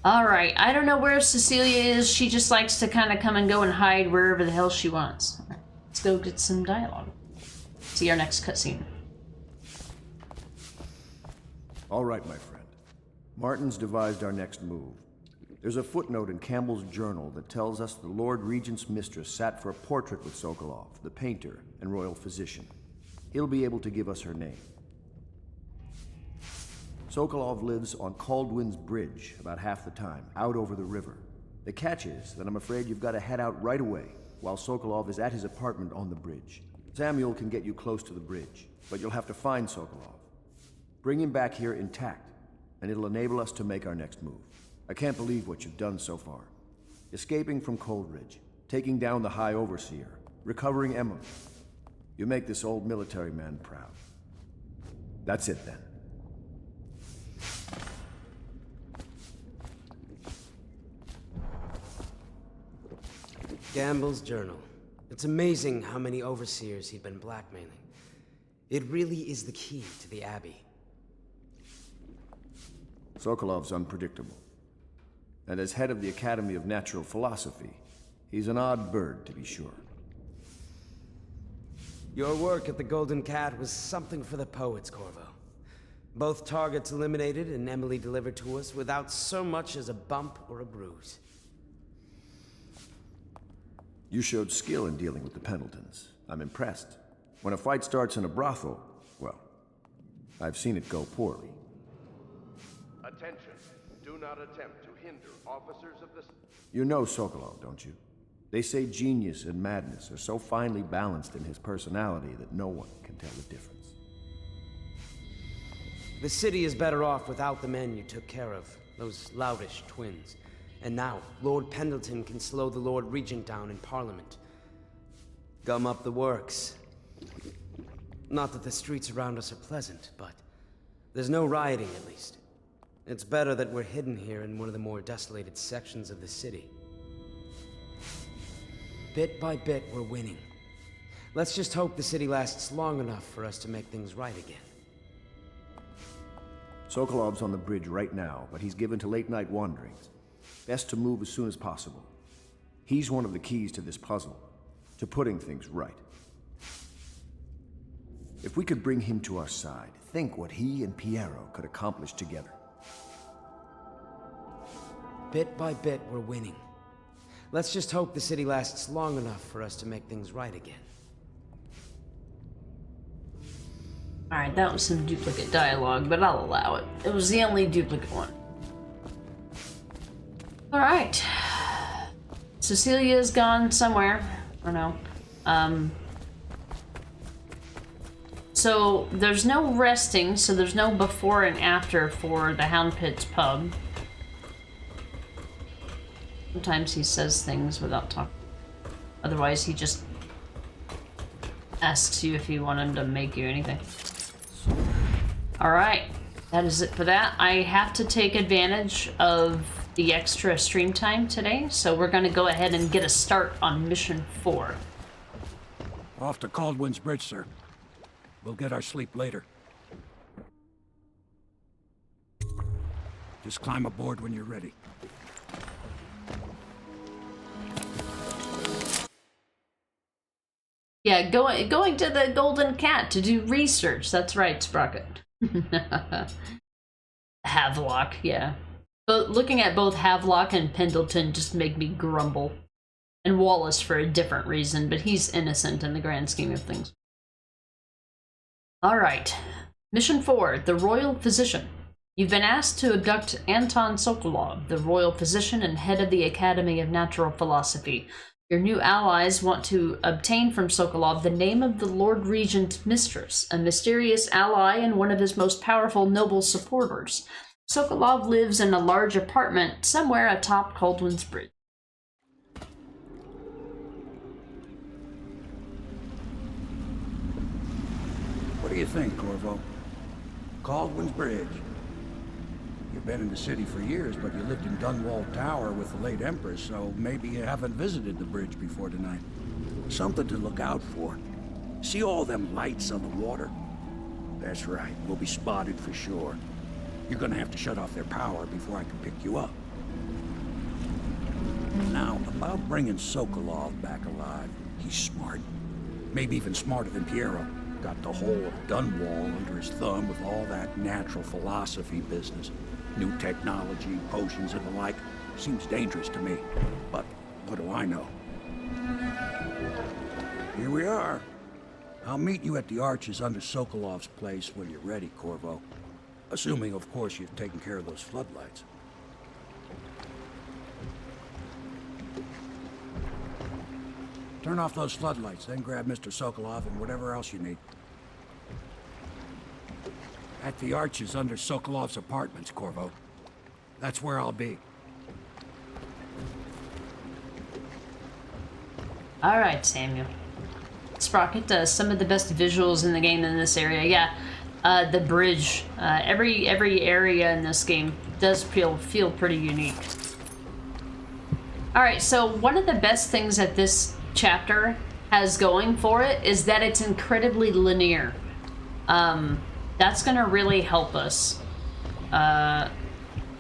Alright, I don't know where Cecilia is. She just likes to kind of come and go and hide wherever the hell she wants. Let's go get some dialogue. See our next cutscene. All right, my friend. Martin's devised our next move. There's a footnote in Campbell's journal that tells us the Lord Regent's mistress sat for a portrait with Sokolov, the painter and royal physician. He'll be able to give us her name. Sokolov lives on Caldwin's Bridge about half the time, out over the river. The catch is that I'm afraid you've got to head out right away while Sokolov is at his apartment on the bridge. Samuel can get you close to the bridge, but you'll have to find Sokolov. Bring him back here intact, and it'll enable us to make our next move. I can't believe what you've done so far. Escaping from Coldridge, taking down the High Overseer, recovering Emily. You make this old military man proud. That's it then. Gamble's journal. It's amazing how many overseers he'd been blackmailing. It really is the key to the Abbey. Sokolov's unpredictable. And as head of the Academy of Natural Philosophy, he's an odd bird, to be sure. Your work at the Golden Cat was something for the poets, Corvo. Both targets eliminated and Emily delivered to us without so much as a bump or a bruise. You showed skill in dealing with the Pendletons. I'm impressed. When a fight starts in a brothel, well, I've seen it go poorly. Attention. Do not attempt to hinder officers of the... You know Sokolov, don't you? They say genius and madness are so finely balanced in his personality that no one can tell the difference. The city is better off without the men you took care of, those loutish twins. And now, Lord Pendleton can slow the Lord Regent down in Parliament. Gum up the works. Not that the streets around us are pleasant, but there's no rioting at least. It's better that we're hidden here in one of the more desolated sections of the city. Bit by bit, we're winning. Let's just hope the city lasts long enough for us to make things right again. Sokolov's on the bridge right now, but he's given to late-night wanderings. Best to move as soon as possible. He's one of the keys to this puzzle, to putting things right. If we could bring him to our side, think what he and Piero could accomplish together. Bit by bit, we're winning. Let's just hope the city lasts long enough for us to make things right again. Alright, that was some duplicate dialogue, but I'll allow it. It was the only duplicate one. Alright. Cecilia's gone somewhere. I don't know. So there's no resting, so there's no before and after for the Hound Pit's pub. Sometimes he says things without talking. Otherwise, he just asks you if you want him to make you anything. Alright, that is it for that. I have to take advantage of the extra stream time today, so we're going to go ahead and get a start on Mission 4. Off to Caldwin's Bridge, sir. We'll get our sleep later. Just climb aboard when you're ready. Yeah, going to the Golden Cat to do research. That's right, Sprocket. Havelock, yeah. But looking at both Havelock and Pendleton just make me grumble. And Wallace for a different reason, but he's innocent in the grand scheme of things. Alright. Mission 4, the Royal Physician. You've been asked to abduct Anton Sokolov, the Royal Physician and head of the Academy of Natural Philosophy. Your new allies want to obtain from Sokolov the name of the Lord Regent Mistress, a mysterious ally and one of his most powerful noble supporters. Sokolov lives in a large apartment somewhere atop Caldwin's Bridge. What do you think, Corvo? Caldwin's Bridge. You've been in the city for years, but you lived in Dunwall Tower with the late Empress, so maybe you haven't visited the bridge before tonight. Something to look out for. See all them lights on the water? That's right, we'll be spotted for sure. You're gonna have to shut off their power before I can pick you up. Now, about bringing Sokolov back alive, he's smart. Maybe even smarter than Piero. Got the whole of Dunwall under his thumb with all that natural philosophy business. New technology, potions and the like. Seems dangerous to me. But what do I know? Here we are. I'll meet you at the arches under Sokolov's place when you're ready, Corvo. Assuming, of course, you've taken care of those floodlights. Turn off those floodlights, then grab Mr. Sokolov and whatever else you need. At the arches under Sokolov's apartments, Corvo. That's where I'll be. Alright, Samuel. Sprocket does some of the best visuals in the game in this area. Yeah, the bridge. Every area in this game does feel pretty unique. Alright, so one of the best things that this chapter has going for it is that it's incredibly linear. That's gonna really help us.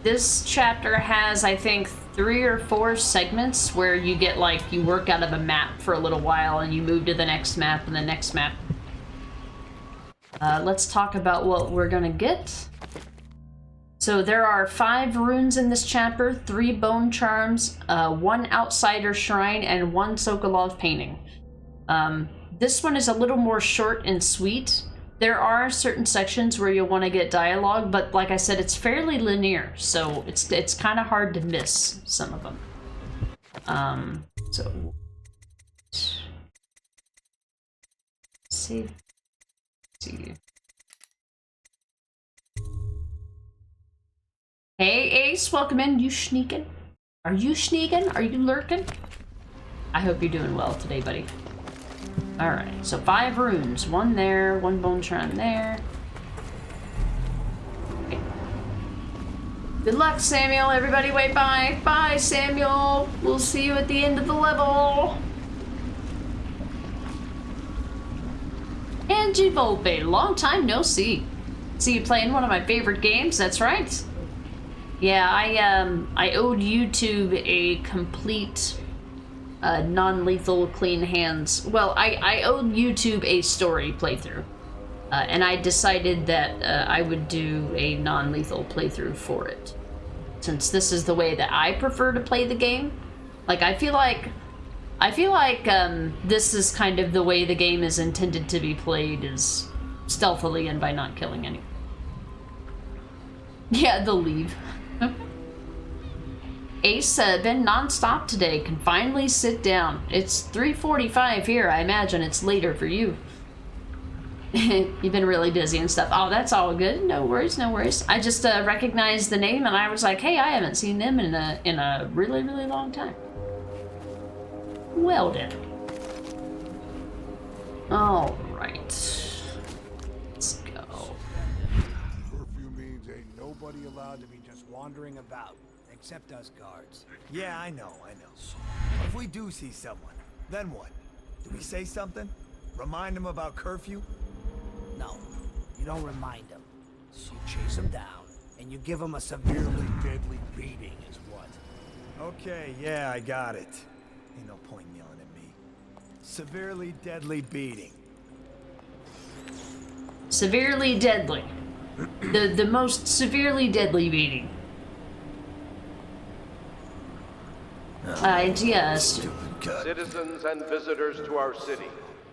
This chapter has, I think, 3 or 4 segments where you get, like, you work out of a map for a little while and you move to the next map and the next map. Let's talk about what we're gonna get. So there are 5 runes in this chapter, 3 bone charms, 1 outsider shrine, and 1 Sokolov painting. This one is a little more short and sweet. There are certain sections where you'll want to get dialogue, but like I said, it's fairly linear, so it's kind of hard to miss some of them. So save. Let's see. Hey, Ace, welcome in. You sneaking? Are you sneaking? Are you lurking? I hope you're doing well today, buddy. Alright, so 5 runes. 1 there, 1 bone shrine there. Okay. Good luck, Samuel. Everybody wait by. Bye, Samuel. We'll see you at the end of the level. Angie Volpe, long time no see. See you playing one of my favorite games, that's right. Yeah, I owed YouTube a complete non-lethal clean hands. Well, I owed YouTube a story playthrough. And I decided that I would do a non-lethal playthrough for it. Since this is the way that I prefer to play the game. Like, I feel like this is kind of the way the game is intended to be played, is stealthily and by not killing anyone. Yeah, they'll leave. Ace, been non-stop today. Can finally sit down. It's 3:45 here. I imagine it's later for you. You've been really busy and stuff. Oh, that's all good. No worries, no worries. I just recognized the name and I was like, hey, I haven't seen them in a really, really long time. Well then. All right. Let's go. Curfew means ain't nobody allowed to be just wandering about, except us guards. Yeah, I know. But if we do see someone, then what? Do we say something? Remind them about curfew? No, you don't remind them. You chase them down, and you give them a severely deadly beating is what. Okay, yeah, I got it. Ain't no point yelling at me. Severely deadly beating. Severely deadly. The most severely deadly beating. Yes. Citizens and visitors to our city,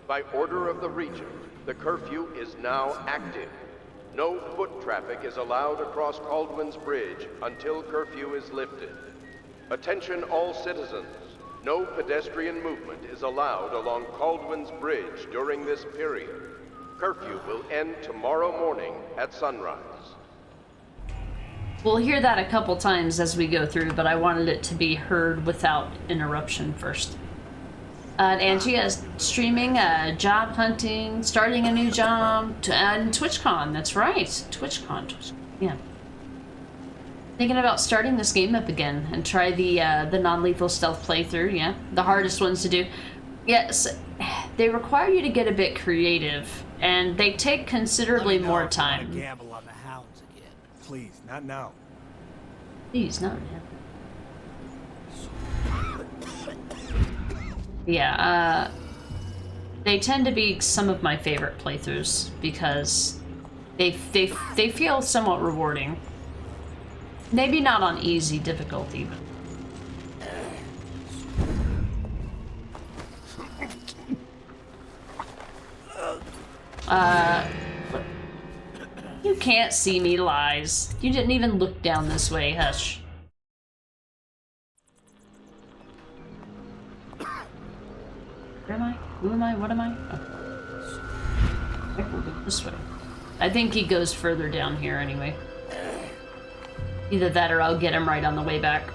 by order of the Regent, the curfew is now active. No foot traffic is allowed across Caldwin's Bridge until curfew is lifted. Attention all citizens. No pedestrian movement is allowed along Caldwin's Bridge during this period. Curfew will end tomorrow morning at sunrise. We'll hear that a couple times as we go through, but I wanted it to be heard without interruption first. Angie is streaming, job hunting, starting a new job, and TwitchCon. That's right, TwitchCon. Yeah. Thinking about starting this game up again and try the non-lethal stealth playthrough. Yeah, the hardest ones to do. Yes, they require you to get a bit creative, and they take considerably more time. Gamble on the hounds again. Please, not now. Please, not now. Yeah, they tend to be some of my favorite playthroughs because they feel somewhat rewarding. Maybe not on easy difficulty, but you can't see me, lies. You didn't even look down this way, hush. Where am I? Who am I? What am I? Oh. I will go this way. I think he goes further down here anyway. Either that or I'll get him right on the way back.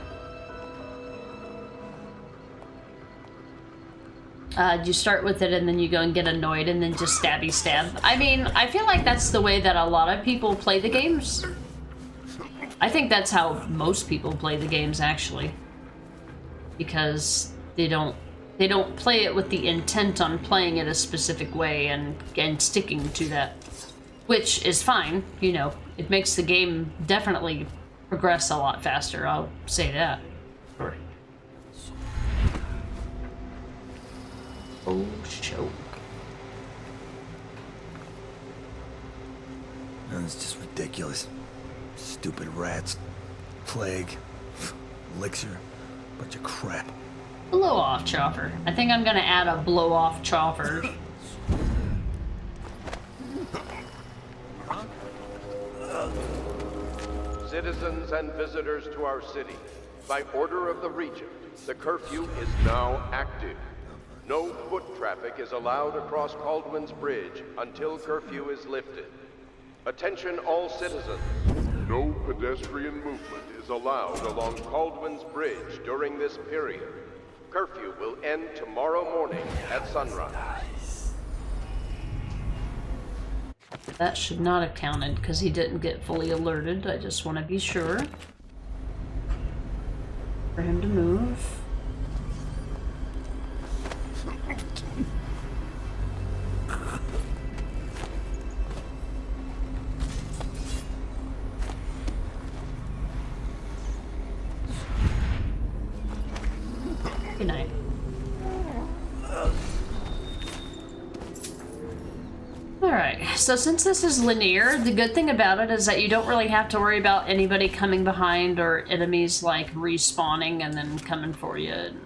You start with it and then you go and get annoyed and then just stabby stab. I mean, I feel like that's the way that a lot of people play the games. I think that's how most people play the games, actually. Because they don't play it with the intent on playing it a specific way and sticking to that. Which is fine, you know. It makes the game definitely progress a lot faster, I'll say that. Sure. Oh, choke. That's just ridiculous. Stupid rats. Plague. Elixir. Bunch of crap. Blow off chopper. I think I'm gonna add a blow off chopper. Citizens and visitors to our city, by order of the Regent, the curfew is now active. No foot traffic is allowed across Caldwell's Bridge until curfew is lifted. Attention all citizens. No pedestrian movement is allowed along Caldwell's Bridge during this period. Curfew will end tomorrow morning at sunrise. That should not have counted because he didn't get fully alerted. I just want to be sure for him to move. Good night. Alright, so since this is linear, the good thing about it is that you don't really have to worry about anybody coming behind or enemies like respawning and then coming for you. And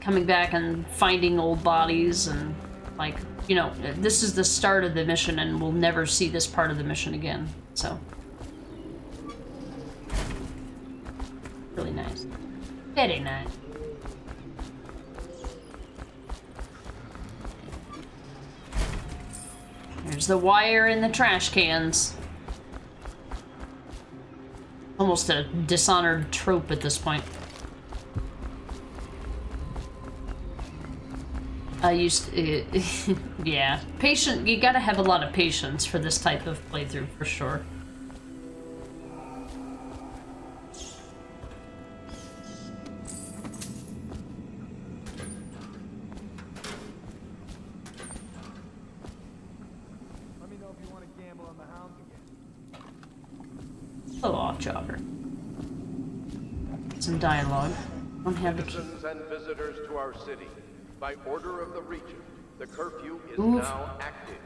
coming back and finding old bodies and like, you know, this is the start of the mission and we'll never see this part of the mission again, so. Really nice. Very nice. There's the wire in the trash cans. Almost a Dishonored trope at this point. I used to, yeah. You gotta have a lot of patience for this type of playthrough, for sure. Hello, Chopper. Some dialogue. Don't have the key. Citizens and visitors to our city, by order of the Regent, the curfew is now active.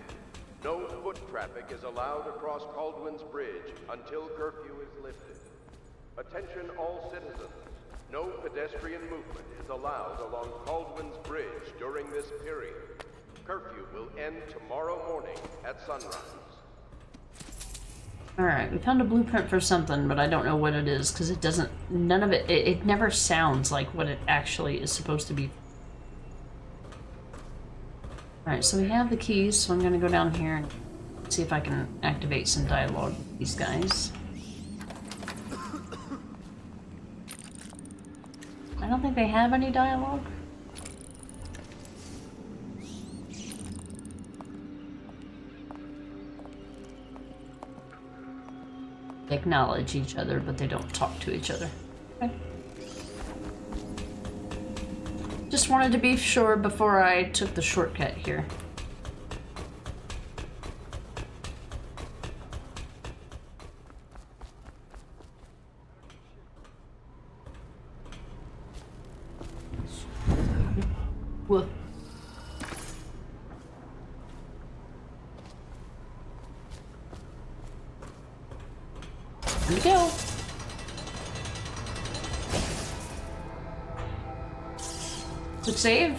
No foot traffic is allowed across Caldwell's Bridge until curfew is lifted. Attention all citizens. No pedestrian movement is allowed along Caldwell's Bridge during this period. Curfew will end tomorrow morning at sunrise. Alright, we found a blueprint for something, but I don't know what it is, because it doesn't, none of it, it never sounds like what it actually is supposed to be. Alright, so we have the keys, so I'm going to go down here and see if I can activate some dialogue with these guys. I don't think they have any dialogue. They acknowledge each other, but they don't talk to each other. Okay. Just wanted to be sure before I took the shortcut here. Whoa. Here we go. Quick save.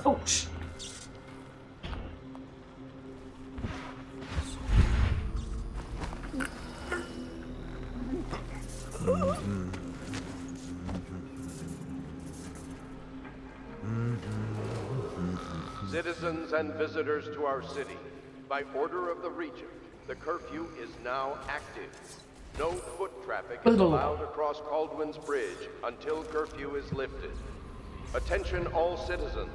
Ouch. Citizens and visitors to our city, by order of the Regent, the curfew is now active. No foot traffic is allowed across Caldwell's Bridge until curfew is lifted. Attention all citizens.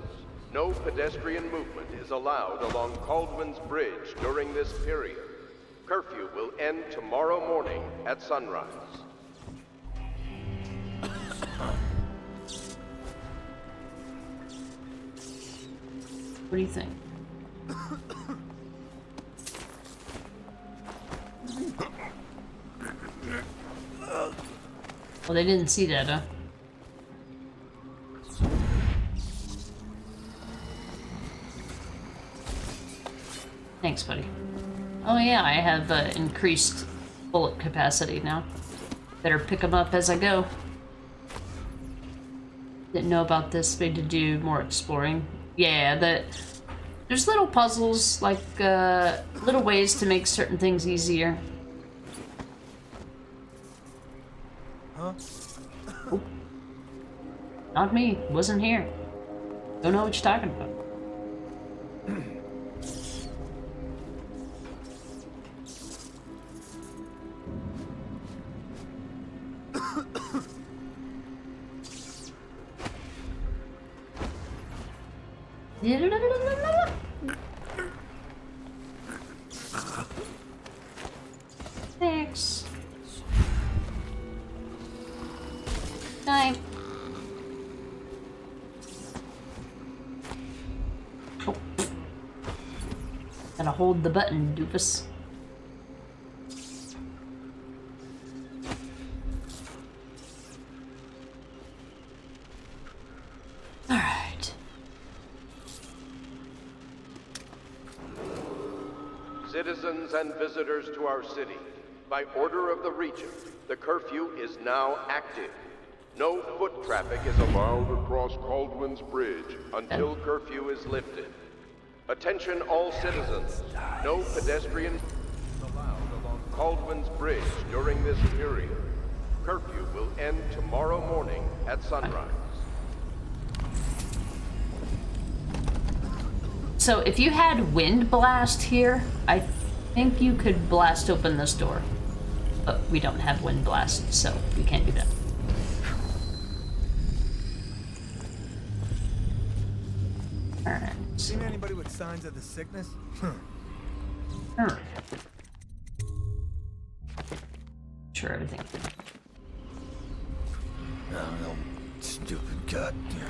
No pedestrian movement is allowed along Caldwell's Bridge during this period. Curfew will end tomorrow morning at sunrise. What do you think? Well, they didn't see that, huh? Thanks, buddy. Oh yeah, I have increased bullet capacity now. Better pick them up as I go. Didn't know about this. Need to do more exploring. Yeah, there's little puzzles, like little ways to make certain things easier. Huh? Oh. Not me. Wasn't here. Don't know what you're talking about. Thanks. Time. Oh. Gotta hold the button, doofus. Alright. Citizens and visitors to our city, by order of the Regent, the curfew is now active. No foot traffic is allowed across Caldwin's Bridge until curfew is lifted. Attention all citizens, no pedestrian allowed along Caldwin's Bridge during this period. Curfew will end tomorrow morning at sunrise. So if you had wind blast here, I think you could blast open this door. But we don't have wind blast, so we can't do that. Alright. Seen anybody with signs of the sickness? Sure, everything. No, stupid goddamn.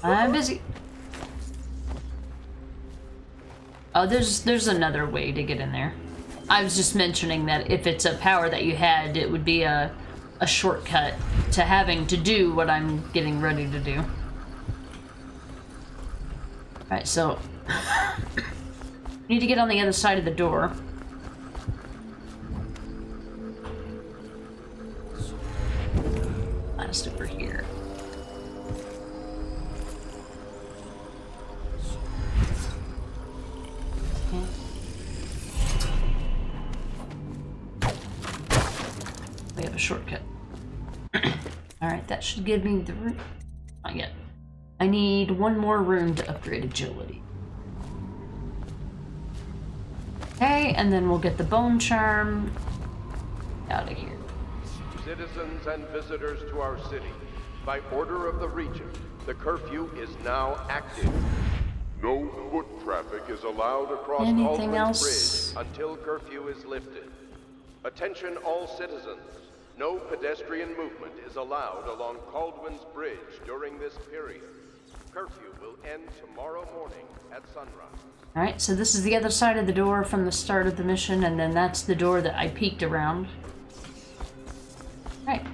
I'm busy. Oh, there's another way to get in there. I was just mentioning that if it's a power that you had, it would be a shortcut to having to do what I'm getting ready to do. Alright, so need to get on the other side of the door. Last over here. We have a shortcut. Alright, that should give me the room. Not yet. I need one more room to upgrade agility. Okay, and then we'll get the bone charm out of here. Citizens and visitors to our city, by order of the Regent, the curfew is now active. No foot traffic is allowed across Caldwin's Bridge until curfew is lifted. Attention all citizens. No pedestrian movement is allowed along Caldwin's Bridge during this period. Curfew will end tomorrow morning at sunrise. Alright, so this is the other side of the door from the start of the mission, and then that's the door that I peeked around. Alright.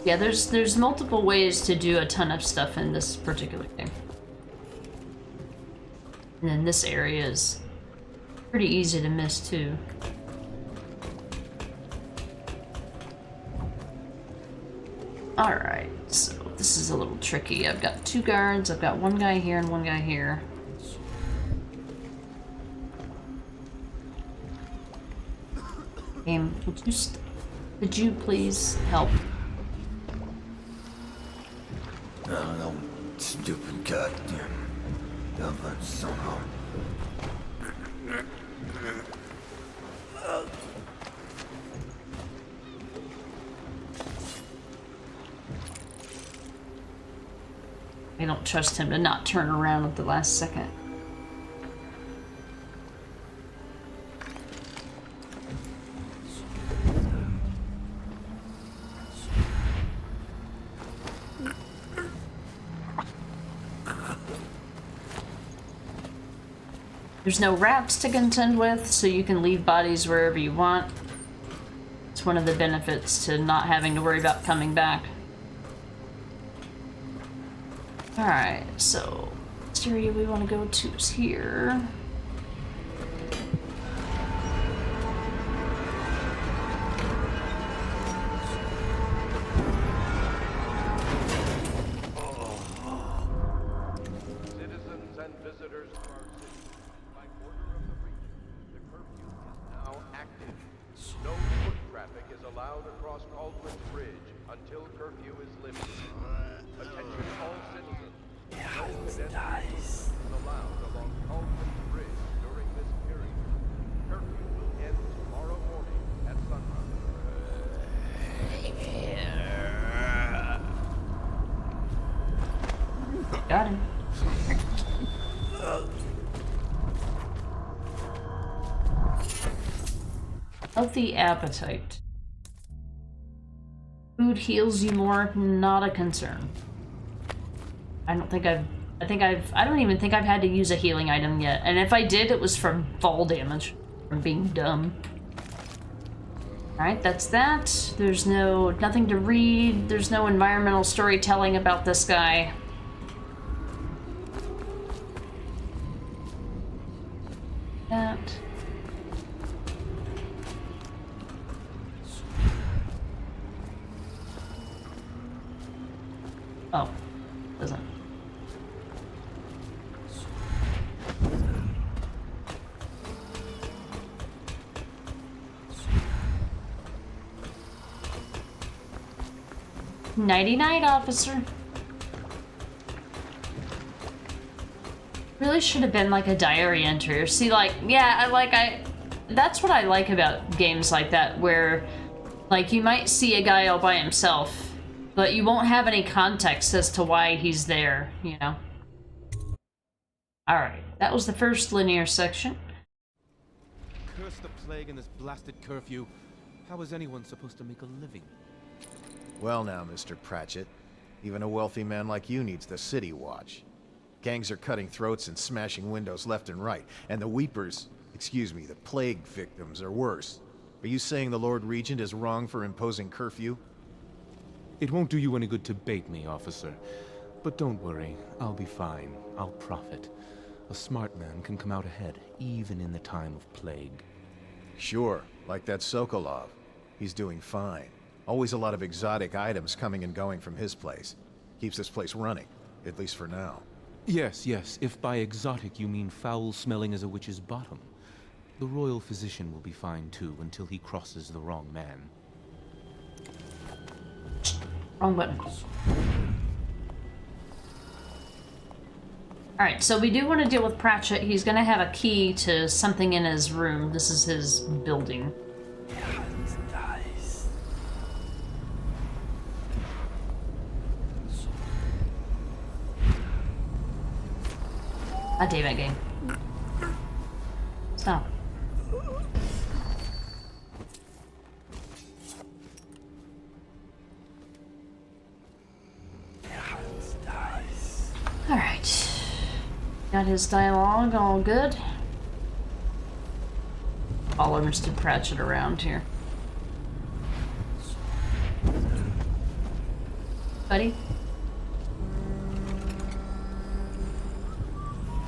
Yeah, there's multiple ways to do a ton of stuff in this particular game. And then this area is pretty easy to miss too. Alright, so this is a little tricky. I've got two guards, I've got one guy here and one guy here. Game, would you please help? No, stupid goddamn. Somehow. don't trust him to not turn around at the last second. There's no rats to contend with, so you can leave bodies wherever you want. It's one of the benefits to not having to worry about coming back. Alright, so this area we want to go to is here. Citizens and visitors to our city, by order of the region, the curfew is now active. No foot traffic is allowed across Cauldron's Bridge until curfew is lifted. Attention all citizens. No pedestrian movement is allowed along Cauldron's Bridge during this period. Curfew will end tomorrow morning at sunrise. Got him. Healthy appetite. Food heals you more, not a concern. I don't even think I've had to use a healing item yet. And if I did, it was from fall damage. From being dumb. Alright, that's that. There's nothing to read. There's no environmental storytelling about this guy. That. Oh, doesn't. Nighty-night, officer. Really should have been like a diary entry. See, like, yeah, that's what I like about games like that, where, like, you might see a guy all by himself, but you won't have any context as to why he's there, you know? Alright, that was the first linear section. Curse the plague and this blasted curfew. How is anyone supposed to make a living? Well now, Mr. Pratchett, even a wealthy man like you needs the city watch. Gangs are cutting throats and smashing windows left and right, and the weepers, the plague victims are worse. Are you saying the Lord Regent is wrong for imposing curfew? It won't do you any good to bait me, officer. But don't worry, I'll be fine. I'll profit. A smart man can come out ahead, even in the time of plague. Sure, like that Sokolov. He's doing fine. Always a lot of exotic items coming and going from his place. Keeps this place running, at least for now. Yes, if by exotic you mean foul-smelling as a witch's bottom. The royal physician will be fine too, until he crosses the wrong man. Wrong button. Alright, so we do want to deal with Pratchett. He's gonna have a key to something in his room. This is his building. God damn it, game. Stop. Alright. Got his dialogue all good. Follow Mr. Pratchett around here. Buddy?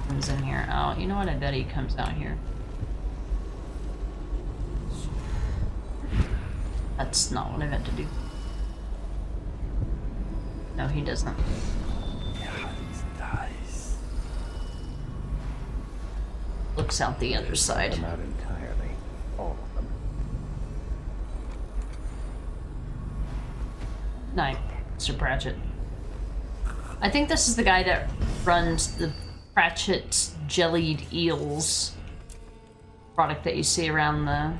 Comes in here. Oh, you know what? I bet he comes out here. That's not what I meant to do. No, he doesn't. Looks out the other side. Not entirely. All of them. No, Mr. Pratchett. I think this is the guy that runs the Pratchett's Jellied Eels product that you see around the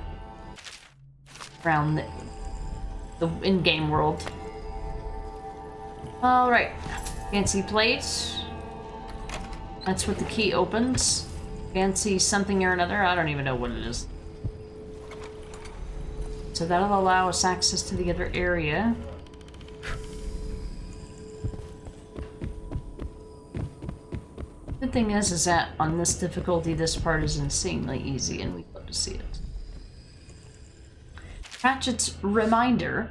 in-game world. All right, Fancy plates. That's what the key opens. Fancy something or another. I don't even know what it is. So that'll allow us access to the other area. Good thing is that on this difficulty, this part is insanely easy, and we'd love to see it. Pratchett's reminder: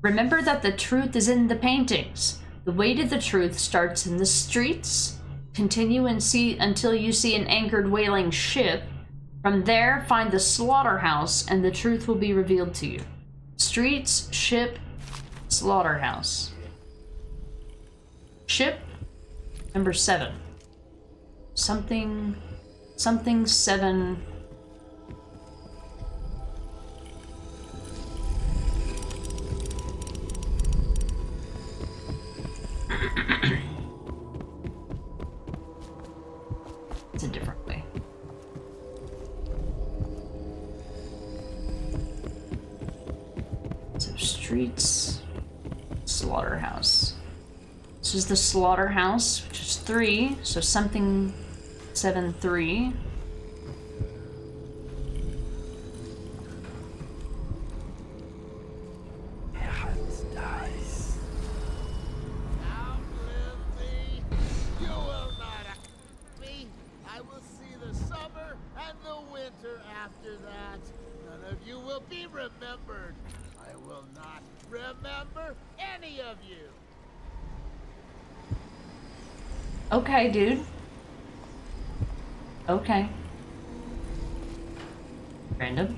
remember that the truth is in the paintings. The way to the truth starts in the streets. Continue and see until you see an anchored whaling ship. From there, find the slaughterhouse, and the truth will be revealed to you. Streets, ship, slaughterhouse. Ship, number 7. Something 7. It's a different way. So streets, slaughterhouse. This is the slaughterhouse, which is 3. So something 7-3. Okay, dude. Okay. Random.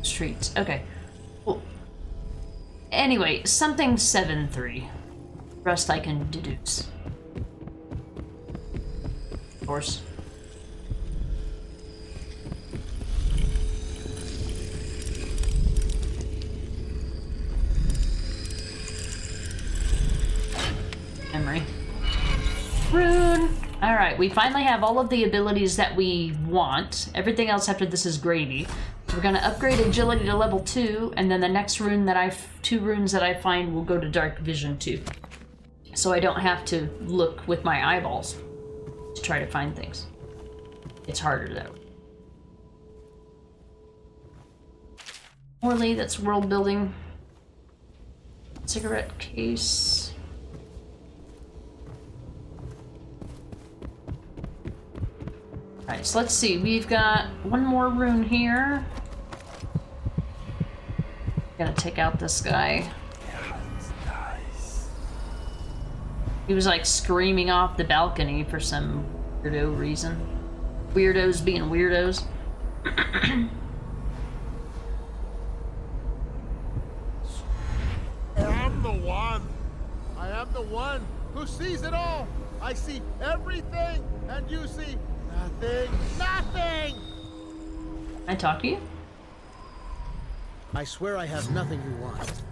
Streets. Okay. Well, anyway, something 7-3. Rest I can deduce. Of course. Memory. Rune! Alright, we finally have all of the abilities that we want. Everything else after this is gravy. We're gonna upgrade agility to level 2, and then the next rune that 2 runes that I find will go to dark vision 2. So I don't have to look with my eyeballs to try to find things. It's harder though. Morley, that's world building. Cigarette case. Alright, so let's see. We've got one more rune here. Gotta take out this guy. He was like screaming off the balcony for some weirdo reason. Weirdos being weirdos. I am the one. I am the one who sees it all. I see everything, and you see nothing. Nothing! Can I talk to you? I swear I have nothing you want.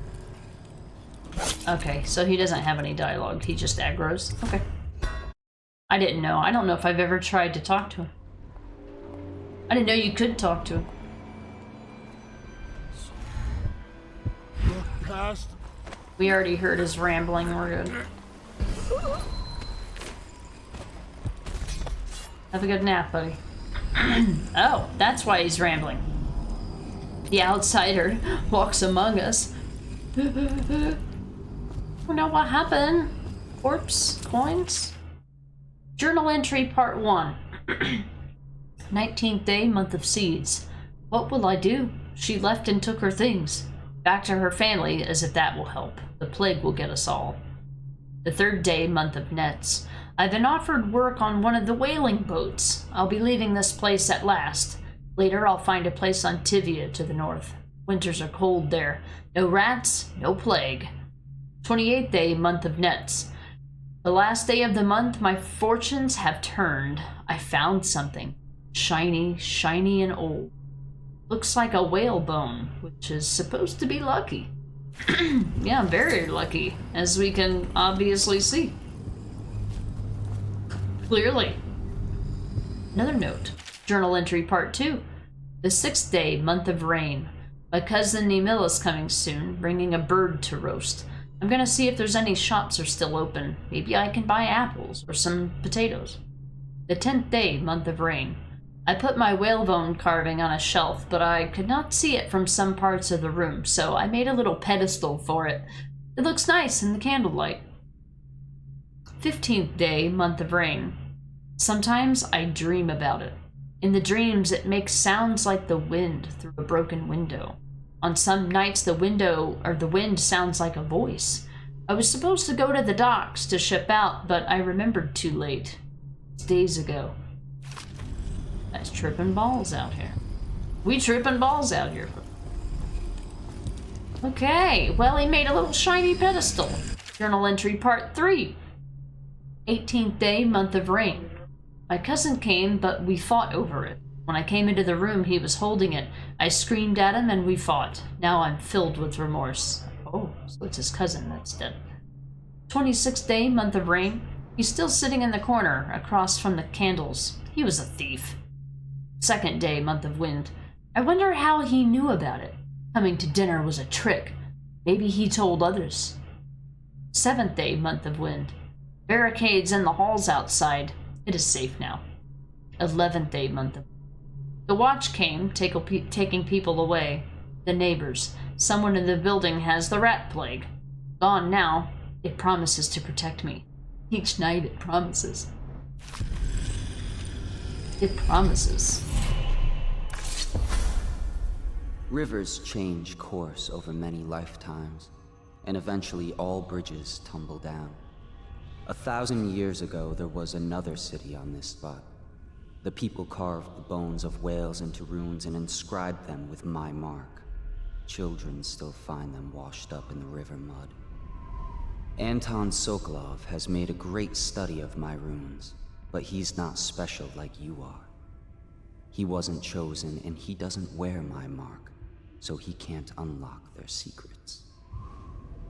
Okay, so he doesn't have any dialogue. He just aggroes. Okay. I didn't know. I don't know if I've ever tried to talk to him. I didn't know you could talk to him. Look past. We already heard his rambling. We're good. Have a good nap, buddy. Oh, that's why he's rambling. The outsider walks among us. Oh no, what happened? Corpse? Coins? Journal entry part 1. 19th day, month of seeds. What will I do? She left and took her things. Back to her family, as if that will help. The plague will get us all. The 3rd day, month of nets. I've been offered work on one of the whaling boats. I'll be leaving this place at last. Later, I'll find a place on Tivia to the north. Winters are cold there. No rats, no plague. 28th day, month of nets. The last day of the month, my fortunes have turned. I found something. Shiny, shiny and old. Looks like a whale bone, which is supposed to be lucky. Yeah, very lucky, as we can obviously see. Clearly. Another note. Journal entry part 2. The 6th day, month of rain. My cousin Nemilla's coming soon, bringing a bird to roast. I'm gonna see if there's any shops are still open. Maybe I can buy apples or some potatoes. The 10th day, month of rain. I put my whalebone carving on a shelf, but I could not see it from some parts of the room, so I made a little pedestal for it. It looks nice in the candlelight. 15th day, month of rain. Sometimes I dream about it. In the dreams, it makes sounds like the wind through a broken window. On some nights, the wind sounds like a voice. I was supposed to go to the docks to ship out, but I remembered too late. It's days ago. That's tripping balls out here. We tripping balls out here. Okay, well, he made a little shiny pedestal. Journal entry part 3. 18th day, month of rain. My cousin came, but we fought over it. When I came into the room, he was holding it. I screamed at him and we fought. Now I'm filled with remorse. Oh, so it's his cousin that's dead. 26th day, month of rain. He's still sitting in the corner, across from the candles. He was a thief. 2nd day, month of wind. I wonder how he knew about it. Coming to dinner was a trick. Maybe he told others. 7th day, month of wind. Barricades in the halls outside. It is safe now. 11th day, month of... The watch came, taking people away. The neighbors. Someone in the building has the rat plague. Gone now. It promises to protect me. Each night it promises. It promises. Rivers change course over many lifetimes, and eventually all bridges tumble down. 1,000 years ago, there was another city on this spot. The people carved the bones of whales into runes and inscribed them with my mark. Children still find them washed up in the river mud. Anton Sokolov has made a great study of my runes, but he's not special like you are. He wasn't chosen, and he doesn't wear my mark, so he can't unlock their secrets.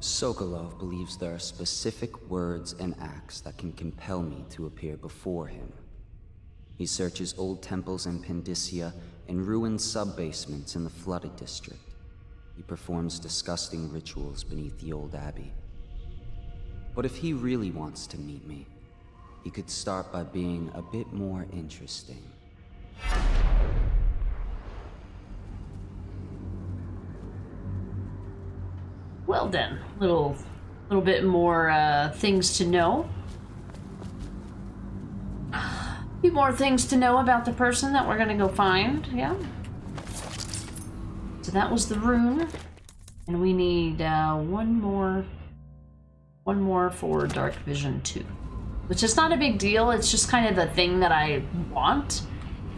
Sokolov believes there are specific words and acts that can compel me to appear before him. He searches old temples in Pendicia and ruined sub-basements in the flooded district. He performs disgusting rituals beneath the old abbey. But if he really wants to meet me, he could start by being a bit more interesting. Well then, little bit more things to know. A few more things to know about the person that we're gonna go find, yeah? So that was the rune. And we need one more for Dark Vision 2. Which is not a big deal, it's just kind of a thing that I want.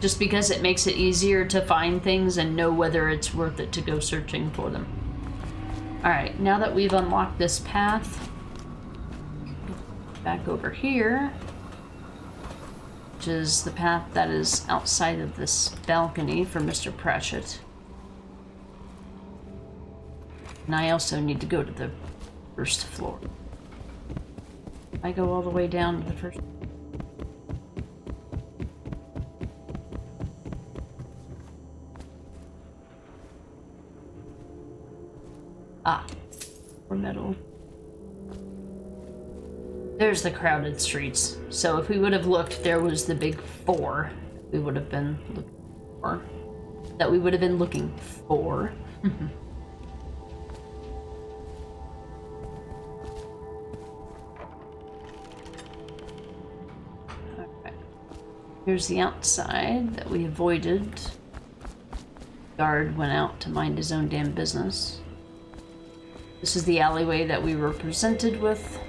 Just because it makes it easier to find things and know whether it's worth it to go searching for them. Alright, now that we've unlocked this path, back over here, which is the path that is outside of this balcony for Mr. Pratchett. And I also need to go to the first floor. I go all the way down to the first. Ah, more metal. There's the crowded streets. So if we would have looked, there was the big 4 we would have been looking for. That we would have been looking for. Okay. Here's the outside that we avoided. Guard went out to mind his own damn business. This is the alleyway that we were presented with.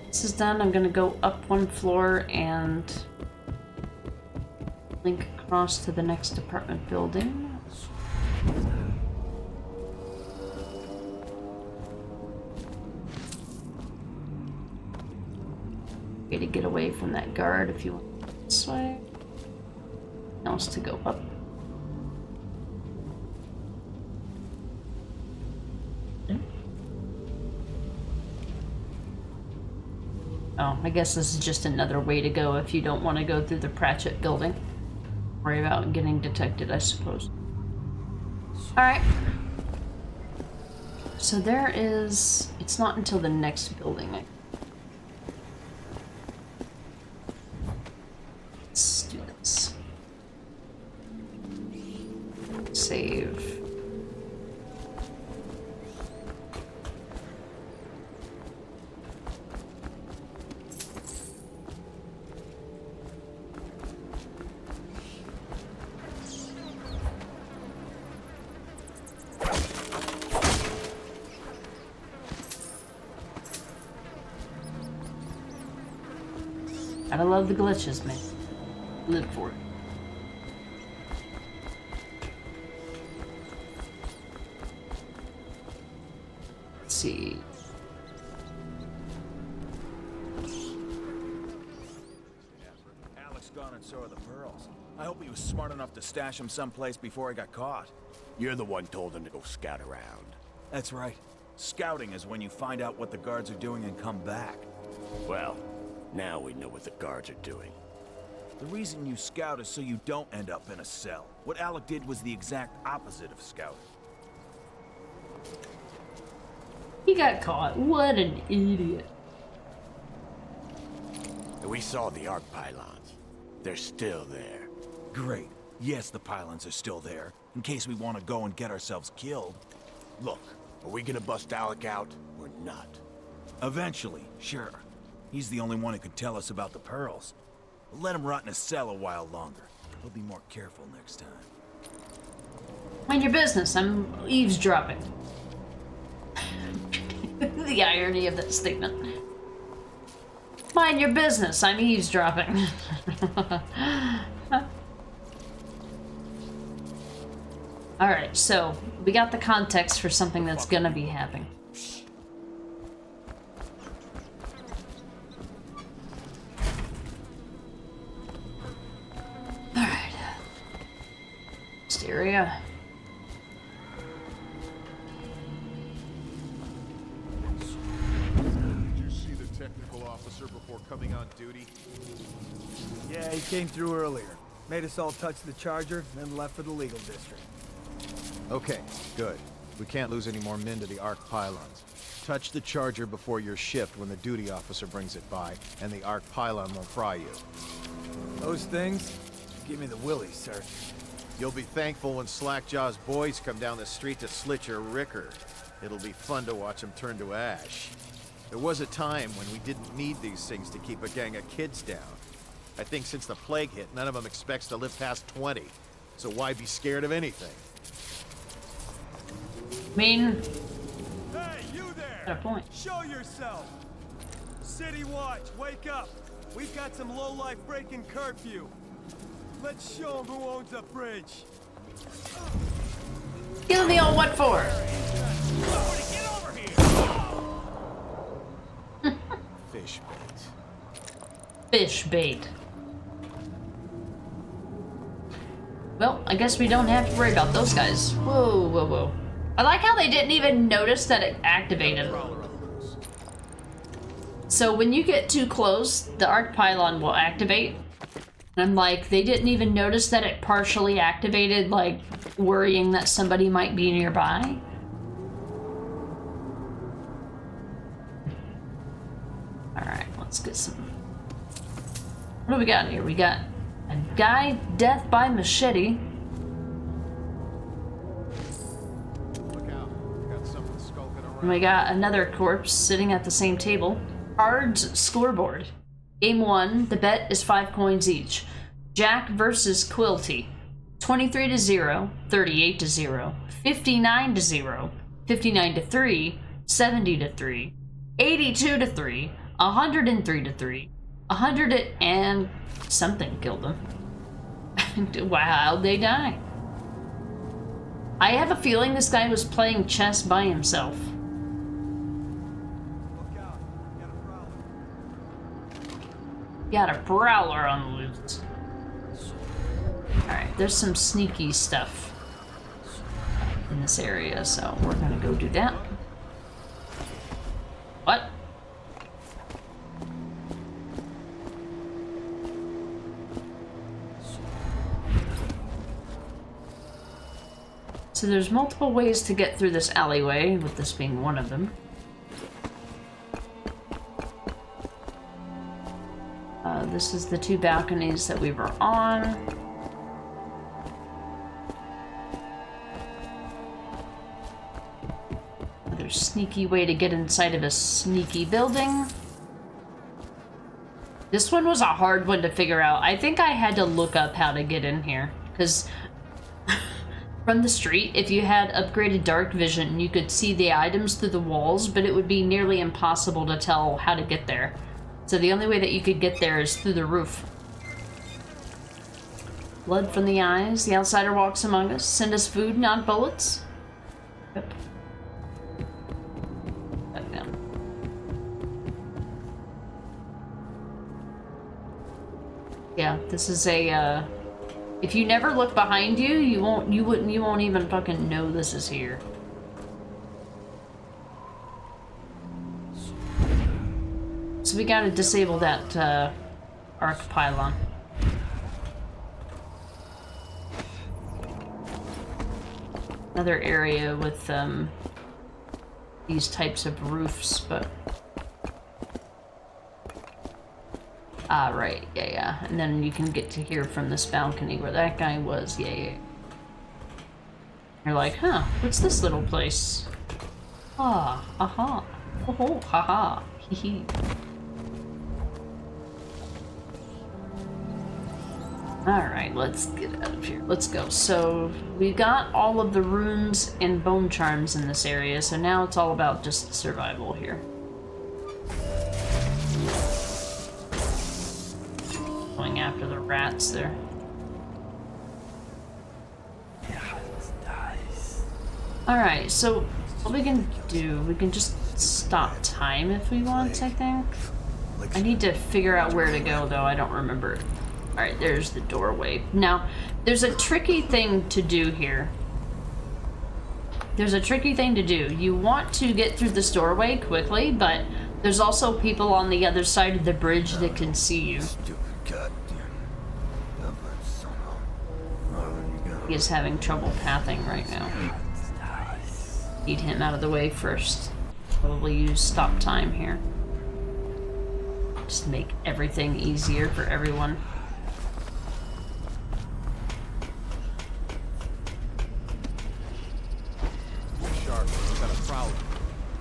This is done. I'm gonna go up 1 floor and link across to the next apartment building. Way to get away from that guard if you want this way. Else to go up. Oh, I guess this is just another way to go if you don't want to go through the Pratchett building. Worry about getting detected, I suppose. Alright. So there is... It's not until the next building. Let's do this. Save. Gotta love the glitches, man. Live for it. Let's see. Alex gone and so are the pearls. I hope he was smart enough to stash them someplace before he got caught. You're the one told him to go scout around. That's right. Scouting is when you find out what the guards are doing and come back. Well, now we know what the guards are doing. The reason you scout is so you don't end up in a cell. What Alec did was the exact opposite of scouting. He got caught. What an idiot. We saw the arc pylons. They're still there. Great. Yes, the pylons are still there, in case we want to go and get ourselves killed. Look, are we gonna bust Alec out, or not? Eventually, sure. He's the only one who could tell us about the pearls. We'll let him rot in a cell a while longer. We'll be more careful next time. Mind your business, I'm eavesdropping. The irony of that statement. Mind your business, I'm eavesdropping. Alright, so we got the context for something that's gonna be happening. Alright. Hysteria. Did you see the technical officer before coming on duty? Yeah, he came through earlier. Made us all touch the charger, then left for the legal district. Okay, good. We can't lose any more men to the arc pylons. Touch the charger before your shift when the duty officer brings it by, and the arc pylon won't fry you. Those things? Give me the willies, sir. You'll be thankful when Slackjaw's boys come down the street to slit your ricker. It'll be fun to watch them turn to ash. There was a time when we didn't need these things to keep a gang of kids down. I think since the plague hit, none of them expects to live past 20. So why be scared of anything? I mean, Hey, you there! got a point. Show yourself! City Watch, wake up! We've got some lowlife breaking curfew. Let's show 'em who owns a bridge. Kill me on what for? Fish bait. Fish bait. Well, I guess we don't have to worry about those guys. Whoa, whoa, whoa. I like how they didn't even notice that it activated. So when you get too close, the arc pylon will activate. And I'm like, they didn't even notice that it partially activated, like worrying that somebody might be nearby. Alright, let's get some... What do we got here? We got a guy, death by machete. And we got another corpse sitting at the same table. Cards scoreboard. Game 1, the bet is 5 coins each. Jack versus Quilty. 23-0, 38-0, 59-0, 59-3, 70-3, 82-3, 103-3, 100 and something killed them. How'd they die? I have a feeling this guy was playing chess by himself. Got a prowler on the loose. Alright, there's some sneaky stuff in this area, so we're gonna go do that. What? So there's multiple ways to get through this alleyway, with this being one of them. This is the two balconies that we were on. Another sneaky way to get inside of a sneaky building. This one was a hard one to figure out. I think I had to look up how to get in here, because from the street, if you had upgraded dark vision, you could see the items through the walls, but it would be nearly impossible to tell how to get there. So the only way that you could get there is through the roof. Blood from the eyes, the outsider walks among us. Send us food, not bullets. Yep. Back down. Yeah, this is a, if you never look behind you, you won't even fucking know this is here. So we gotta disable that, arc pylon. Another area with, these types of roofs, but... Ah, right, yeah. And then you can get to hear from this balcony where that guy was, yeah. You're like, huh, what's this little place? Ah, aha, oh, haha, hee hee. Alright, let's get out of here. Let's go. So, we got all of the runes and bone charms in this area, so now it's all about just survival here. Going after the rats there. Alright, so what we can do, we can just stop time if we want, I think. I need to figure out where to go, though. I don't remember. Alright, there's the doorway. Now, there's a tricky thing to do here. There's a tricky thing to do. You want to get through this doorway quickly, but there's also people on the other side of the bridge that can see you. He is having trouble pathing right now. Need him out of the way first. Probably use stop time here. Just make everything easier for everyone.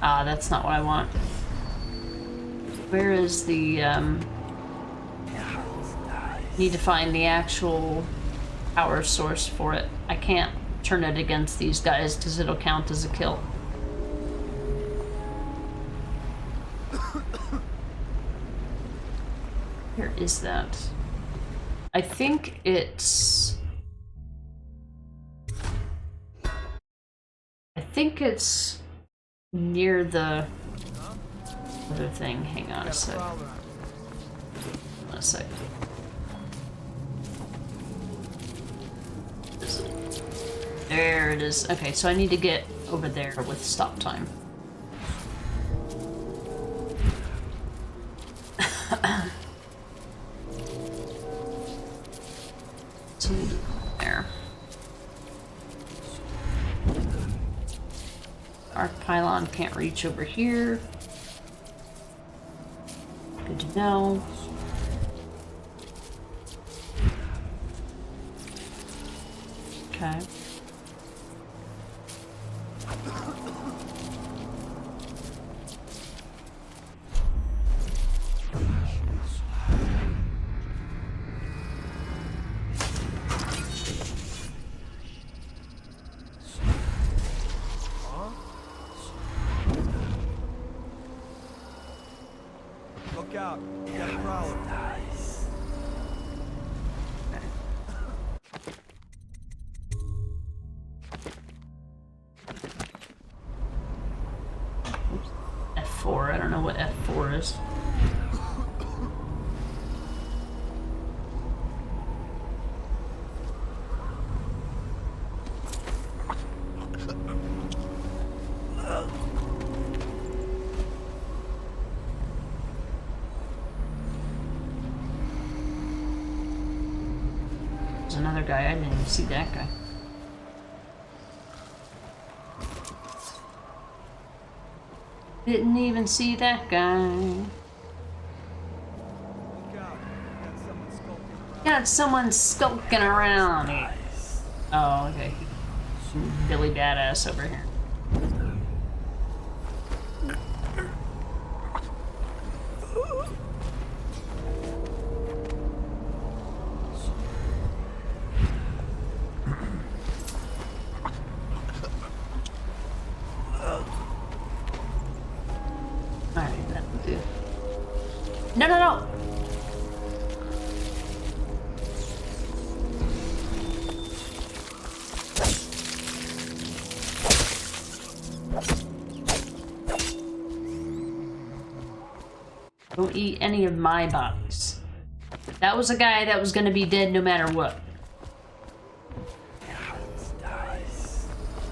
Ah, that's not what I want. Where is the, need to find the actual power source for it. I can't turn it against these guys because it'll count as a kill. Where is that? I think it's... near the other thing. Hang on a sec. A sec. There it is. Okay, so I need to get over there with stop time. So there. Arc pylon can't reach over here. Good to know. Okay. Look out. You got a prowler. Nice. F4, I don't know what F4 is. There's another guy, I didn't even see that guy. Didn't even see that guy. Got someone skulking around. Oh, okay. Billy Badass over here. Alright, that'll do. No, no, no! Don't eat any of my bodies. That was a guy that was gonna be dead no matter what.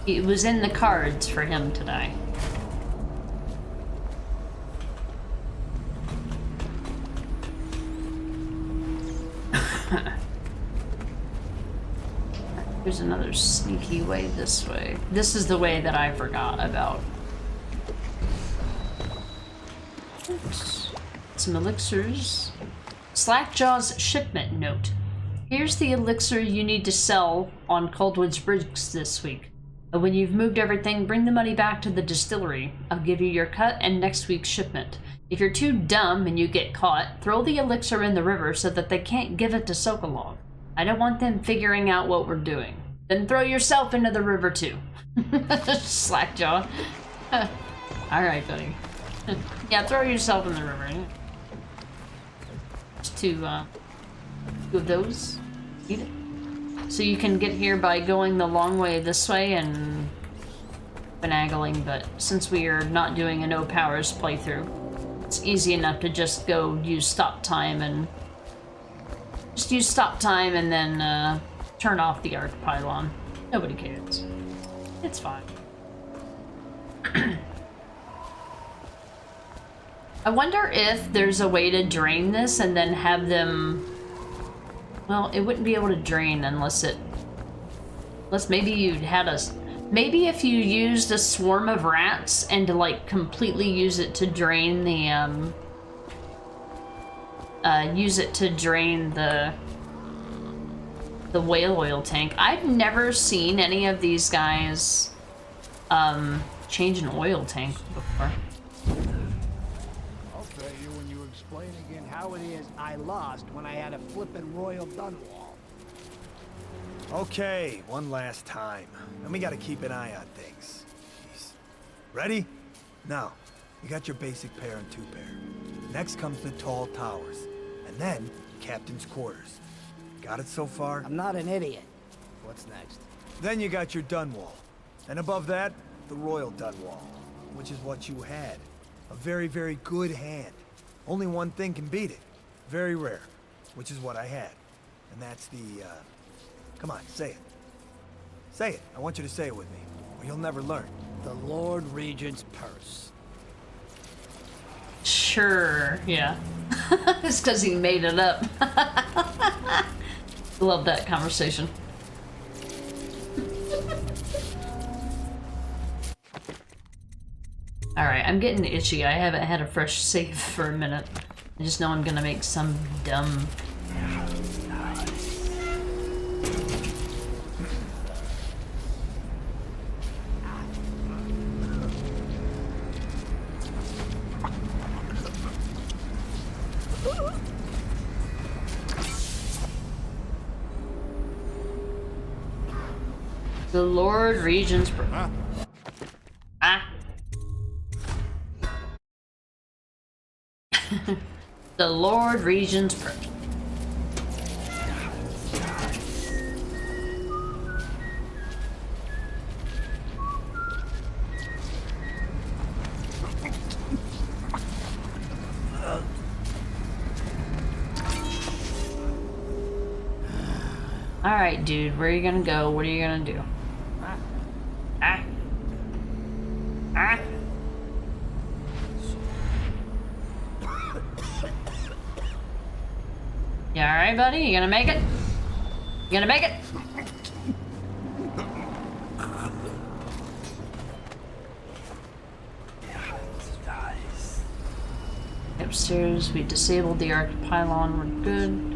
It was in the cards for him to die. There's another sneaky way this way. This is the way that I forgot about. Oops. Some elixirs. Slackjaw's shipment note. Here's the elixir you need to sell on Coldwood's Bridge this week. When you've moved everything, bring the money back to the distillery. I'll give you your cut and next week's shipment. If you're too dumb and you get caught, throw the elixir in the river so that they can't give it to Sokolov. I don't want them figuring out what we're doing. Then throw yourself into the river too. Slackjaw. Alright, buddy. Yeah, throw yourself in the river. Just two of those. Eat it. So you can get here by going the long way this way and finagling, but since we are not doing a no powers playthrough, it's easy enough to just go use stop time and then turn off the arc pylon. Nobody cares. It's fine. I wonder if there's a way to drain this and then have them... Well, it wouldn't be able to drain unless maybe you'd had a... Maybe if you used a swarm of rats and to like completely use it to drain the the whale oil tank. I've never seen any of these guys change an oil tank before. I'll tell you when you explain again how it is I lost when I had a flippin' Royal Dunwall. Okay, one last time. And we gotta keep an eye on things. Jeez. Ready? Now, you got your basic pair and two pair. Next comes the tall towers. And then, captain's quarters. Got it so far? I'm not an idiot. What's next? Then you got your Dunwall. And above that, the Royal Dunwall. Which is what you had. A very, very good hand. Only one thing can beat it. Very rare. Which is what I had. And that's the, Come on, say it. Say it. I want you to say it with me, or you'll never learn. The Lord Regent's purse. Sure, yeah. It's because he made it up. Love that conversation. Alright, I'm getting itchy. I haven't had a fresh save for a minute. I just know I'm gonna make some dumb... The Lord Regent's... The Lord Regent's purse. Alright, dude, where are you gonna go? What are you gonna do? You alright, buddy? You gonna make it? You gonna make it? upstairs. We disabled the arc pylon. We're good.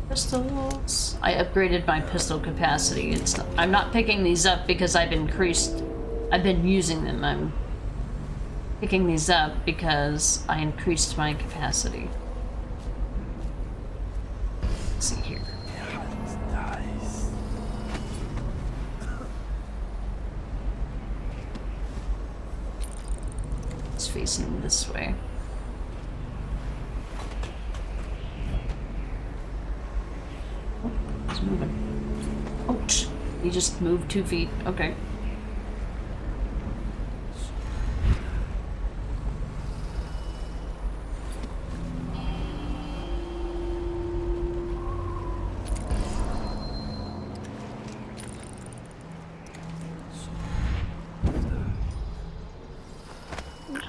Pistols. I upgraded my pistol capacity. I'm not picking these up because I've been using them. I'm picking these up because I increased my capacity. Let's see here. It's facing this way. He's moving. Ouch! He just moved 2 feet. Okay.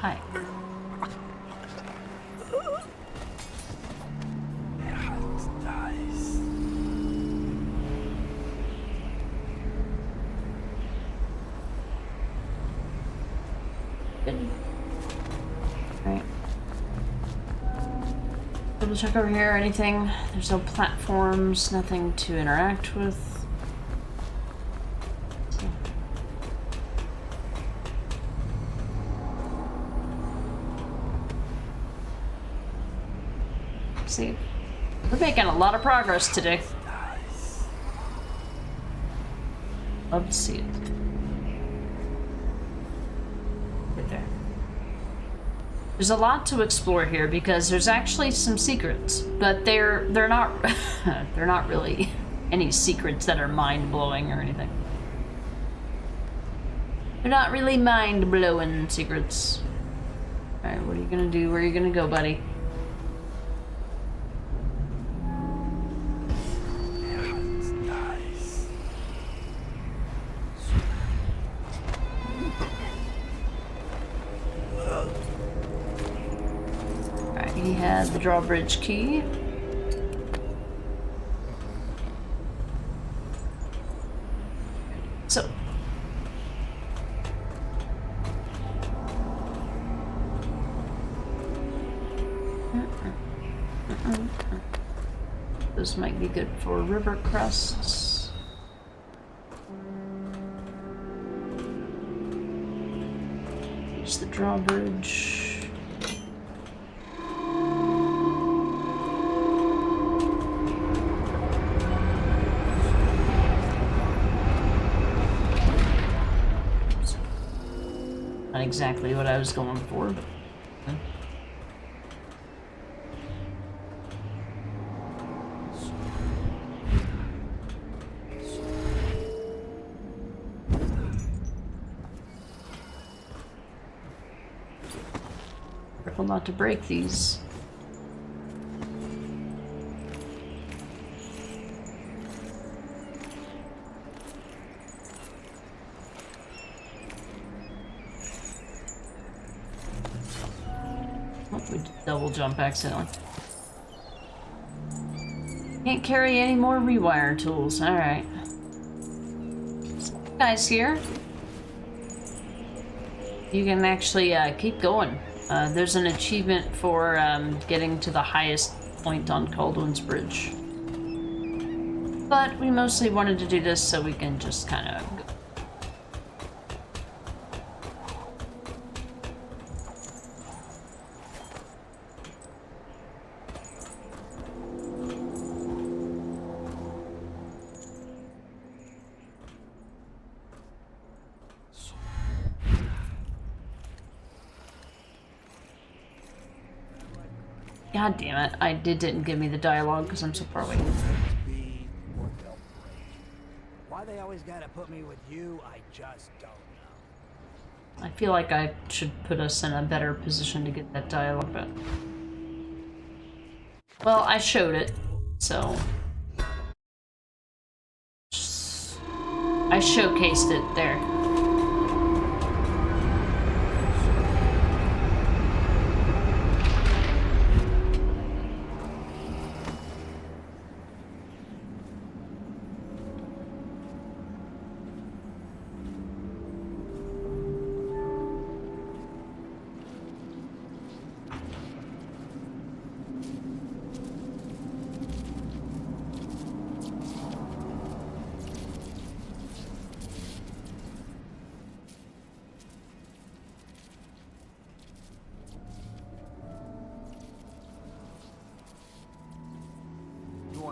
Hi. Right. Double check over here. Anything? There's no platforms. Nothing to interact with. See, we're making a lot of progress today. Love to see it. Right there. There's a lot to explore here because there's actually some secrets, but they're not they're not really any secrets that are mind-blowing or anything. They're not really mind-blowing secrets. All right, what are you gonna do? Where are you gonna go, buddy? He has the drawbridge key. So. This might be good for river crests. Use the drawbridge. Not exactly what I was going for. Careful not to break these. We double jump accidentally. Can't carry any more rewire tools. Alright. Guys here. You can actually keep going. There's an achievement for getting to the highest point on Caldwell's Bridge. But we mostly wanted to do this so we can just kind of go. God damn it, it didn't give me the dialogue because I'm so far away. Why they always gotta put me with you, I just don't know. I feel like I should put us in a better position to get that dialogue, but... Well, I showed it, so... I showcased it there.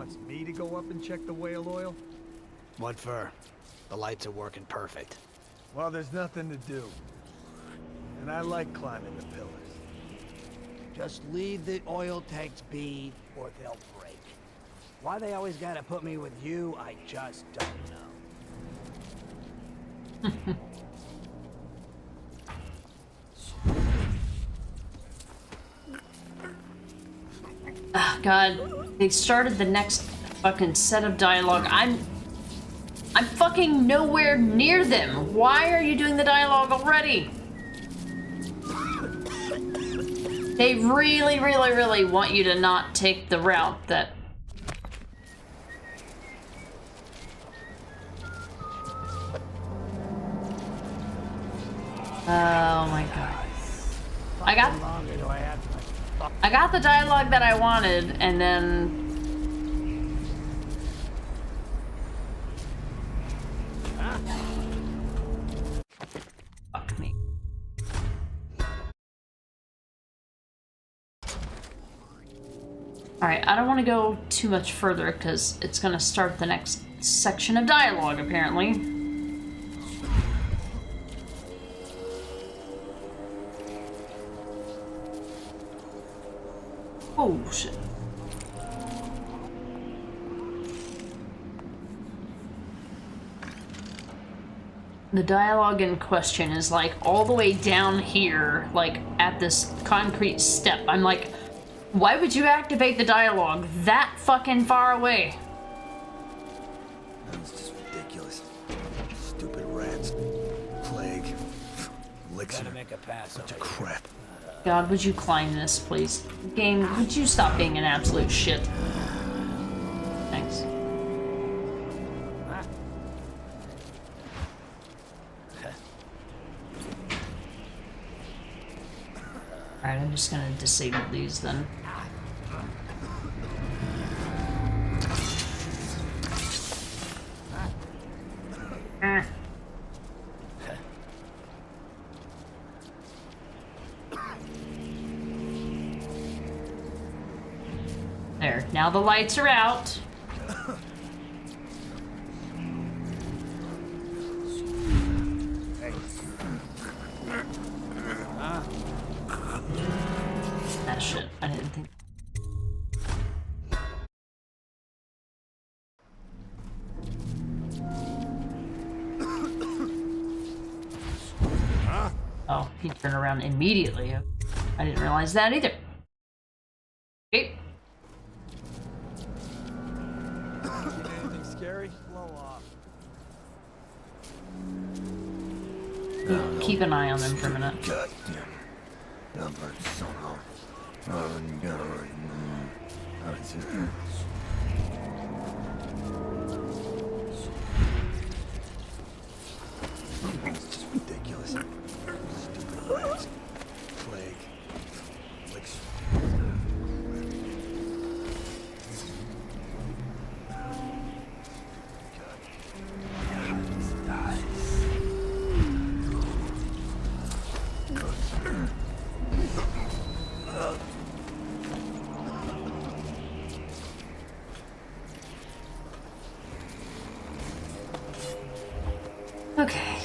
wants me to go up and check the whale oil? What for? The lights are working perfect. Well, there's nothing to do. And I like climbing the pillars. Just leave the oil tanks be, or they'll break. Why they always gotta put me with you, I just don't know. Oh, God, they started the next fucking set of dialogue. I'm fucking nowhere near them. Why are you doing the dialogue already? They really, really, really want you to not take the route that... Oh my God. I got the dialogue that I wanted, and then... Fuck me. Alright, I don't want to go too much further because it's going to start the next section of dialogue, apparently. Oh, shit. The dialogue in question is like all the way down here, like at this concrete step. I'm like, why would you activate the dialogue that fucking far away? That's just ridiculous. Stupid rats. Plague. Elixir. Gotta make a pass. Such a crap. God, would you climb this, please? Game, would you stop being an absolute shit? Thanks. Alright, I'm just gonna disable these then. There, now the lights are out. Ah, shit, I didn't think. Oh, he turned around immediately. I didn't realize that either. Okay. Anything scary? Blow off. Keep an eye on them for a minute. It's just ridiculous. Stupid rats. Plague. Elixir. Okay.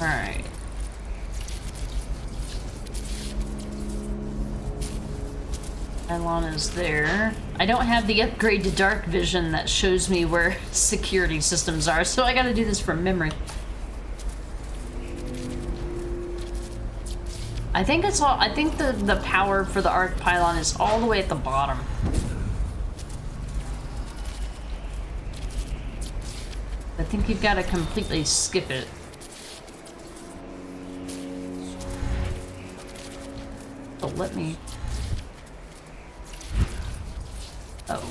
Alright. Nylon is there. I don't have the upgrade to dark vision that shows me where security systems are, so I gotta do this from memory. I think it's all, I think the power for the arc pylon is all the way at the bottom. I think you've got to completely skip it. Oh, let me... Oh.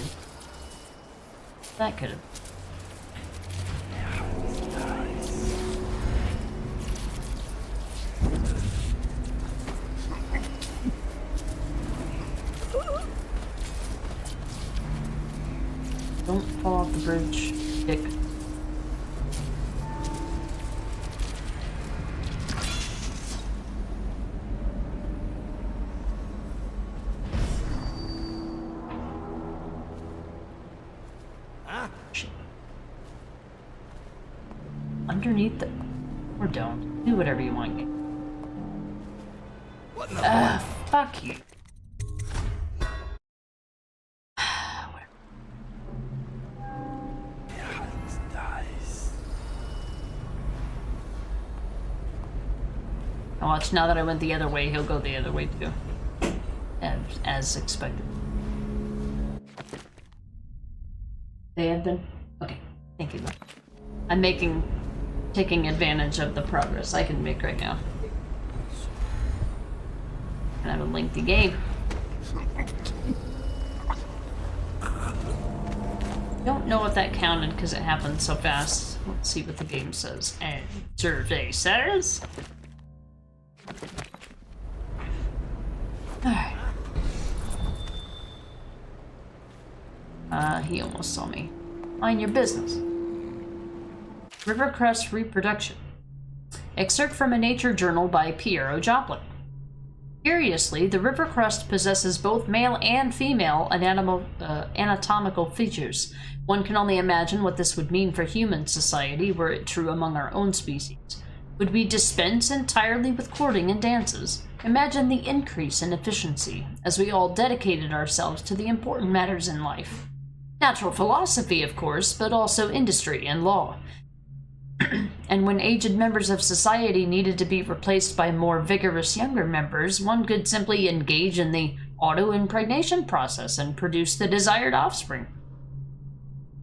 That could have... Don't fall off the bridge, Dick. Underneath the... Or don't. Do whatever you want. What in the Fuck you. Watch, now that I went the other way, he'll go the other way too. As expected. They have been? Okay, thank you. I'm taking advantage of the progress I can make right now. And I have a lengthy game. Don't know if that counted because it happened so fast. Let's see what the game says. And survey says. Alright. He almost saw me. Mind your business. Rivercrest reproduction. Excerpt from a nature journal by Piero Joplin. Curiously, the rivercrest possesses both male and female anatomical features. One can only imagine what this would mean for human society were it true among our own species. Would we dispense entirely with courting and dances? Imagine the increase in efficiency as we all dedicated ourselves to the important matters in life. Natural philosophy, of course, but also industry and law. And when aged members of society needed to be replaced by more vigorous younger members, one could simply engage in the auto-impregnation process and produce the desired offspring.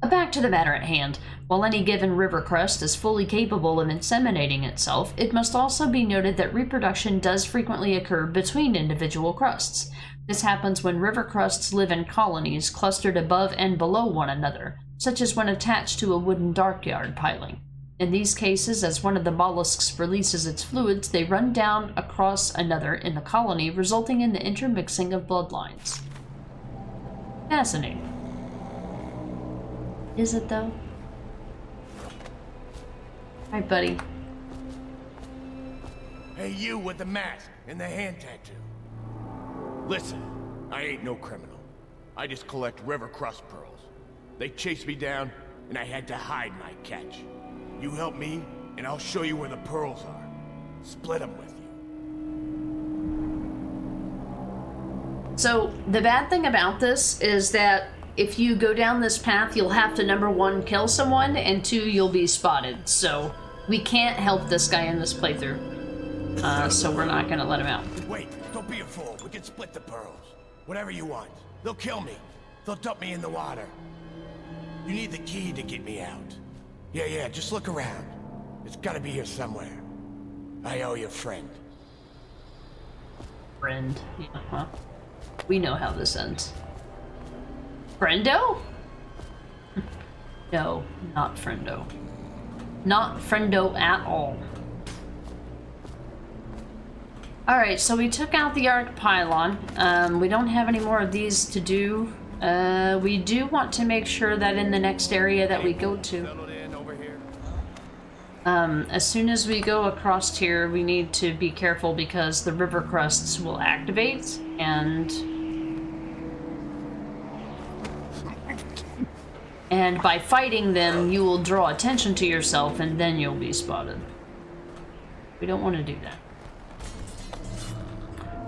Back to the matter at hand. While any given river crest is fully capable of inseminating itself, it must also be noted that reproduction does frequently occur between individual crusts. This happens when river crusts live in colonies clustered above and below one another, such as when attached to a wooden dockyard piling. In these cases, as one of the mollusks releases its fluids, they run down across another in the colony, resulting in the intermixing of bloodlines. Fascinating. Is it, though? Hi, buddy. Hey, you with the mask and the hand tattoo. Listen, I ain't no criminal. I just collect river crust pearls. They chased me down, and I had to hide my catch. You help me, and I'll show you where the pearls are. Split them with you. So, the bad thing about this is that if you go down this path, you'll have to, number one, kill someone, and two, you'll be spotted. So, we can't help this guy in this playthrough. So we're not gonna let him out. Wait, don't be a fool. We can split the pearls. Whatever you want. They'll kill me. They'll dump me in the water. You need the key to get me out. Yeah, just look around. It's gotta be here somewhere. I owe you a friend. Friend? Yeah, huh? We know how this ends. Friendo? No, not friendo. Not friendo at all. Alright, so we took out the arc pylon. We don't have any more of these to do. We do want to make sure that in the next area that we go to, as soon as we go across here, we need to be careful because the river crusts will activate, and by fighting them, you will draw attention to yourself, and then you'll be spotted. We don't want to do that.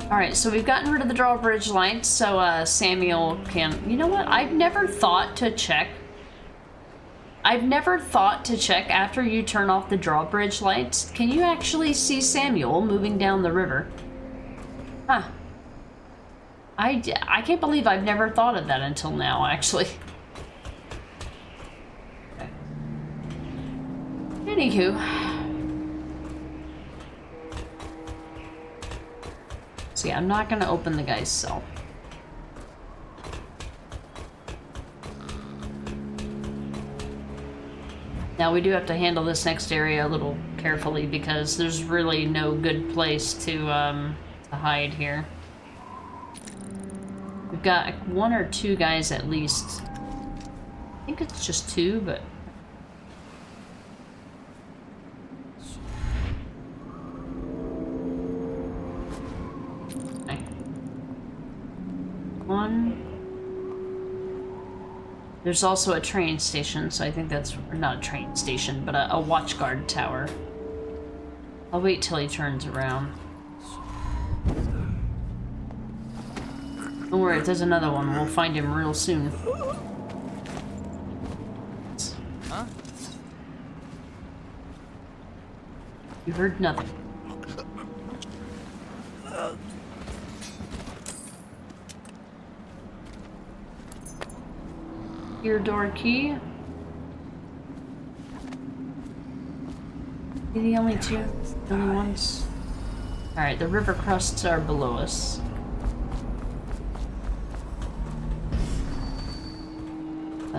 Alright, so we've gotten rid of the drawbridge lights, so Samuel can... You know what? I've never thought to check after you turn off the drawbridge lights. Can you actually see Samuel moving down the river? Huh. I can't believe I've never thought of that until now, actually. Okay. Anywho. So yeah, I'm not gonna open the guy's cell. Now we do have to handle this next area a little carefully because there's really no good place to hide here. We've got 1 or 2 guys at least. I think it's just 2, but... Okay. 1. There's also a train station, so I think that's not a train station, but a watchguard tower. I'll wait till he turns around. Don't worry, if there's another one, we'll find him real soon. Huh? You heard nothing. Your door key. Are the only two? The only ones? Alright, the river crusts are below us.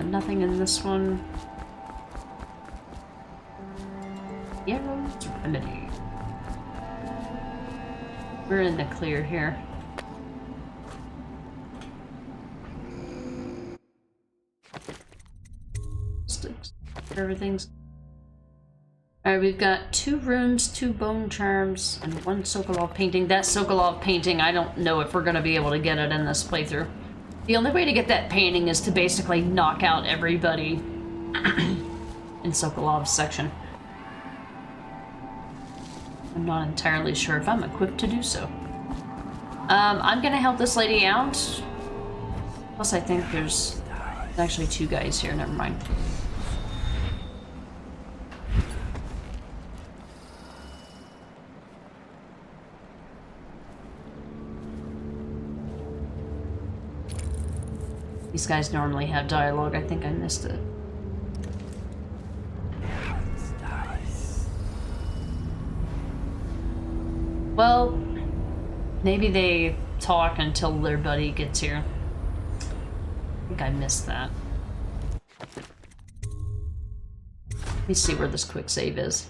Nothing in this one. Yarrow's Remedy. We're in the clear here. Everything's... Alright, we've got 2 rooms, 2 bone charms, and 1 Sokolov painting. That Sokolov painting, I don't know if we're gonna be able to get it in this playthrough. The only way to get that painting is to basically knock out everybody in Sokolov's section. I'm not entirely sure if I'm equipped to do so. I'm gonna help this lady out. Plus I think there's actually 2 guys here, never mind. These guys normally have dialogue. I think I missed it. Well, maybe they talk until their buddy gets here. I think I missed that. Let me see where this quick save is.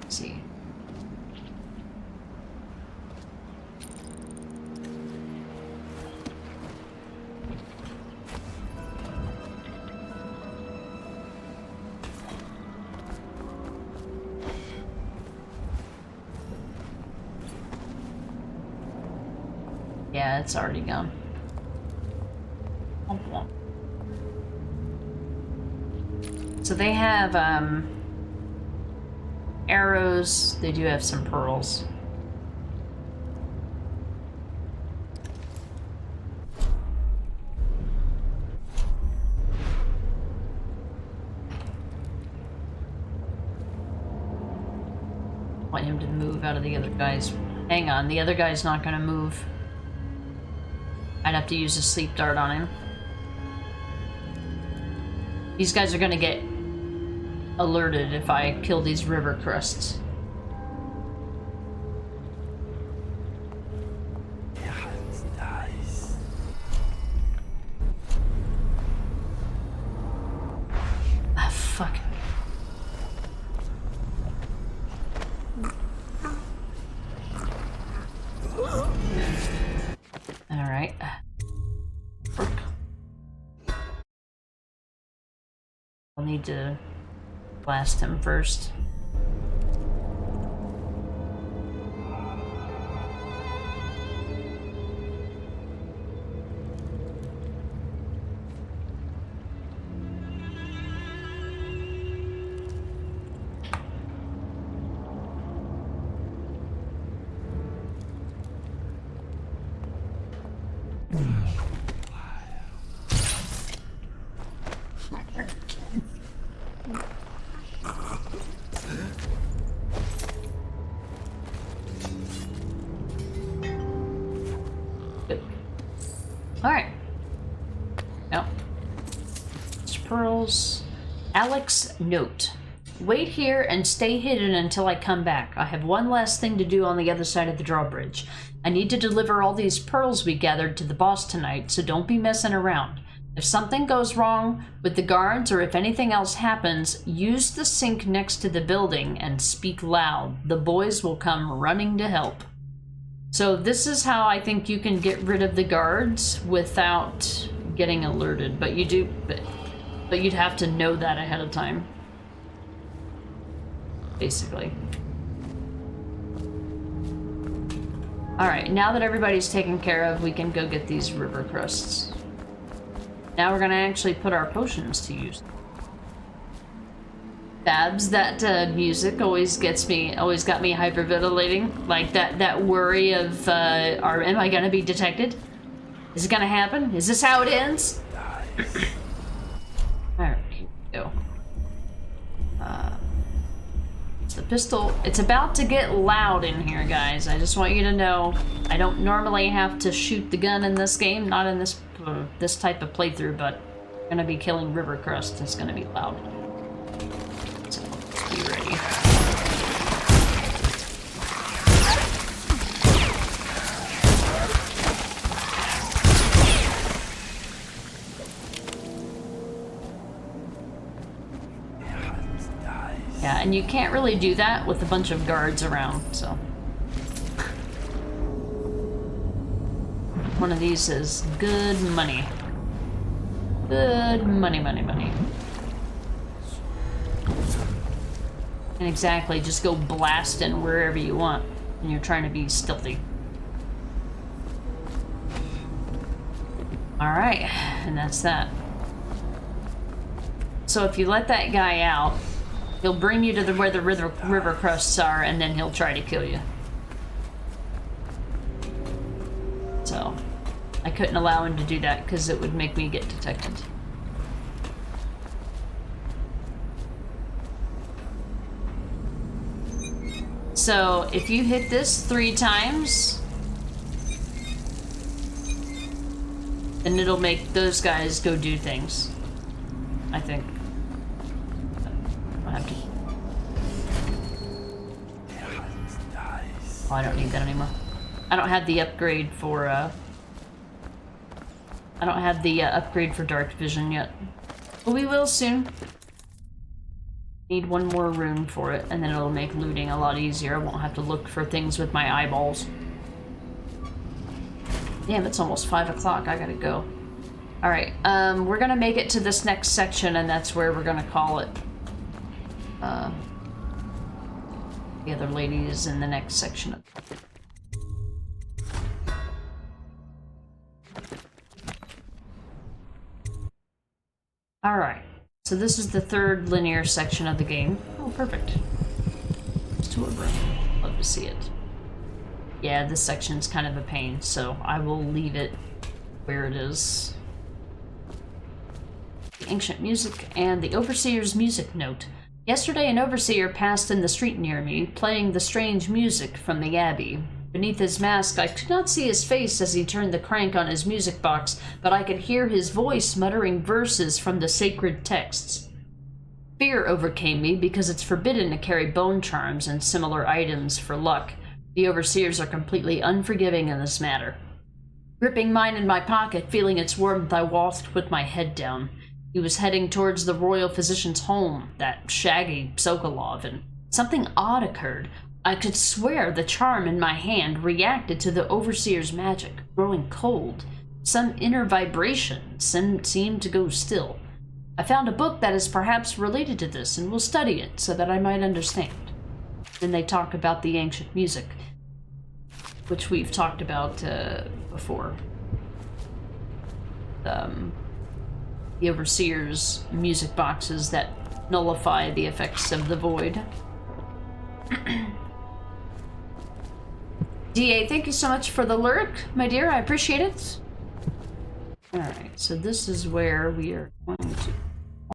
See. Yeah, it's already gone. So they have arrows. They do have some pearls. Want him to move out of the other guys. Hang on, the other guy's not gonna move. I'd have to use a sleep dart on him. These guys are gonna get alerted if I kill these river crusts. Ah, fuck. Alright. I'll need to blast him first. Alright. Now, it's pearls. pearls. Alex note. Wait here and stay hidden until I come back. I have one last thing to do on the other side of the drawbridge. I need to deliver all these pearls we gathered to the boss tonight, so don't be messing around. If something goes wrong with the guards or if anything else happens, use the sink next to the building and speak loud. The boys will come running to help. So this is how I think you can get rid of the guards without getting alerted, but you do, but you'd have to know that ahead of time. Basically. Alright, now that everybody's taken care of, we can go get these river crusts. Now we're gonna actually put our potions to use. Babs, that music always got me hyperventilating. Like that worry of, am I gonna be detected? Is it gonna happen? Is this how it ends? Alright, here we go. The pistol, it's about to get loud in here, guys. I just want you to know I don't normally have to shoot the gun in this game, not in this this type of playthrough, but I'm gonna be killing river crust. It's gonna be loud. So let's be ready. Yeah, and you can't really do that with a bunch of guards around, so. One of these is good money. Good money, money, money. And exactly, just go blasting wherever you want when you're trying to be stealthy. Alright, and that's that. So if you let that guy out, he'll bring you to where the river crusts are, and then he'll try to kill you. So, I couldn't allow him to do that because it would make me get detected. So, if you hit this 3 times, then it'll make those guys go do things, I think. Have to. Oh, I don't need that anymore. I don't have the upgrade for dark vision yet. But we will soon. Need one more rune for it, and then it'll make looting a lot easier. I won't have to look for things with my eyeballs. Damn, it's almost 5 o'clock. I gotta go. Alright, we're gonna make it to this next section, and that's where we're gonna call it. The other lady is in the next section of Alright, so this is the 3rd linear section of the game. Oh, perfect. It's to a room. Love to see it. Yeah, this section's kind of a pain, so I will leave it where it is. The ancient music and the Overseer's music note. Yesterday, an overseer passed in the street near me, playing the strange music from the Abbey. Beneath his mask, I could not see his face as he turned the crank on his music box, but I could hear his voice muttering verses from the sacred texts. Fear overcame me because it's forbidden to carry bone charms and similar items for luck. The overseers are completely unforgiving in this matter. Gripping mine in my pocket, feeling its warmth, I walked with my head down. He was heading towards the royal physician's home, that shaggy Sokolov, and something odd occurred. I could swear the charm in my hand reacted to the overseer's magic, growing cold. Some inner vibration seemed to go still. I found a book that is perhaps related to this and will study it so that I might understand. Then they talk about the ancient music, which we've talked about before. The Overseer's music boxes that nullify the effects of the void. DA, thank you so much for the lyric, my dear. I appreciate it. Alright, so this is where we are going to